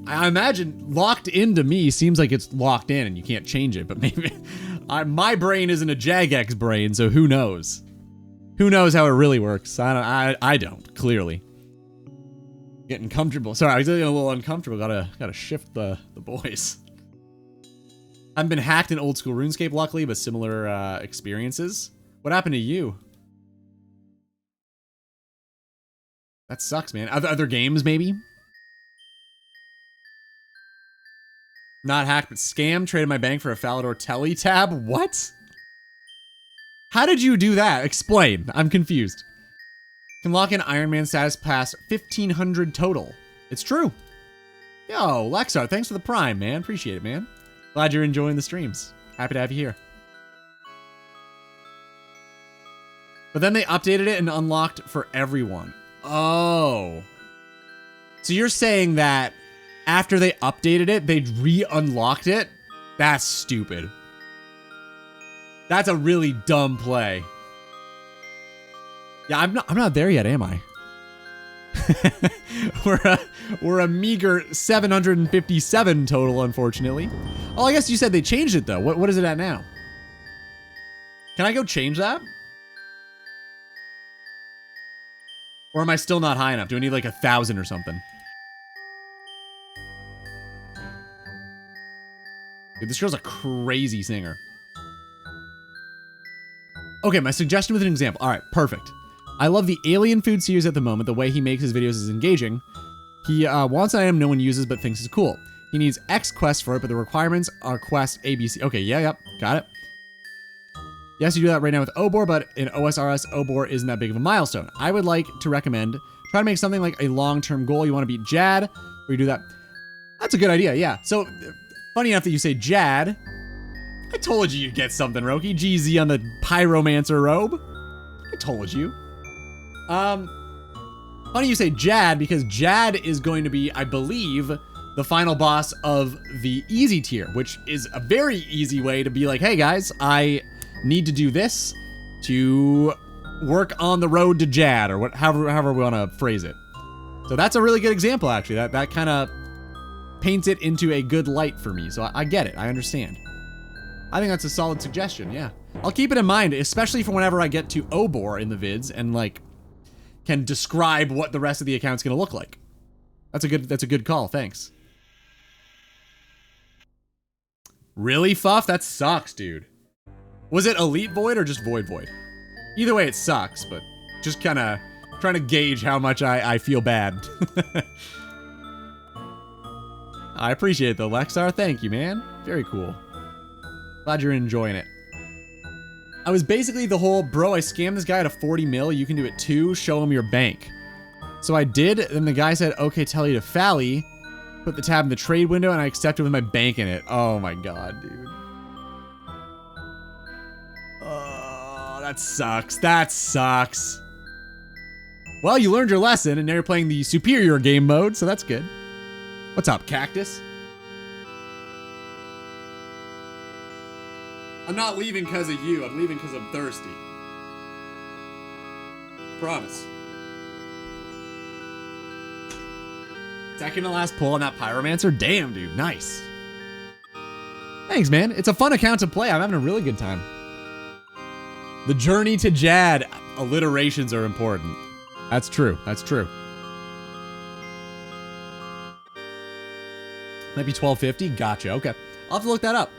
I imagine locked into me seems like it's locked in and you can't change it, but maybe my brain isn't a Jagex brain, so who knows? Who knows how it really works? I don't, clearly. Getting comfortable. Sorry, I was getting a little uncomfortable. Gotta shift the boys. I've been hacked in old school RuneScape, luckily, but similar experiences. What happened to you? That sucks, man. Other games, maybe? Not hacked, but scammed. Traded my bank for a Falador Telly tab. What? How did you do that? Explain. I'm confused. Can lock in Iron Man status past 1,500 total. It's true. Yo, Lexar, thanks for the prime, man. Appreciate it, man. Glad you're enjoying the streams. Happy to have you here. But then they updated it and unlocked for everyone. Oh. So you're saying that after they updated it, they re-unlocked it? That's stupid. That's a really dumb play. Yeah, I'm not there yet, am I? we're a meager 757 total, unfortunately. Oh, I guess you said they changed it though. What is it at now? Can I go change that? Or am I still not high enough? Do I need like 1,000 or something? Dude, this girl's a crazy singer. Okay, my suggestion with an example. All right, perfect. I love the alien food series at the moment. The way he makes his videos is engaging. He wants an item no one uses but thinks is cool. He needs X quests for it, but the requirements are quest ABC. Okay, yep, got it. Yes, you do that right now with Obor, but in OSRS, Obor isn't that big of a milestone. I would like to recommend try to make something like a long-term goal. You want to beat Jad, or you do that. That's a good idea, yeah. So, funny enough that you say Jad. I told you you'd get something, Roki. GZ on the Pyromancer robe. I told you. Funny you say Jad, because Jad is going to be, I believe, the final boss of the easy tier, which is a very easy way to be like, hey guys, I need to do this to work on the road to Jad, or however we want to phrase it. So that's a really good example, actually. That kind of paints it into a good light for me. So I get it. I understand. I think that's a solid suggestion, yeah. I'll keep it in mind, especially for whenever I get to Obor in the vids and like can describe what the rest of the account's gonna look like. That's a good call, thanks. Really, Fuff? That sucks, dude. Was it Elite Void or just Void Void? Either way, it sucks, but just kind of trying to gauge how much I feel bad. I appreciate it though, Lexar. Thank you, man. Very cool. Glad you're enjoying it. I was basically the whole, bro, I scammed this guy at a 40 mil. You can do it too. Show him your bank. So I did. Then the guy said, okay, tell you to Fally. Put the tab in the trade window and I accepted with my bank in it. Oh my God, dude. Oh, that sucks. That sucks. Well, you learned your lesson and now you're playing the superior game mode, so that's good. What's up, Cactus? I'm not leaving because of you. I'm leaving because I'm thirsty. Promise. Second to last pull on that Pyromancer? Damn, dude. Nice. Thanks, man. It's a fun account to play. I'm having a really good time. The journey to Jad. Alliterations are important. That's true. That's true. Might be 1250. Gotcha. Okay. I'll have to look that up.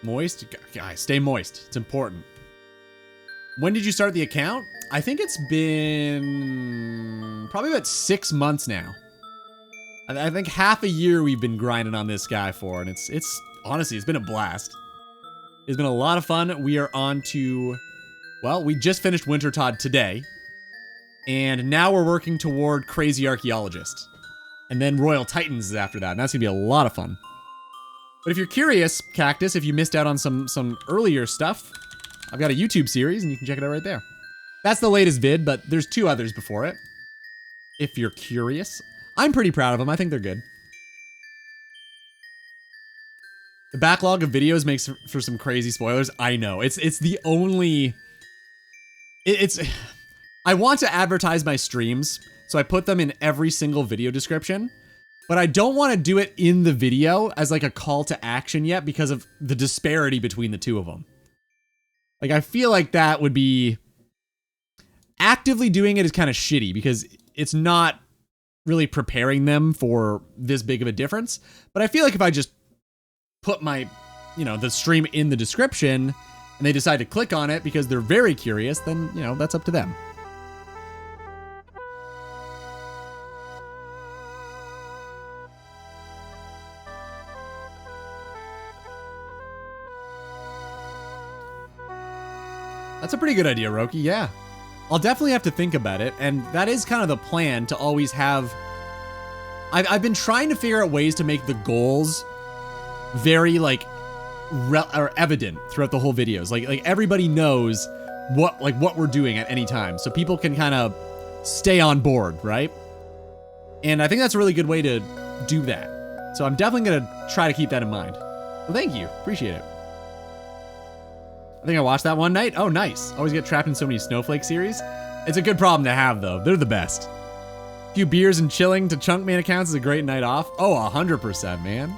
Moist? Guys, stay moist. It's important. When did you start the account? I think it's been probably about 6 months now. I think half a year we've been grinding on this guy for, and it's honestly, it's been a blast. It's been a lot of fun. We are on to, well, we just finished Wintertodd today, and now we're working toward Crazy Archaeologist. And then Royal Titans is after that, and that's gonna be a lot of fun. But if you're curious, Cactus, if you missed out on some earlier stuff, I've got a YouTube series, and you can check it out right there. That's the latest vid, but there's 2 others before it. If you're curious. I'm pretty proud of them. I think they're good. The backlog of videos makes for some crazy spoilers. I know. It's the only... I want to advertise my streams, so I put them in every single video description. But I don't want to do it in the video as like a call to action yet because of the disparity between the 2 of them. Like, I feel like that would be... Actively doing it is kind of shitty because it's not really preparing them for this big of a difference. But I feel like if I just put my, the stream in the description and they decide to click on it because they're very curious, then, that's up to them. That's a pretty good idea, Roki, yeah. I'll definitely have to think about it, and that is kind of the plan, to always have... I've been trying to figure out ways to make the goals very, or evident throughout the whole videos. Like everybody knows what we're doing at any time, so people can kind of stay on board, right? And I think that's a really good way to do that. So I'm definitely gonna try to keep that in mind. Well, thank you, appreciate it. I think I watched that one night. Oh, nice. Always get trapped in so many Snowflake series. It's a good problem to have, though. They're the best. A few beers and chilling to Chunkman accounts is a great night off. Oh, 100%, man.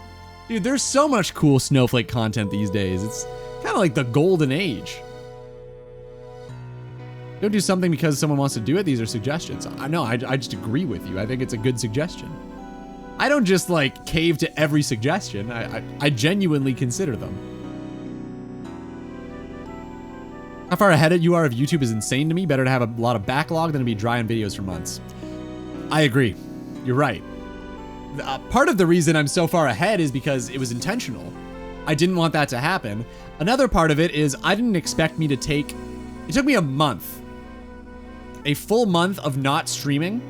Dude, there's so much cool Snowflake content these days. It's kind of like the golden age. Don't do something because someone wants to do it. These are suggestions. I just agree with you. I think it's a good suggestion. I don't just, cave to every suggestion. I genuinely consider them. How far ahead you are of YouTube is insane to me. Better to have a lot of backlog than to be dry on videos for months. I agree. You're right. Part of the reason I'm so far ahead is because it was intentional. I didn't want that to happen. Another part of it is I didn't expect me to take... It took me a month. A full month of not streaming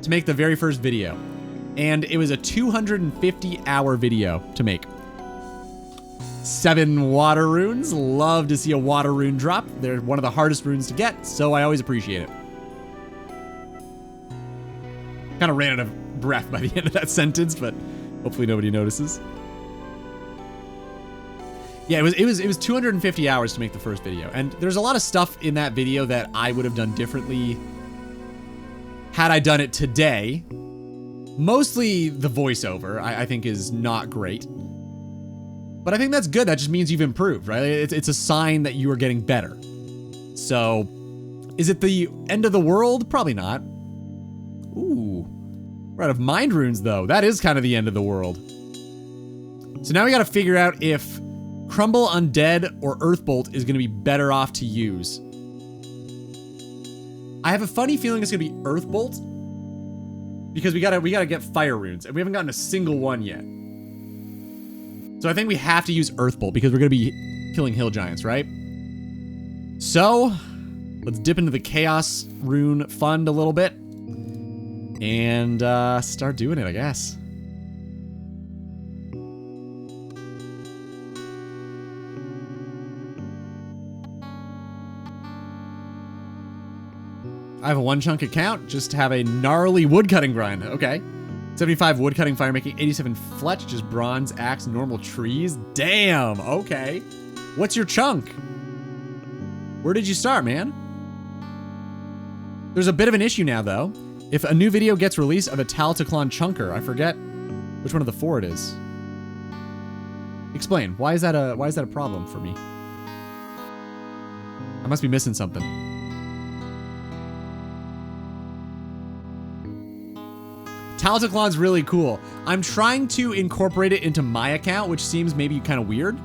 to make the very first video. And it was a 250-hour video to make. 7 water runes. Love to see a water rune drop. They're one of the hardest runes to get, so I always appreciate it. Kind of ran out of breath by the end of that sentence, but hopefully nobody notices. Yeah, it was 250 hours to make the first video, and there's a lot of stuff in that video that I would have done differently had I done it today. Mostly the voiceover, I think, is not great. But I think that's good. That just means you've improved, right? It's a sign that you are getting better. So, is it the end of the world? Probably not. Ooh. We're out of mind runes, though. That is kind of the end of the world. So now we gotta figure out if Crumble Undead or Earthbolt is gonna be better off to use. I have a funny feeling it's gonna be Earthbolt, because we gotta get fire runes, and we haven't gotten a single one yet. So I think we have to use Earthbolt because we're going to be killing hill giants, right? So, let's dip into the Chaos Rune Fund a little bit. And start doing it, I guess. I have a 1 chunk account, just have a gnarly woodcutting grind. Okay. 75 woodcutting, fire making, 87 fletch, just bronze, axe, normal trees. Damn, okay. What's your chunk? Where did you start, man? There's a bit of an issue now, though. If a new video gets released of a Taltaclon chunker, I forget which one of the 4 it is. Explain, why is that a problem for me? I must be missing something. Taltaclon's really cool. I'm trying to incorporate it into my account, which seems maybe kind of weird.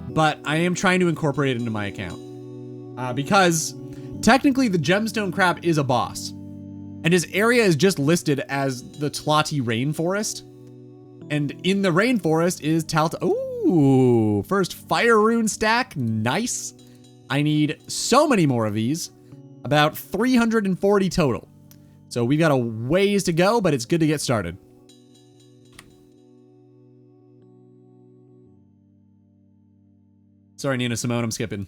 But I am trying to incorporate it into my account. Because technically the Gemstone Crab is a boss. And his area is just listed as the Tlati Rainforest. And in the rainforest is Ooh, first fire rune stack, nice. I need so many more of these, about 340 total. So we've got a ways to go, but it's good to get started. Sorry, Nina Simone, I'm skipping.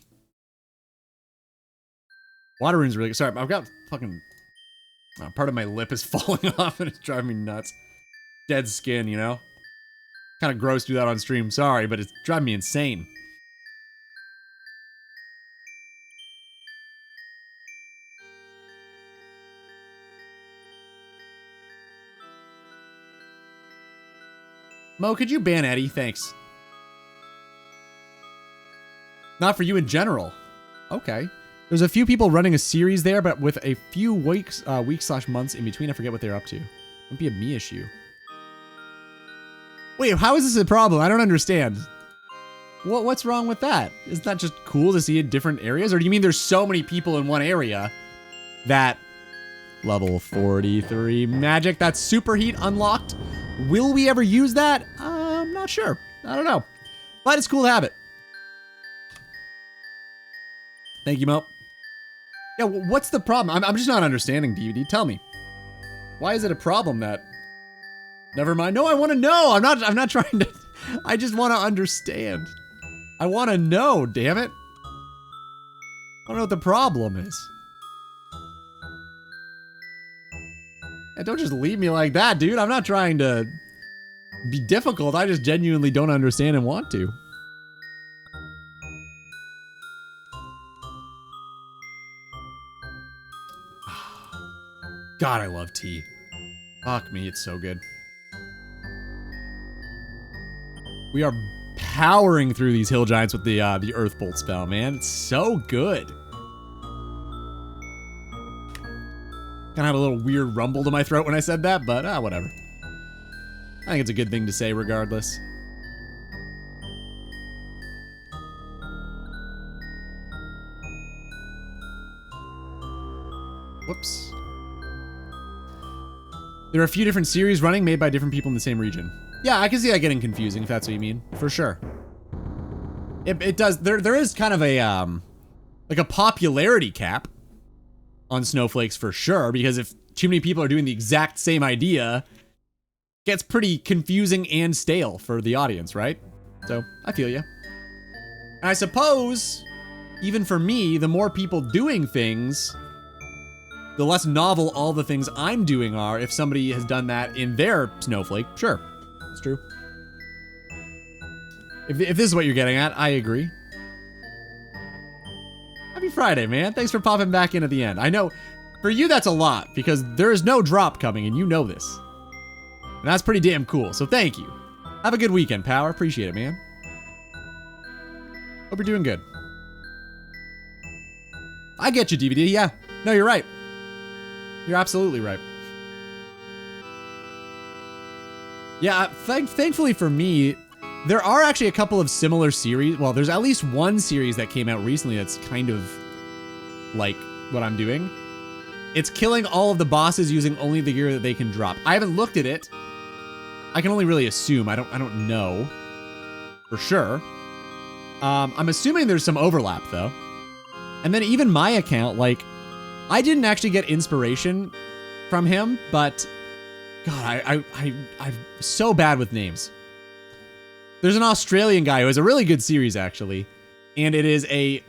Water rune's really good. Sorry, I've got fucking... part of my lip is falling off and it's driving me nuts. Dead skin, you know? Kind of gross to do that on stream. Sorry, but it's driving me insane. Mo, could you ban Eddie? Thanks. Not for you in general. Okay. There's a few people running a series there, but with a few weeks/months in between. I forget what they're up to. Might be a me issue. Wait, how is this a problem? I don't understand. What's wrong with that? Isn't that just cool to see in different areas? Or do you mean there's so many people in one area that... Level 43 magic, that's superheat unlocked. Will we ever use that? I'm not sure. I don't know. But it's cool to have it. Thank you, Mo. Yeah, what's the problem? I'm just not understanding, DVD. Tell me. Why is it a problem that... Never mind. No, I want to know. I'm not trying to... I just want to understand. I want to know, damn it. I don't know what the problem is. Yeah, don't just leave me like that, dude. I'm not trying to be difficult. I just genuinely don't understand and want to. God, I love tea. Fuck me, it's so good. We are powering through these hill giants with the Earth Bolt spell, man. It's so good. Kind of had a little weird rumble to my throat when I said that, but whatever. I think it's a good thing to say regardless. Whoops. There are a few different series running made by different people in the same region. Yeah, I can see that getting confusing if that's what you mean. For sure. It does. There is kind of a like a popularity cap on snowflakes for sure, because if too many people are doing the exact same idea, it gets pretty confusing and stale for the audience, right? So I feel you. And I suppose even for me, the more people doing things, the less novel all the things I'm doing are if somebody has done that in their snowflake. Sure, it's true. If this is what you're getting at, I agree. Happy Friday, man. Thanks for popping back in at the end. I know, for you that's a lot, because there is no drop coming, and you know this. And that's pretty damn cool, so thank you. Have a good weekend, Power. Appreciate it, man. Hope you're doing good. I get you, DVD. Yeah. No, you're right. You're absolutely right. Yeah, thankfully for me, there are actually a couple of similar series. Well, there's at least one series that came out recently that's kind of like what I'm doing. It's killing all of the bosses using only the gear that they can drop. I haven't looked at it. I can only really assume. I don't know for sure. I'm assuming there's some overlap though. And then even my account, like, I didn't actually get inspiration from him, but God, I'm so bad with names. There's an Australian guy who has a really good series actually, and it is a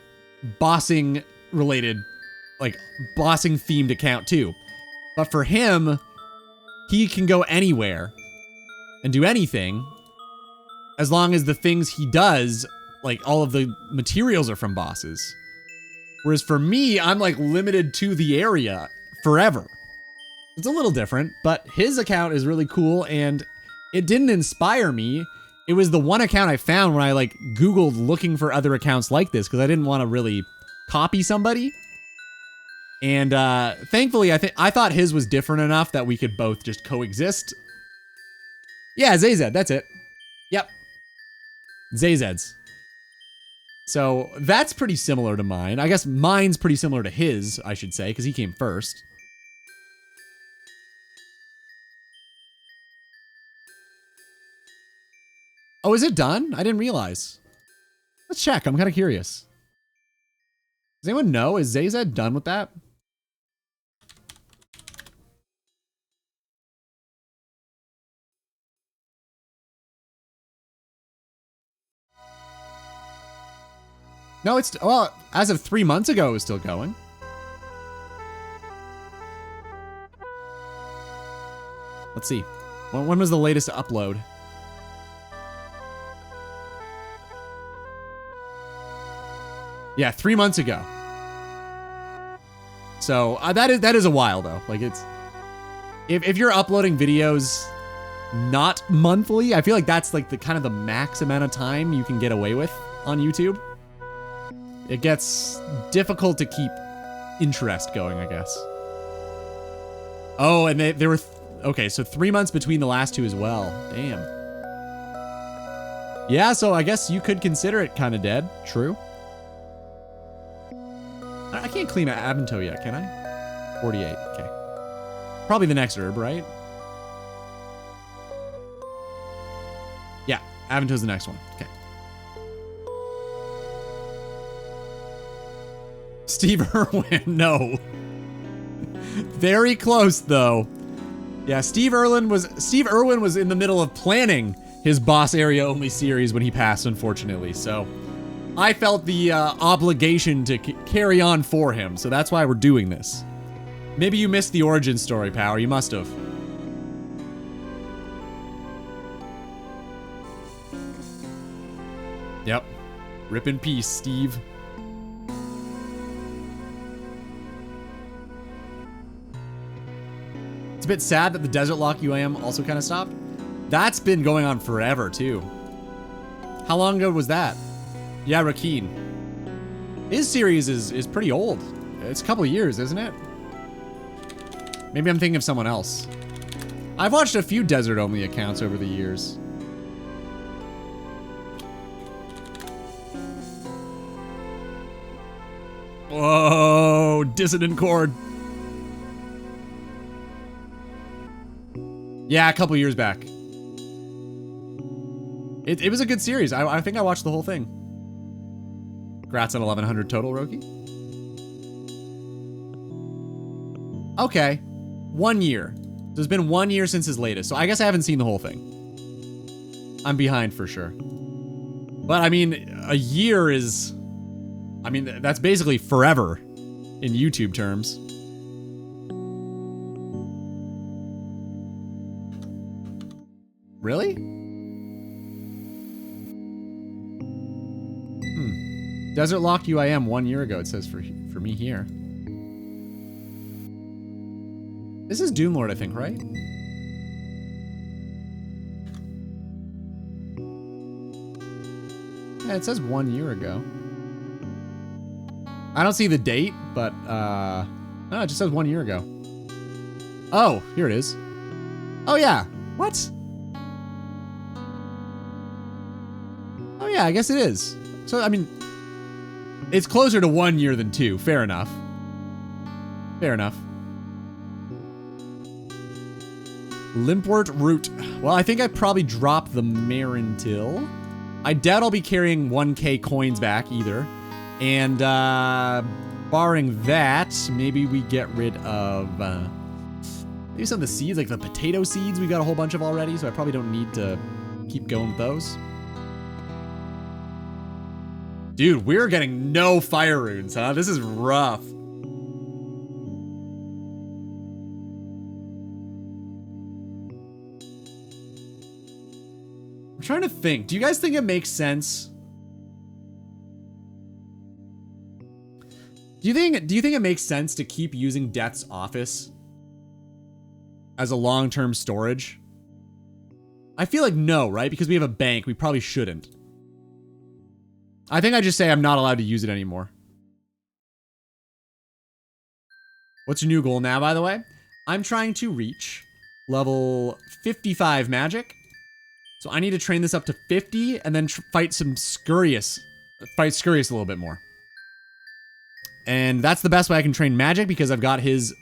bossing related, like bossing themed account too. But for him, he can go anywhere and do anything as long as the things he does, like all of the materials are from bosses. Whereas for me, I'm like limited to the area forever. It's a little different, but his account is really cool and it didn't inspire me. It was the one account I found when I like Googled looking for other accounts like this because I didn't want to really copy somebody. And thankfully, I thought his was different enough that we could both just coexist. Yeah, ZZ, that's it. Yep. ZZ's. So that's pretty similar to mine. I guess mine's pretty similar to his, I should say, because he came first. Oh, is it done? I didn't realize. Let's check. I'm kind of curious. Does anyone know? Is ZZ done with that? No, it's, well, as of 3 months ago, it was still going. Let's see. When was the latest upload? Yeah, 3 months ago. So that is a while though. Like it's, if you're uploading videos not monthly, I feel like that's like the kind of the max amount of time you can get away with on YouTube. It gets difficult to keep interest going, I guess. Oh, and there were, okay, so 3 months between the last two as well. Damn. Yeah, so I guess you could consider it kind of dead. True. I can't claim Avanto yet, can I? 48, okay. Probably the next herb, right? Yeah, Avanto's the next one, okay. Steve Irwin, no. Very close though. Yeah, Steve Irwin was in the middle of planning his Boss Area Only series when he passed, unfortunately, so I felt the obligation to carry on for him, so that's why we're doing this. Maybe you missed the origin story, Power. You must have. Yep. Rip in peace, Steve. It's a bit sad that the Desert Lock UAM also kind of stopped. That's been going on forever, too. How long ago was that? Yeah, Rakeen. His series is pretty old. It's a couple of years, isn't it? Maybe I'm thinking of someone else. I've watched a few desert-only accounts over the years. Whoa, dissonant chord. Yeah, a couple years back. It was a good series. I think I watched the whole thing. Congrats on 1100 total, Roki. Okay. 1 year. So it's been 1 year since his latest. So I guess I haven't seen the whole thing. I'm behind for sure. But I mean, a year is... I mean, that's basically forever in YouTube terms. Really? Desert Lock UIM 1 year ago, it says for me here. This is Doomlord, I think, right? Yeah, it says 1 year ago. I don't see the date, but, no, it just says 1 year ago. Oh, here it is. Oh, yeah. What? Oh, yeah, I guess it is. So, I mean, it's closer to 1 year than 2. Fair enough. Fair enough. Limpwort Root. Well, I think I probably dropped the Marintil. I doubt I'll be carrying 1K coins back either. And, barring that, maybe we get rid of, maybe some of the seeds, like the potato seeds. We got a whole bunch of already, so I probably don't need to keep going with those. Dude, we're getting no fire runes, huh? This is rough. I'm trying to think. Do you guys think it makes sense? Do you think it makes sense to keep using Death's Office as a long-term storage? I feel like no, right? Because we have a bank, we probably shouldn't. I think I just say I'm not allowed to use it anymore. What's your new goal now, by the way? I'm trying to reach level 55 magic. So I need to train this up to 50 and then fight Scurrius a little bit more. And that's the best way I can train magic because I've got his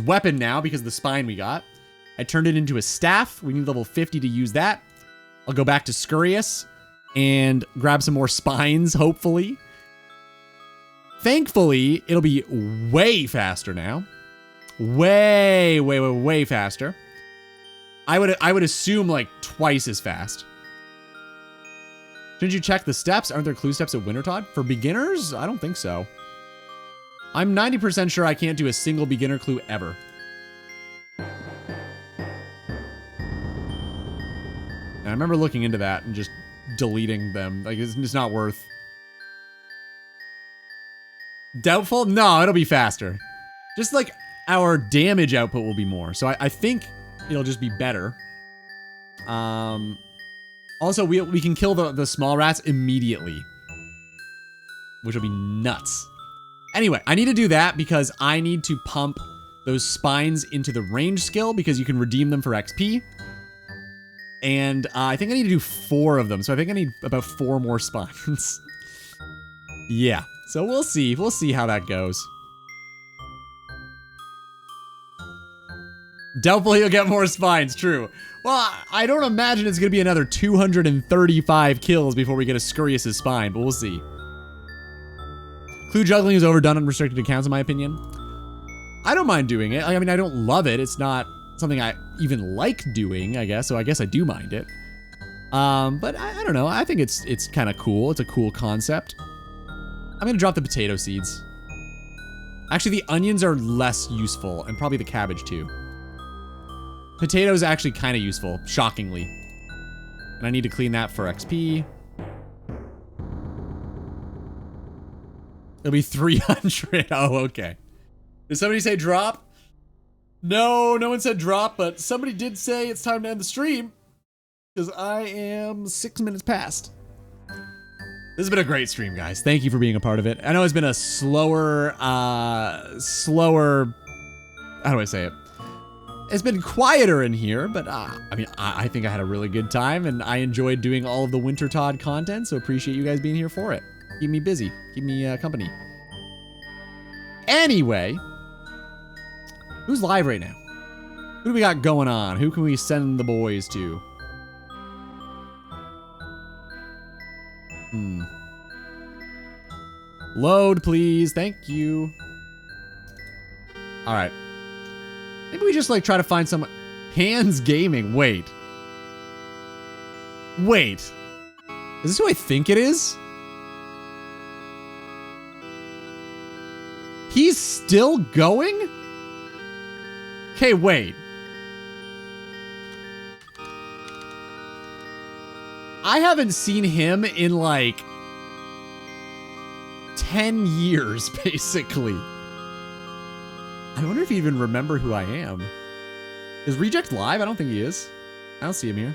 weapon now because of the spine we got. I turned it into a staff. We need level 50 to use that. I'll go back to Scurrius and grab some more spines, hopefully. Thankfully, it'll be way faster now. Way faster. I would assume like twice as fast. Shouldn't you check the steps? Aren't there clue steps at Wintertod? For beginners? I don't think so. I'm 90% sure I can't do a single beginner clue ever. And I remember looking into that and just deleting them. Like, it's not worth. Doubtful? No, it'll be faster. Just like our damage output will be more. So I think it'll just be better. Also, we can kill the small rats immediately, which will be nuts. Anyway, I need to do that because I need to pump those spines into the range skill because you can redeem them for XP. And I think I need to do 4 of them. So I think I need about 4 more spines. Yeah, so we'll see. We'll see how that goes. Doubtful you'll get more spines, true. Well, I don't imagine it's going to be another 235 kills before we get a Scurrius' spine, but we'll see. Clue juggling is overdone on restricted accounts, in my opinion. I don't mind doing it. I mean, I don't love it. It's not something I even like doing, I guess, so I guess I do mind it. But I don't know. I think it's kind of cool. It's a cool concept. I'm going to drop the potato seeds. Actually, the onions are less useful, and probably the cabbage, too. Potatoes actually kind of useful, shockingly. And I need to clean that for XP. It'll be 300. Oh, okay. Did somebody say drop? No, no one said drop, but somebody did say it's time to end the stream. Because I am 6 minutes past. This has been a great stream, guys. Thank you for being a part of it. I know it's been a slower, how do I say it? It's been quieter in here, but I mean, I think I had a really good time, and I enjoyed doing all of the Wintertod content, so appreciate you guys being here for it. Keep me busy. Keep me company. Anyway, who's live right now? Who do we got going on? Who can we send the boys to? Load, please. Thank you. All right. Maybe we just like try to find some Hands Gaming. Wait. Is this who I think it is? He's still going? Okay, wait. I haven't seen him in like 10 years, basically. I wonder if he even remember who I am. Is Reject live? I don't think he is. I don't see him here.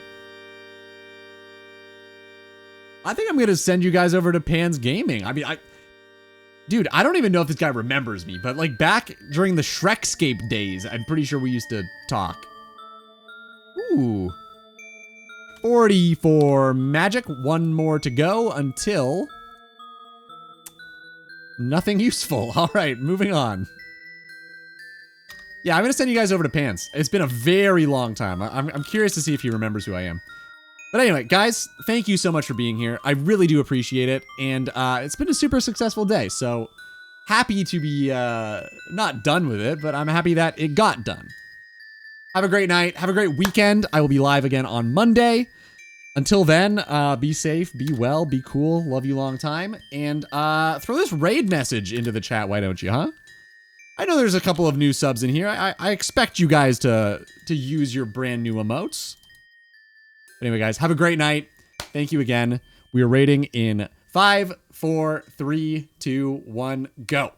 I think I'm going to send you guys over to Pan's Gaming. I mean, dude, I don't even know if this guy remembers me, but like back during the Shrekscape days, I'm pretty sure we used to talk. Ooh. 40 for magic. 1 more to go until nothing useful. All right, moving on. Yeah, I'm going to send you guys over to Pants. It's been a very long time. I'm curious to see if he remembers who I am. But anyway, guys, thank you so much for being here. I really do appreciate it. And it's been a super successful day. So happy to be not done with it, but I'm happy that it got done. Have a great night. Have a great weekend. I will be live again on Monday. Until then, be safe, be well, be cool. Love you long time. And throw this raid message into the chat, why don't you, huh? I know there's a couple of new subs in here. I expect you guys to use your brand new emotes. But anyway, guys, have a great night. Thank you again. We are raiding in 5, 4, 3, 2, 1, go.